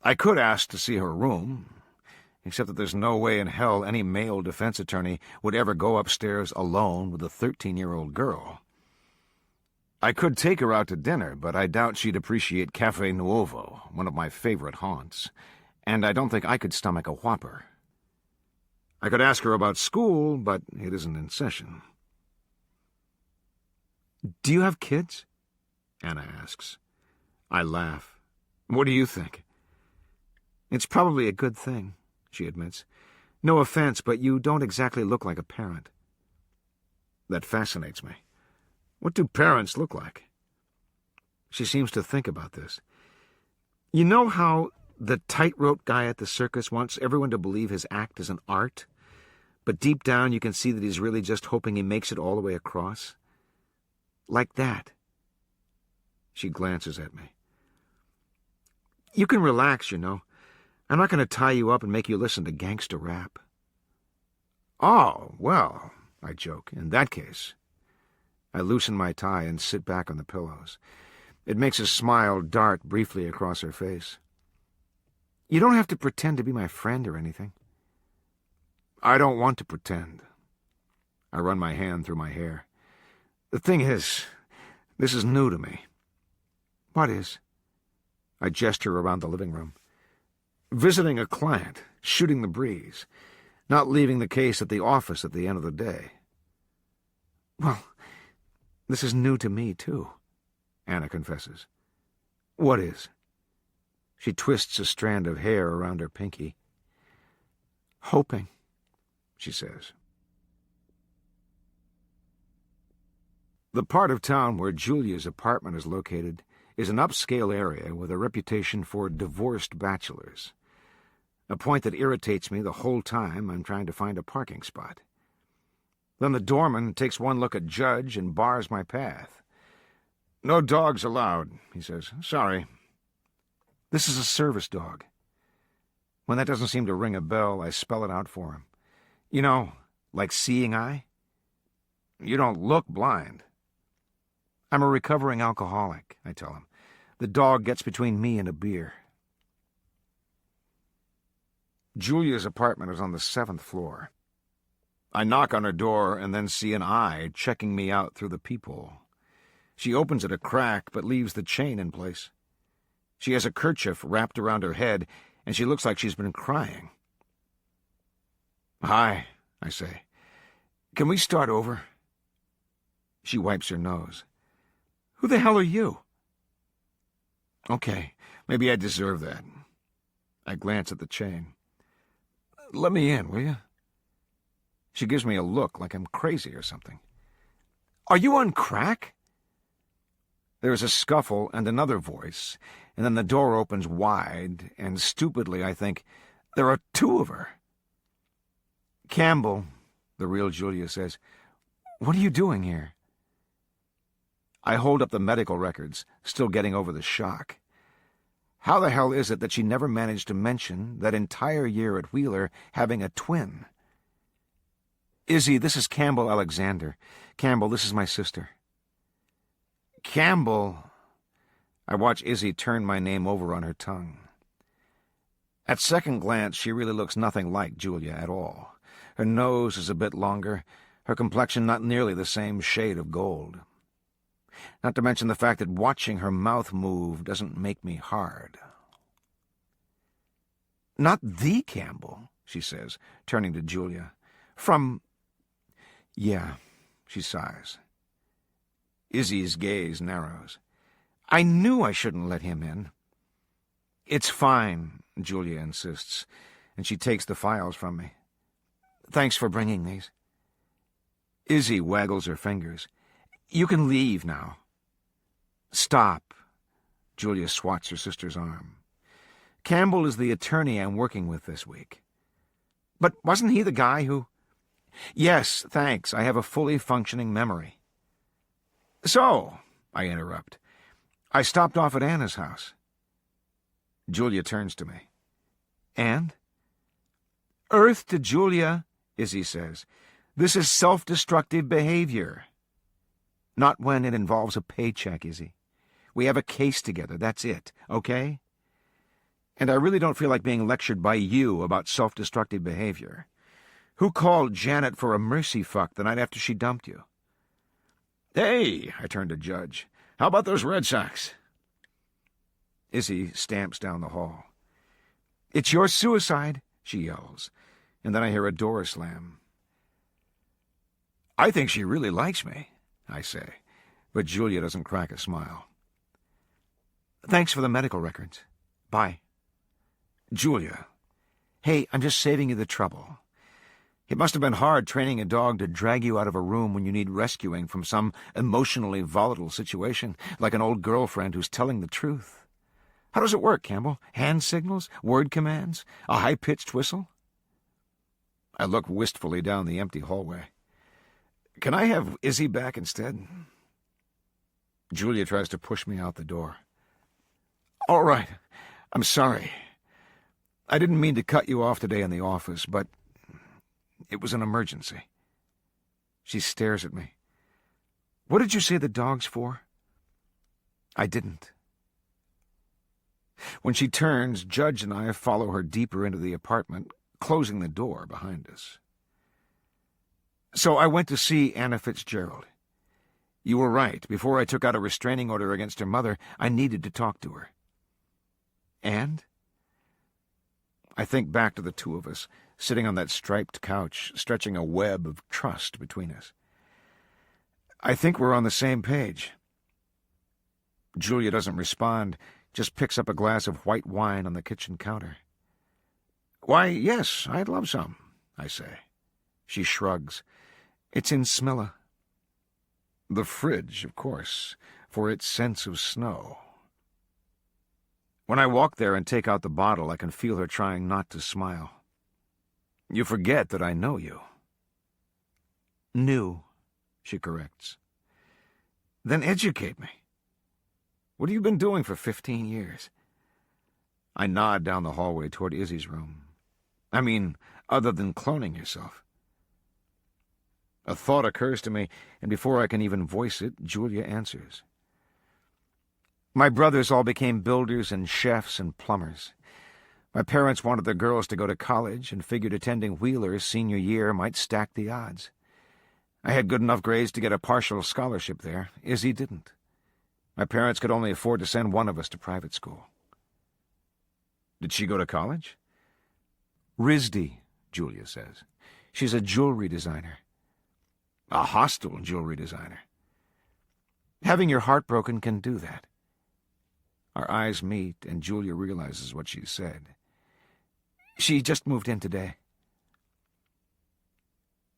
Speaker 3: I could ask to see her room, except that there's no way in hell any male defense attorney would ever go upstairs alone with a 13-year-old girl. I could take her out to dinner, but I doubt she'd appreciate Cafe Nuovo, one of my favorite haunts, and I don't think I could stomach a Whopper. I could ask her about school, but it isn't in session. Do you have kids? Anna asks. I laugh. What do you think? It's probably a good thing, she admits. No offense, but you don't exactly look like a parent. That fascinates me. What do parents look like? She seems to think about this. You know how the tightrope guy at the circus wants everyone to believe his act is an art, but deep down you can see that he's really just hoping he makes it all the way across. Like that. She glances at me. You can relax, you know. I'm not going to tie you up and make you listen to gangster rap. Oh, well, I joke. In that case, I loosen my tie and sit back on the pillows. It makes a smile dart briefly across her face. You don't have to pretend to be my friend or anything. I don't want to pretend. I run my hand through my hair. The thing is, this is new to me. What is? I gesture around the living room. Visiting a client, shooting the breeze, not leaving the case at the office at the end of the day. Well, this is new to me, too, Anna confesses. What is? She twists a strand of hair around her pinky. Hoping, she says. The part of town where Julia's apartment is located is an upscale area with a reputation for divorced bachelors, a point that irritates me the whole time I'm trying to find a parking spot. Then the doorman takes one look at Judge and bars my path. No dogs allowed, he says. Sorry. This is a service dog. When that doesn't seem to ring a bell, I spell it out for him. You know, like seeing eye? You don't look blind. I'm a recovering alcoholic, I tell him. The dog gets between me and a beer. Julia's apartment is on the 7th floor. I knock on her door and then see an eye checking me out through the peephole. She opens it a crack but leaves the chain in place. She has a kerchief wrapped around her head, and she looks like she's been crying. Hi, I say. Can we start over? She wipes her nose. Who the hell are you? Okay, maybe I deserve that. I glance at the chain. Let me in, will you? She gives me a look like I'm crazy or something. Are you on crack? There is a scuffle and another voice, and then the door opens wide, and stupidly I think, there are two of her. Campbell, the real Julia says, what are you doing here? I hold up the medical records, still getting over the shock. How the hell is it that she never managed to mention that entire year at Wheeler having a twin? Izzy, this is Campbell Alexander. Campbell, this is my sister. Campbell. I watch Izzy turn my name over on her tongue. At second glance, she really looks nothing like Julia at all. Her nose is a bit longer, her complexion not nearly the same shade of gold. Not to mention the fact that watching her mouth move doesn't make me hard. Not the Campbell, she says, turning to Julia. From... Yeah, she sighs. Izzy's gaze narrows. I knew I shouldn't let him in. It's fine, Julia insists, and she takes the files from me. Thanks for bringing these. Izzy waggles her fingers. You can leave now. Stop. Julia swats her sister's arm. Campbell is the attorney I'm working with this week. But wasn't he the guy who... Yes, thanks. I have a fully functioning memory. So, I interrupt, I stopped off at Anna's house. Julia turns to me. And? Earth to Julia, Izzy says. This is self-destructive behavior. Not when it involves a paycheck, Izzy. We have a case together, that's it, okay? And I really don't feel like being lectured by you about self-destructive behavior. Who called Janet for a mercy fuck the night after she dumped you? Hey, I turn to Judge. How about those Red Sox? Izzy stamps down the hall. It's your suicide, she yells, and then I hear a door slam. I think she really likes me, I say, but Julia doesn't crack a smile. Thanks for the medical records. Bye. Julia. Hey, I'm just saving you the trouble. It must have been hard training a dog to drag you out of a room when you need rescuing from some emotionally volatile situation, like an old girlfriend who's telling the truth. How does it work, Campbell? Hand signals? Word commands? A high-pitched whistle? I look wistfully down the empty hallway. Can I have Izzy back instead? Julia tries to push me out the door. All right. I'm sorry. I didn't mean to cut you off today in the office, but it was an emergency. She stares at me. What did you say the dog's for? I didn't. When she turns, Judge and I follow her deeper into the apartment, closing the door behind us. So I went to see Anna Fitzgerald. You were right. Before I took out a restraining order against her mother, I needed to talk to her. And? I think back to the two of us, sitting on that striped couch, stretching a web of trust between us. I think we're on the same page. Julia doesn't respond, just picks up a glass of white wine on the kitchen counter. Why, yes, I'd love some, I say. She shrugs. It's in Smilla. The fridge, of course, for its sense of snow. When I walk there and take out the bottle, I can feel her trying not to smile. You forget that I know you. Knew, she corrects. Then educate me. What have you been doing for 15 years? I nod down the hallway toward Izzy's room. I mean, other than cloning yourself. A thought occurs to me, and before I can even voice it, Julia answers. My brothers all became builders and chefs and plumbers. My parents wanted their girls to go to college and figured attending Wheeler's senior year might stack the odds. I had good enough grades to get a partial scholarship there. Izzy didn't. My parents could only afford to send one of us to private school. Did she go to college? RISD, Julia says. She's a jewelry designer. A hostile jewelry designer. Having your heart broken can do that. Our eyes meet, and Julia realizes what she said. She just moved in today.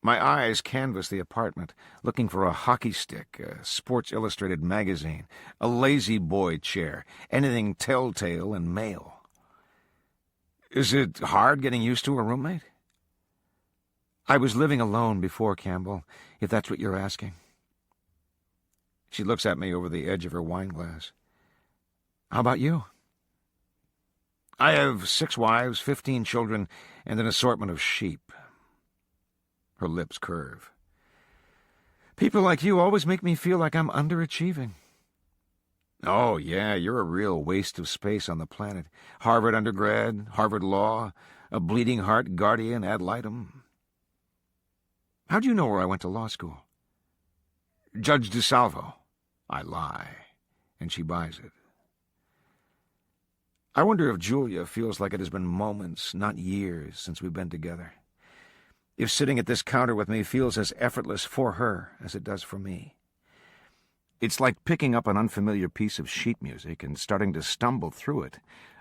Speaker 3: My eyes canvass the apartment, looking for a hockey stick, a Sports Illustrated magazine, a lazy boy chair, anything telltale and male. Is it hard getting used to a roommate? I was living alone before, Campbell, if that's what you're asking. She looks at me over the edge of her wine glass. How about you? I have 6 wives, 15 children, and an assortment of sheep. Her lips curve. People like you always make me feel like I'm underachieving. Oh, yeah, you're a real waste of space on the planet. Harvard undergrad, Harvard Law, a bleeding heart guardian ad litem. How'd you know where I went to law school? Judge DeSalvo. I lie, and she buys it. I wonder if Julia feels like it has been moments, not years, since we've been together. If sitting at this counter with me feels as effortless for her as it does for me. It's like picking up an unfamiliar piece of sheet music and starting to stumble through it,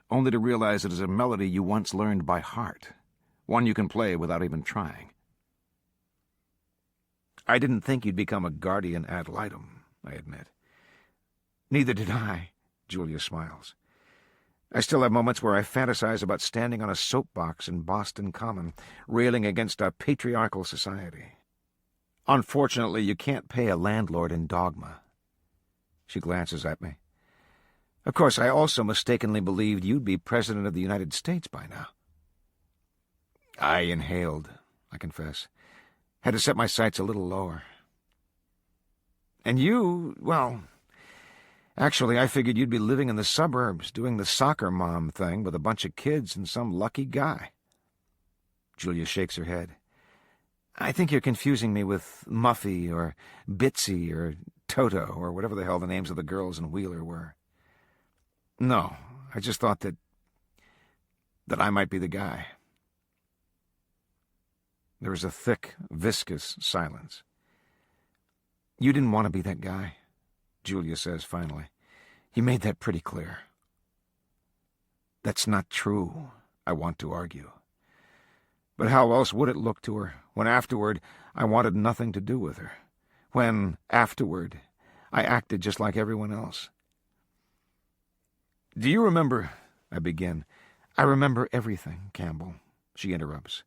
Speaker 3: only to realize it is a melody you once learned by heart, one you can play without even trying. I didn't think you'd become a guardian ad litem, I admit. Neither did I, Julia smiles. I still have moments where I fantasize about standing on a soapbox in Boston Common, railing against a patriarchal society. Unfortunately, you can't pay a landlord in dogma. She glances at me. Of course, I also mistakenly believed you'd be President of the United States by now. I inhaled, I confess. Had to set my sights a little lower. And you, well, actually, I figured you'd be living in the suburbs, doing the soccer mom thing with a bunch of kids and some lucky guy. Julia shakes her head. I think you're confusing me with Muffy or Bitsy or Toto or whatever the hell the names of the girls in Wheeler were. No, I just thought that I might be the guy. There was a thick, viscous silence. You didn't want to be that guy, Julia says finally. You made that pretty clear. That's not true, I want to argue. But how else would it look to her when afterward I wanted nothing to do with her? When, afterward, I acted just like everyone else? Do you remember, I begin. I remember everything, Campbell, she interrupts.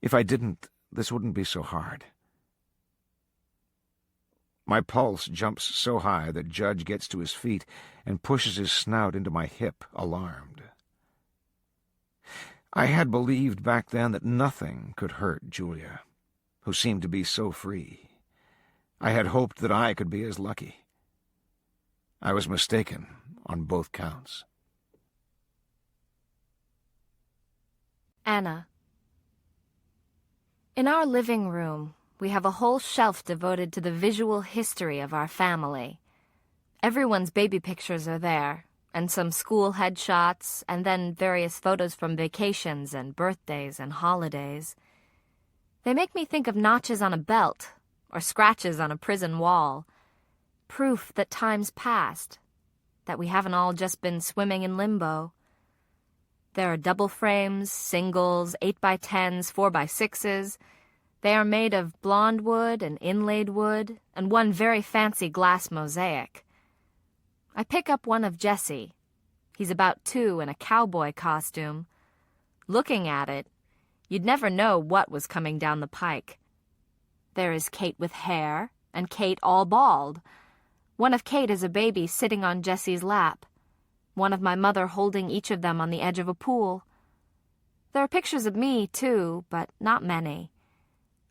Speaker 3: If I didn't, this wouldn't be so hard. My pulse jumps so high that Judge gets to his feet and pushes his snout into my hip, alarmed. I had believed back then that nothing could hurt Julia, who seemed to be so free. I had hoped that I could be as lucky. I was mistaken on both counts.
Speaker 2: Anna. In our living room, we have a whole shelf devoted to the visual history of our family. Everyone's baby pictures are there, and some school headshots, and then various photos from vacations and birthdays and holidays. They make me think of notches on a belt, or scratches on a prison wall. Proof that time's passed, that we haven't all just been swimming in limbo. There are double frames, singles, 8x10s, 4x6s. They are made of blonde wood and inlaid wood, and one very fancy glass mosaic. I pick up one of Jesse. He's about 2 in a cowboy costume. Looking at it, you'd never know what was coming down the pike. There is Kate with hair, and Kate all bald. One of Kate is a baby sitting on Jesse's lap. One of my mother holding each of them on the edge of a pool. There are pictures of me, too, but not many.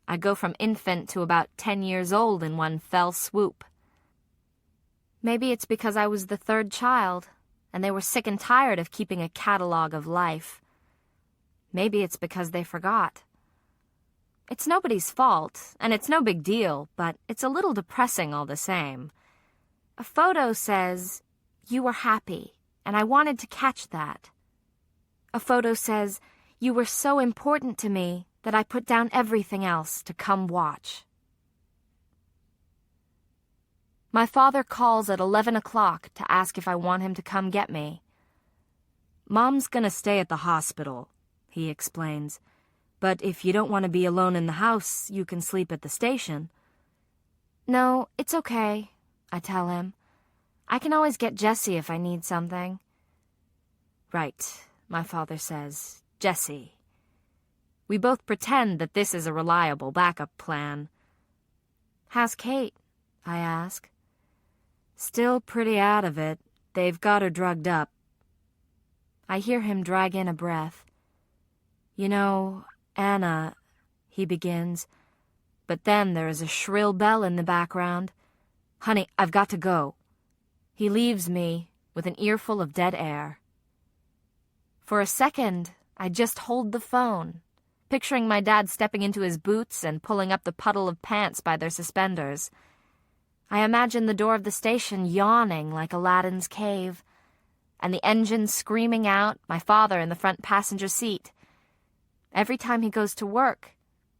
Speaker 2: I go from infant to about 10 years old in one fell swoop. Maybe it's because I was the 3rd child, and they were sick and tired of keeping a catalog of life. Maybe it's because they forgot. It's nobody's fault, and it's no big deal, but it's a little depressing all the same. A photo says, "You were happy, and I wanted to catch that." A photo says, "You were so important to me that I put down everything else to come watch." My father calls at 11 o'clock to ask if I want him to come get me. "Mom's gonna stay at the hospital," he explains. "But if you don't want to be alone in the house, you can sleep at the station." "No, it's okay," I tell him. "I can always get Jessie if I need something." "Right," my father says, "Jessie." We both pretend that this is a reliable backup plan. "How's Kate?" I ask. "Still pretty out of it. They've got her drugged up." I hear him drag in a breath. "You know, Anna," he begins, but then there is a shrill bell in the background. "Honey, I've got to go." He leaves me with an earful of dead air. For a second, I just hold the phone, picturing my dad stepping into his boots and pulling up the puddle of pants by their suspenders. I imagine the door of the station yawning like Aladdin's cave, and the engine screaming out, my father in the front passenger seat. Every time he goes to work,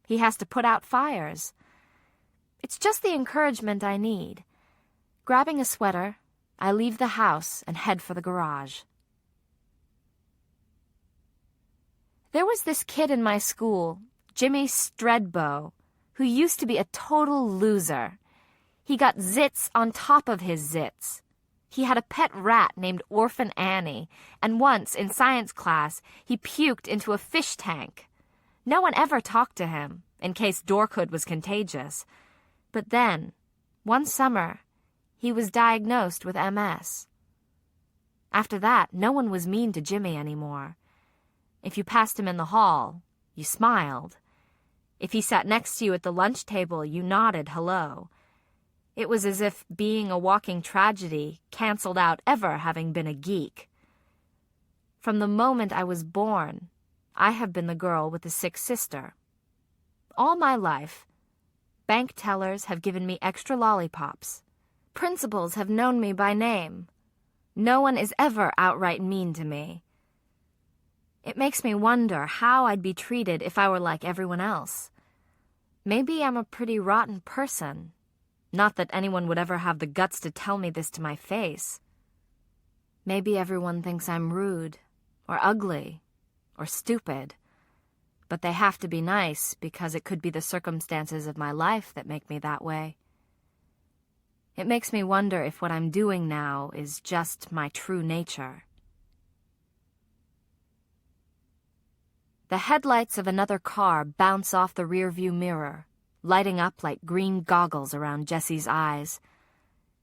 Speaker 2: he has to put out fires. It's just the encouragement I need. Grabbing a sweater, I leave the house and head for the garage. There was this kid in my school, Jimmy Stredbow, who used to be a total loser. He got zits on top of his zits. He had a pet rat named Orphan Annie, and once, in science class, he puked into a fish tank. No one ever talked to him, in case Dorkhood was contagious. But then, one summer, he was diagnosed with MS. After that, no one was mean to Jimmy anymore. If you passed him in the hall, you smiled. If he sat next to you at the lunch table, you nodded hello. It was as if being a walking tragedy canceled out ever having been a geek. From the moment I was born, I have been the girl with the sick sister. All my life, bank tellers have given me extra lollipops. Principals have known me by name. No one is ever outright mean to me. It makes me wonder how I'd be treated if I were like everyone else. Maybe I'm a pretty rotten person. Not that anyone would ever have the guts to tell me this to my face. Maybe everyone thinks I'm rude, or ugly, or stupid. But they have to be nice because it could be the circumstances of my life that make me that way. It makes me wonder if what I'm doing now is just my true nature. The headlights of another car bounce off the rearview mirror, lighting up like green goggles around Jesse's eyes.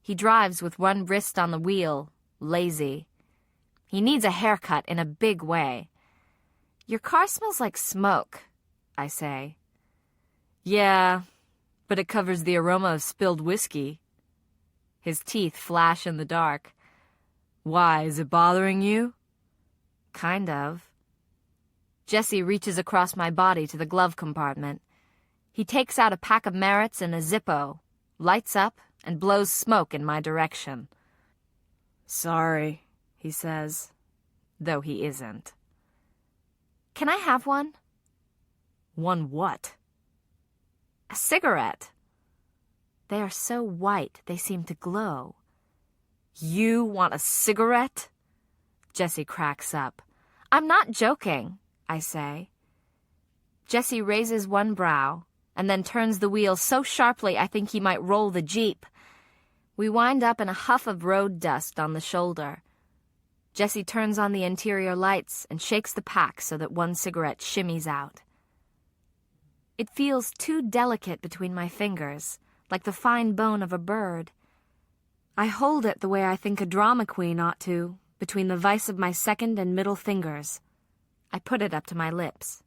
Speaker 2: He drives with one wrist on the wheel, lazy. He needs a haircut in a big way. "Your car smells like smoke," I say. "Yeah, but it covers the aroma of spilled whiskey." His teeth flash in the dark. "Why, is it bothering you?" "Kind of." Jesse reaches across my body to the glove compartment. He takes out a pack of Merritts and a Zippo, lights up, and blows smoke in my direction. "Sorry," he says, though he isn't. "Can I have one?" "One what?" "A cigarette." They are so white they seem to glow. "You want a cigarette?" Jesse cracks up. "I'm not joking," I say. Jesse raises one brow and then turns the wheel so sharply I think he might roll the Jeep. We wind up in a huff of road dust on the shoulder. Jesse turns on the interior lights and shakes the pack so that one cigarette shimmies out. It feels too delicate between my fingers, like the fine bone of a bird. I hold it the way I think a drama queen ought to, between the vice of my second and middle fingers. I put it up to my lips.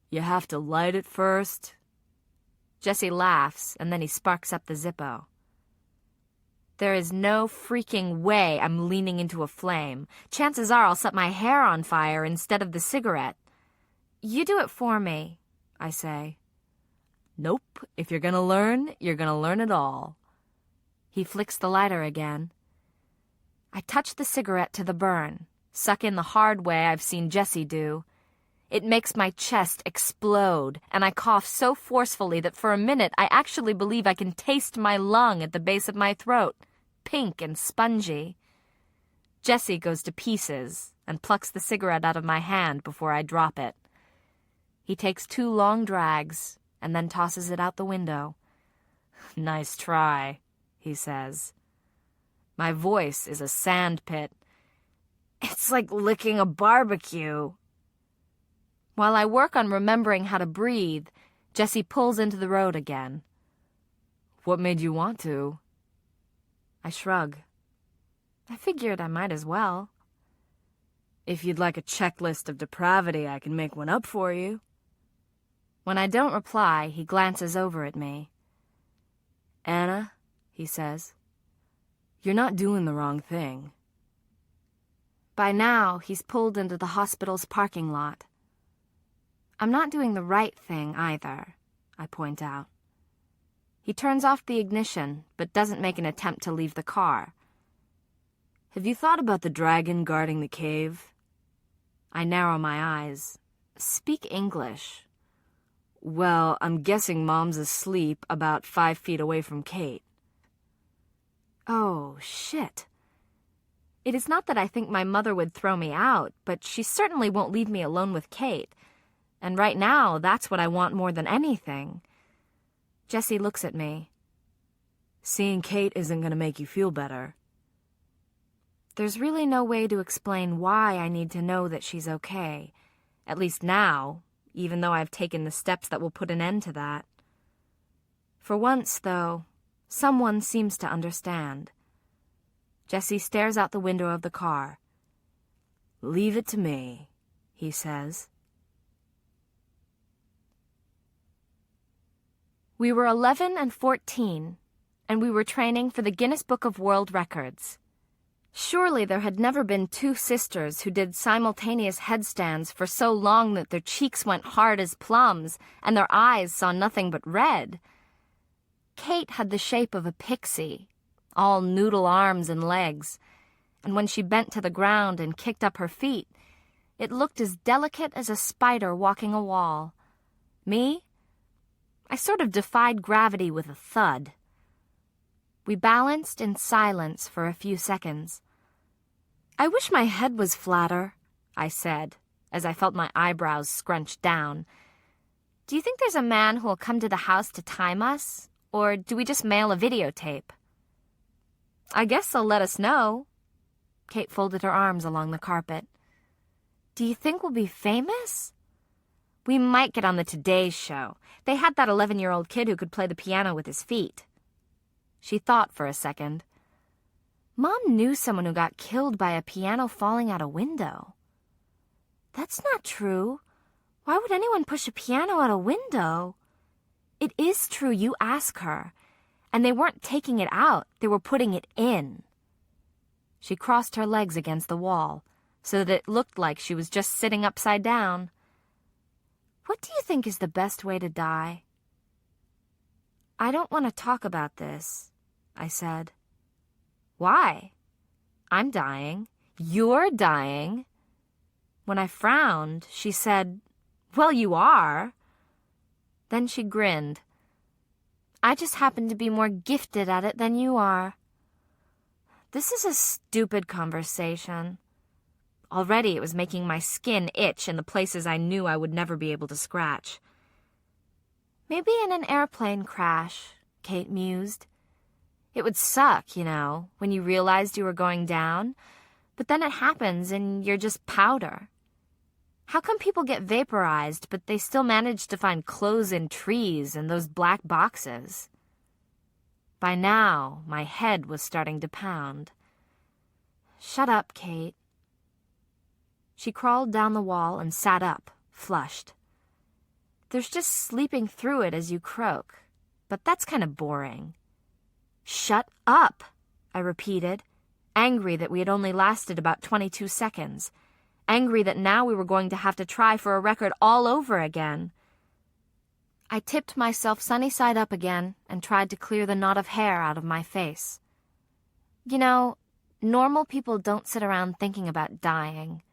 Speaker 2: "You have to light it first." Jesse laughs, and then he sparks up the Zippo. There is no freaking way I'm leaning into a flame. Chances are I'll set my hair on fire instead of the cigarette. "You do it for me," I say. "Nope, if you're gonna learn it all." He flicks the lighter again. I touch the cigarette to the burn, suck in the hard way I've seen Jesse do. It makes my chest explode, and I cough so forcefully that for a minute I actually believe I can taste my lung at the base of my throat, pink and spongy. Jesse goes to pieces and plucks the cigarette out of my hand before I drop it. He takes 2 long drags and then tosses it out the window. "Nice try," he says. My voice is a sand pit. It's like licking a barbecue. While I work on remembering how to breathe, Jesse pulls into the road again. "What made you want to?" I shrug. I figured I might as well. "If you'd like a checklist of depravity, I can make one up for you." When I don't reply, he glances over at me. "Anna," he says, "you're not doing the wrong thing." By now, he's pulled into the hospital's parking lot. I'm not doing the right thing either, I point out. He turns off the ignition, but doesn't make an attempt to leave the car. "Have you thought about the dragon guarding the cave?" I narrow my eyes. "Speak English." "Well, I'm guessing Mom's asleep about 5 feet away from Kate." Oh, shit. It is not that I think my mother would throw me out, but she certainly won't leave me alone with Kate. And right now, that's what I want more than anything. Jesse looks at me. "Seeing Kate isn't going to make you feel better." There's really no way to explain why I need to know that she's okay. At least now, even though I've taken the steps that will put an end to that. For once, though, someone seems to understand. Jesse stares out the window of the car. "Leave it to me," he says. We were 11 and 14, and we were training for the Guinness Book of World Records. Surely there had never been 2 sisters who did simultaneous headstands for so long that their cheeks went hard as plums and their eyes saw nothing but red. Kate had the shape of a pixie, all noodle arms and legs, and when she bent to the ground and kicked up her feet, it looked as delicate as a spider walking a wall. Me? I sort of defied gravity with a thud. We balanced in silence for a few seconds. "I wish my head was flatter," I said, as I felt my eyebrows scrunched down. "Do you think there's a man who will come to the house to time us, or do we just mail a videotape?" "I guess they'll let us know." Kate folded her arms along the carpet. "Do you think we'll be famous?" We might get on the Today Show. They had that 11-year-old kid who could play the piano with his feet. She thought for a second. Mom knew someone who got killed by a piano falling out a window. That's not true. Why would anyone push a piano out a window? It is true, you ask her. And they weren't taking it out, they were putting it in. She crossed her legs against the wall, so that it looked like she was just sitting upside down. What do you think is the best way to die? I don't want to talk about this, I said. Why? I'm dying. You're dying. When I frowned, she said, Well, you are. Then she grinned. I just happen to be more gifted at it than you are. This is a stupid conversation. Already it was making my skin itch in the places I knew I would never be able to scratch. Maybe in an airplane crash, Kate mused. It would suck, you know, when you realized you were going down, but then it happens and you're just powder. How come people get vaporized, but they still manage to find clothes in trees and those black boxes? By now, my head was starting to pound. Shut up, Kate. She crawled down the wall and sat up, flushed. There's just sleeping through it as you croak, but that's kind of boring. Shut up, I repeated, angry that we had only lasted about 22 seconds, angry that now we were going to have to try for a record all over again. I tipped myself sunny side up again and tried to clear the knot of hair out of my face. You know, normal people don't sit around thinking about dying.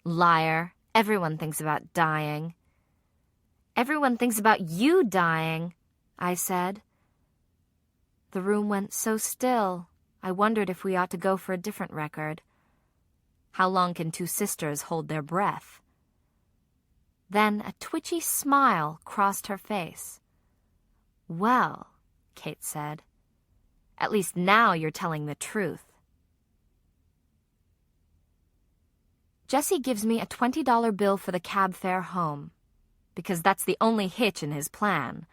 Speaker 2: Liar, everyone thinks about dying. Everyone thinks about you dying, I said. The room went so still, I wondered if we ought to go for a different record. How long can two sisters hold their breath? Then a twitchy smile crossed her face. Well, Kate said, at least now you're telling the truth. Jesse gives me a $20 bill for the cab fare home, because that's the only hitch in his plan.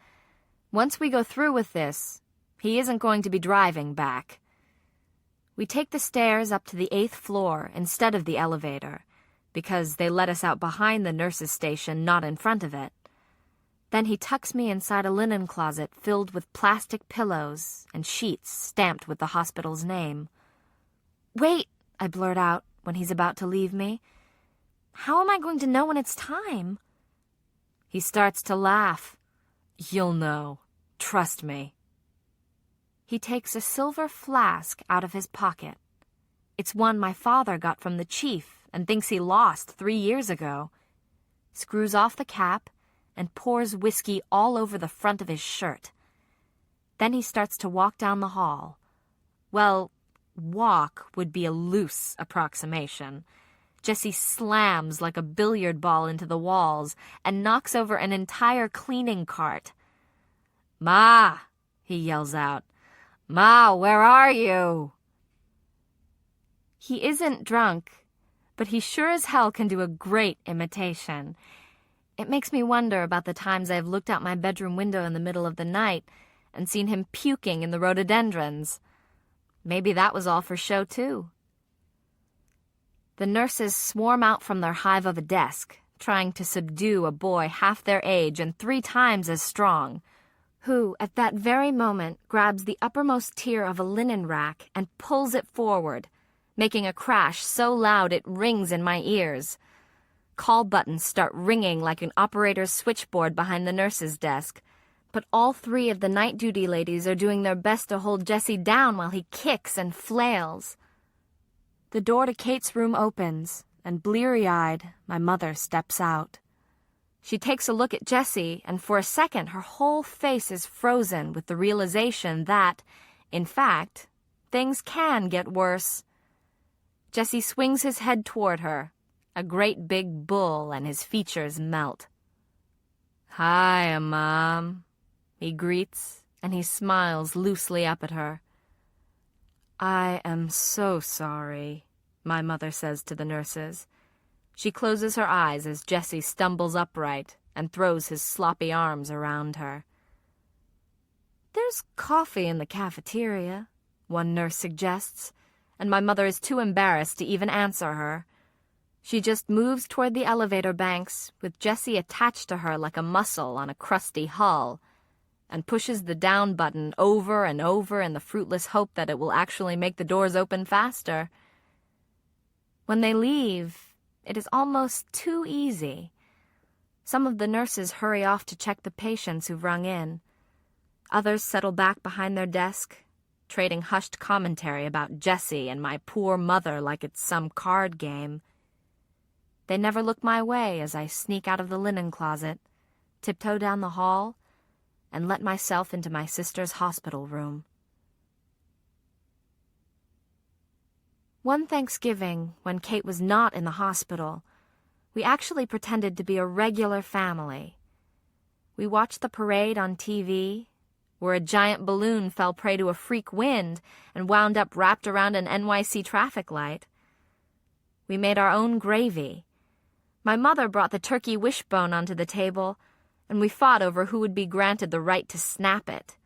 Speaker 2: Once we go through with this, he isn't going to be driving back. We take the stairs up to the 8th floor instead of the elevator, because they let us out behind the nurse's station, not in front of it. Then he tucks me inside a linen closet filled with plastic pillows and sheets stamped with the hospital's name. Wait, I blurt out when he's about to leave me. How am I going to know when it's time? He starts to laugh. You'll know. Trust me. He takes a silver flask out of his pocket. It's one my father got from the chief and thinks he lost 3 years ago. Screws off the cap and pours whiskey all over the front of his shirt. Then he starts to walk down the hall. Well, walk would be a loose approximation. Jesse slams like a billiard ball into the walls and knocks over an entire cleaning cart. Ma, he yells out. Ma, where are you? He isn't drunk, but he sure as hell can do a great imitation. It makes me wonder about the times I've looked out my bedroom window in the middle of the night and seen him puking in the rhododendrons. Maybe that was all for show, too. The nurses swarm out from their hive of a desk, trying to subdue a boy half their age and 3 times as strong, who, at that very moment, grabs the uppermost tier of a linen rack and pulls it forward, making a crash so loud it rings in my ears. Call buttons start ringing like an operator's switchboard behind the nurse's desk, but all 3 of the night duty ladies are doing their best to hold Jesse down while he kicks and flails. The door to Kate's room opens, and bleary-eyed, my mother steps out. She takes a look at Jesse, and for a second her whole face is frozen with the realization that, in fact, things can get worse. Jesse swings his head toward her, a great big bull, and his features melt. Hi, Mom, he greets, and he smiles loosely up at her. I am so sorry, my mother says to the nurses. She closes her eyes as Jesse stumbles upright and throws his sloppy arms around her. "There's coffee in the cafeteria," one nurse suggests, and my mother is too embarrassed to even answer her. She just moves toward the elevator banks, with Jesse attached to her like a muscle on a crusty hull, and pushes the down button over and over in the fruitless hope that it will actually make the doors open faster. When they leave, it is almost too easy. Some of the nurses hurry off to check the patients who've rung in. Others settle back behind their desk, trading hushed commentary about Jesse and my poor mother like it's some card game. They never look my way as I sneak out of the linen closet, tiptoe down the hall, and let myself into my sister's hospital room. One Thanksgiving, when Kate was not in the hospital, we actually pretended to be a regular family. We watched the parade on TV, where a giant balloon fell prey to a freak wind and wound up wrapped around an NYC traffic light. We made our own gravy. My mother brought the turkey wishbone onto the table, and we fought over who would be granted the right to snap it.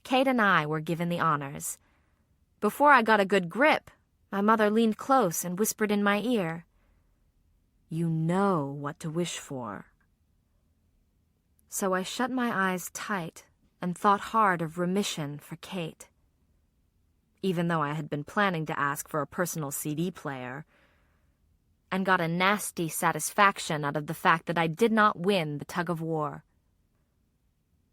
Speaker 2: Kate and I were given the honors. Before I got a good grip, my mother leaned close and whispered in my ear, "You know what to wish for." So I shut my eyes tight and thought hard of remission for Kate. Even though I had been planning to ask for a personal CD player, and got a nasty satisfaction out of the fact that I did not win the tug-of-war.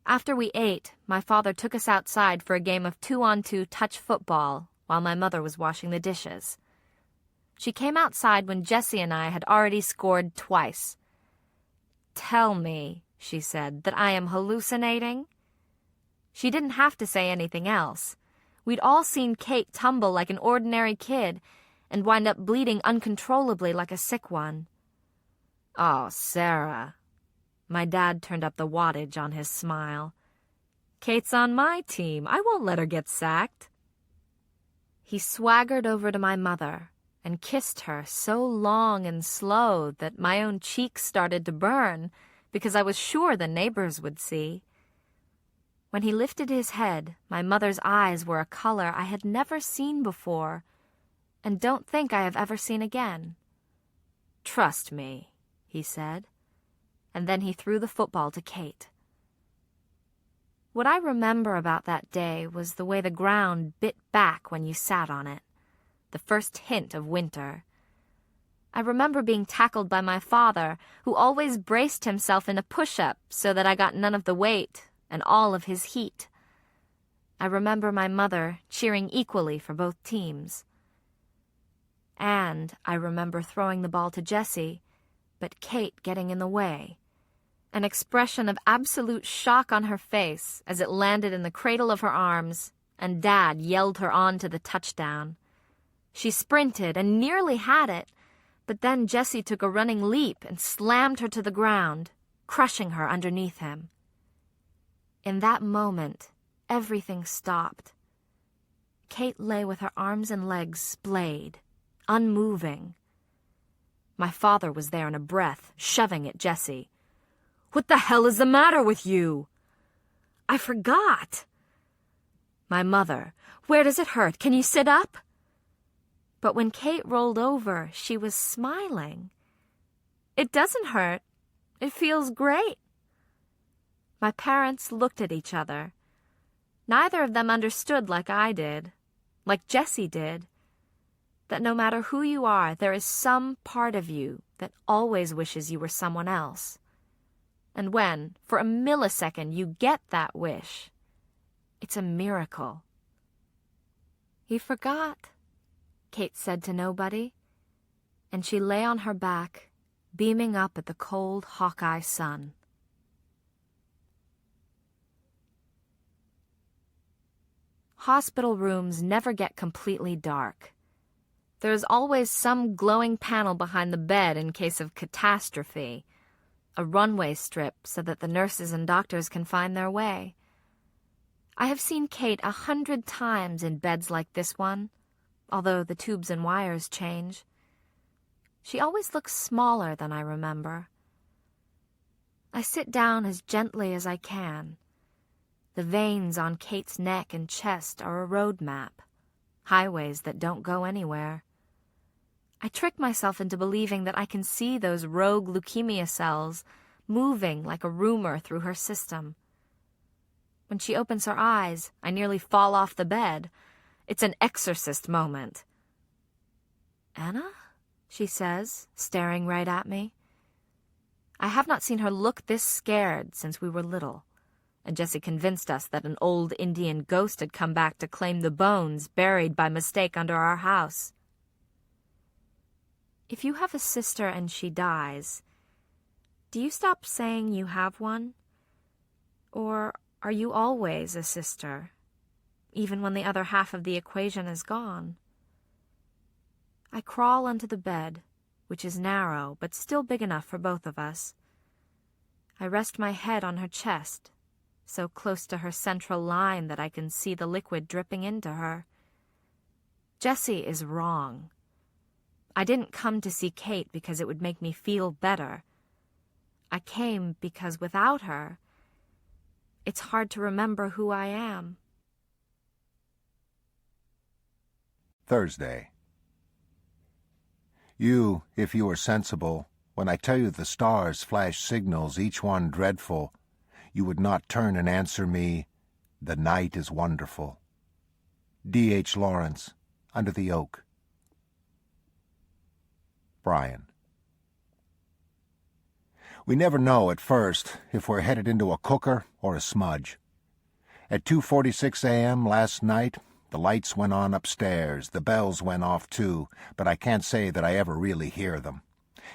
Speaker 2: After we ate, my father took us outside for a game of 2-on-2 touch football while my mother was washing the dishes. She came outside when Jesse and I had already scored twice. "Tell me," she said, "that I am hallucinating?" She didn't have to say anything else. We'd all seen Kate tumble like an ordinary kid and wind up bleeding uncontrollably like a sick one. "Oh, Sarah." My dad turned up the wattage on his smile. "Kate's on my team. I won't let her get sacked." He swaggered over to my mother and kissed her so long and slow that my own cheeks started to burn because I was sure the neighbors would see. When he lifted his head, my mother's eyes were a color I had never seen before, and don't think I have ever seen again. "Trust me," he said, and then he threw the football to Kate. What I remember about that day was the way the ground bit back when you sat on it, the first hint of winter. I remember being tackled by my father, who always braced himself in a push-up so that I got none of the weight and all of his heat. I remember my mother cheering equally for both teams. And I remember throwing the ball to Jesse, but Kate getting in the way. An expression of absolute shock on her face as it landed in the cradle of her arms, and Dad yelled her on to the touchdown. She sprinted and nearly had it, but then Jesse took a running leap and slammed her to the ground, crushing her underneath him. In that moment, everything stopped. Kate lay with her arms and legs splayed, unmoving. My father was there in a breath, shoving at Jesse. "What the hell is the matter with you?" "I forgot." My mother, "Where does it hurt? Can you sit up?" But when Kate rolled over, she was smiling. "It doesn't hurt. It feels great." My parents looked at each other. Neither of them understood like I did, like Jesse did, that no matter who you are, there is some part of you that always wishes you were someone else. And when, for a millisecond, you get that wish, it's a miracle. "He forgot," Kate said to nobody, and she lay on her back, beaming up at the cold Hawkeye sun. Hospital rooms never get completely dark. There is always some glowing panel behind the bed in case of catastrophe, a runway strip so that the nurses and doctors can find their way. I have seen Kate 100 times in beds like this one, although the tubes and wires change. She always looks smaller than I remember. I sit down as gently as I can. The veins on Kate's neck and chest are a road map, highways that don't go anywhere. I trick myself into believing that I can see those rogue leukemia cells moving like a rumor through her system. When she opens her eyes, I nearly fall off the bed. It's an exorcist moment. "Anna?" she says, staring right at me. I have not seen her look this scared since we were little, and Jessie convinced us that an old Indian ghost had come back to claim the bones buried by mistake under our house. If you have a sister and she dies, do you stop saying you have one? Or are you always a sister, even when the other half of the equation is gone? I crawl onto the bed, which is narrow but still big enough for both of us. I rest my head on her chest, so close to her central line that I can see the liquid dripping into her. Jessie is wrong. I didn't come to see Kate because it would make me feel better. I came because without her, it's hard to remember who I am.
Speaker 5: Thursday. You, if you are sensible, when I tell you the stars flash signals, each one dreadful, you would not turn and answer me, "The night is wonderful." D.H. Lawrence, Under the Oak. Brian. We never know at first if we're headed into a cooker or a smudge. At 2:46 a.m. last night, the lights went on upstairs, the bells went off too, but I can't say that I ever really hear them.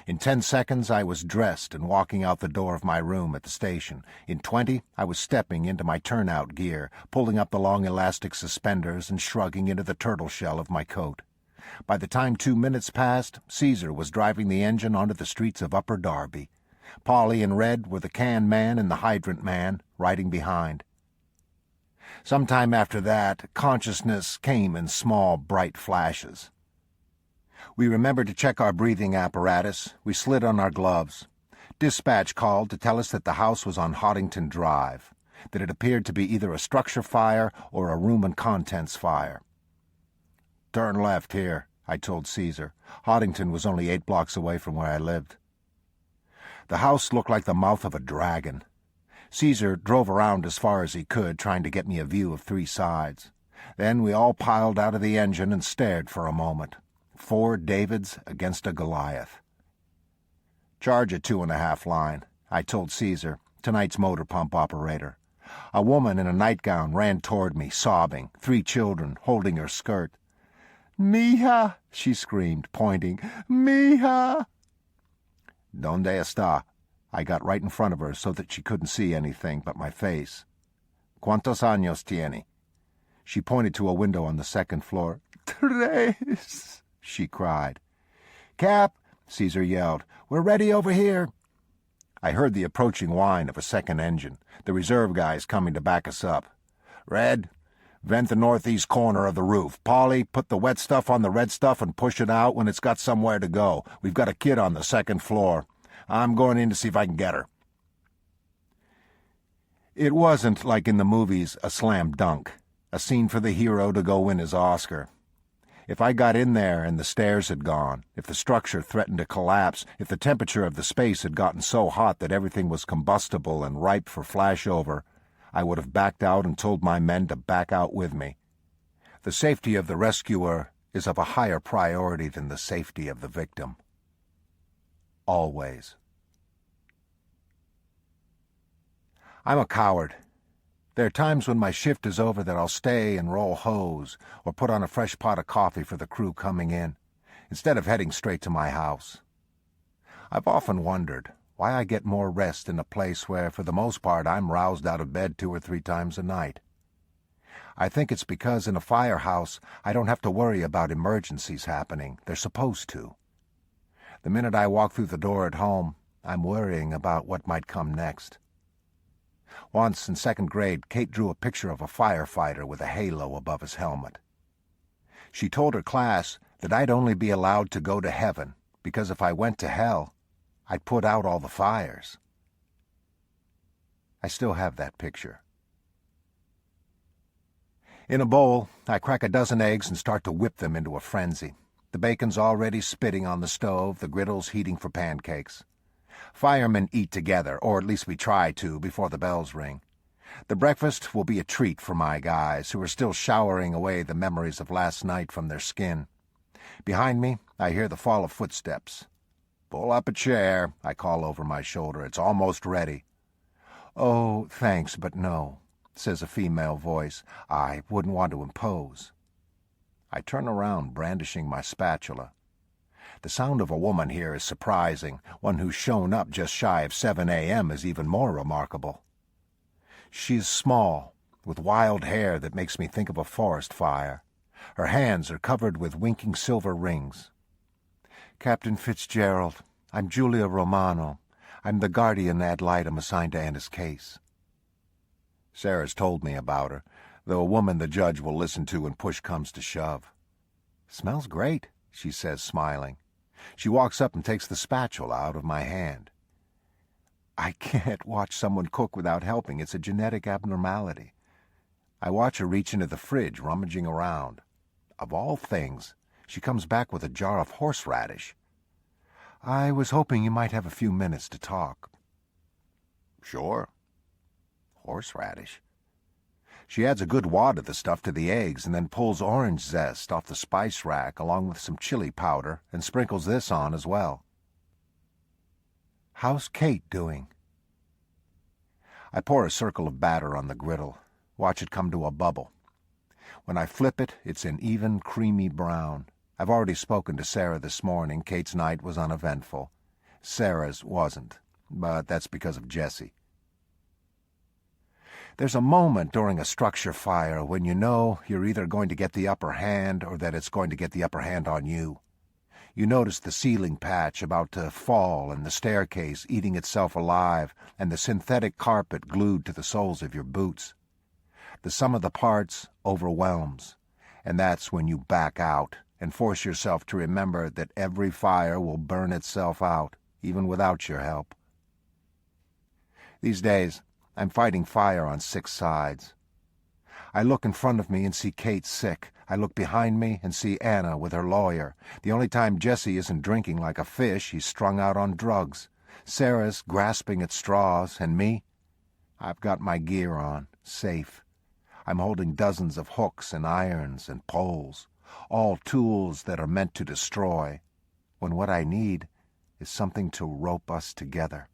Speaker 5: In 10 seconds I was dressed and walking out the door of my room at the station. In 20 I was stepping into my turnout gear, pulling up the long elastic suspenders and shrugging into the turtle shell of my coat. By the time 2 minutes passed, Caesar was driving the engine onto the streets of Upper Darby. Polly and Red were the can man and the hydrant man, riding behind. Sometime after that, consciousness came in small, bright flashes. We remembered to check our breathing apparatus. We slid on our gloves. Dispatch called to tell us that the house was on Hoddington Drive, that it appeared to be either a structure fire or a room and contents fire. "Turn left here," I told Caesar. Hoddington was only 8 blocks away from where I lived. The house looked like the mouth of a dragon. Caesar drove around as far as he could, trying to get me a view of 3 sides. Then we all piled out of the engine and stared for a moment. 4 Davids against a Goliath. "Charge a 2.5 line," I told Caesar, tonight's motor pump operator. A woman in a nightgown ran toward me, sobbing, 3 children holding her skirt. "Mija!" she screamed, pointing. "Mija!" "Donde está?" I got right in front of her so that she couldn't see anything but my face. "Cuántos años tiene?" She pointed to a window on the 2nd floor. "Tres!" she cried. "Cap!" Caesar yelled. "We're ready over here." I heard the approaching whine of a second engine, the reserve guys coming to back us up. "Red, vent the northeast corner of the roof. Polly, put the wet stuff on the red stuff and push it out when it's got somewhere to go. We've got a kid on the 2nd floor. I'm going in to see if I can get her." It wasn't, like in the movies, a slam dunk, a scene for the hero to go win his Oscar. If I got in there and the stairs had gone, if the structure threatened to collapse, if the temperature of the space had gotten so hot that everything was combustible and ripe for flashover, I would have backed out and told my men to back out with me. The safety of the rescuer is of a higher priority than the safety of the victim. Always. I'm a coward. There are times when my shift is over that I'll stay and roll hose or put on a fresh pot of coffee for the crew coming in, instead of heading straight to my house. I've often wondered why I get more rest in a place where, for the most part, I'm roused out of bed 2 or 3 times a night. I think it's because in a firehouse I don't have to worry about emergencies happening. They're supposed to. The minute I walk through the door at home, I'm worrying about what might come next. Once, in 2nd grade, Kate drew a picture of a firefighter with a halo above his helmet. She told her class that I'd only be allowed to go to heaven because if I went to hell, I'd put out all the fires. I still have that picture. In a bowl, I crack a dozen eggs and start to whip them into a frenzy. The bacon's already spitting on the stove, the griddle's heating for pancakes. Firemen eat together, or at least we try to, before the bells ring. The breakfast will be a treat for my guys, who are still showering away the memories of last night from their skin. Behind me, I hear the fall of footsteps. "Pull up a chair," I call over my shoulder. "It's almost ready." "Oh, thanks, but no," says a female voice. "I wouldn't want to impose." I turn around, brandishing my spatula. The sound of a woman here is surprising. One who's shown up just shy of 7 a.m. is even more remarkable. She's small, with wild hair that makes me think of a forest fire. Her hands are covered with winking silver rings. "Captain Fitzgerald, I'm Julia Romano. I'm the guardian ad litem assigned to Anna's case." Sarah's told me about her, though a woman the judge will listen to when push comes to shove. "Smells great," she says, smiling. She walks up and takes the spatula out of my hand. I can't watch someone cook without helping. It's a genetic abnormality. I watch her reach into the fridge, rummaging around. Of all things, she comes back with a jar of horseradish. "I was hoping you might have a few minutes to talk." "Sure." Horseradish. She adds a good wad of the stuff to the eggs and then pulls orange zest off the spice rack along with some chili powder and sprinkles this on as well. "How's Kate doing?" I pour a circle of batter on the griddle, watch it come to a bubble. When I flip it, it's an even, creamy brown. I've already spoken to Sarah this morning. Kate's night was uneventful. Sarah's wasn't, but that's because of Jessie. There's a moment during a structure fire when you know you're either going to get the upper hand or that it's going to get the upper hand on you. You notice the ceiling patch about to fall and the staircase eating itself alive and the synthetic carpet glued to the soles of your boots. The sum of the parts overwhelms, and that's when you back out and force yourself to remember that every fire will burn itself out, even without your help. These days, I'm fighting fire on 6 sides. I look in front of me and see Kate sick. I look behind me and see Anna with her lawyer. The only time Jessie isn't drinking like a fish, he's strung out on drugs. Sarah's grasping at straws, and me? I've got my gear on, safe. I'm holding dozens of hooks and irons and poles, all tools that are meant to destroy, when what I need is something to rope us together.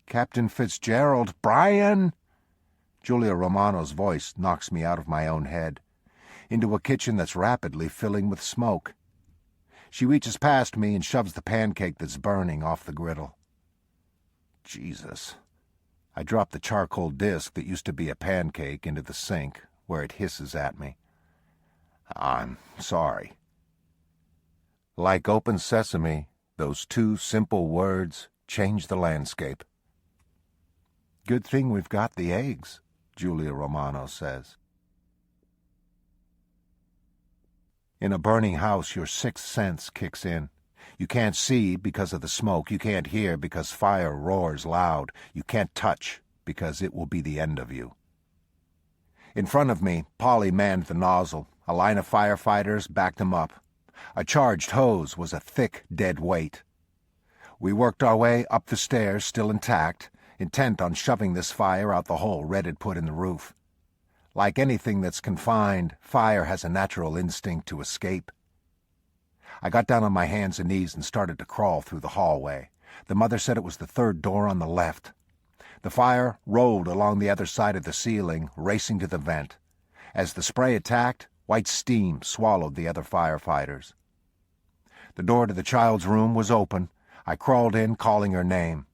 Speaker 5: "Captain Fitzgerald, Brian!" Julia Romano's voice knocks me out of my own head, into a kitchen that's rapidly filling with smoke. She reaches past me and shoves the pancake that's burning off the griddle. Jesus. I drop the charcoal disc that used to be a pancake into the sink, where it hisses at me. "I'm sorry." Like open sesame, those 2 simple words change the landscape. "Good thing we've got the eggs," Julia Romano says. In a burning house, your 6th sense kicks in. You can't see because of the smoke. You can't hear because fire roars loud. You can't touch because it will be the end of you. In front of me, Polly manned the nozzle. A line of firefighters backed him up. A charged hose was a thick, dead weight. We worked our way up the stairs, still intact, intent on shoving this fire out the hole Red had put in the roof. Like anything that's confined, fire has a natural instinct to escape. I got down on my hands and knees and started to crawl through the hallway. The mother said it was the 3rd door on the left. The fire rolled along the other side of the ceiling, racing to the vent. As the spray attacked, white steam swallowed the other firefighters. The door to the child's room was open. I crawled in, calling her name.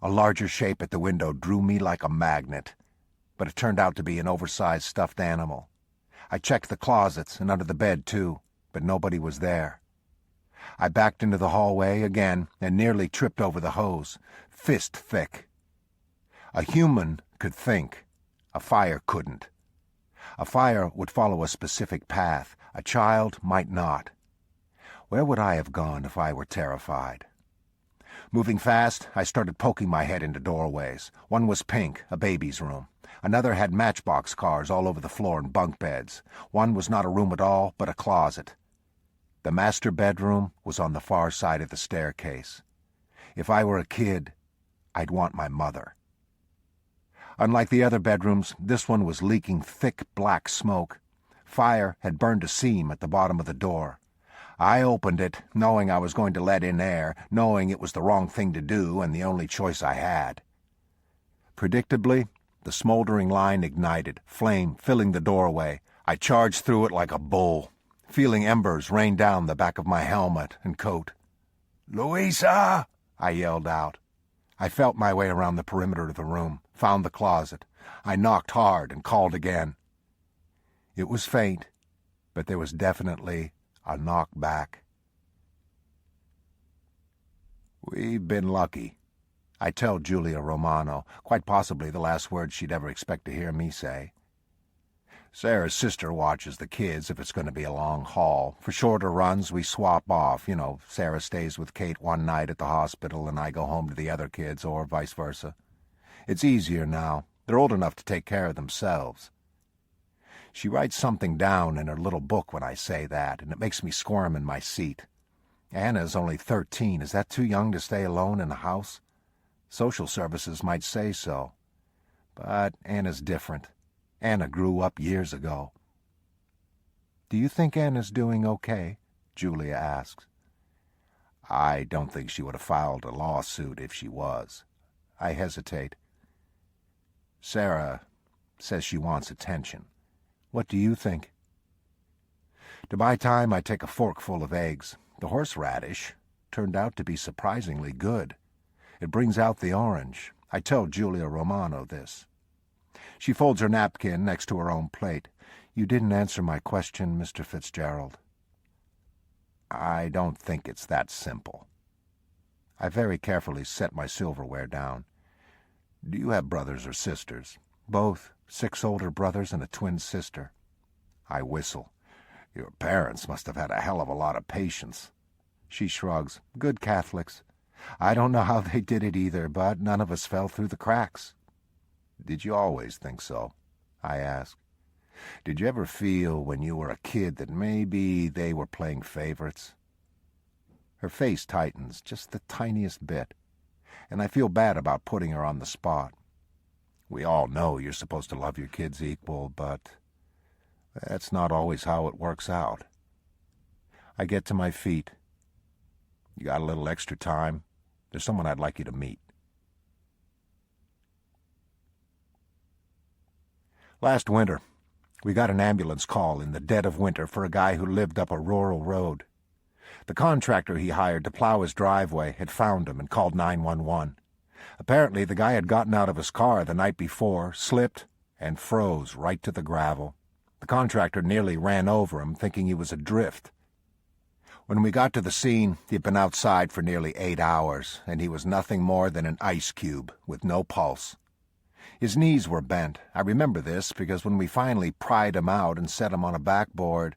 Speaker 5: A larger shape at the window drew me like a magnet, but it turned out to be an oversized stuffed animal. I checked the closets and under the bed, too, but nobody was there. I backed into the hallway again and nearly tripped over the hose, fist thick. A human could think. A fire couldn't. A fire would follow a specific path. A child might not. Where would I have gone if I were terrified? Moving fast, I started poking my head into doorways. One was pink, a baby's room. Another had matchbox cars all over the floor and bunk beds. One was not a room at all, but a closet. The master bedroom was on the far side of the staircase. If I were a kid, I'd want my mother. Unlike the other bedrooms, this one was leaking thick black smoke. Fire had burned a seam at the bottom of the door. I opened it, knowing I was going to let in air, knowing it was the wrong thing to do and the only choice I had. Predictably, the smoldering line ignited, flame filling the doorway. I charged through it like a bull, feeling embers rain down the back of my helmet and coat. "Louisa!" I yelled out. I felt my way around the perimeter of the room, found the closet. I knocked hard and called again. It was faint, but there was definitely a knock back. "We've been lucky," I tell Julia Romano, quite possibly the last words she'd ever expect to hear me say. Sarah's sister watches the kids if it's going to be a long haul. For shorter runs, we swap off. Sarah stays with Kate one night at the hospital and I go home to the other kids, or vice versa. It's easier now. They're old enough to take care of themselves. She writes something down in her little book when I say that, and it makes me squirm in my seat. Anna's only 13. Is that too young to stay alone in a house? Social services might say so. But Anna's different. Anna grew up years ago. "Do you think Anna's doing okay?" Julia asks. I don't think she would have filed a lawsuit if she was. I hesitate. Sarah says she wants attention. What do you think? To buy time, I take a forkful of eggs. The horseradish turned out to be surprisingly good. It brings out the orange. I tell Julia Romano this. She folds her napkin next to her own plate. "You didn't answer my question, Mr. Fitzgerald." I don't think it's that simple. I very carefully set my silverware down. "Do you have brothers or sisters?" "Both. 6 older brothers and a twin sister." I whistle. "Your parents must have had a hell of a lot of patience." She shrugs. "Good Catholics. I don't know how they did it either, but none of us fell through the cracks." "Did you always think so?" I ask. "Did you ever feel when you were a kid that maybe they were playing favorites?" Her face tightens just the tiniest bit, and I feel bad about putting her on the spot. We all know you're supposed to love your kids equal, but that's not always how it works out. I get to my feet. "You got a little extra time? There's someone I'd like you to meet." Last winter, we got an ambulance call in the dead of winter for a guy who lived up a rural road. The contractor he hired to plow his driveway had found him and called 911. Apparently, the guy had gotten out of his car the night before, slipped, and froze right to the gravel. The contractor nearly ran over him, thinking he was adrift. When we got to the scene, he'd been outside for nearly 8 hours, and he was nothing more than an ice cube with no pulse. His knees were bent. I remember this because when we finally pried him out and set him on a backboard,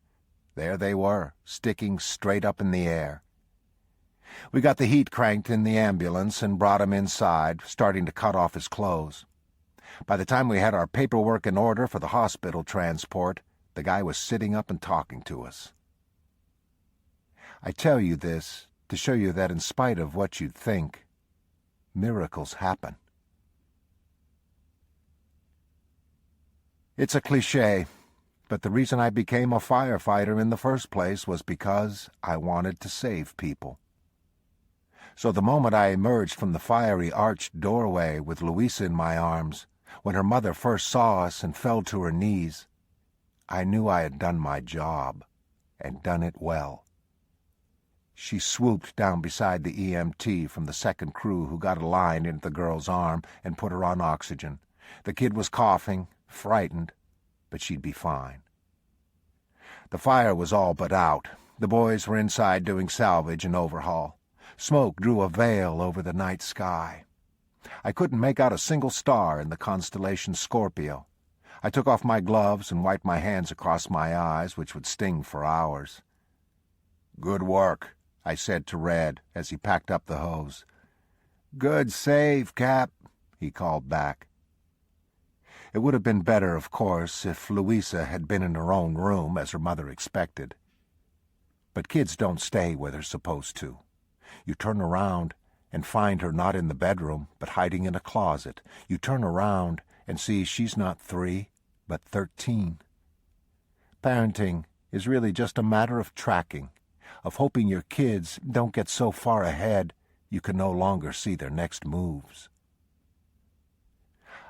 Speaker 5: there they were, sticking straight up in the air. We got the heat cranked in the ambulance and brought him inside, starting to cut off his clothes. By the time we had our paperwork in order for the hospital transport, the guy was sitting up and talking to us. I tell you this to show you that in spite of what you'd think, miracles happen. It's a cliché, but the reason I became a firefighter in the first place was because I wanted to save people. So the moment I emerged from the fiery arched doorway with Louisa in my arms, when her mother first saw us and fell to her knees, I knew I had done my job, and done it well. She swooped down beside the EMT from the second crew who got a line into the girl's arm and put her on oxygen. The kid was coughing, frightened, but she'd be fine. The fire was all but out. The boys were inside doing salvage and overhaul. Smoke drew a veil over the night sky. I couldn't make out a single star in the constellation Scorpio. I took off my gloves and wiped my hands across my eyes, which would sting for hours. "Good work," I said to Red as he packed up the hose. "Good save, Cap," he called back. It would have been better, of course, if Louisa had been in her own room, as her mother expected. But kids don't stay where they're supposed to. You turn around and find her not in the bedroom, but hiding in a closet. You turn around and see she's not 3, but 13. Parenting is really just a matter of tracking, of hoping your kids don't get so far ahead you can no longer see their next moves.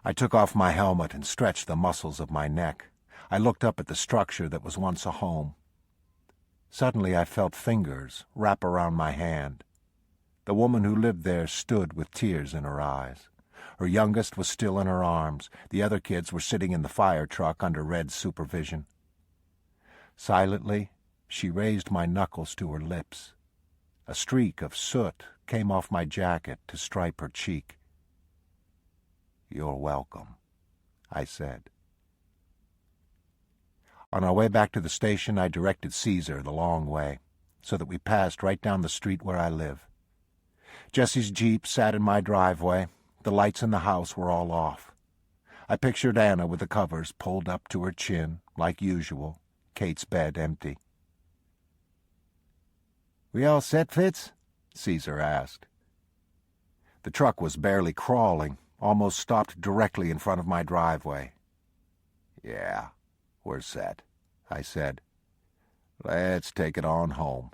Speaker 5: I took off my helmet and stretched the muscles of my neck. I looked up at the structure that was once a home. Suddenly I felt fingers wrap around my hand. The woman who lived there stood with tears in her eyes. Her youngest was still in her arms. The other kids were sitting in the fire truck under Red's supervision. Silently, she raised my knuckles to her lips. A streak of soot came off my jacket to stripe her cheek. "You're welcome," I said. On our way back to the station, I directed Caesar the long way, so that we passed right down the street where I live. Jessie's Jeep sat in my driveway. The lights in the house were all off. I pictured Anna with the covers pulled up to her chin, like usual, Kate's bed empty. "We all set, Fitz?" Caesar asked. The truck was barely crawling, almost stopped directly in front of my driveway. "Yeah, we're set," I said. "Let's take it on home."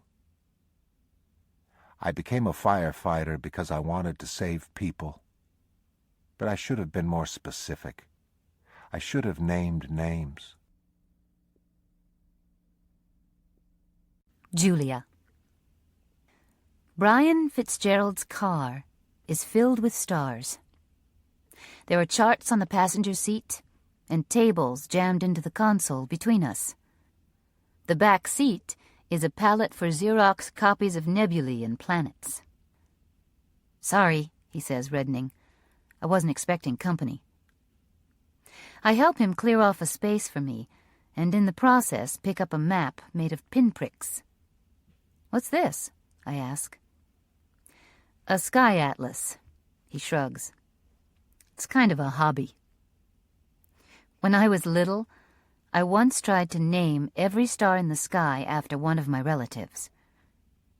Speaker 5: I became a firefighter because I wanted to save people. But I should have been more specific. I should have named names.
Speaker 7: Julia. Brian Fitzgerald's car is filled with stars. There are charts on the passenger seat and tables jammed into the console between us. The back seat is a palette for Xerox copies of nebulae and planets. "Sorry," he says, reddening. "I wasn't expecting company." I help him clear off a space for me, and in the process pick up a map made of pinpricks. "What's this?" I ask. "A sky atlas," he shrugs. "It's kind of a hobby. When I was little, I once tried to name every star in the sky after one of my relatives.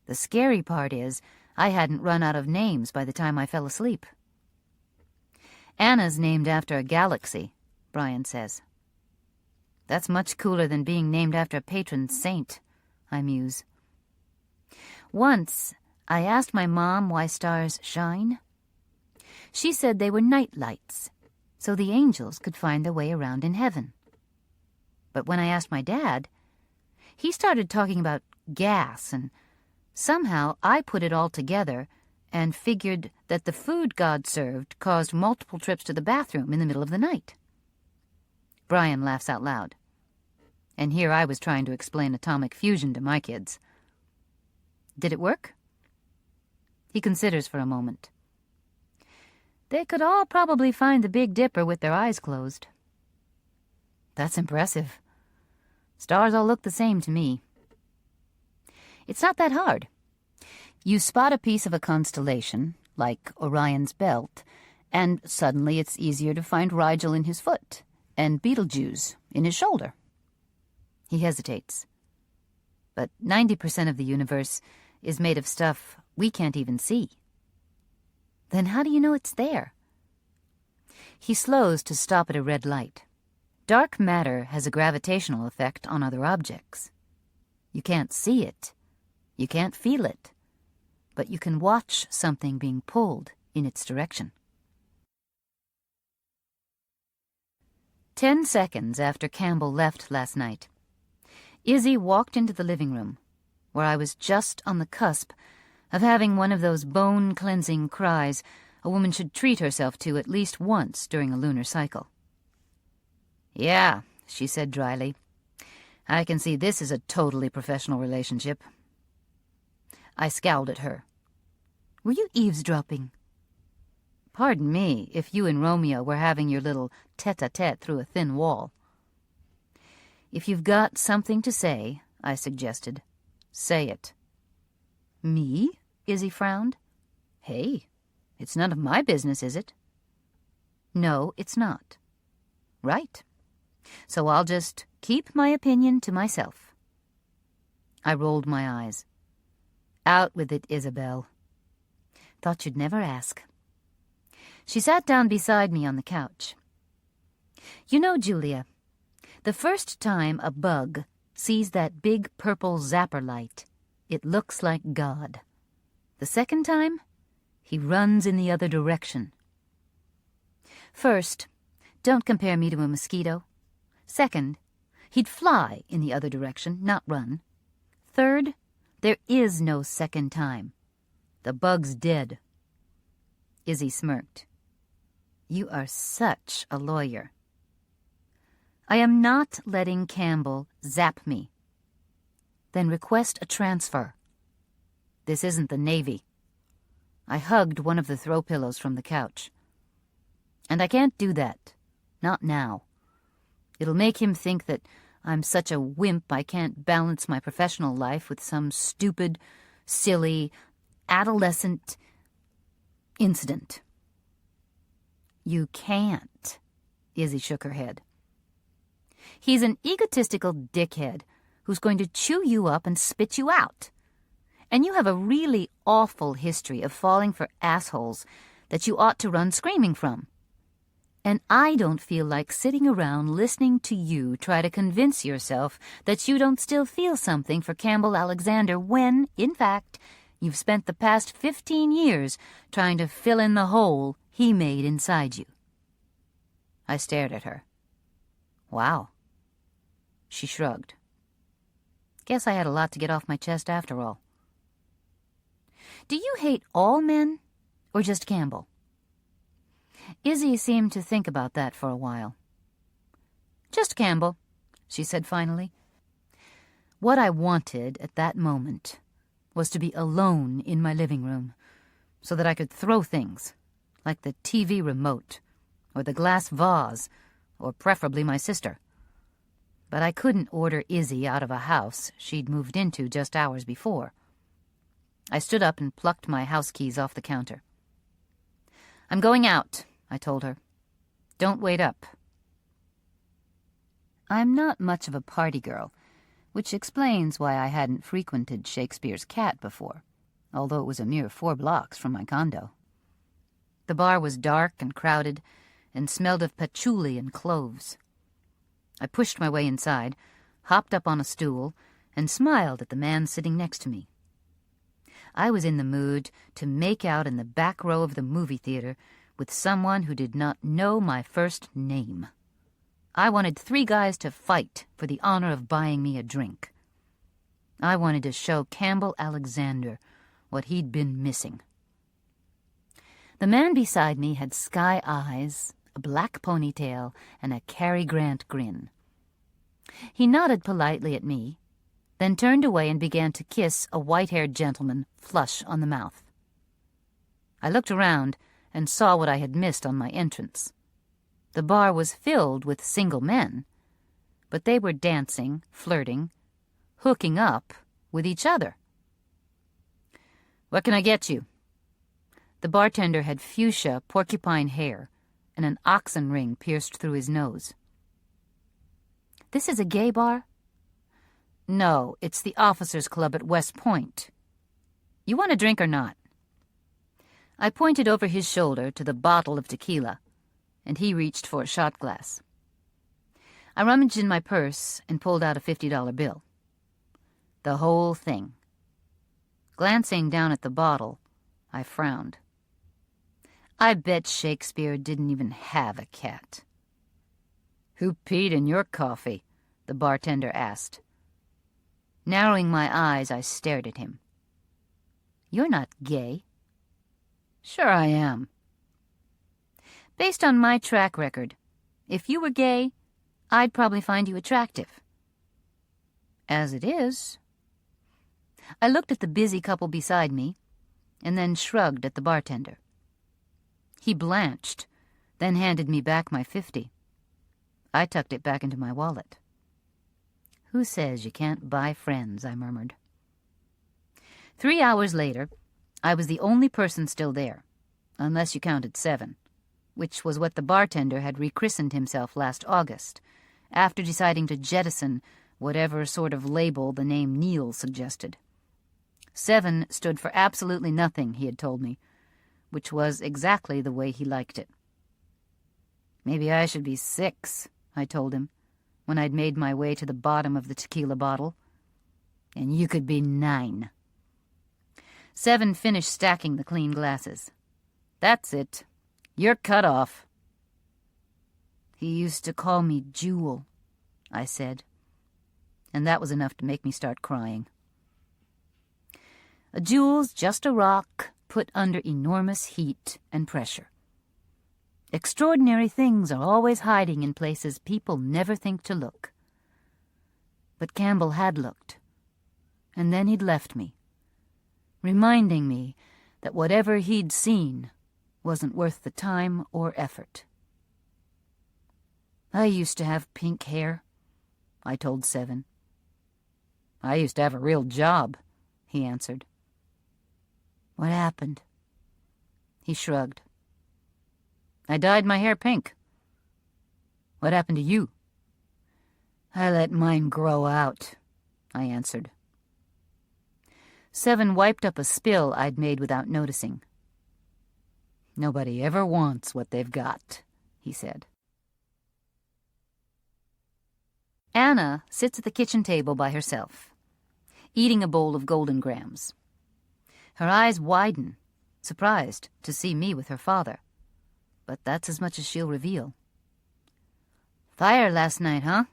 Speaker 7: The scary part is I hadn't run out of names by the time I fell asleep." "Anna's named after a galaxy," Brian says. "That's much cooler than being named after a patron saint," I muse. Once, I asked my mom why stars shine. She said they were night lights, so the angels could find their way around in heaven. But when I asked my dad, he started talking about gas, and somehow I put it all together and figured that the food God served caused multiple trips to the bathroom in the middle of the night. Brian laughs out loud. And here I was trying to explain atomic fusion to my kids. "Did it work?" He considers for a moment. "They could all probably find the Big Dipper with their eyes closed." "That's impressive. Stars all look the same to me." "It's not that hard. You spot a piece of a constellation, like Orion's belt, and suddenly it's easier to find Rigel in his foot and Betelgeuse in his shoulder." He hesitates. "But 90% of the universe is made of stuff we can't even see." "Then how do you know it's there?" He slows to stop at a red light. Dark matter has a gravitational effect on other objects. You can't see it. You can't feel it. But you can watch something being pulled in its direction. 10 seconds after Campbell left last night, Izzy walked into the living room, where I was just on the cusp of having one of those bone-cleansing cries a woman should treat herself to at least once during a lunar cycle. "Yeah," she said dryly. "I can see this is a totally professional relationship." I scowled at her. "Were you eavesdropping?" "Pardon me if you and Romeo were having your little tete-a-tete through a thin wall." "If you've got something to say," I suggested, "say it." Me? Izzy frowned. Hey, it's none of my business, is it? No, it's not. Right. So I'll just keep my opinion to myself. I rolled my eyes. Out with it, Isabel. Thought you'd never ask. She sat down beside me on the couch. You know, Julia, the first time a bug sees that big purple zapper light, it looks like God. The second time, he runs in the other direction. First, don't compare me to a mosquito. Second, he'd fly in the other direction, not run. Third, there is no second time. The bug's dead. Izzy smirked. You are such a lawyer. I am not letting Campbell zap me. Then request a transfer. This isn't the Navy. I hugged one of the throw pillows from the couch. And I can't do that. Not now. It'll make him think that I'm such a wimp I can't balance my professional life with some stupid, silly, adolescent incident. You can't. Izzy shook her head. He's an egotistical dickhead who's going to chew you up and spit you out. And you have a really awful history of falling for assholes that you ought to run screaming from. And I don't feel like sitting around listening to you try to convince yourself that you don't still feel something for Campbell Alexander when, in fact, you've spent the past 15 years trying to fill in the hole he made inside you. I stared at her. Wow. She shrugged. Guess I had a lot to get off my chest after all. Do you hate all men, or just Campbell? Izzy seemed to think about that for a while. Just Campbell, she said finally. What I wanted at that moment was to be alone in my living room, so that I could throw things, like the TV remote, or the glass vase, or preferably my sister. But I couldn't order Izzy out of a house she'd moved into just hours before. I stood up and plucked my house keys off the counter. I'm going out, I told her. Don't wait up. I'm not much of a party girl, which explains why I hadn't frequented Shakespeare's Cat before, although it was a mere 4 blocks from my condo. The bar was dark and crowded and smelled of patchouli and cloves. I pushed my way inside, hopped up on a stool, and smiled at the man sitting next to me. I was in the mood to make out in the back row of the movie theater with someone who did not know my first name. I wanted 3 guys to fight for the honor of buying me a drink. I wanted to show Campbell Alexander what he'd been missing. The man beside me had sky eyes, a black ponytail, and a Cary Grant grin. He nodded politely at me, then turned away and began to kiss a white-haired gentleman flush on the mouth. I looked around and saw what I had missed on my entrance. The bar was filled with single men, but they were dancing, flirting, hooking up with each other. What can I get you? The bartender had fuchsia porcupine hair and an oxen ring pierced through his nose. This is a gay bar? No, it's the officers' club at West Point. You want a drink or not? I pointed over his shoulder to the bottle of tequila, and he reached for a shot glass. I rummaged in my purse and pulled out a $50 bill. The whole thing. Glancing down at the bottle, I frowned. I bet Shakespeare didn't even have a cat. Who peed in your coffee? The bartender asked. Narrowing my eyes, I stared at him. You're not gay. Sure I am. Based on my track record, if you were gay, I'd probably find you attractive. As it is... I looked at the busy couple beside me, and then shrugged at the bartender. He blanched, then handed me back my $50. I tucked it back into my wallet. Who says you can't buy friends? I murmured. 3 hours later, I was the only person still there, unless you counted 7, which was what the bartender had rechristened himself last August, after deciding to jettison whatever sort of label the name Neil suggested. 7 stood for absolutely nothing, he had told me, which was exactly the way he liked it. Maybe I should be 6, I told him, when I'd made my way to the bottom of the tequila bottle. And you could be 9. 7 finished stacking the clean glasses. That's it. You're cut off. He used to call me Jewel, I said, and that was enough to make me start crying. A jewel's just a rock put under enormous heat and pressure. Extraordinary things are always hiding in places people never think to look. But Campbell had looked, and then he'd left me, reminding me that whatever he'd seen wasn't worth the time or effort. I used to have pink hair, I told 7. I used to have a real job, he answered. What happened? He shrugged. I dyed my hair pink. What happened to you? I let mine grow out, I answered. 7 wiped up a spill I'd made without noticing. Nobody ever wants what they've got, he said. Anna sits at the kitchen table by herself, eating a bowl of golden grams. Her eyes widen, surprised to see me with her father, but that's as much as she'll reveal. Fire last night, huh?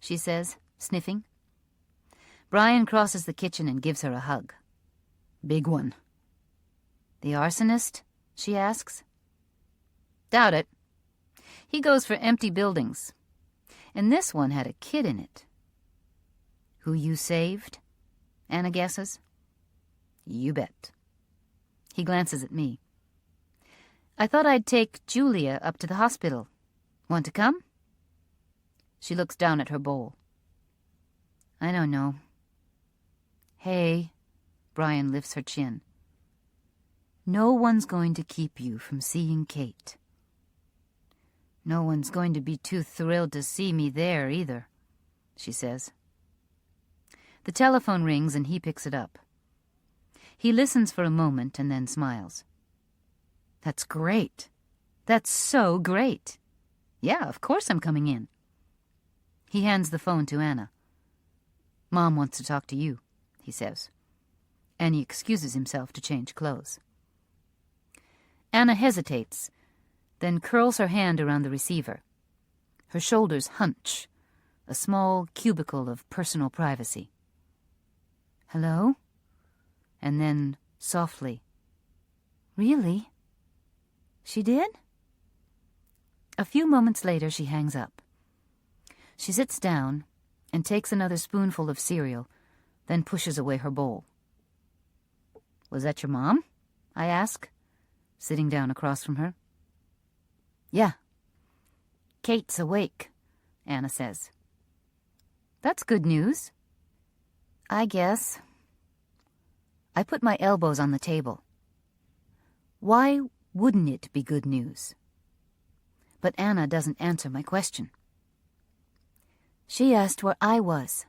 Speaker 7: She says, sniffing. Brian crosses the kitchen and gives her a hug. Big one. The arsonist? She asks. Doubt it. He goes for empty buildings. And this one had a kid in it. Who you saved? Anna guesses. You bet. He glances at me. I thought I'd take Julia up to the hospital. Want to come? She looks down at her bowl. I don't know. Hey, Brian lifts her chin. No one's going to keep you from seeing Kate. No one's going to be too thrilled to see me there either, she says. The telephone rings and he picks it up. He listens for a moment and then smiles. That's great. That's so great. Yeah, of course I'm coming in. He hands the phone to Anna. Mom wants to talk to you, he says. And he excuses himself to change clothes. Anna hesitates, then curls her hand around the receiver. Her shoulders hunch, a small cubicle of personal privacy. Hello? And then, softly, Really? She did? A few moments later, she hangs up. She sits down and takes another spoonful of cereal, then pushes away her bowl. Was that your mom? I ask, sitting down across from her. Yeah. Kate's awake, Anna says. That's good news. I guess. I put my elbows on the table. Why wouldn't it be good news? But Anna doesn't answer my question. She asked where I was.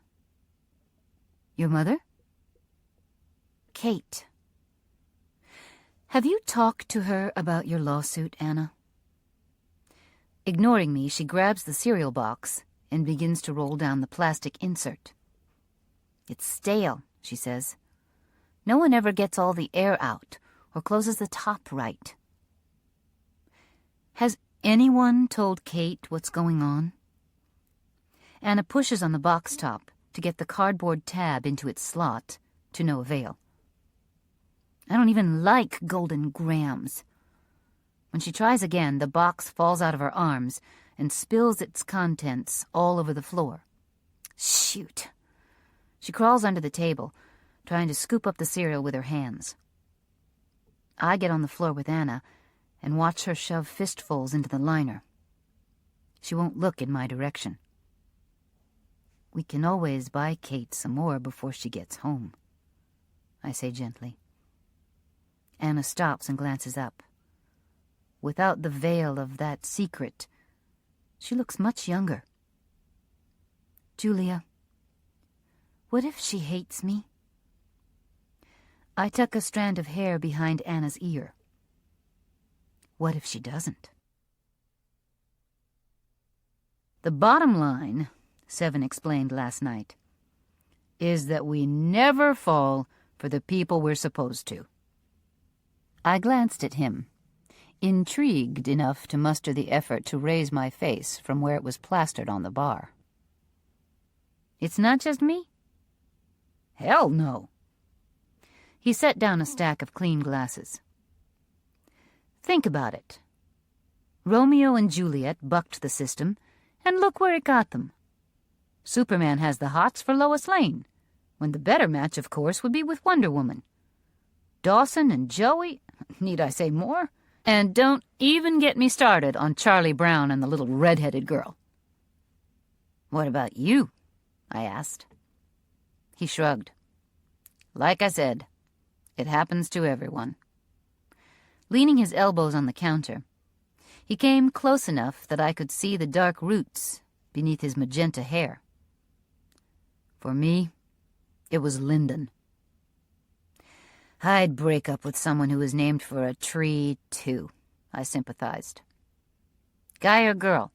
Speaker 7: Your mother? Kate. Have you talked to her about your lawsuit, Anna? Ignoring me, she grabs the cereal box and begins to roll down the plastic insert. It's stale, she says. No one ever gets all the air out or closes the top right. Has anyone told Kate what's going on? Anna pushes on the box top to get the cardboard tab into its slot, to no avail. I don't even like golden grams. When she tries again, the box falls out of her arms and spills its contents all over the floor. Shoot. She crawls under the table, trying to scoop up the cereal with her hands. I get on the floor with Anna and watch her shove fistfuls into the liner. She won't look in my direction. We can always buy Kate some more before she gets home, I say gently. Anna stops and glances up. Without the veil of that secret, she looks much younger. Julia, what if she hates me? I tuck a strand of hair behind Anna's ear. What if she doesn't? The bottom line, Seven explained last night, is that we never fall for the people we're supposed to. I glanced at him, intrigued enough to muster the effort to raise my face from where it was plastered on the bar. It's not just me? Hell no. He set down a stack of clean glasses. Think about it. Romeo and Juliet bucked the system, and look where it got them. Superman has the hots for Lois Lane, when the better match, of course, would be with Wonder Woman. Dawson and Joey, need I say more? And don't even get me started on Charlie Brown and the little red-headed girl. What about you? I asked. He shrugged. Like I said, it happens to everyone. Leaning his elbows on the counter, he came close enough that I could see the dark roots beneath his magenta hair. For me, it was Lyndon. I'd break up with someone who was named for a tree, too, I sympathized. Guy or girl?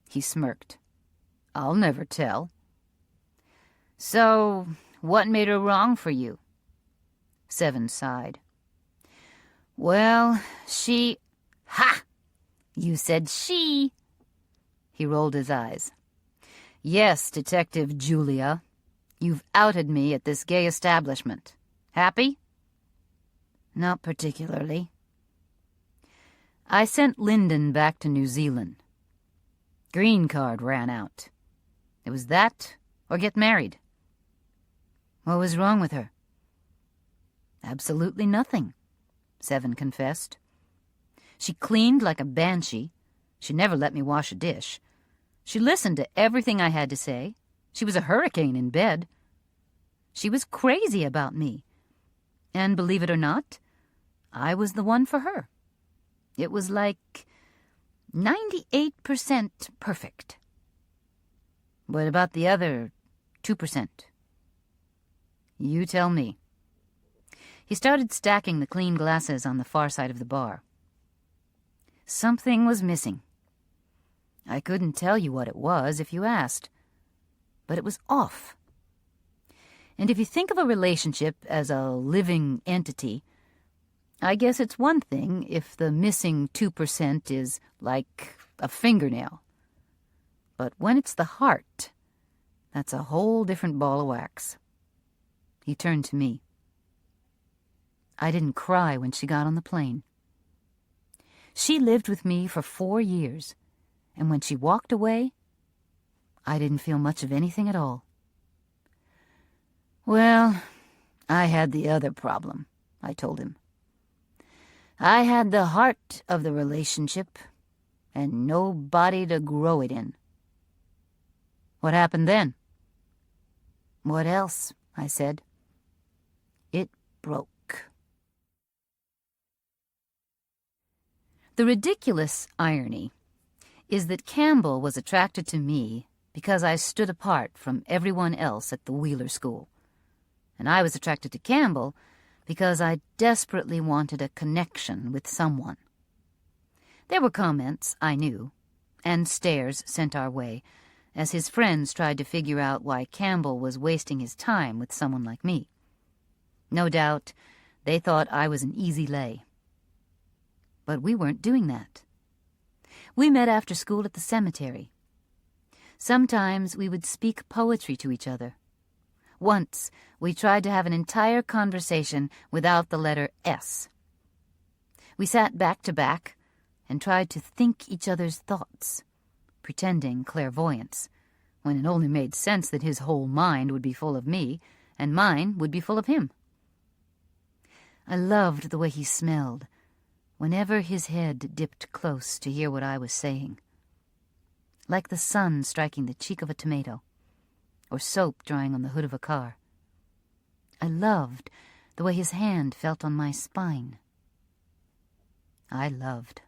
Speaker 7: He smirked. I'll never tell. So, what made her wrong for you? Seven sighed. Well, she... Ha! You said she. He rolled his eyes. Yes, Detective Julia. You've outed me at this gay establishment. Happy? Not particularly. I sent Lyndon back to New Zealand. Green card ran out. It was that or get married. What was wrong with her? Absolutely nothing, Seven confessed. She cleaned like a banshee. She never let me wash a dish. She listened to everything I had to say. She was a hurricane in bed. She was crazy about me. And believe it or not, I was the one for her. It was like 98% perfect. What about the other 2%? You tell me. He started stacking the clean glasses on the far side of the bar. Something was missing. I couldn't tell you what it was if you asked, but it was off. And if you think of a relationship as a living entity, I guess it's one thing if the missing 2% is like a fingernail. But when it's the heart, that's a whole different ball of wax. He turned to me. I didn't cry when she got on the plane. She lived with me for 4 years, and when she walked away, I didn't feel much of anything at all. Well, I had the other problem, I told him. I had the heart of the relationship and nobody to grow it in. What happened then? What else? I said. It broke. The ridiculous irony is that Campbell was attracted to me because I stood apart from everyone else at the Wheeler School. And I was attracted to Campbell because I desperately wanted a connection with someone. There were comments, I knew, and stares sent our way, as his friends tried to figure out why Campbell was wasting his time with someone like me. No doubt, they thought I was an easy lay. But we weren't doing that. We met after school at the cemetery. Sometimes we would speak poetry to each other. Once, we tried to have an entire conversation without the letter S. We sat back to back and tried to think each other's thoughts, pretending clairvoyance, when it only made sense that his whole mind would be full of me, and mine would be full of him. I loved the way he smelled, whenever his head dipped close to hear what I was saying. Like the sun striking the cheek of a tomato, or soap drying on the hood of a car. I loved the way his hand felt on my spine. I loved.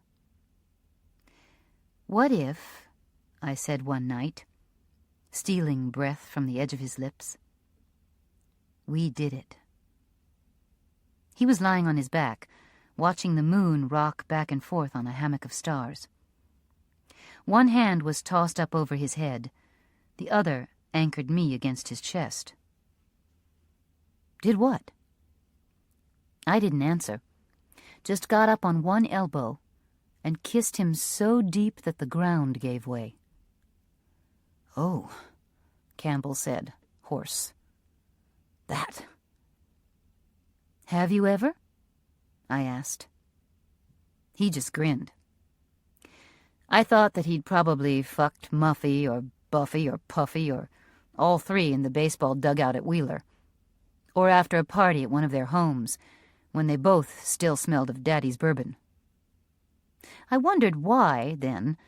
Speaker 7: "What if," I said one night, stealing breath from the edge of his lips, "we did it?" He was lying on his back, watching the moon rock back and forth on a hammock of stars. One hand was tossed up over his head, the other anchored me against his chest. "Did what?" I didn't answer, just got up on one elbow and kissed him so deep that the ground gave way. "Oh," Campbell said, hoarse. "That." "Have you ever?" I asked. He just grinned. I thought that he'd probably fucked Muffy or Buffy or Puffy or all three in the baseball dugout at Wheeler, or after a party at one of their homes when they both still smelled of Daddy's bourbon. I wondered why, then,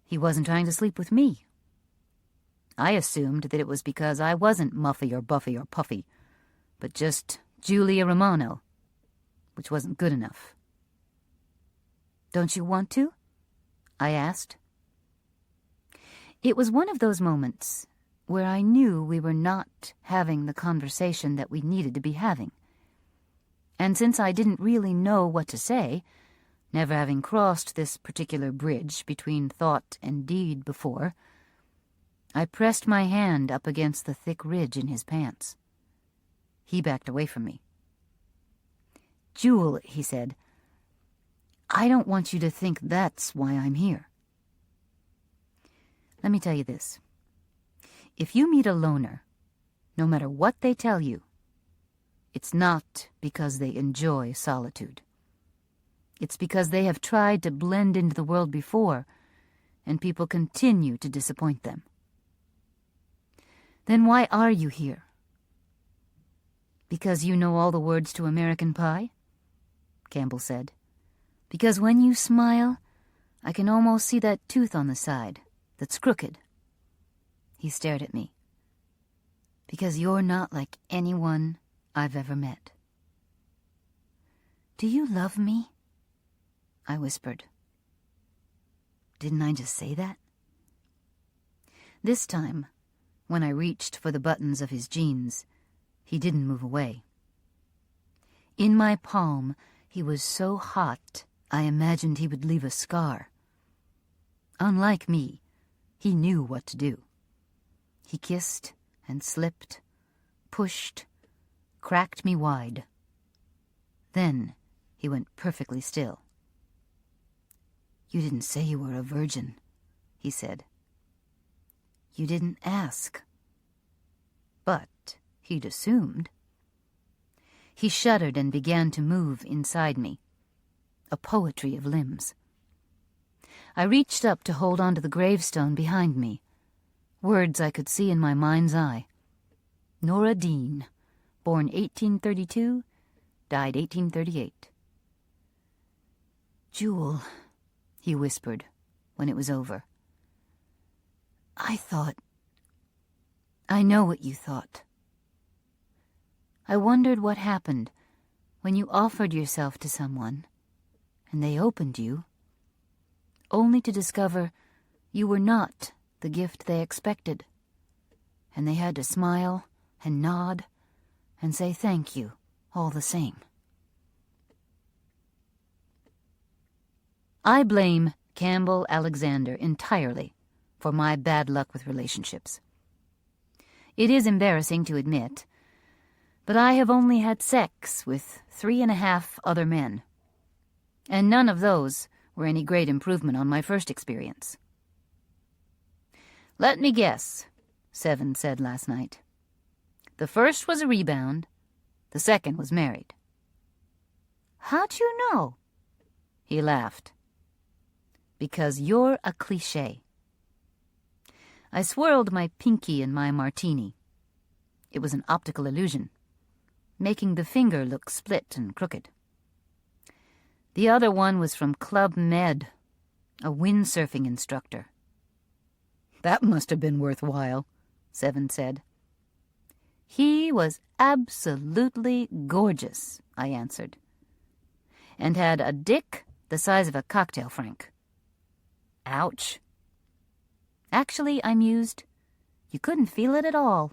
Speaker 7: he wasn't trying to sleep with me. I assumed that it was because I wasn't Muffy or Buffy or Puffy, but just Julia Romano, which wasn't good enough. "Don't you want to?" I asked. It was one of those moments where I knew we were not having the conversation that we needed to be having. And since I didn't really know what to say, never having crossed this particular bridge between thought and deed before, I pressed my hand up against the thick ridge in his pants. He backed away from me. "Jewel," he said, "I don't want you to think that's why I'm here. Let me tell you this. If you meet a loner, no matter what they tell you, it's not because they enjoy solitude. It's because they have tried to blend into the world before, and people continue to disappoint them. Then why are you here? Because you know all the words to American Pie?" Campbell said. "Because when you smile, I can almost see that tooth on the side that's crooked." He stared at me. "Because you're not like anyone I've ever met." "Do you love me?" I whispered. Didn't I just say that? This time, when I reached for the buttons of his jeans, he didn't move away. In my palm, he was so hot, I imagined he would leave a scar. Unlike me, he knew what to do. He kissed and slipped, pushed, cracked me wide. Then he went perfectly still. "You didn't say you were a virgin," he said. "You didn't ask." But he'd assumed. He shuddered and began to move inside me, a poetry of limbs. I reached up to hold onto the gravestone behind me, words I could see in my mind's eye. Nora Dean, born 1832, died 1838. "Jewel," he whispered when it was over. "I know what you thought. I wondered what happened when you offered yourself to someone, and they opened you, only to discover you were not the gift they expected, and they had to smile and nod and say thank you all the same." I blame Campbell Alexander entirely for my bad luck with relationships. It is embarrassing to admit, but I have only had sex with 3.5 other men, and none of those were any great improvement on my first experience. "Let me guess," Seven said last night. "The first was a rebound, the second was married." "How'd you know?" He laughed. "Because you're a cliché." I swirled my pinky in my martini. It was an optical illusion, making the finger look split and crooked. The other one was from Club Med, a windsurfing instructor. "That must have been worthwhile," Seven said. He was absolutely gorgeous, I answered, and had a dick the size of a cocktail frank. Ouch. Actually, I mused, you couldn't feel it at all.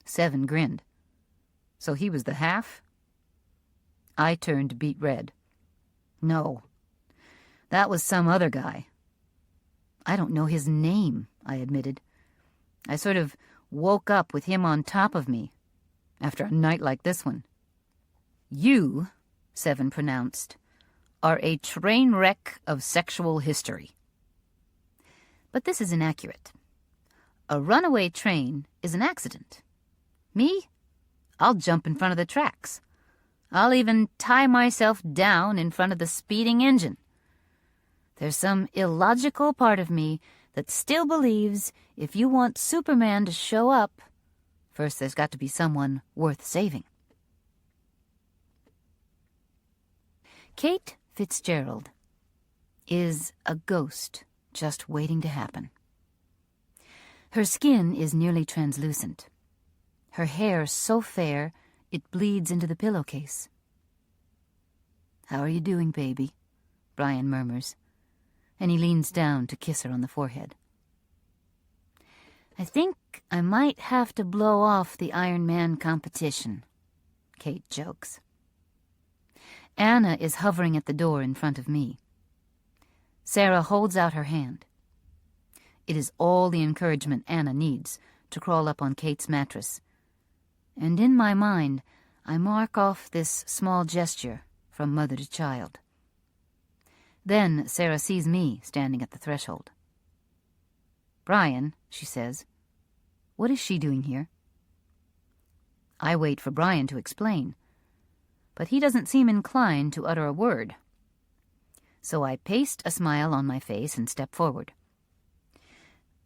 Speaker 7: Seven grinned. So he was the half? I turned beet red. No, that was some other guy. I don't know his name, I admitted. I sort of woke up with him on top of me after a night like this one. You, Seven pronounced, are a train wreck of sexual history. But this is inaccurate. A runaway train is an accident. Me? I'll jump in front of the tracks. I'll even tie myself down in front of the speeding engine. There's some illogical part of me that still believes if you want Superman to show up, first there's got to be someone worth saving. Kate Fitzgerald is a ghost just waiting to happen. Her skin is nearly translucent. Her hair so fair it bleeds into the pillowcase. "How are you doing, baby?" Brian murmurs, and he leans down to kiss her on the forehead. "I think I might have to blow off the Iron Man competition," Kate jokes. Anna is hovering at the door in front of me. Sarah holds out her hand. It is all the encouragement Anna needs to crawl up on Kate's mattress, and in my mind I mark off this small gesture from mother to child. Then Sarah sees me standing at the threshold. "Brian," she says, "what is she doing here?" I wait for Brian to explain, but he doesn't seem inclined to utter a word. So I paste a smile on my face and step forward.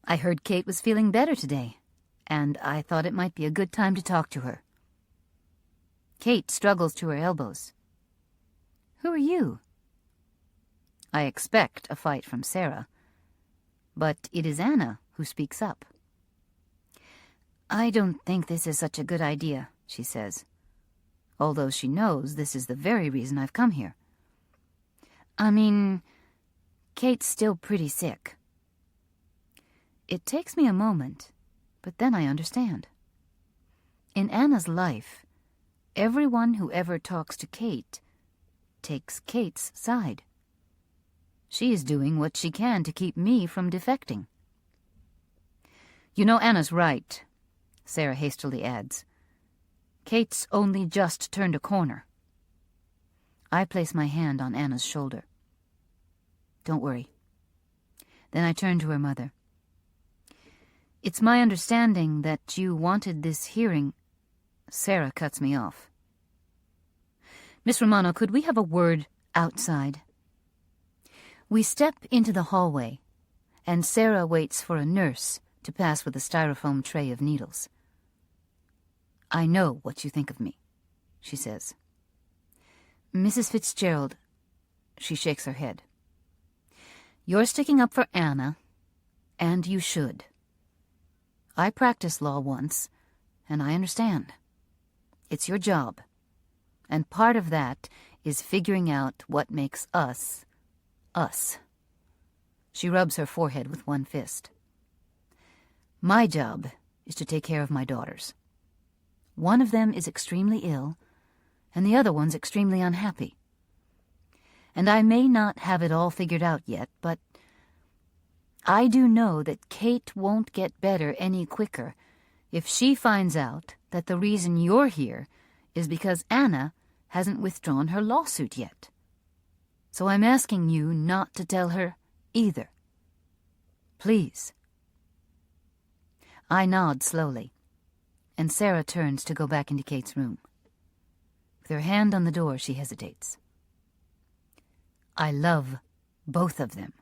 Speaker 7: "I heard Kate was feeling better today, and I thought it might be a good time to talk to her." Kate struggles to her elbows. "Who are you?" I expect a fight from Sarah, but it is Anna who speaks up. "I don't think this is such a good idea," she says, although she knows this is the very reason I've come here. "I mean, Kate's still pretty sick." It takes me a moment, but then I understand. In Anna's life, everyone who ever talks to Kate takes Kate's side. She is doing what she can to keep me from defecting. "You know, Anna's right," Sarah hastily adds. "Kate's only just turned a corner." I place my hand on Anna's shoulder. "Don't worry." Then I turn to her mother. "It's my understanding that you wanted this hearing—" Sarah cuts me off. "Miss Romano, could we have a word outside?" We step into the hallway, and Sarah waits for a nurse to pass with a styrofoam tray of needles. "I know what you think of me," she says. "Mrs. Fitzgerald," she shakes her head. "You're sticking up for Anna, and you should. I practiced law once, and I understand. It's your job, and part of that is figuring out what makes us, us." She rubs her forehead with one fist. "My job is to take care of my daughters. One of them is extremely ill, and the other one's extremely unhappy. And I may not have it all figured out yet, but I do know that Kate won't get better any quicker if she finds out that the reason you're here is because Anna hasn't withdrawn her lawsuit yet. So I'm asking you not to tell her either. Please." I nod slowly, and Sarah turns to go back into Kate's room. With her hand on the door, she hesitates. "I love both of them,"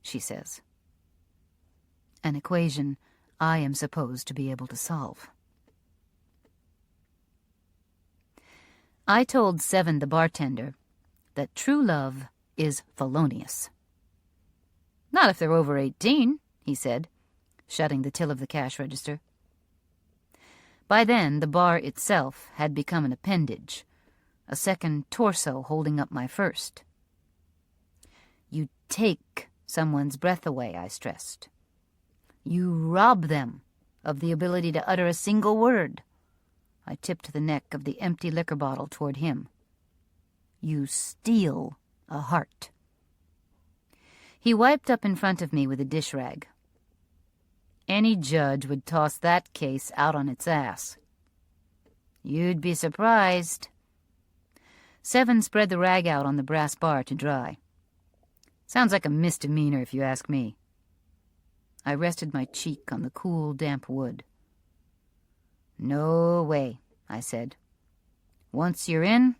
Speaker 7: she says. An equation I am supposed to be able to solve. I told Seven, the bartender, that true love is felonious. "Not if they're over 18, he said, shutting the till of the cash register. By then, the bar itself had become an appendage, a second torso holding up my first. You take someone's breath away, I stressed. You rob them of the ability to utter a single word. I tipped the neck of the empty liquor bottle toward him. You steal a heart. He wiped up in front of me with a dish rag. Any judge would toss that case out on its ass. You'd be surprised. Seven spread the rag out on the brass bar to dry. Sounds like a misdemeanor if you ask me. I rested my cheek on the cool, damp wood. No way, I said. Once you're in,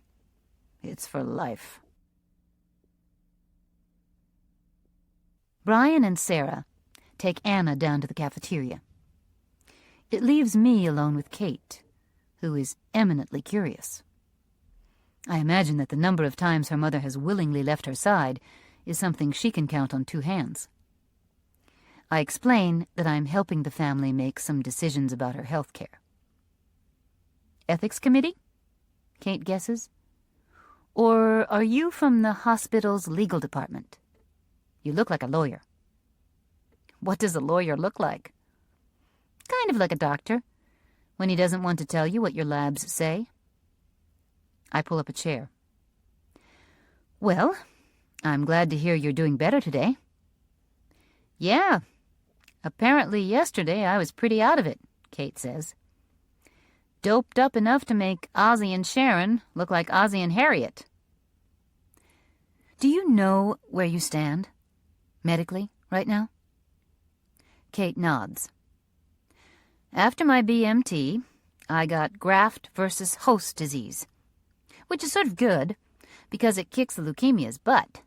Speaker 7: it's for life. Brian and Sarah take Anna down to the cafeteria. It leaves me alone with Kate, who is eminently curious. I imagine that the number of times her mother has willingly left her side is something she can count on two hands. I explain that I'm helping the family make some decisions about her health care. Ethics committee? Kate guesses. Or are you from the hospital's legal department? You look like a lawyer. What does a lawyer look like? Kind of like a doctor, when he doesn't want to tell you what your labs say. I pull up a chair. Well, I'm glad to hear you're doing better today. Yeah. Apparently yesterday I was pretty out of it, Kate says. Doped up enough to make Ozzie and Sharon look like Ozzie and Harriet. Do you know where you stand, medically, right now? Kate nods. After my BMT, I got graft versus host disease, which is sort of good because it kicks the leukemia's butt,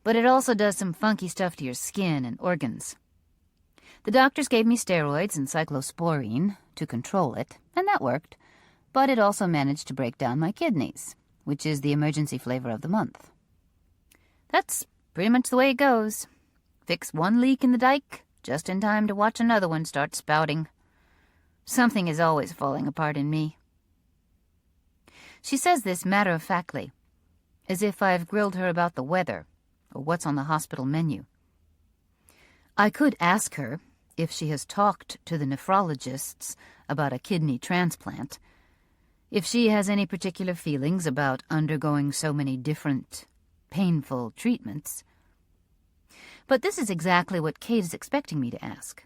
Speaker 7: but it also does some funky stuff to your skin and organs. The doctors gave me steroids and cyclosporine to control it, and that worked, but it also managed to break down my kidneys, which is the emergency flavor of the month. That's pretty much the way it goes. Fix one leak in the dike, just in time to watch another one start spouting. Something is always falling apart in me. She says this matter-of-factly, as if I've grilled her about the weather or what's on the hospital menu. I could ask her if she has talked to the nephrologists about a kidney transplant, if she has any particular feelings about undergoing so many different, painful treatments. But this is exactly what Kate is expecting me to ask,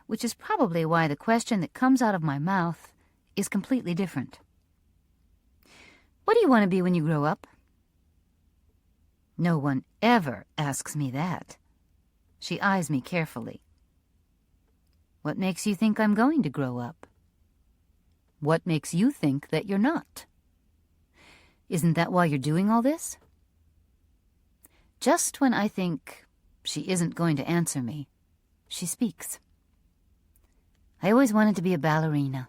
Speaker 7: which is probably why the question that comes out of my mouth is completely different. What do you want to be when you grow up? No one ever asks me that. She eyes me carefully. What makes you think I'm going to grow up? What makes you think that you're not? Isn't that why you're doing all this? Just when I think she isn't going to answer me, she speaks. I always wanted to be a ballerina.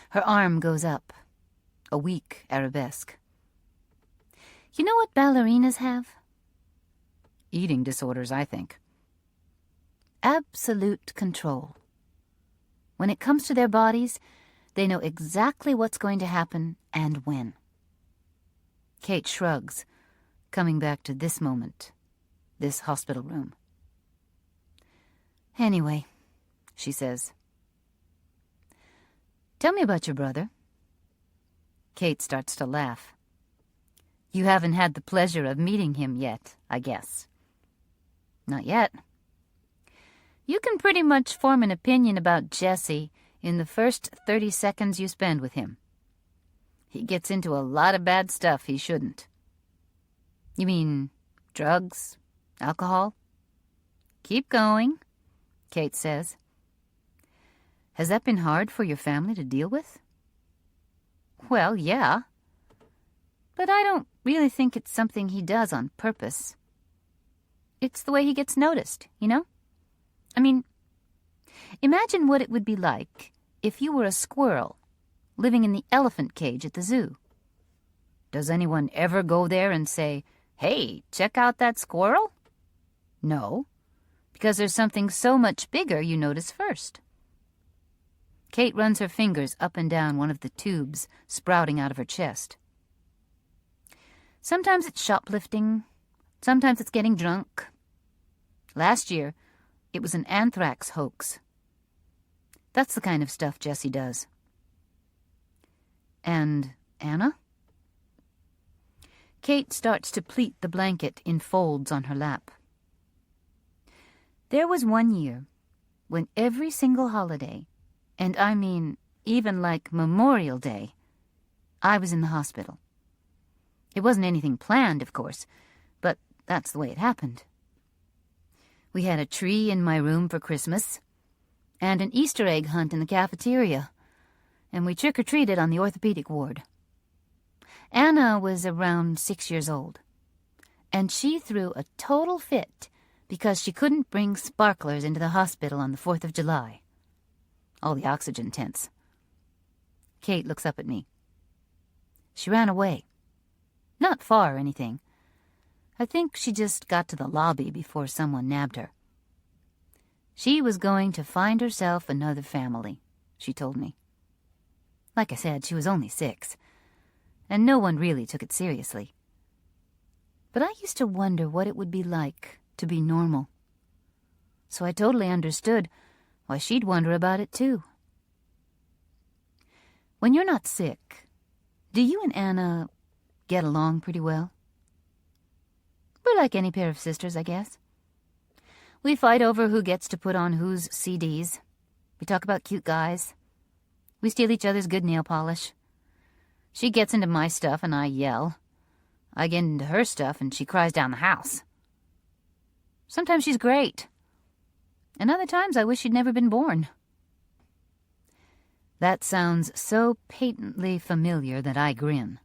Speaker 7: Her arm goes up, a weak arabesque. You know what ballerinas have? Eating disorders, I think. Absolute control. When it comes to their bodies, they know exactly what's going to happen and when. Kate shrugs, coming back to this moment, this hospital room. Anyway, she says, tell me about your brother. Kate starts to laugh. You haven't had the pleasure of meeting him yet, I guess. Not yet. You can pretty much form an opinion about Jesse in the first 30 seconds you spend with him. He gets into a lot of bad stuff he shouldn't. You mean drugs? Alcohol? Keep going, Kate says. Has that been hard for your family to deal with? Well, yeah. But I don't really think it's something he does on purpose. It's the way he gets noticed, you know? I mean, imagine what it would be like if you were a squirrel living in the elephant cage at the zoo. Does anyone ever go there and say, hey, check out that squirrel? No, because there's something so much bigger you notice first. Kate runs her fingers up and down one of the tubes sprouting out of her chest. Sometimes it's shoplifting. Sometimes it's getting drunk. Last year, it was an anthrax hoax. That's the kind of stuff Jessie does. And Anna? Kate starts to pleat the blanket in folds on her lap. There was one year when every single holiday, and I mean even like Memorial Day, I was in the hospital. It wasn't anything planned, of course, but that's the way it happened. We had a tree in my room for Christmas, and an Easter egg hunt in the cafeteria, and we trick-or-treated on the orthopedic ward. Anna was around 6 years old, and she threw a total fit because she couldn't bring sparklers into the hospital on the 4th of July. All the oxygen tents. Kate looks up at me. She ran away. Not far or anything. I think she just got to the lobby before someone nabbed her. She was going to find herself another family, she told me. Like I said, she was only 6, and no one really took it seriously. But I used to wonder what it would be like to be normal. So I totally understood why she'd wonder about it too. When you're not sick, do you and Anna get along pretty well? We're like any pair of sisters, I guess. We fight over who gets to put on whose CDs. We talk about cute guys. We steal each other's good nail polish. She gets into my stuff and I yell. I get into her stuff and she cries down the house. Sometimes she's great. And other times I wish she'd never been born. That sounds so patently familiar that I grin.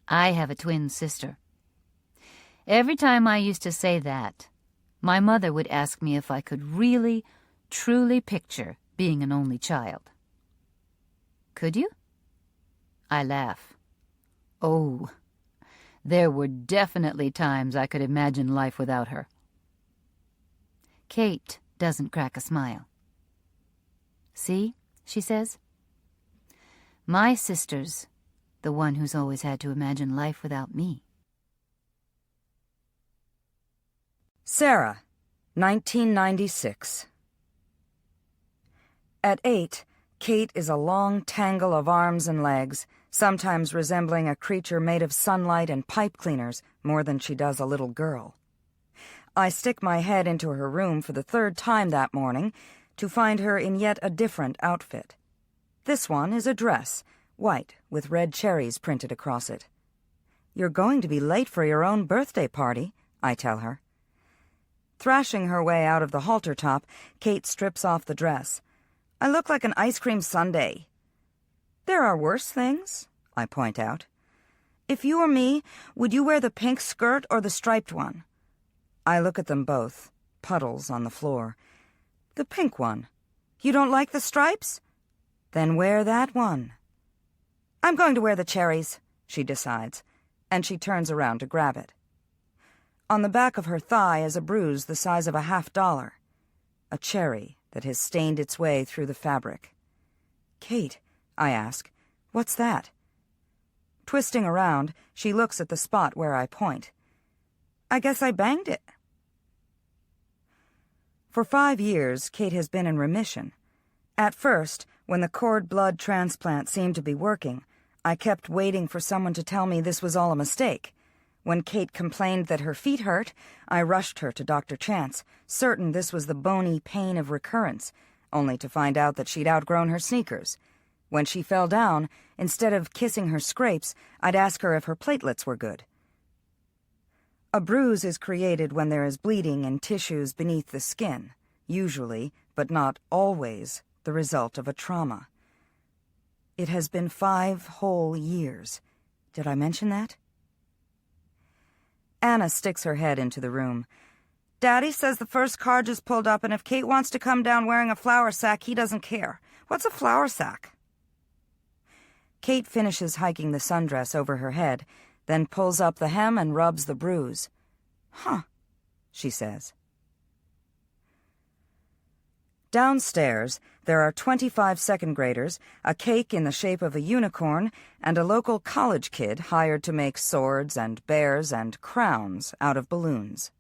Speaker 7: I have a twin sister. Every time I used to say that, my mother would ask me if I could really, truly picture being an only child. Could you? I laugh. Oh, there were definitely times I could imagine life without her. Kate doesn't crack a smile. See, she says. My sister's the one who's always had to imagine life without me.
Speaker 4: Sarah, 1996. At 8, Kate is a long tangle of arms and legs, sometimes resembling a creature made of sunlight and pipe cleaners more than she does a little girl. I stick my head into her room for the 3rd time that morning to find her in yet a different outfit. This one is a dress, white with red cherries printed across it. "You're going to be late for your own birthday party," I tell her. Thrashing her way out of the halter top, Kate strips off the dress. "I look like an ice cream sundae." "There are worse things," I point out. "If you were me, would you wear the pink skirt or the striped one?" I look at them both, puddles on the floor. "The pink one. You don't like the stripes? Then wear that one." "I'm going to wear the cherries," she decides, and she turns around to grab it. On the back of her thigh is a bruise the size of a $50, a cherry that has stained its way through the fabric. "Kate," I ask, "what's that?" Twisting around, she looks at the spot where I point. "I guess I banged it." For 5 years, Kate has been in remission. At first, when the cord blood transplant seemed to be working, I kept waiting for someone to tell me this was all a mistake. When Kate complained that her feet hurt, I rushed her to Dr. Chance, certain this was the bony pain of recurrence, only to find out that she'd outgrown her sneakers. When she fell down, instead of kissing her scrapes, I'd ask her if her platelets were good. A bruise is created when there is bleeding in tissues beneath the skin, usually, but not always, the result of a trauma. It has been 5 whole years. Did I mention that? Anna sticks her head into the room. "Daddy says the first car just pulled up, and if Kate wants to come down wearing a flour sack, he doesn't care. What's a flour sack?" Kate finishes hiking the sundress over her head, then pulls up the hem and rubs the bruise. "Huh," she says. Downstairs, There are 25 second graders, a cake in the shape of a unicorn, and a local college kid hired to make swords and bears and crowns out of balloons.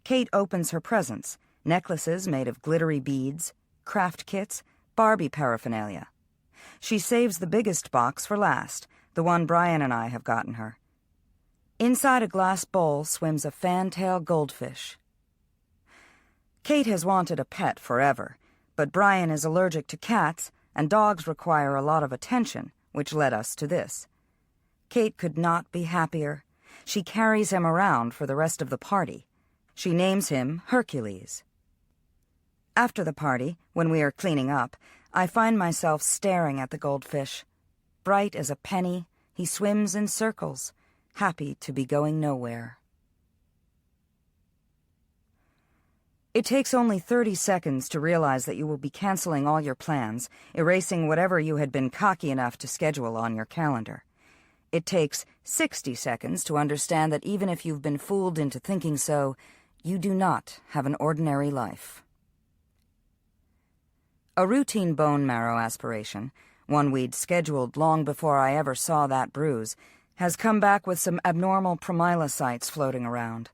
Speaker 4: Kate opens her presents, necklaces made of glittery beads, craft kits, Barbie paraphernalia. She saves the biggest box for last, the one Brian and I have gotten her. Inside a glass bowl swims a fantail goldfish. Kate has wanted a pet forever, but Brian is allergic to cats, and dogs require a lot of attention, which led us to this. Kate could not be happier. She carries him around for the rest of the party. She names him Hercules. After the party, when we are cleaning up, I find myself staring at the goldfish. Bright as a penny, he swims in circles, happy to be going nowhere. It takes only 30 seconds to realize that you will be canceling all your plans, erasing whatever you had been cocky enough to schedule on your calendar. It takes 60 seconds to understand that even if you've been fooled into thinking so, you do not have an ordinary life. A routine bone marrow aspiration, one we'd scheduled long before I ever saw that bruise, has come back with some abnormal promyelocytes floating around.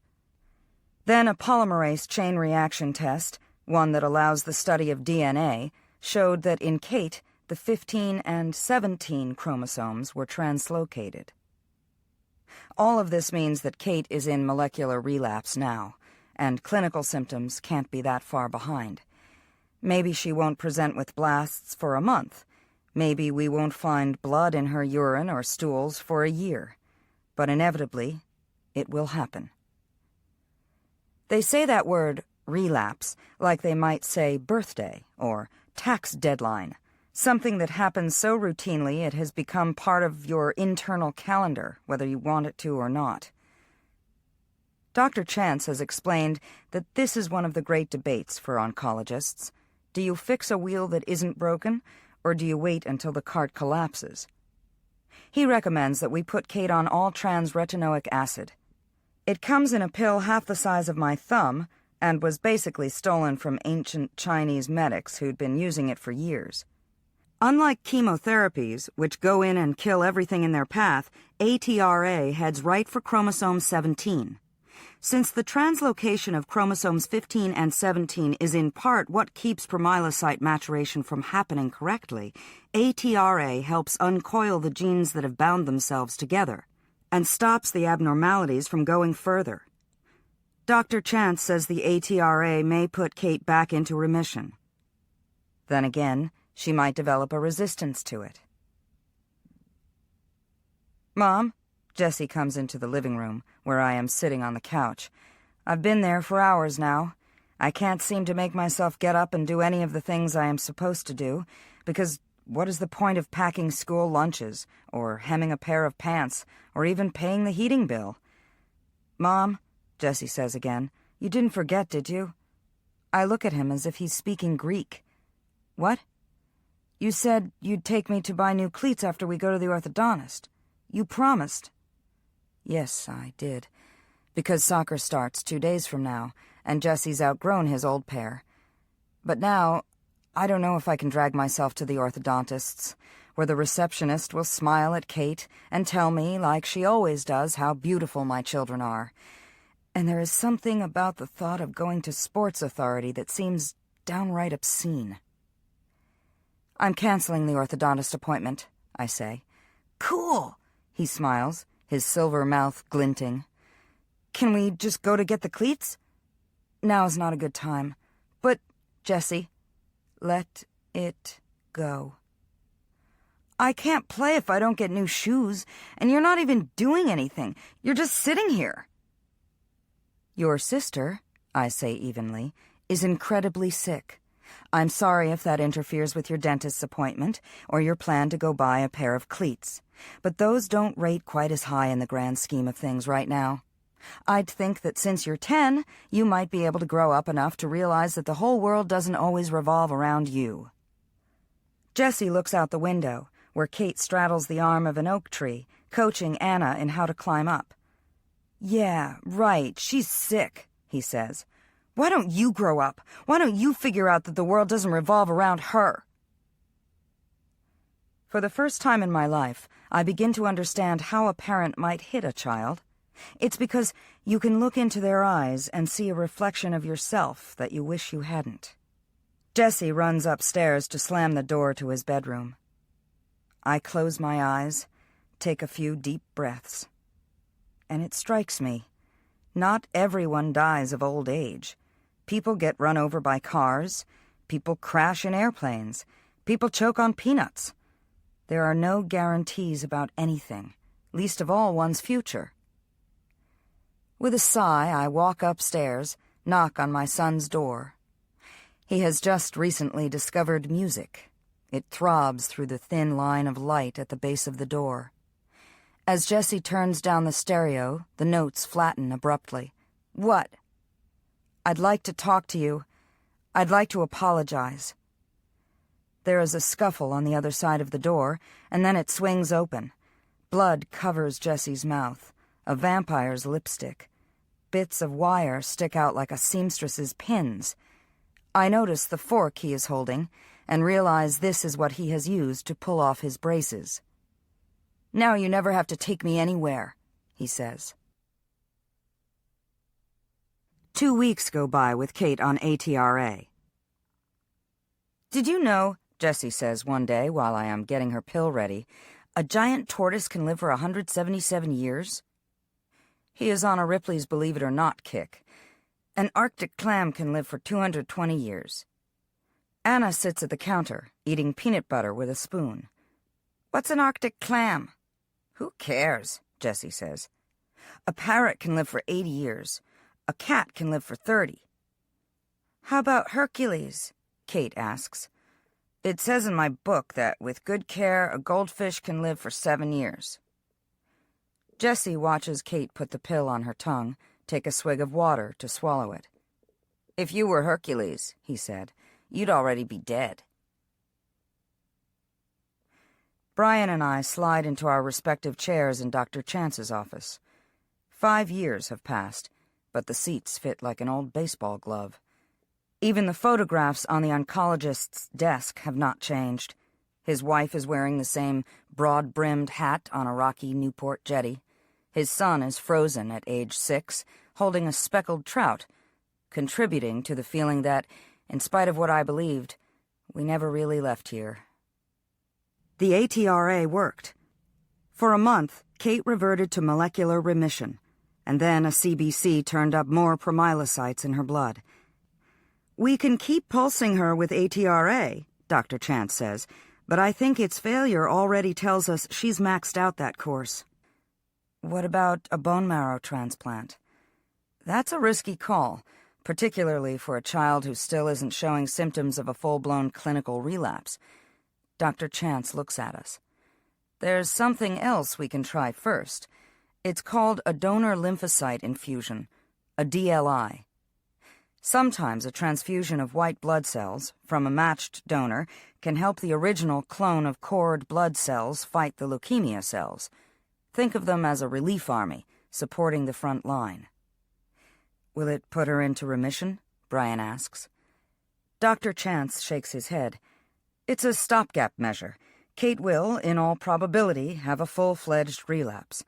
Speaker 4: Then a polymerase chain reaction test, one that allows the study of DNA, showed that in Kate, the 15 and 17 chromosomes were translocated. All of this means that Kate is in molecular relapse now, and clinical symptoms can't be that far behind. Maybe she won't present with blasts for a month. Maybe we won't find blood in her urine or stools for a year. But inevitably, it will happen. They say that word, relapse, like they might say birthday or tax deadline, something that happens so routinely it has become part of your internal calendar, whether you want it to or not. Dr. Chance has explained that this is one of the great debates for oncologists. Do you fix a wheel that isn't broken, or do you wait until the cart collapses? He recommends that we put Kate on all trans-retinoic acid. It comes in a pill half the size of my thumb and was basically stolen from ancient Chinese medics who'd been using it for years. Unlike chemotherapies, which go in and kill everything in their path, ATRA heads right for chromosome 17. Since the translocation of chromosomes 15 and 17 is in part what keeps promyelocyte maturation from happening correctly, ATRA helps uncoil the genes that have bound themselves together and stops the abnormalities from going further. Dr. Chance says the ATRA may put Kate back into remission. Then again, she might develop a resistance to it. Mom? Jessie comes into the living room, where I am sitting on the couch. I've been there for hours now. I can't seem to make myself get up and do any of the things I am supposed to do, because what is the point of packing school lunches, or hemming a pair of pants, or even paying the heating bill? Mom, Jessie says again, you didn't forget, did you? I look at him as if he's speaking Greek. What? You said you'd take me to buy new cleats after we go to the orthodontist. You promised. Yes, I did. Because soccer starts 2 days from now, and Jesse's outgrown his old pair. But now, I don't know if I can drag myself to the orthodontist's, where the receptionist will smile at Kate and tell me, like she always does, how beautiful my children are. And there is something about the thought of going to Sports Authority that seems downright obscene. I'm canceling the orthodontist appointment, I say. Cool, he smiles, his silver mouth glinting. Can we just go to get the cleats? Now's not a good time. But, Jessie, let it go. I can't play if I don't get new shoes, and you're not even doing anything. You're just sitting here. Your sister, I say evenly, is incredibly sick. I'm sorry if that interferes with your dentist's appointment or your plan to go buy a pair of cleats, but those don't rate quite as high in the grand scheme of things right now. I'd think that since you're 10, you might be able to grow up enough to realize that the whole world doesn't always revolve around you. Jessie looks out the window, where Kate straddles the arm of an oak tree, coaching Anna in how to climb up. Yeah, right, she's sick, he says. Why don't you grow up? Why don't you figure out that the world doesn't revolve around her? For the first time in my life, I begin to understand how a parent might hit a child. It's because you can look into their eyes and see a reflection of yourself that you wish you hadn't. Jesse runs upstairs to slam the door to his bedroom. I close my eyes, take a few deep breaths. And it strikes me. Not everyone dies of old age. People get run over by cars. People crash in airplanes. People choke on peanuts. There are no guarantees about anything, least of all one's future. With a sigh, I walk upstairs, knock on my son's door. He has just recently discovered music. It throbs through the thin line of light at the base of the door. As Jesse turns down the stereo, the notes flatten abruptly. What? I'd like to talk to you. I'd like to apologize. There is a scuffle on the other side of the door, and then it swings open. Blood covers Jesse's mouth, a vampire's lipstick. Bits of wire stick out like a seamstress's pins. I notice the fork he is holding, and realize this is what he has used to pull off his braces. "Now you never have to take me anywhere," he says. 2 weeks go by with Kate on ATRA. "Did you know," Jessie says one day while I am getting her pill ready, "a giant tortoise can live for 177 years? He is on a Ripley's Believe It or Not kick. An Arctic clam can live for 220 years. Anna sits at the counter, eating peanut butter with a spoon. "What's an Arctic clam?" "Who cares?" Jessie says. "A parrot can live for 80 years. A cat can live for 30. "How about Hercules?" Kate asks. "It says in my book that with good care, a goldfish can live for 7 years. Jessie watches Kate put the pill on her tongue, take a swig of water to swallow it. "If you were Hercules," he said, "you'd already be dead." Brian and I slide into our respective chairs in Dr. Chance's office. 5 years have passed, but the seats fit like an old baseball glove. Even the photographs on the oncologist's desk have not changed. His wife is wearing the same broad-brimmed hat on a rocky Newport jetty. His son is frozen at age 6, holding a speckled trout, contributing to the feeling that, in spite of what I believed, we never really left here. The ATRA worked. For a month, Kate reverted to molecular remission, and then a CBC turned up more promyelocytes in her blood. "We can keep pulsing her with ATRA," Dr. Chance says, "but I think its failure already tells us she's maxed out that course." "What about a bone marrow transplant?" "That's a risky call, particularly for a child who still isn't showing symptoms of a full-blown clinical relapse." Dr. Chance looks at us. "There's something else we can try first. It's called a donor lymphocyte infusion, a DLI. Sometimes a transfusion of white blood cells from a matched donor can help the original clone of cord blood cells fight the leukemia cells. Think of them as a relief army supporting the front line." "Will it put her into remission?" Brian asks. Dr. Chance shakes his head. "It's a stopgap measure. Kate will, in all probability, have a full-fledged relapse,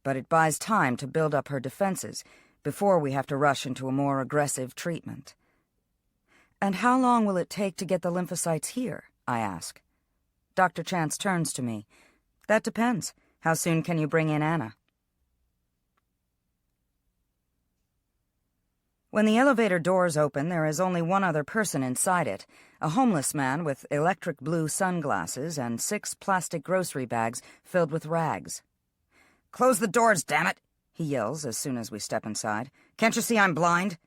Speaker 4: but it buys time to build up her defenses before we have to rush into a more aggressive treatment." "And how long will it take to get the lymphocytes here?" I ask. Dr. Chance turns to me. "That depends. How soon can you bring in Anna?" When the elevator doors open, there is only one other person inside it, a homeless man with electric blue sunglasses and 6 plastic grocery bags filled with rags. "Close the doors, damn it!" he yells as soon as we step inside. "Can't you see I'm blind?"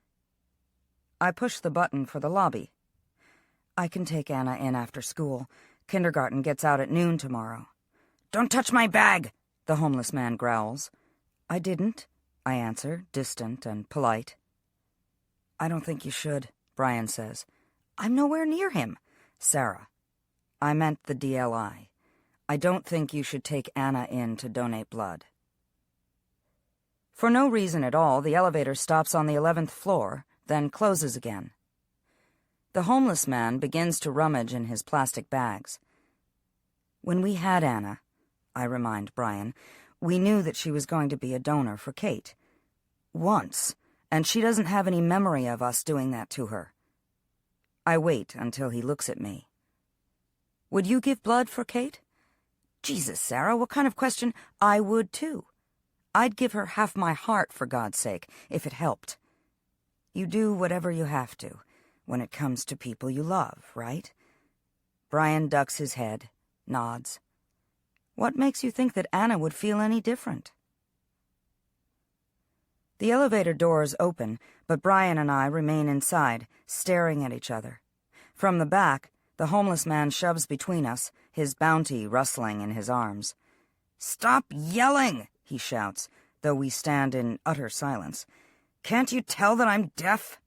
Speaker 4: I push the button for the lobby. "I can take Anna in after school. Kindergarten gets out at noon tomorrow." "Don't touch my bag!" the homeless man growls. "I didn't," I answer, distant and polite. "I don't think you should," Brian says. "I'm nowhere near him." "Sarah, I meant the DLI. I don't think you should take Anna in to donate blood." For no reason at all, the elevator stops on the 11th floor, then closes again. The homeless man begins to rummage in his plastic bags. When we had Anna, I remind Brian, we knew that she was going to be a donor for Kate. Once, and she doesn't have any memory of us doing that to her. I wait until he looks at me. Would you give blood for Kate? Jesus, Sarah, what kind of question? I would, too. I'd give her half my heart, for God's sake, if it helped. You do whatever you have to, when it comes to people you love, right? Brian ducks his head, nods. What makes you think that Anna would feel any different? The elevator doors open, but Brian and I remain inside, staring at each other. From the back, the homeless man shoves between us, his bounty rustling in his arms. "Stop yelling!" he shouts, though we stand in utter silence. "Can't you tell that I'm deaf?"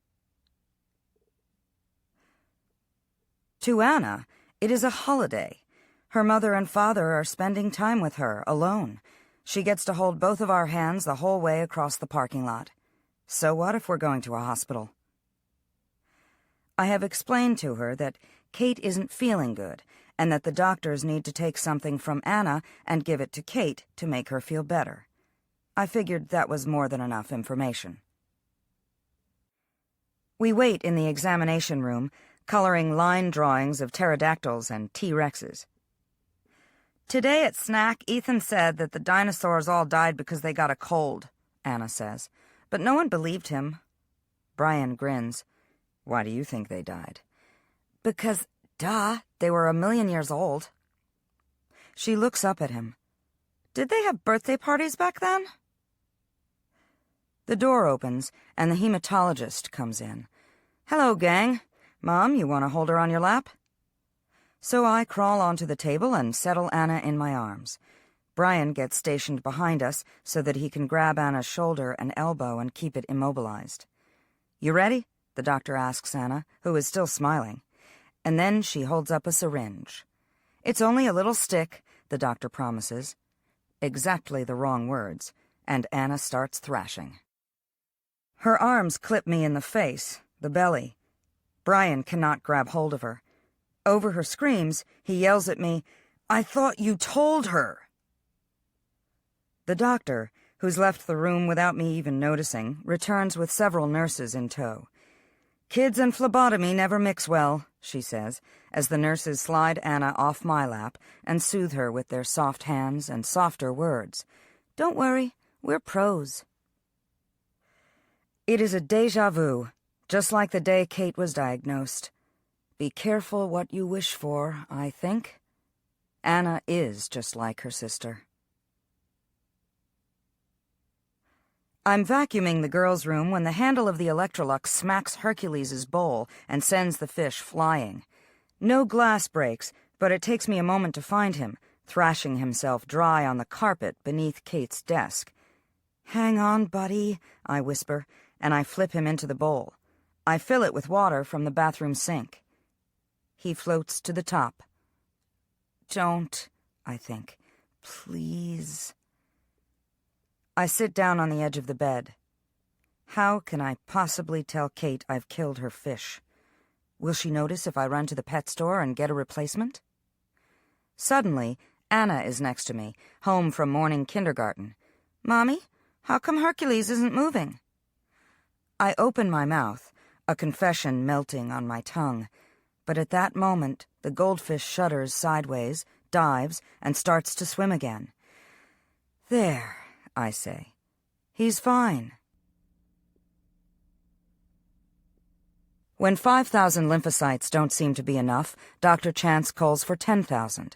Speaker 4: To Anna, it is a holiday. Her mother and father are spending time with her, alone. She gets to hold both of our hands the whole way across the parking lot. So what if we're going to a hospital? I have explained to her that Kate isn't feeling good, and that the doctors need to take something from Anna and give it to Kate to make her feel better. I figured that was more than enough information. We wait in the examination room, coloring line drawings of pterodactyls and T-Rexes. "Today at snack, Ethan said that the dinosaurs all died because they got a cold," Anna says. But no one believed him. Brian grins. "Why do you think they died?" "Because, duh, they were 1,000,000 years old." She looks up at him. "Did they have birthday parties back then?" The door opens, and the hematologist comes in. "Hello, gang. Mom, you want to hold her on your lap?" So I crawl onto the table and settle Anna in my arms. Brian gets stationed behind us so that he can grab Anna's shoulder and elbow and keep it immobilized. "You ready?" the doctor asks Anna, who is still smiling. And then she holds up a syringe. "It's only a little stick," the doctor promises. Exactly the wrong words, and Anna starts thrashing. Her arms clip me in the face, the belly. Brian cannot grab hold of her. Over her screams, he yells at me, "I thought you told her!" The doctor, who's left the room without me even noticing, returns with several nurses in tow. "Kids and phlebotomy never mix well," she says, as the nurses slide Anna off my lap and soothe her with their soft hands and softer words. "Don't worry, we're pros." It is a déjà vu, just like the day Kate was diagnosed. Be careful what you wish for, I think. Anna is just like her sister. I'm vacuuming the girls' room when the handle of the Electrolux smacks Hercules' bowl and sends the fish flying. No glass breaks, but it takes me a moment to find him, thrashing himself dry on the carpet beneath Kate's desk. "Hang on, buddy," I whisper, and I flip him into the bowl. I fill it with water from the bathroom sink. He floats to the top. "Don't," I think. "Please." I sit down on the edge of the bed. How can I possibly tell Kate I've killed her fish? Will she notice if I run to the pet store and get a replacement? Suddenly, Anna is next to me, home from morning kindergarten. "Mommy, how come Hercules isn't moving?" I open my mouth, a confession melting on my tongue. But at that moment, the goldfish shudders sideways, dives, and starts to swim again. "There," I say. "He's fine." When 5,000 lymphocytes don't seem to be enough, Dr. Chance calls for 10,000.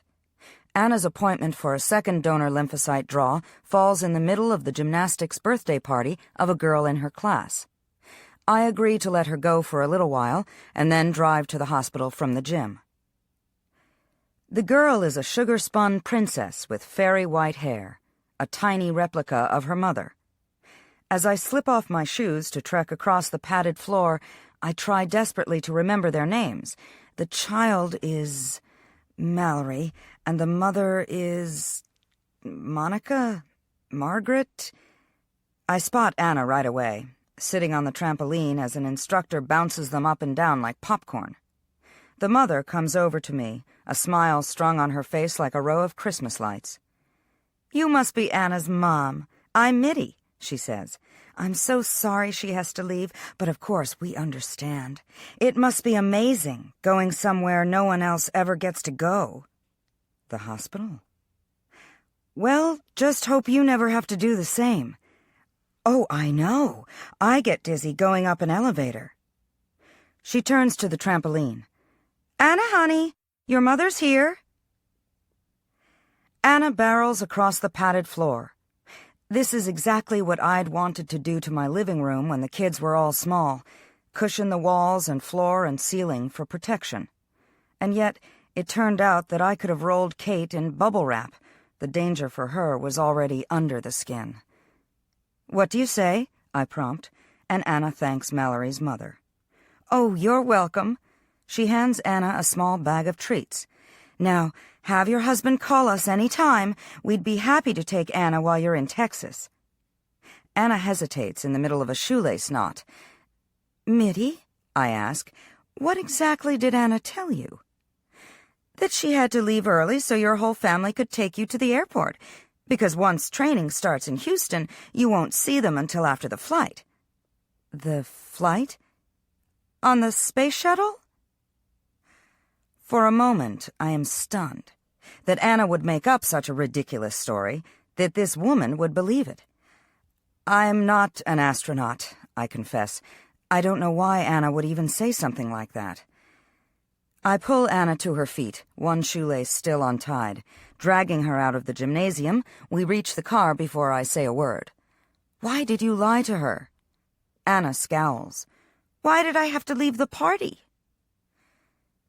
Speaker 4: Anna's appointment for a second donor lymphocyte draw falls in the middle of the gymnastics birthday party of a girl in her class. I agree to let her go for a little while and then drive to the hospital from the gym. The girl is a sugar-spun princess with fairy white hair, a tiny replica of her mother. As I slip off my shoes to trek across the padded floor, I try desperately to remember their names. The child is Mallory, and the mother is Monica? Margaret? I spot Anna right away. sitting on the trampoline as an instructor bounces them up and down like popcorn. The mother comes over to me, a smile strung on her face like a row of Christmas lights. "You must be Anna's mom. I'm Mitty," she says. "I'm so sorry she has to leave, but of course we understand. It must be amazing, going somewhere no one else ever gets to go." "The hospital?" "Well, just hope you never have to do the same." "Oh, I know. I get dizzy going up an elevator." She turns to the trampoline. "Anna, honey, your mother's here." Anna barrels across the padded floor. This is exactly what I'd wanted to do to my living room when the kids were all small, cushion the walls and floor and ceiling for protection. And yet, it turned out that I could have rolled Kate in bubble wrap. The danger for her was already under the skin. "What do you say?" I prompt, and Anna thanks Mallory's mother. "Oh, you're welcome." She hands Anna a small bag of treats. "Now, have your husband call us any time. We'd be happy to take Anna while you're in Texas." Anna hesitates in the middle of a shoelace knot. "Mitty," I ask, "what exactly did Anna tell you?" "That she had to leave early so your whole family could take you to the airport, because once training starts in Houston, you won't see them until after the flight." "The flight? On the space shuttle?" For a moment, I am stunned that Anna would make up such a ridiculous story, that this woman would believe it. "I'm not an astronaut," I confess. I don't know why Anna would even say something like that. I pull Anna to her feet, one shoelace still untied. Dragging her out of the gymnasium, we reach the car before I say a word. "Why did you lie to her?" Anna scowls. "Why did I have to leave the party?"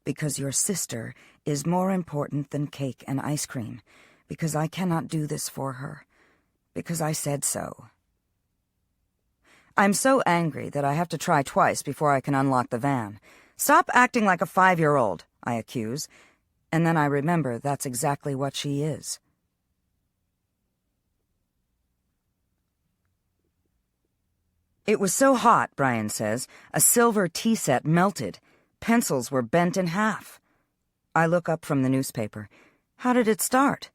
Speaker 4: "Because your sister is more important than cake and ice cream. Because I cannot do this for her. Because I said so." I'm so angry that I have to try twice before I can unlock the van. "Stop acting like a 5-year-old, I accuse, and then I remember that's exactly what she is. It was so hot, Brian says, a silver tea set melted. Pencils were bent in half. I look up from the newspaper. How did it start?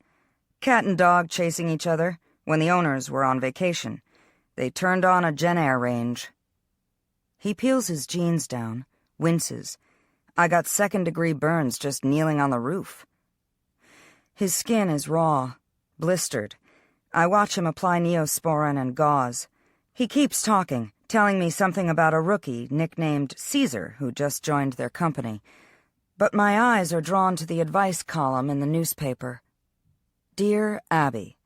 Speaker 4: Cat and dog chasing each other when the owners were on vacation. They turned on a Gen-Air range. He peels his jeans down, winces. I got second-degree burns just kneeling on the roof. His skin is raw, blistered. I watch him apply Neosporin and gauze. He keeps talking, telling me something about a rookie nicknamed Caesar who just joined their company. But my eyes are drawn to the advice column in the newspaper. Dear Abby,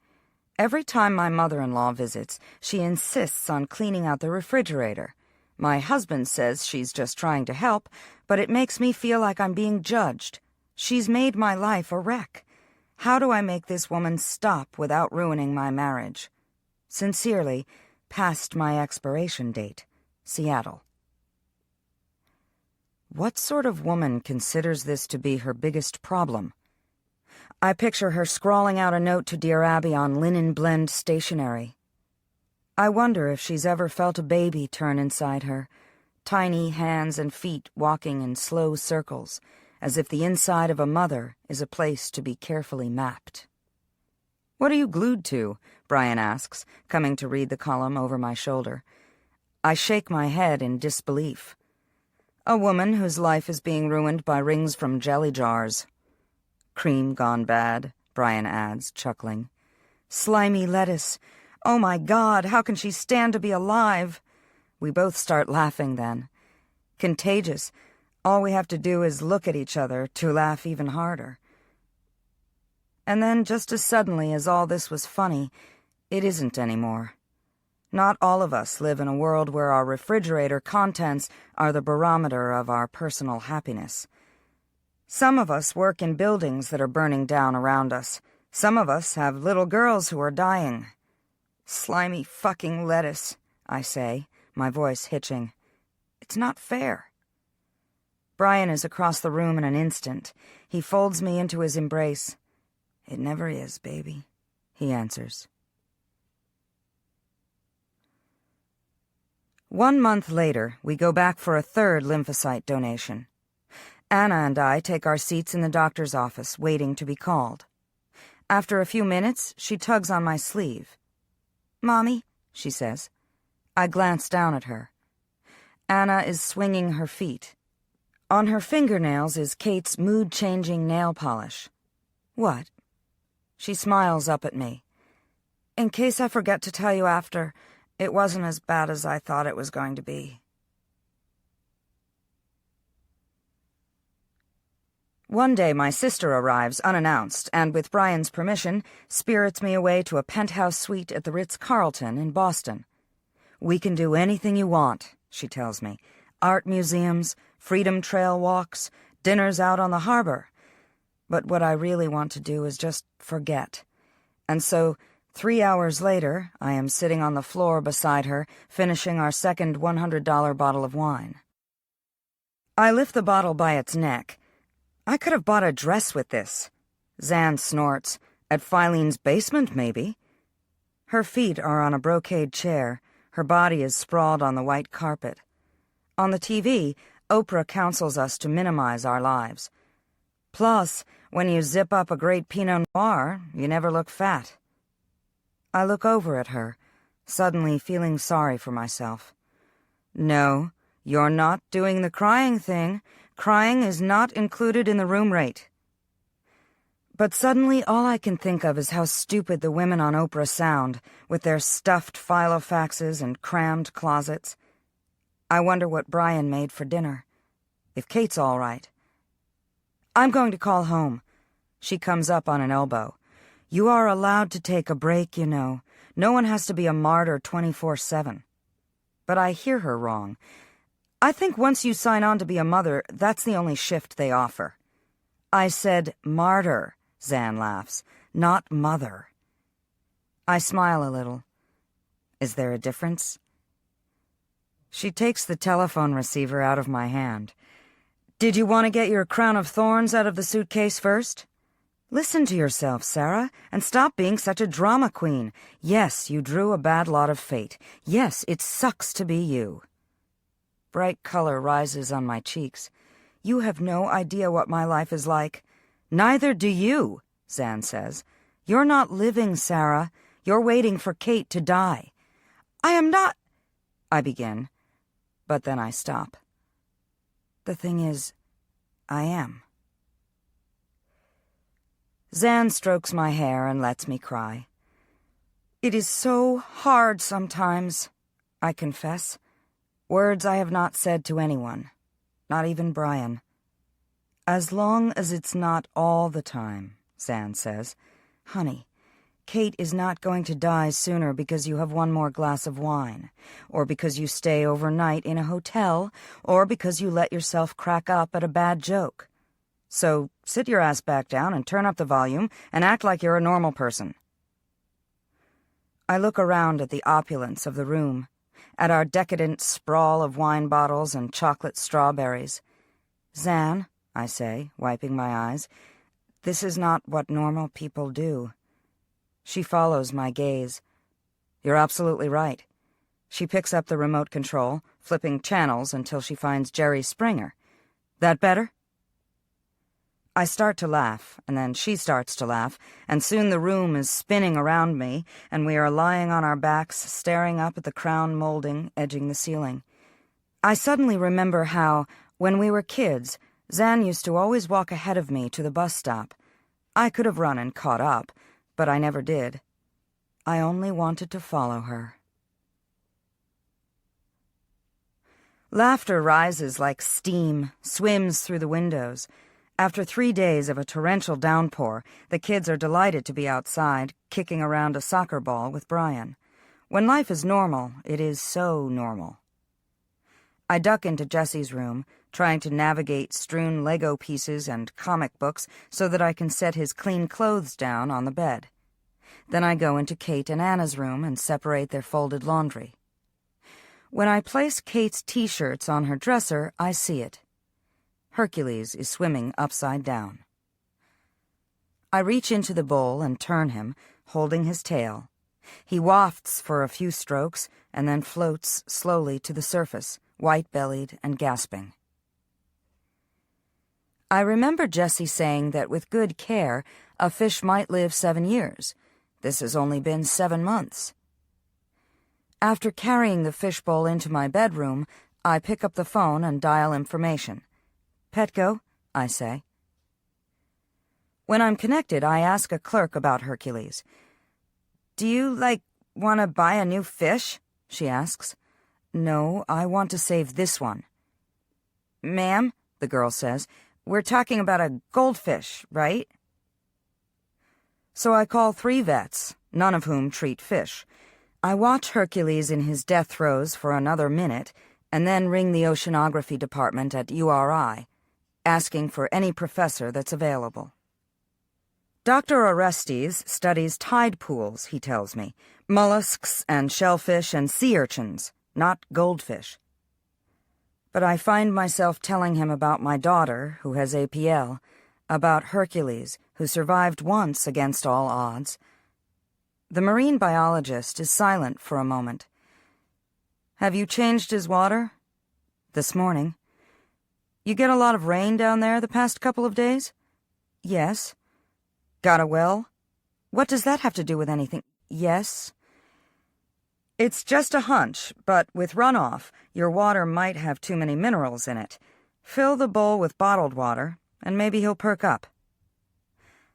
Speaker 4: every time my mother-in-law visits, she insists on cleaning out the refrigerator. My husband says she's just trying to help, but it makes me feel like I'm being judged. She's made my life a wreck. How do I make this woman stop without ruining my marriage? Sincerely, past my expiration date, Seattle. What sort of woman considers this to be her biggest problem? I picture her scrawling out a note to Dear Abby on linen blend stationery. I wonder if she's ever felt a baby turn inside her, tiny hands and feet walking in slow circles, as if the inside of a mother is a place to be carefully mapped. What are you glued to? Brian asks, coming to read the column over my shoulder. I shake my head in disbelief. A woman whose life is being ruined by rings from jelly jars. Cream gone bad, Brian adds, chuckling. Slimy lettuce. Oh my God, how can she stand to be alive? We both start laughing then. Contagious. All we have to do is look at each other to laugh even harder. And then, just as suddenly as all this was funny, it isn't anymore. Not all of us live in a world where our refrigerator contents are the barometer of our personal happiness. Some of us work in buildings that are burning down around us. Some of us have little girls who are dying. Slimy fucking lettuce, I say, my voice hitching. It's not fair. Brian is across the room in an instant. He folds me into his embrace. It never is, baby, he answers. 1 month later, we go back for a third lymphocyte donation. Anna and I take our seats in the doctor's office, waiting to be called. After a few minutes, she tugs on my sleeve. "Mommy," she says. I glance down at her. Anna is swinging her feet. On her fingernails is Kate's mood-changing nail polish. "What?" She smiles up at me. "In case I forget to tell you after, it wasn't as bad as I thought it was going to be." One day my sister arrives unannounced and, with Brian's permission, spirits me away to a penthouse suite at the Ritz-Carlton in Boston. "We can do anything you want," she tells me. "Art museums, Freedom Trail walks, dinners out on the harbor. But what I really want to do is just forget." And so, 3 hours later, I am sitting on the floor beside her, finishing our second $100 bottle of wine. I lift the bottle by its neck. I could have bought a dress with this. Zan snorts. "At Filene's basement, maybe." Her feet are on a brocade chair. Her body is sprawled on the white carpet. On the TV, Oprah counsels us to minimize our lives. Plus, when you zip up a great Pinot Noir, you never look fat. I look over at her, suddenly feeling sorry for myself. "No, you're not doing the crying thing. Crying is not included in the room rate." But suddenly all I can think of is how stupid the women on Oprah sound, with their stuffed filofaxes and crammed closets. I wonder what Brian made for dinner. If Kate's all right. "I'm going to call home." She comes up on an elbow. "You are allowed to take a break, you know. No one has to be a martyr 24/7. But I hear her wrong. I think once you sign on to be a mother, that's the only shift they offer. I said martyr, Zan laughs, not mother. I smile a little. Is there a difference? She takes the telephone receiver out of my hand. "Did you want to get your crown of thorns out of the suitcase first? Listen to yourself, Sarah, and stop being such a drama queen. Yes, you drew a bad lot of fate. Yes, it sucks to be you." Bright color rises on my cheeks. "You have no idea what my life is like." "Neither do you," Zan says. "You're not living, Sarah. You're waiting for Kate to die." "I am not—" I begin, but then I stop. The thing is, I am. Zan strokes my hair and lets me cry. "It is so hard sometimes," I confess. Words I have not said to anyone, not even Brian. "As long as it's not all the time," Zan says. "Honey, Kate is not going to die sooner because you have one more glass of wine, or because you stay overnight in a hotel, or because you let yourself crack up at a bad joke. So sit your ass back down and turn up the volume and act like you're a normal person." I look around at the opulence of the room, at our decadent sprawl of wine bottles and chocolate strawberries. "Zan," I say, wiping my eyes, "this is not what normal people do." She follows my gaze. "You're absolutely right." She picks up the remote control, flipping channels until she finds Jerry Springer. "That better?" I start to laugh, and then she starts to laugh, and soon the room is spinning around me, and we are lying on our backs, staring up at the crown molding edging the ceiling. I suddenly remember how, when we were kids, Zan used to always walk ahead of me to the bus stop. I could have run and caught up, but I never did. I only wanted to follow her. Laughter rises like steam, swims through the windows. After 3 days of a torrential downpour, the kids are delighted to be outside, kicking around a soccer ball with Brian. When life is normal, it is so normal. I duck into Jessie's room, trying to navigate strewn Lego pieces and comic books so that I can set his clean clothes down on the bed. Then I go into Kate and Anna's room and separate their folded laundry. When I place Kate's t-shirts on her dresser, I see it. Hercules is swimming upside down. I reach into the bowl and turn him, holding his tail. He wafts for a few strokes and then floats slowly to the surface, white-bellied and gasping. I remember Jessie saying that with good care, a fish might live 7 years. This has only been 7 months. After carrying the fishbowl into my bedroom, I pick up the phone and dial information. "Petco," I say. When I'm connected, I ask a clerk about Hercules. "Do you, want to buy a new fish?" she asks. "No, I want to save this one." "Ma'am," the girl says, "we're talking about a goldfish, right?" So I call 3 vets, none of whom treat fish. I watch Hercules in his death throes for another minute, and then ring the oceanography department at URI, asking for any professor that's available. Dr. Orestes studies tide pools, he tells me, mollusks and shellfish and sea urchins, not goldfish. But I find myself telling him about my daughter, who has APL, about Hercules, who survived once against all odds. The marine biologist is silent for a moment. "Have you changed his water?" "This morning." "You get a lot of rain down there the past couple of days?" "Yes." "Got a well?" "What does that have to do with anything?" "Yes." "It's just a hunch, but with runoff, your water might have too many minerals in it. Fill the bowl with bottled water, and maybe he'll perk up."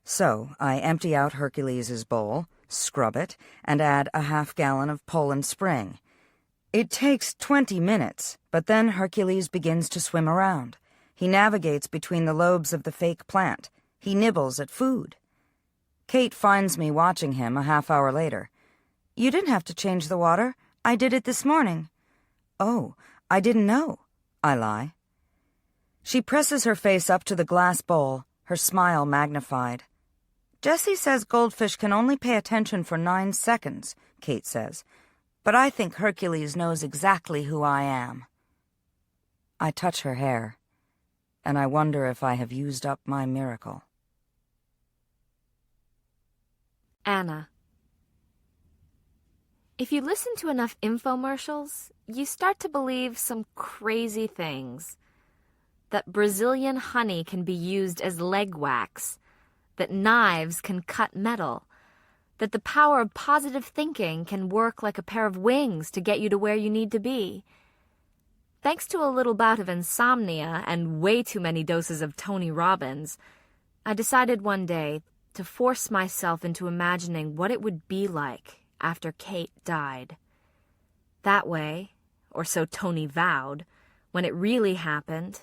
Speaker 4: So I empty out Hercules' bowl, scrub it, and add a half-gallon of Poland Spring. It takes 20 minutes, but then Hercules begins to swim around. He navigates between the lobes of the fake plant. He nibbles at food. Kate finds me watching him a half hour later. "You didn't have to change the water. I did it this morning." "Oh, I didn't know," I lie. She presses her face up to the glass bowl, her smile magnified. "Jessie says goldfish can only pay attention for 9 seconds, Kate says. But I think Hercules knows exactly who I am." I touch her hair, and I wonder if I have used up my miracle.
Speaker 2: Anna. If you listen to enough infomercials, you start to believe some crazy things. That Brazilian honey can be used as leg wax, that knives can cut metal, that the power of positive thinking can work like a pair of wings to get you to where you need to be. Thanks to a little bout of insomnia and way too many doses of Tony Robbins, I decided one day to force myself into imagining what it would be like after Kate died. That way, or so Tony vowed, when it really happened,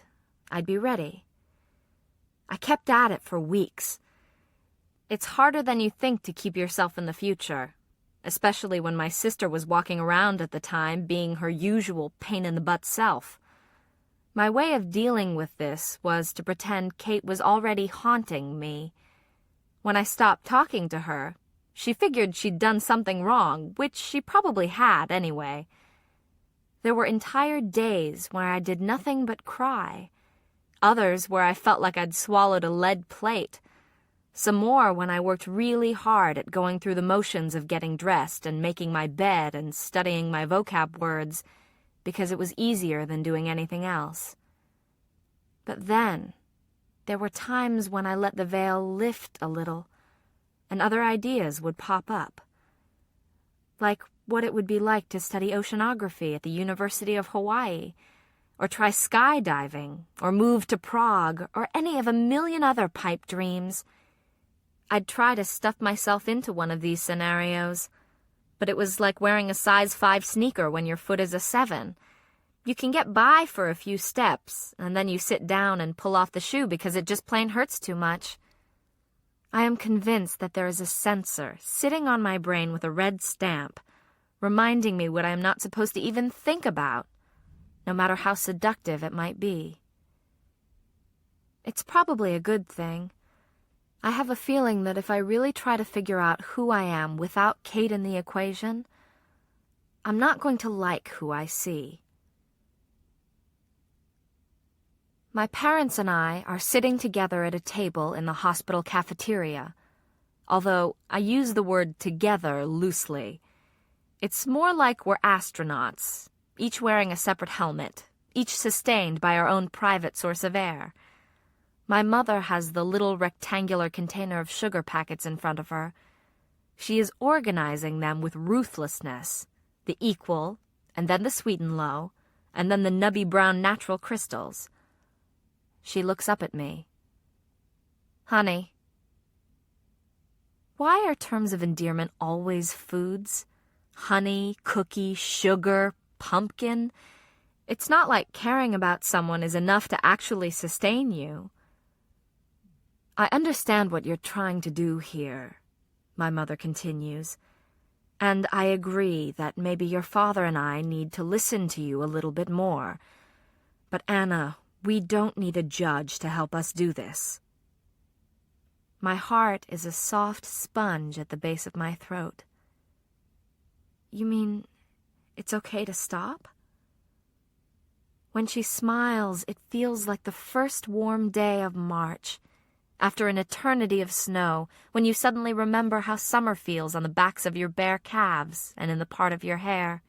Speaker 2: I'd be ready. I kept at it for weeks. It's harder than you think to keep yourself in the future, especially when my sister was walking around at the time being her usual pain-in-the-butt self. My way of dealing with this was to pretend Kate was already haunting me. When I stopped talking to her, she figured she'd done something wrong, which she probably had anyway. There were entire days where I did nothing but cry, others where I felt like I'd swallowed a lead plate, some more when I worked really hard at going through the motions of getting dressed and making my bed and studying my vocab words because it was easier than doing anything else. But then, there were times when I let the veil lift a little, and other ideas would pop up. Like what it would be like to study oceanography at the University of Hawaii, or try skydiving, or move to Prague, or any of a million other pipe dreams. I'd try to stuff myself into one of these scenarios, but it was like wearing a size 5 sneaker when your foot is a 7. You can get by for a few steps, and then you sit down and pull off the shoe because it just plain hurts too much. I am convinced that there is a sensor sitting on my brain with a red stamp, reminding me what I am not supposed to even think about, no matter how seductive it might be. It's probably a good thing. I have a feeling that if I really try to figure out who I am without Kate in the equation, I'm not going to like who I see. My parents and I are sitting together at a table in the hospital cafeteria. although I use the word together loosely. It's more like we're astronauts, each wearing a separate helmet, each sustained by our own private source of air. My mother has the little rectangular container of sugar packets in front of her. She is organizing them with ruthlessness, the equal, and then the sweet and low, and then the nubby brown natural crystals. She looks up at me. Honey, why are terms of endearment always foods? Honey, cookie, sugar, pumpkin? It's not like caring about someone is enough to actually sustain you. I understand what you're trying to do here, my mother continues, and I agree that maybe your father and I need to listen to you a little bit more. But Anna, we don't need a judge to help us do this. My heart is a soft sponge at the base of my throat. You mean it's okay to stop? When she smiles, it feels like the first warm day of March, after an eternity of snow, when you suddenly remember how summer feels on the backs of your bare calves and in the part of your hair.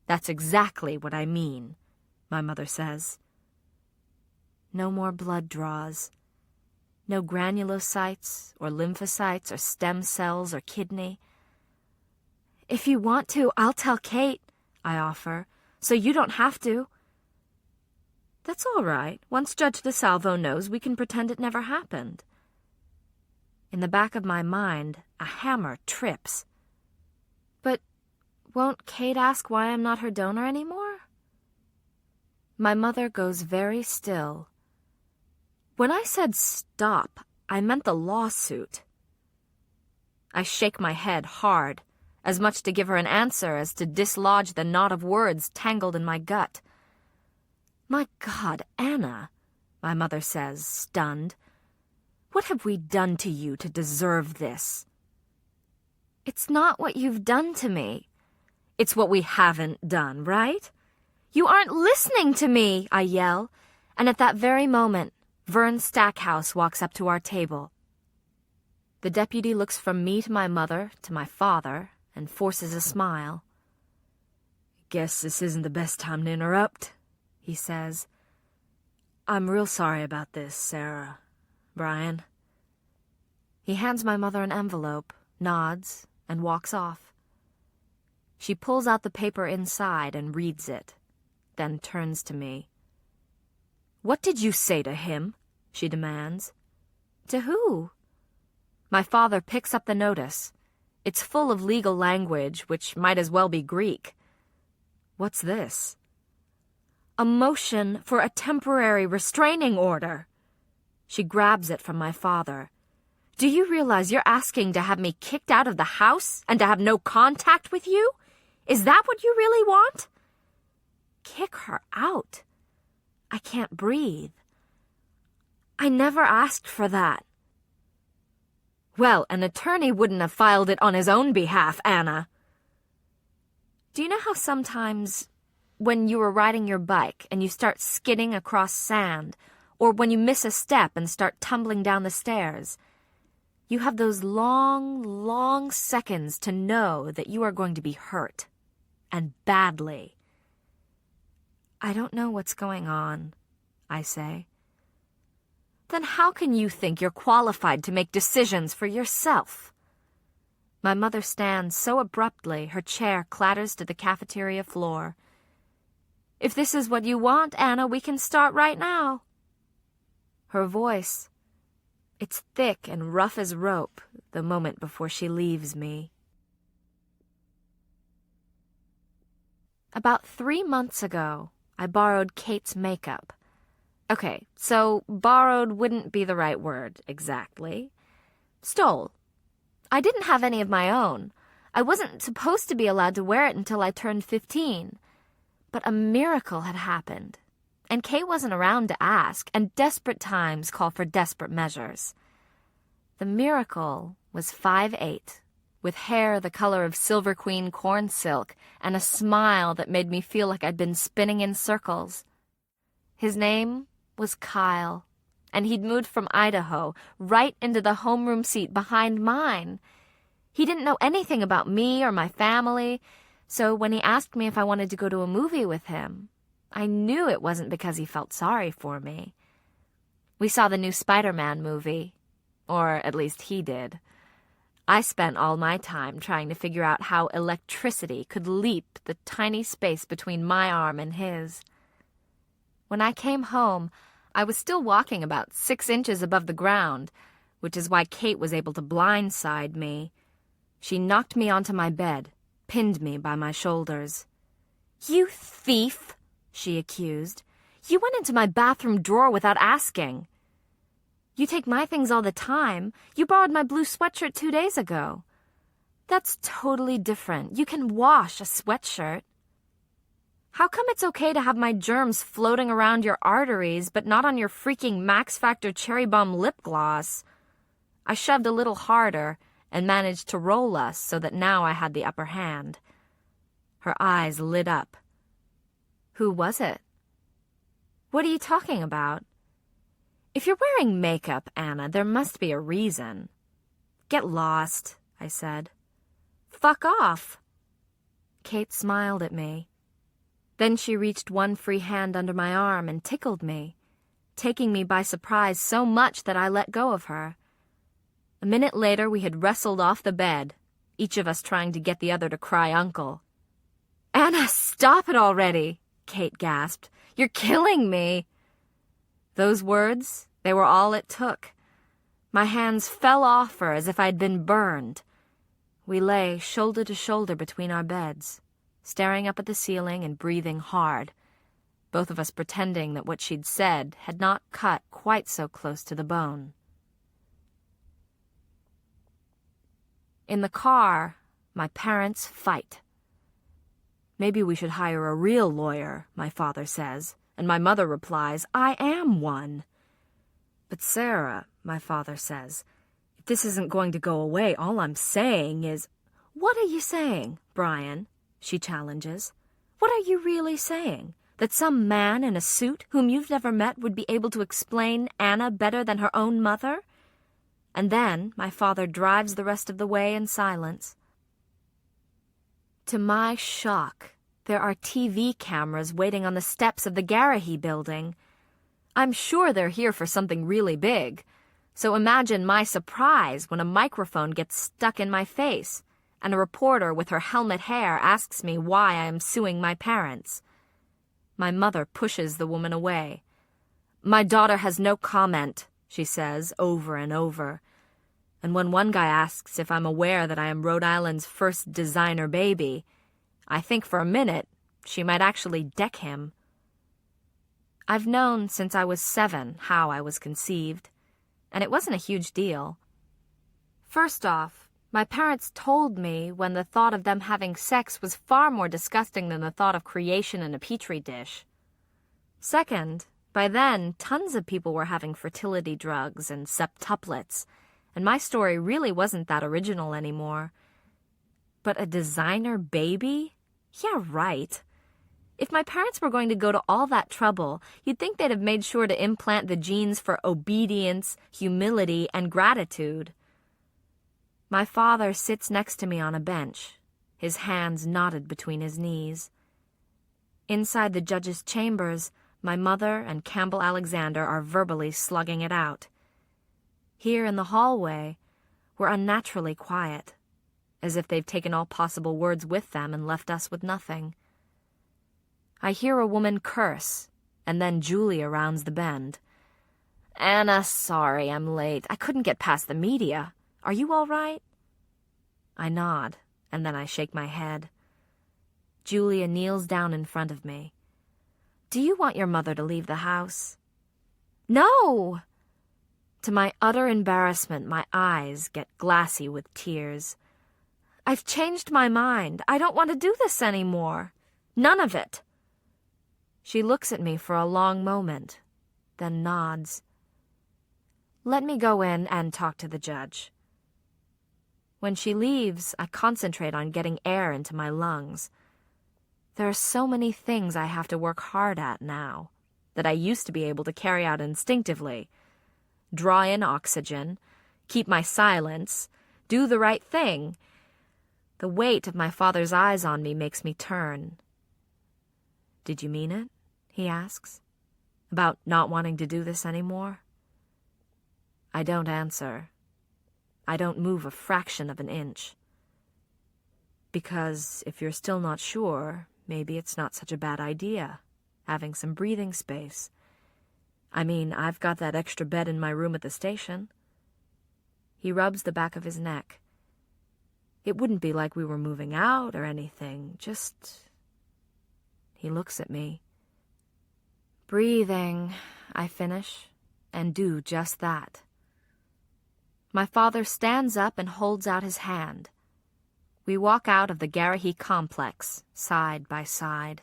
Speaker 2: That's exactly what I mean, my mother says. No more blood draws. No granulocytes or lymphocytes or stem cells or kidney. If you want to, I'll tell Kate, I offer, so you don't have to. That's all right. Once Judge DeSalvo knows, we can pretend it never happened. In the back of my mind, a hammer trips. But won't Kate ask why I'm not her donor anymore? My mother goes very still. When I said stop, I meant the lawsuit. I shake my head hard, as much to give her an answer as to dislodge the knot of words tangled in my gut. My God, Anna, my mother says, stunned. What have we done to you to deserve this? It's not what you've done to me. It's what we haven't done, right? You aren't listening to me, I yell, and at that very moment, Vern Stackhouse walks up to our table. The deputy looks from me to my mother to my father and forces a smile. Guess this isn't the best time to interrupt, he says. I'm real sorry about this, Sarah. Brian. He hands my mother an envelope, nods, and walks off. She pulls out the paper inside and reads it, then turns to me. What did you say to him? She demands. To who? My father picks up the notice. It's full of legal language, which might as well be Greek. What's this? A motion for a temporary restraining order. She grabs it from my father. Do you realize you're asking to have me kicked out of the house and to have no contact with you? Is that what you really want? Kick her out. I can't breathe. I never asked for that. Well, an attorney wouldn't have filed it on his own behalf, Anna. Do you know how sometimes, when you are riding your bike and you start skidding across sand, or when you miss a step and start tumbling down the stairs, you have those long, long seconds to know that you are going to be hurt, and badly. I don't know what's going on, I say. Then how can you think you're qualified to make decisions for yourself? My mother stands so abruptly, her chair clatters to the cafeteria floor. If this is what you want, Anna, we can start right now. Her voice, it's thick and rough as rope the moment before she leaves me. About 3 months ago, I borrowed Kate's makeup. Okay, so borrowed wouldn't be the right word, exactly. Stole. I didn't have any of my own. I wasn't supposed to be allowed to wear it until I turned 15. But a miracle had happened, and Kate wasn't around to ask, and desperate times call for desperate measures. The miracle was 5'8", with hair the color of Silver Queen corn silk, and a smile that made me feel like I'd been spinning in circles. His name was Kyle, and he'd moved from Idaho right into the homeroom seat behind mine. He didn't know anything about me or my family, so when he asked me if I wanted to go to a movie with him, I knew it wasn't because he felt sorry for me. We saw the new Spider-Man movie, or at least he did. I spent all my time trying to figure out how electricity could leap the tiny space between my arm and his. When I came home, I was still walking about 6 inches above the ground, which is why Kate was able to blindside me. She knocked me onto my bed, pinned me by my shoulders. "You thief!" she accused. "You went into my bathroom drawer without asking. You take my things all the time. You borrowed my blue sweatshirt 2 days ago. That's totally different. You can wash a sweatshirt. How come it's okay to have my germs floating around your arteries, but not on your freaking Max Factor Cherry Bomb lip gloss?" I shoved a little harder and managed to roll us so that now I had the upper hand. Her eyes lit up. "Who was it? What are you talking about? If you're wearing makeup, Anna, there must be a reason." "Get lost," I said. "Fuck off." Kate smiled at me. Then she reached one free hand under my arm and tickled me, taking me by surprise so much that I let go of her. A minute later, we had wrestled off the bed, each of us trying to get the other to cry uncle. "Anna, stop it already," Kate gasped. "You're killing me." Those words, they were all it took. My hands fell off her as if I'd been burned. We lay shoulder to shoulder between our beds, staring up at the ceiling and breathing hard, both of us pretending that what she'd said had not cut quite so close to the bone. In the car, my parents fight. "Maybe we should hire a real lawyer," my father says, and my mother replies, "I am one." "But Sarah," my father says, "if this isn't going to go away, all I'm saying is—" "What are you saying, Brian?" she challenges. "What are you really saying? That some man in a suit whom you've never met would be able to explain Anna better than her own mother?" And then my father drives the rest of the way in silence. To my shock, there are TV cameras waiting on the steps of the Garrahy building. I'm sure they're here for something really big, so imagine my surprise when a microphone gets stuck in my face and a reporter with her helmet hair asks me why I am suing my parents. My mother pushes the woman away. "My daughter has no comment," she says over and over. And when one guy asks if I'm aware that I am Rhode Island's first designer baby, I think for a minute she might actually deck him. I've known since I was 7 how I was conceived, and it wasn't a huge deal. First off, my parents told me when the thought of them having sex was far more disgusting than the thought of creation in a petri dish. Second, by then, tons of people were having fertility drugs and septuplets, and my story really wasn't that original anymore. But a designer baby? Yeah, right. If my parents were going to go to all that trouble, you'd think they'd have made sure to implant the genes for obedience, humility, and gratitude. My father sits next to me on a bench, his hands knotted between his knees. Inside the judge's chambers, my mother and Campbell Alexander are verbally slugging it out. Here in the hallway, we're unnaturally quiet, as if they've taken all possible words with them and left us with nothing. I hear a woman curse, and then Julia rounds the bend. "Anna, sorry I'm late. I couldn't get past the media. Are you all right?" I nod, and then I shake my head. Julia kneels down in front of me. "Do you want your mother to leave the house?" "No!" To my utter embarrassment, my eyes get glassy with tears. "I've changed my mind. I don't want to do this anymore. None of it." She looks at me for a long moment, then nods. "Let me go in and talk to the judge." When she leaves, I concentrate on getting air into my lungs. There are so many things I have to work hard at now that I used to be able to carry out instinctively, draw in oxygen, keep my silence, do the right thing. The weight of my father's eyes on me makes me turn. "Did you mean it?" he asks. "About not wanting to do this anymore?" I don't answer. I don't move a fraction of an inch. Because if you're still not sure, maybe it's not such a bad idea, having some breathing space. I mean, I've got that extra bed in my room at the station. He rubs the back of his neck. It wouldn't be like we were moving out or anything, just... He looks at me. "Breathing," I finish, and do just that. My father stands up and holds out his hand. We walk out of the Garrahy complex, side by side.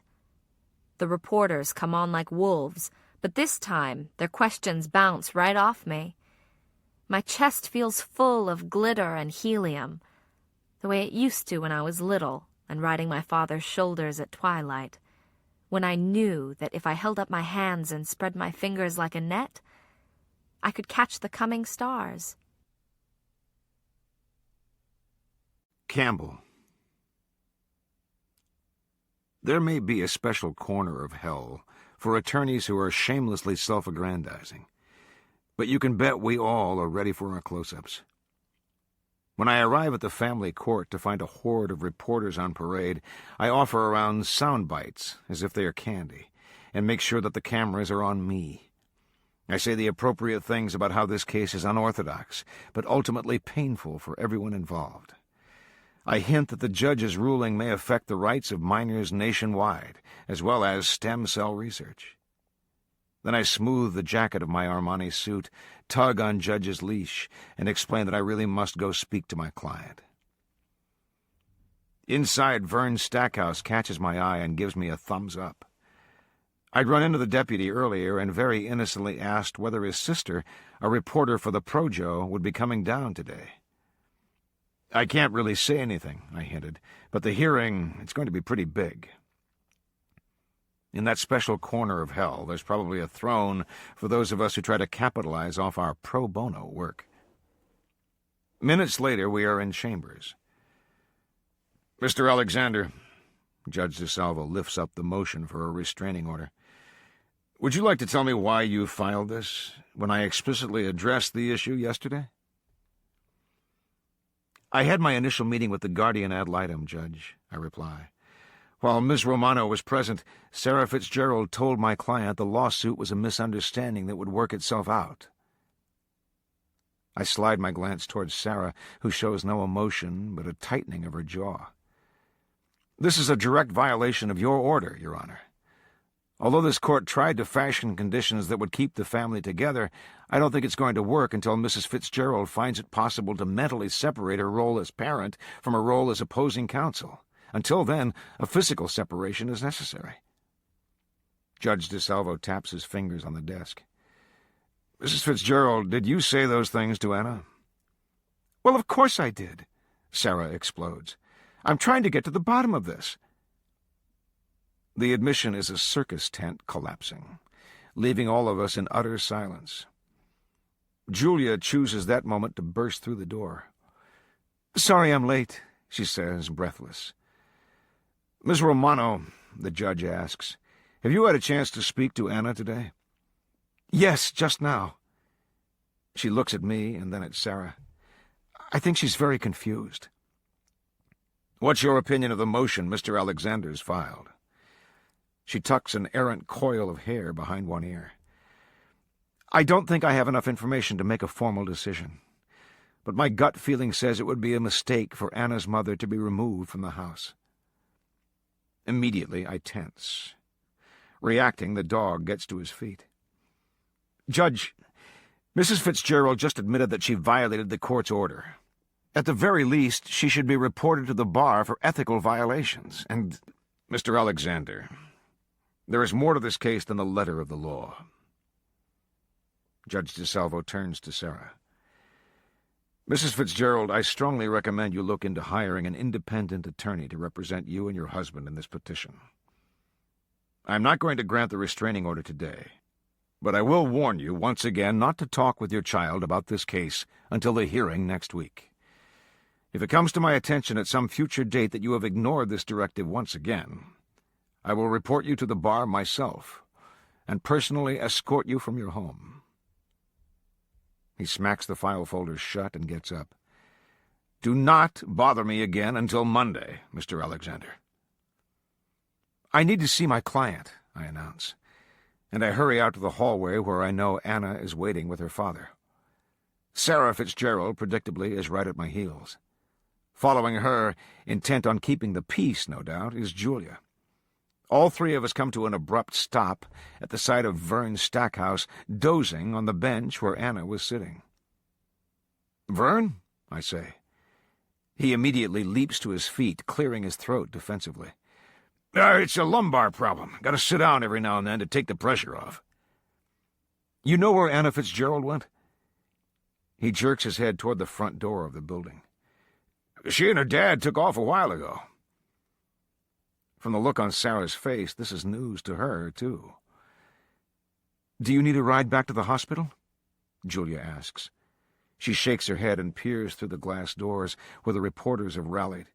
Speaker 2: The reporters come on like wolves, but this time their questions bounce right off me. My chest feels full of glitter and helium, the way it used to when I was little and riding my father's shoulders at twilight, when I knew that if I held up my hands and spread my fingers like a net, I could catch the coming stars.
Speaker 3: Campbell. There may be a special corner of hell for attorneys who are shamelessly self-aggrandizing, but you can bet we all are ready for our close-ups. When I arrive at the family court to find a horde of reporters on parade, I offer around sound bites as if they are candy, and make sure that the cameras are on me. I say the appropriate things about how this case is unorthodox, but ultimately painful for everyone involved. I hint that the judge's ruling may affect the rights of minors nationwide, as well as stem cell research. Then I smooth the jacket of my Armani suit, tug on Judge's leash, and explain that I really must go speak to my client. Inside, Vern Stackhouse catches my eye and gives me a thumbs up. I'd run into the deputy earlier and very innocently asked whether his sister, a reporter for the Projo, would be coming down today. "I can't really say anything," I hinted, "but the hearing, it's going to be pretty big." In that special corner of hell, there's probably a throne for those of us who try to capitalize off our pro bono work. Minutes later, we are in chambers. "Mr. Alexander," Judge DeSalvo lifts up the motion for a restraining order, "would you like to tell me why you filed this, when I explicitly addressed the issue yesterday?" "I had my initial meeting with the guardian ad litem, Judge," I reply. "While Ms. Romano was present, Sarah Fitzgerald told my client the lawsuit was a misunderstanding that would work itself out." I slide my glance towards Sarah, who shows no emotion but a tightening of her jaw. "This is a direct violation of your order, Your Honor. Although this court tried to fashion conditions that would keep the family together, I don't think it's going to work until Mrs. Fitzgerald finds it possible to mentally separate her role as parent from her role as opposing counsel. Until then, a physical separation is necessary." Judge DeSalvo taps his fingers on the desk. "Mrs. Fitzgerald, did you say those things to Anna?" "Well, of course I did," Sarah explodes. "I'm trying to get to the bottom of this." The admission is a circus tent collapsing, leaving all of us in utter silence. Julia chooses that moment to burst through the door. "Sorry I'm late," she says, breathless. "Ms. Romano," the judge asks, "have you had a chance to speak to Anna today?" "Yes, just now." She looks at me and then at Sarah. "I think she's very confused." "What's your opinion of the motion Mr. Alexander's filed?" She tucks an errant coil of hair behind one ear. "I don't think I have enough information to make a formal decision, but my gut feeling says it would be a mistake for Anna's mother to be removed from the house." Immediately, I tense. Reacting, the dog gets to his feet. "Judge, Mrs. Fitzgerald just admitted that she violated the court's order. At the very least, she should be reported to the bar for ethical violations, and—" "Mr. Alexander, there is more to this case than the letter of the law." Judge DeSalvo turns to Sarah. "Mrs. Fitzgerald, I strongly recommend you look into hiring an independent attorney to represent you and your husband in this petition. I'm not going to grant the restraining order today, But I will warn you once again not to talk with your child about this case until the hearing next week. If it comes to my attention at some future date that you have ignored this directive once again, I will report you to the bar myself and personally escort you from your home." He smacks the file folders shut and gets up. "Do not bother me again until Monday, Mr. Alexander." "I need to see my client," I announce, and I hurry out to the hallway where I know Anna is waiting with her father. Sarah Fitzgerald, predictably, is right at my heels. Following her, intent on keeping the peace, no doubt, is Julia. All three of us come to an abrupt stop at the sight of Vern Stackhouse dozing on the bench where Anna was sitting. "Vern?" I say. He immediately leaps to his feet, clearing his throat defensively. It's a lumbar problem. Got to sit down every now and then to take the pressure off." "You know where Anna Fitzgerald went?" He jerks his head toward the front door of the building. "She and her dad took off a while ago." From the look on Sarah's face, this is news to her, too. "Do you need a ride back to the hospital?" Julia asks. She shakes her head and peers through the glass doors where the reporters have rallied.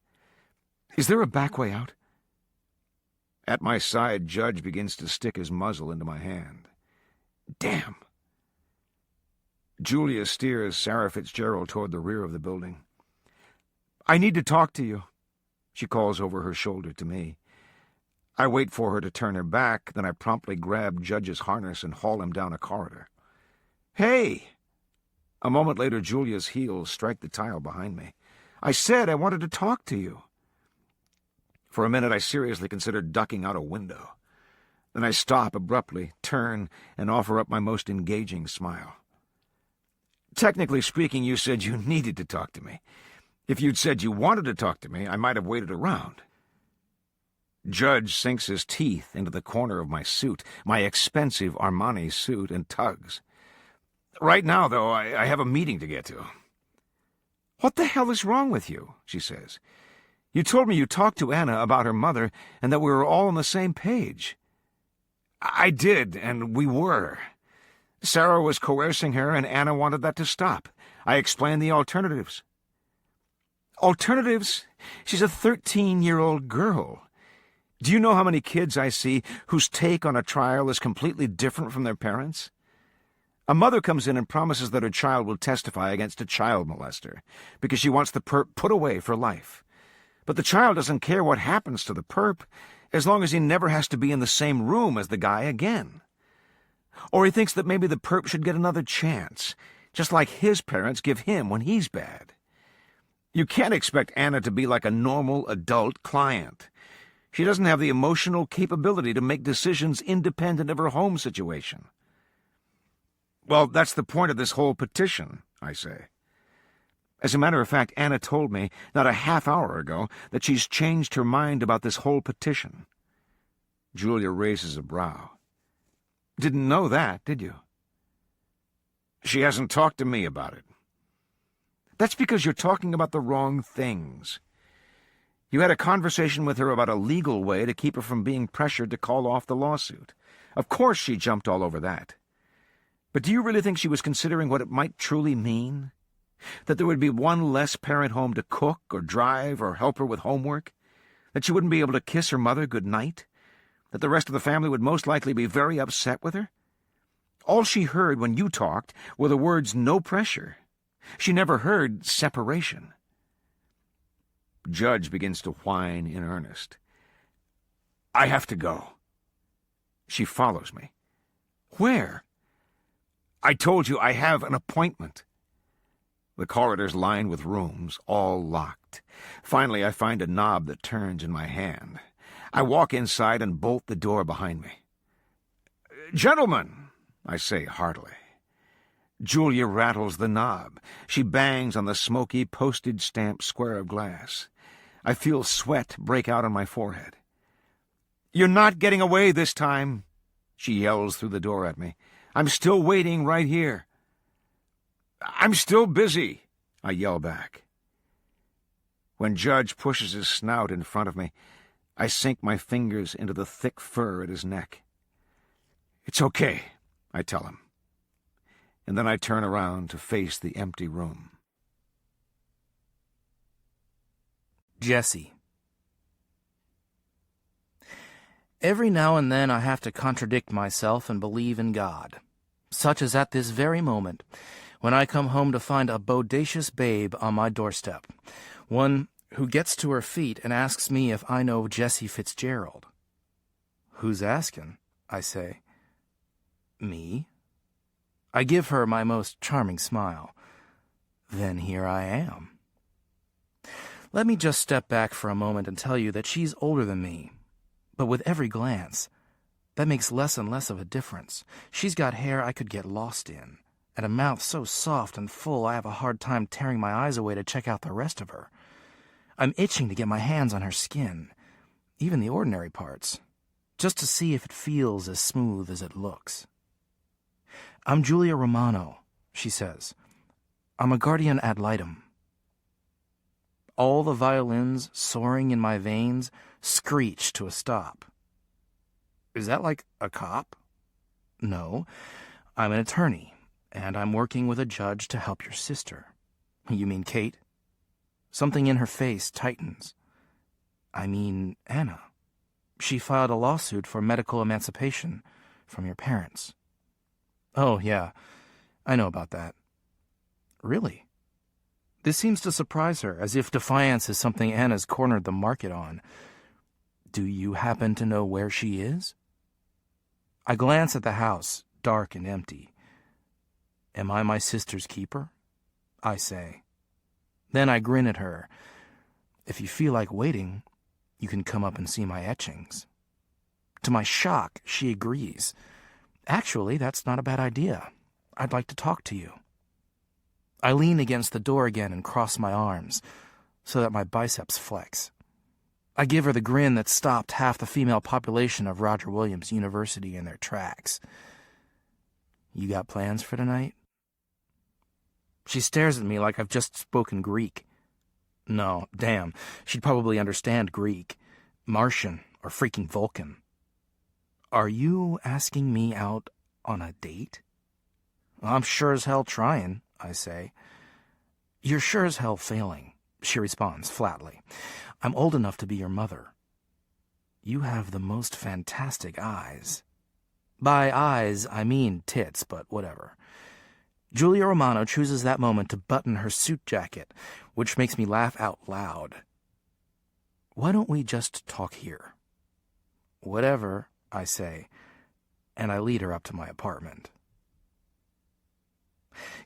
Speaker 3: "Is there a back way out?" At my side, Judge begins to stick his muzzle into my hand. Damn! Julia steers Sarah Fitzgerald toward the rear of the building. "I need to talk to you," she calls over her shoulder to me. I wait for her to turn her back, then I promptly grab Judge's harness and haul him down a corridor. "Hey!" A moment later, Julia's heels strike the tile behind me. "I said I wanted to talk to you." For a minute, I seriously considered ducking out a window. Then I stop abruptly, turn, and offer up my most engaging smile. "Technically speaking, you said you needed to talk to me. If you'd said you wanted to talk to me, I might have waited around." Judge sinks his teeth into the corner of my suit, my expensive Armani suit, and tugs. "Right now, though, I have a meeting to get to." "What the hell is wrong with you?" she says. "You told me you talked to Anna about her mother and that we were all on the same page." "I did, and we were. Sarah was coercing her, and Anna wanted that to stop. I explained the alternatives." "Alternatives? She's a 13-year-old girl. Do you know how many kids I see whose take on a trial is completely different from their parents'? A mother comes in and promises that her child will testify against a child molester because she wants the perp put away for life. But the child doesn't care what happens to the perp as long as he never has to be in the same room as the guy again. Or he thinks that maybe the perp should get another chance, just like his parents give him when he's bad. You can't expect Anna to be like a normal adult client. She doesn't have the emotional capability to make decisions independent of her home situation." "Well, that's the point of this whole petition," I say. As a matter of fact, Anna told me not a half hour ago that she's changed her mind about this whole petition. Julia raises a brow. "Didn't know that, did you?" "She hasn't talked to me about it." "That's because you're talking about the wrong things. You had a conversation with her about a legal way to keep her from being pressured to call off the lawsuit. Of course she jumped all over that. But do you really think she was considering what it might truly mean? That there would be one less parent home to cook or drive or help her with homework? That she wouldn't be able to kiss her mother good night? That the rest of the family would most likely be very upset with her? All she heard when you talked were the words "no pressure." She never heard separation. Judge begins to whine in earnest. "I have to go." She follows me. "Where?" "I told you I have an appointment." The corridor's lined with rooms, all locked. Finally, I find a knob that turns in my hand. I walk inside and bolt the door behind me. "Gentlemen," I say heartily. Julia rattles the knob. She bangs on the smoky, postage-stamped square of glass. I feel sweat break out on my forehead. "You're not getting away this time," she yells through the door at me. "I'm still waiting right here." "I'm still busy," I yell back. When Judge pushes his snout in front of me, I sink my fingers into the thick fur at his neck. "It's okay," I tell him. And then I turn around to face the empty room.
Speaker 1: Jesse. Every now and then I have to contradict myself and believe in God, such as at this very moment, when I come home to find a bodacious babe on my doorstep, one who gets to her feet and asks me if I know Jesse Fitzgerald. "Who's asking?" I say. "Me?" I give her my most charming smile. Then here I am. Let me just step back for a moment and tell you that she's older than me. But with every glance, that makes less and less of a difference. She's got hair I could get lost in, and a mouth so soft and full I have a hard time tearing my eyes away to check out the rest of her. I'm itching to get my hands on her skin, even the ordinary parts, just to see if it feels as smooth as it looks. "I'm Julia Romano," she says. "I'm a guardian ad litem." All the violins soaring in my veins screech to a stop. Is that like a cop? No, I'm an attorney, and I'm working with a judge to help your sister. You mean Kate? Something in her face tightens. I mean Anna. She filed a lawsuit for medical emancipation from your parents. Oh, yeah, I know about that. Really? This seems to surprise her, as if defiance is something Anna's cornered the market on. Do you happen to know where she is? I glance at the house, dark and empty. Am I my sister's keeper? I say. Then I grin at her. If you feel like waiting, you can come up and see my etchings. To my shock, she agrees. Actually, that's not a bad idea. I'd like to talk to you. I lean against the door again and cross my arms so that my biceps flex. I give her the grin that stopped half the female population of Roger Williams University in their tracks. You got plans for tonight? She stares at me like I've just spoken Greek. No, damn, she'd probably understand Greek, Martian, or freaking Vulcan. Are you asking me out on a date? I'm sure as hell trying, I say. You're sure as hell failing, she responds flatly. I'm old enough to be your mother. You have the most fantastic eyes. By eyes, I mean tits, but whatever. Julia Romano chooses that moment to button her suit jacket, which makes me laugh out loud. Why don't we just talk here? Whatever, I say, and I lead her up to my apartment.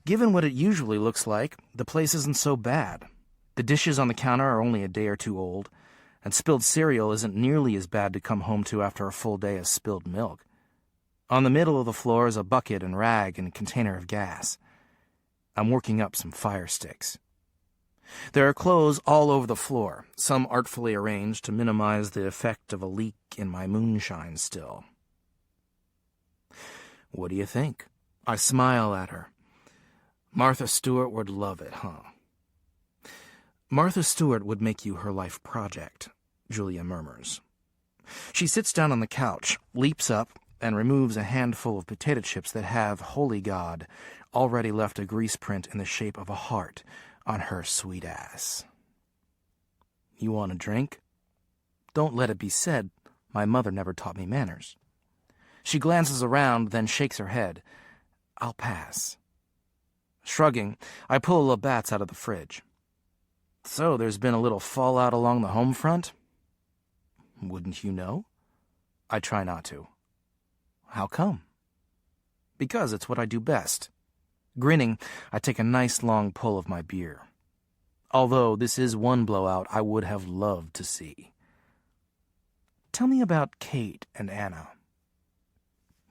Speaker 1: Given what it usually looks like, the place isn't so bad. The dishes on the counter are only a day or two old, and spilled cereal isn't nearly as bad to come home to after a full day as spilled milk. On the middle of the floor is a bucket and rag and a container of gas. I'm working up some fire sticks. There are clothes all over the floor, some artfully arranged to minimize the effect of a leak in my moonshine still. What do you think? I smile at her. Martha Stewart would love it, huh? Martha Stewart would make you her life project, Julia murmurs. She sits down on the couch, leaps up, and removes a handful of potato chips that have, holy God, already left a grease print in the shape of a heart on her sweet ass. You want a drink? Don't let it be said my mother never taught me manners. She glances around, then shakes her head. I'll pass. Shrugging, I pull a Labatt's out of the fridge. So there's been a little fallout along the home front? Wouldn't you know? I try not to. How come? Because it's what I do best. Grinning, I take a nice long pull of my beer. Although this is one blowout I would have loved to see. Tell me about Kate and Anna.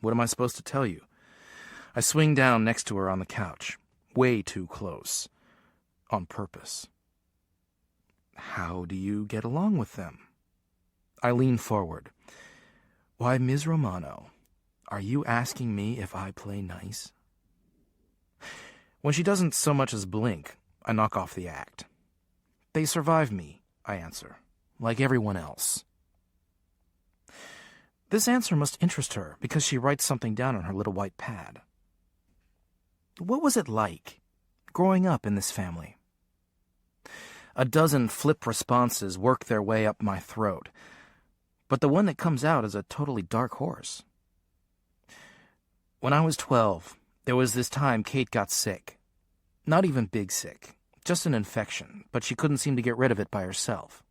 Speaker 1: What am I supposed to tell you? I swing down next to her on the couch, way too close, on purpose. How do you get along with them? I lean forward. Why, Ms. Romano, are you asking me if I play nice? When she doesn't so much as blink, I knock off the act. They survive me, I answer, like everyone else. This answer must interest her because she writes something down on her little white pad. What was it like, growing up in this family? A dozen flip responses work their way up my throat, but the one that comes out is a totally dark horse. When I was 12, there was this time Kate got sick. Not even big sick, just an infection, but she couldn't seem to get rid of it by herself.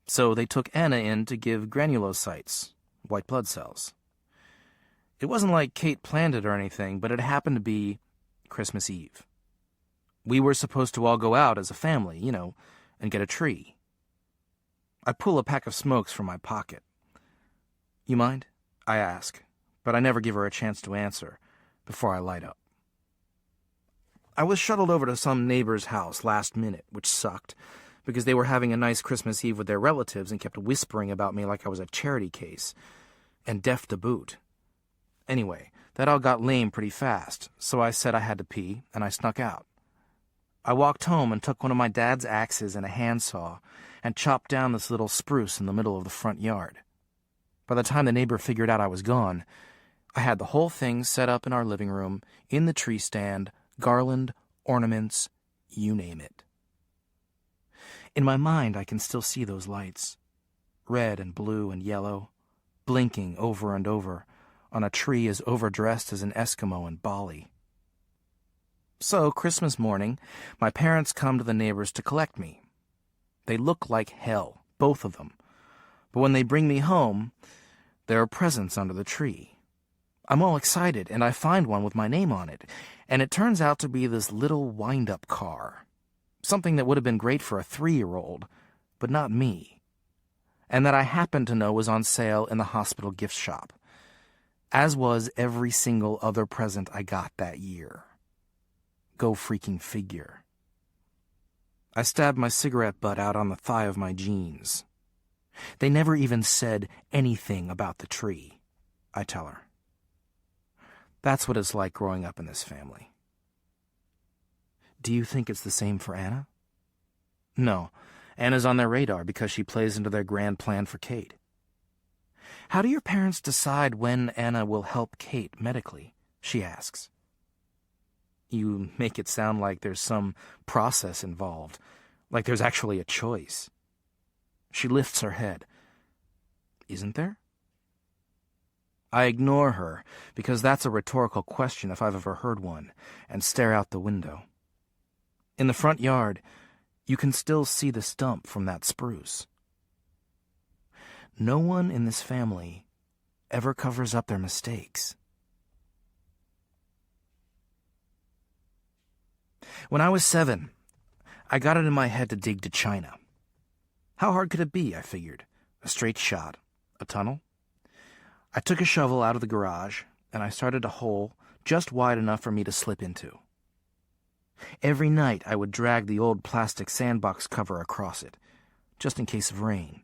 Speaker 1: So they took Anna in to give granulocytes, white blood cells. It wasn't like Kate planned it or anything, but it happened to be Christmas Eve. We were supposed to all go out as a family, and get a tree. I pull a pack of smokes from my pocket. "You mind?" I ask, but I never give her a chance to answer before I light up. I was shuttled over to some neighbor's house last minute, which sucked, because they were having a nice Christmas Eve with their relatives and kept whispering about me like I was a charity case, and deaf to boot. Anyway, that all got lame pretty fast, so I said I had to pee, and I snuck out. I walked home and took one of my dad's axes and a handsaw and chopped down this little spruce in the middle of the front yard. By the time the neighbor figured out I was gone, I had the whole thing set up in our living room, in the tree stand, garland, ornaments, you name it. In my mind, I can still see those lights, red and blue and yellow, blinking over and over on a tree as overdressed as an Eskimo in Bali. So, Christmas morning, my parents come to the neighbors to collect me. They look like hell, both of them. But when they bring me home, there are presents under the tree. I'm all excited, and I find one with my name on it, and it turns out to be this little wind-up car. Something that would have been great for a 3-year-old, but not me. And that I happened to know was on sale in the hospital gift shop, as was every single other present I got that year. Go freaking figure. I stabbed my cigarette butt out on the thigh of my jeans. They never even said anything about the tree, I tell her. That's what it's like growing up in this family. Do you think it's the same for Anna? No, Anna's on their radar because she plays into their grand plan for Kate. How do your parents decide when Anna will help Kate medically? She asks. You make it sound like there's some process involved, like there's actually a choice. She lifts her head. Isn't there? I ignore her, because that's a rhetorical question if I've ever heard one, and stare out the window. In the front yard, you can still see the stump from that spruce. No one in this family ever covers up their mistakes. When I was 7, I got it in my head to dig to China. How hard could it be, I figured? A straight shot. A tunnel? I took a shovel out of the garage, and I started a hole just wide enough for me to slip into. Every night I would drag the old plastic sandbox cover across it, just in case of rain.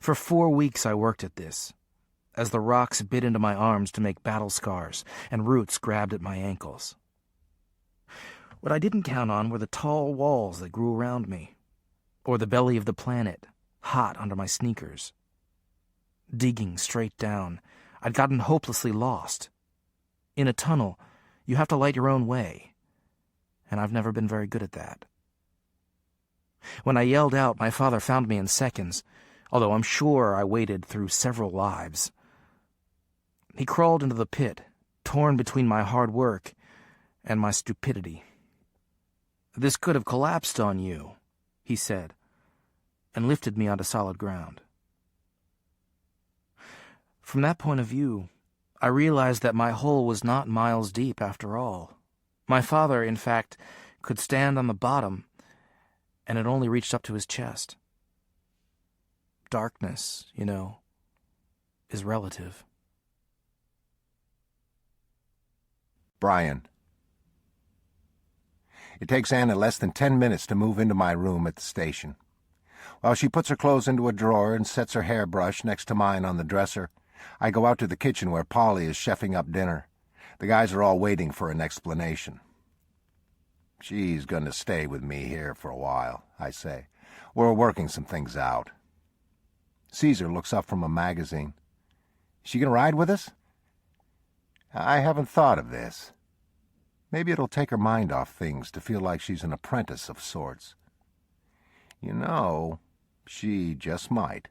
Speaker 1: For 4 weeks I worked at this, as the rocks bit into my arms to make battle scars, and roots grabbed at my ankles. What I didn't count on were the tall walls that grew around me, or the belly of the planet, hot under my sneakers. Digging straight down, I'd gotten hopelessly lost. In a tunnel, you have to light your own way, and I've never been very good at that. When I yelled out, my father found me in seconds, although I'm sure I waded through several lives. He crawled into the pit, torn between my hard work and my stupidity. "This could have collapsed on you," he said, and lifted me onto solid ground. From that point of view, I realized that my hole was not miles deep after all. My father, in fact, could stand on the bottom, and it only reached up to his chest. Darkness, is relative.
Speaker 5: Brian. It takes Anna less than 10 minutes to move into my room at the station. While she puts her clothes into a drawer and sets her hairbrush next to mine on the dresser, I go out to the kitchen where Polly is chefing up dinner. The guys are all waiting for an explanation. "She's going to stay with me here for a while," I say. "We're working some things out." Caesar looks up from a magazine. She gonna ride with us? I haven't thought of this. Maybe it'll take her mind off things to feel like she's an apprentice of sorts. You know, she just might.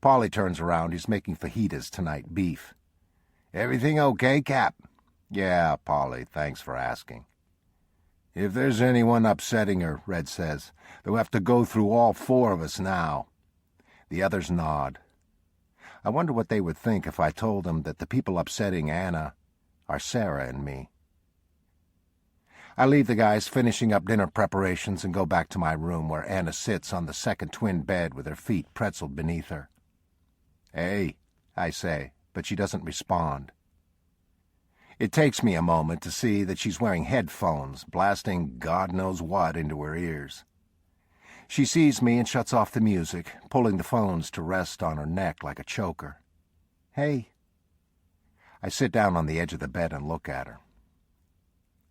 Speaker 5: Paulie turns around. He's making fajitas tonight, beef. Everything okay, Cap? Yeah, Paulie, thanks for asking. If there's anyone upsetting her, Red says, they'll have to go through all four of us now. The others nod. I wonder what they would think if I told them that the people upsetting Anna are Sarah and me. I leave the guys finishing up dinner preparations and go back to my room where Anna sits on the second twin bed with her feet pretzeled beneath her. Hey, I say, but she doesn't respond. It takes me a moment to see that she's wearing headphones, blasting God knows what into her ears. She sees me and shuts off the music, pulling the phones to rest on her neck like a choker. Hey. I sit down on the edge of the bed and look at her.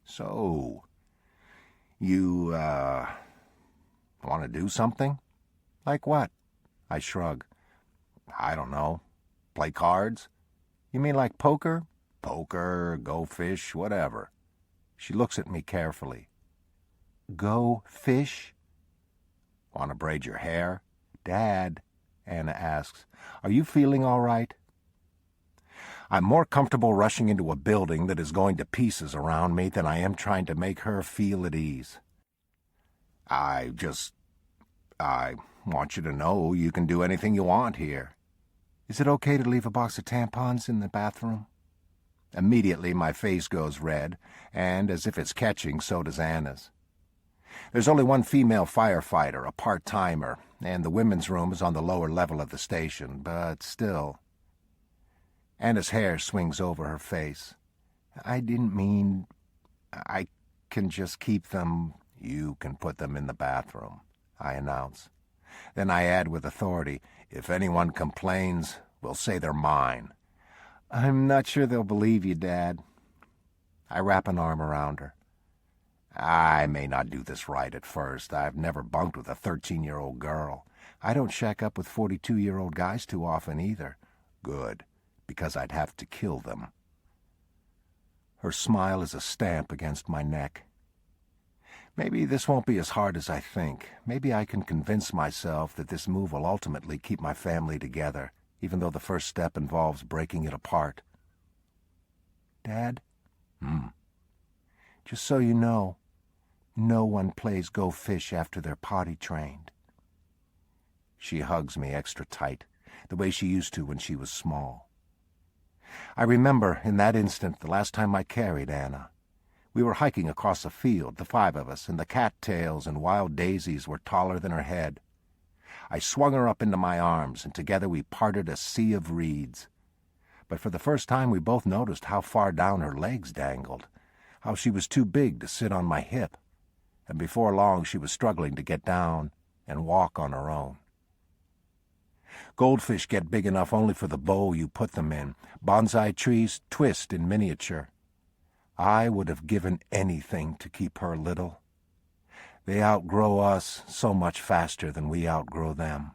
Speaker 5: So, you, want to do something? Like what? I shrug. I don't know. Play cards? You mean like poker? Poker, go fish, whatever. She looks at me carefully. Go fish? Want to braid your hair? Dad, Anna asks, are you feeling all right? I'm more comfortable rushing into a building that is going to pieces around me than I am trying to make her feel at ease. I want you to know you can do anything you want here. Is it okay to leave a box of tampons in the bathroom? Immediately my face goes red, and as if it's catching, so does Anna's. There's only one female firefighter, a part-timer, and the women's room is on the lower level of the station, but still. Anna's hair swings over her face. I didn't mean... I can just keep them... You can put them in the bathroom, I announce. Then I add with authority, if anyone complains, we'll say they're mine. I'm not sure they'll believe you, Dad. I wrap an arm around her. I may not do this right at first. I've never bunked with a 13-year-old girl. I don't shack up with 42-year-old guys too often either. Good, because I'd have to kill them. Her smile is a stamp against my neck. Maybe this won't be as hard as I think. Maybe I can convince myself that this move will ultimately keep my family together, even though the first step involves breaking it apart. Dad? Just so you know, no one plays Go Fish after they're potty trained. She hugs me extra tight, the way she used to when she was small. I remember, in that instant, the last time I carried Anna. We were hiking across a field, the five of us, and the cattails and wild daisies were taller than her head. I swung her up into my arms, and together we parted a sea of reeds. But for the first time we both noticed how far down her legs dangled, how she was too big to sit on my hip, and before long she was struggling to get down and walk on her own. Goldfish get big enough only for the bowl you put them in. Bonsai trees twist in miniature. I would have given anything to keep her little. They outgrow us so much faster than we outgrow them.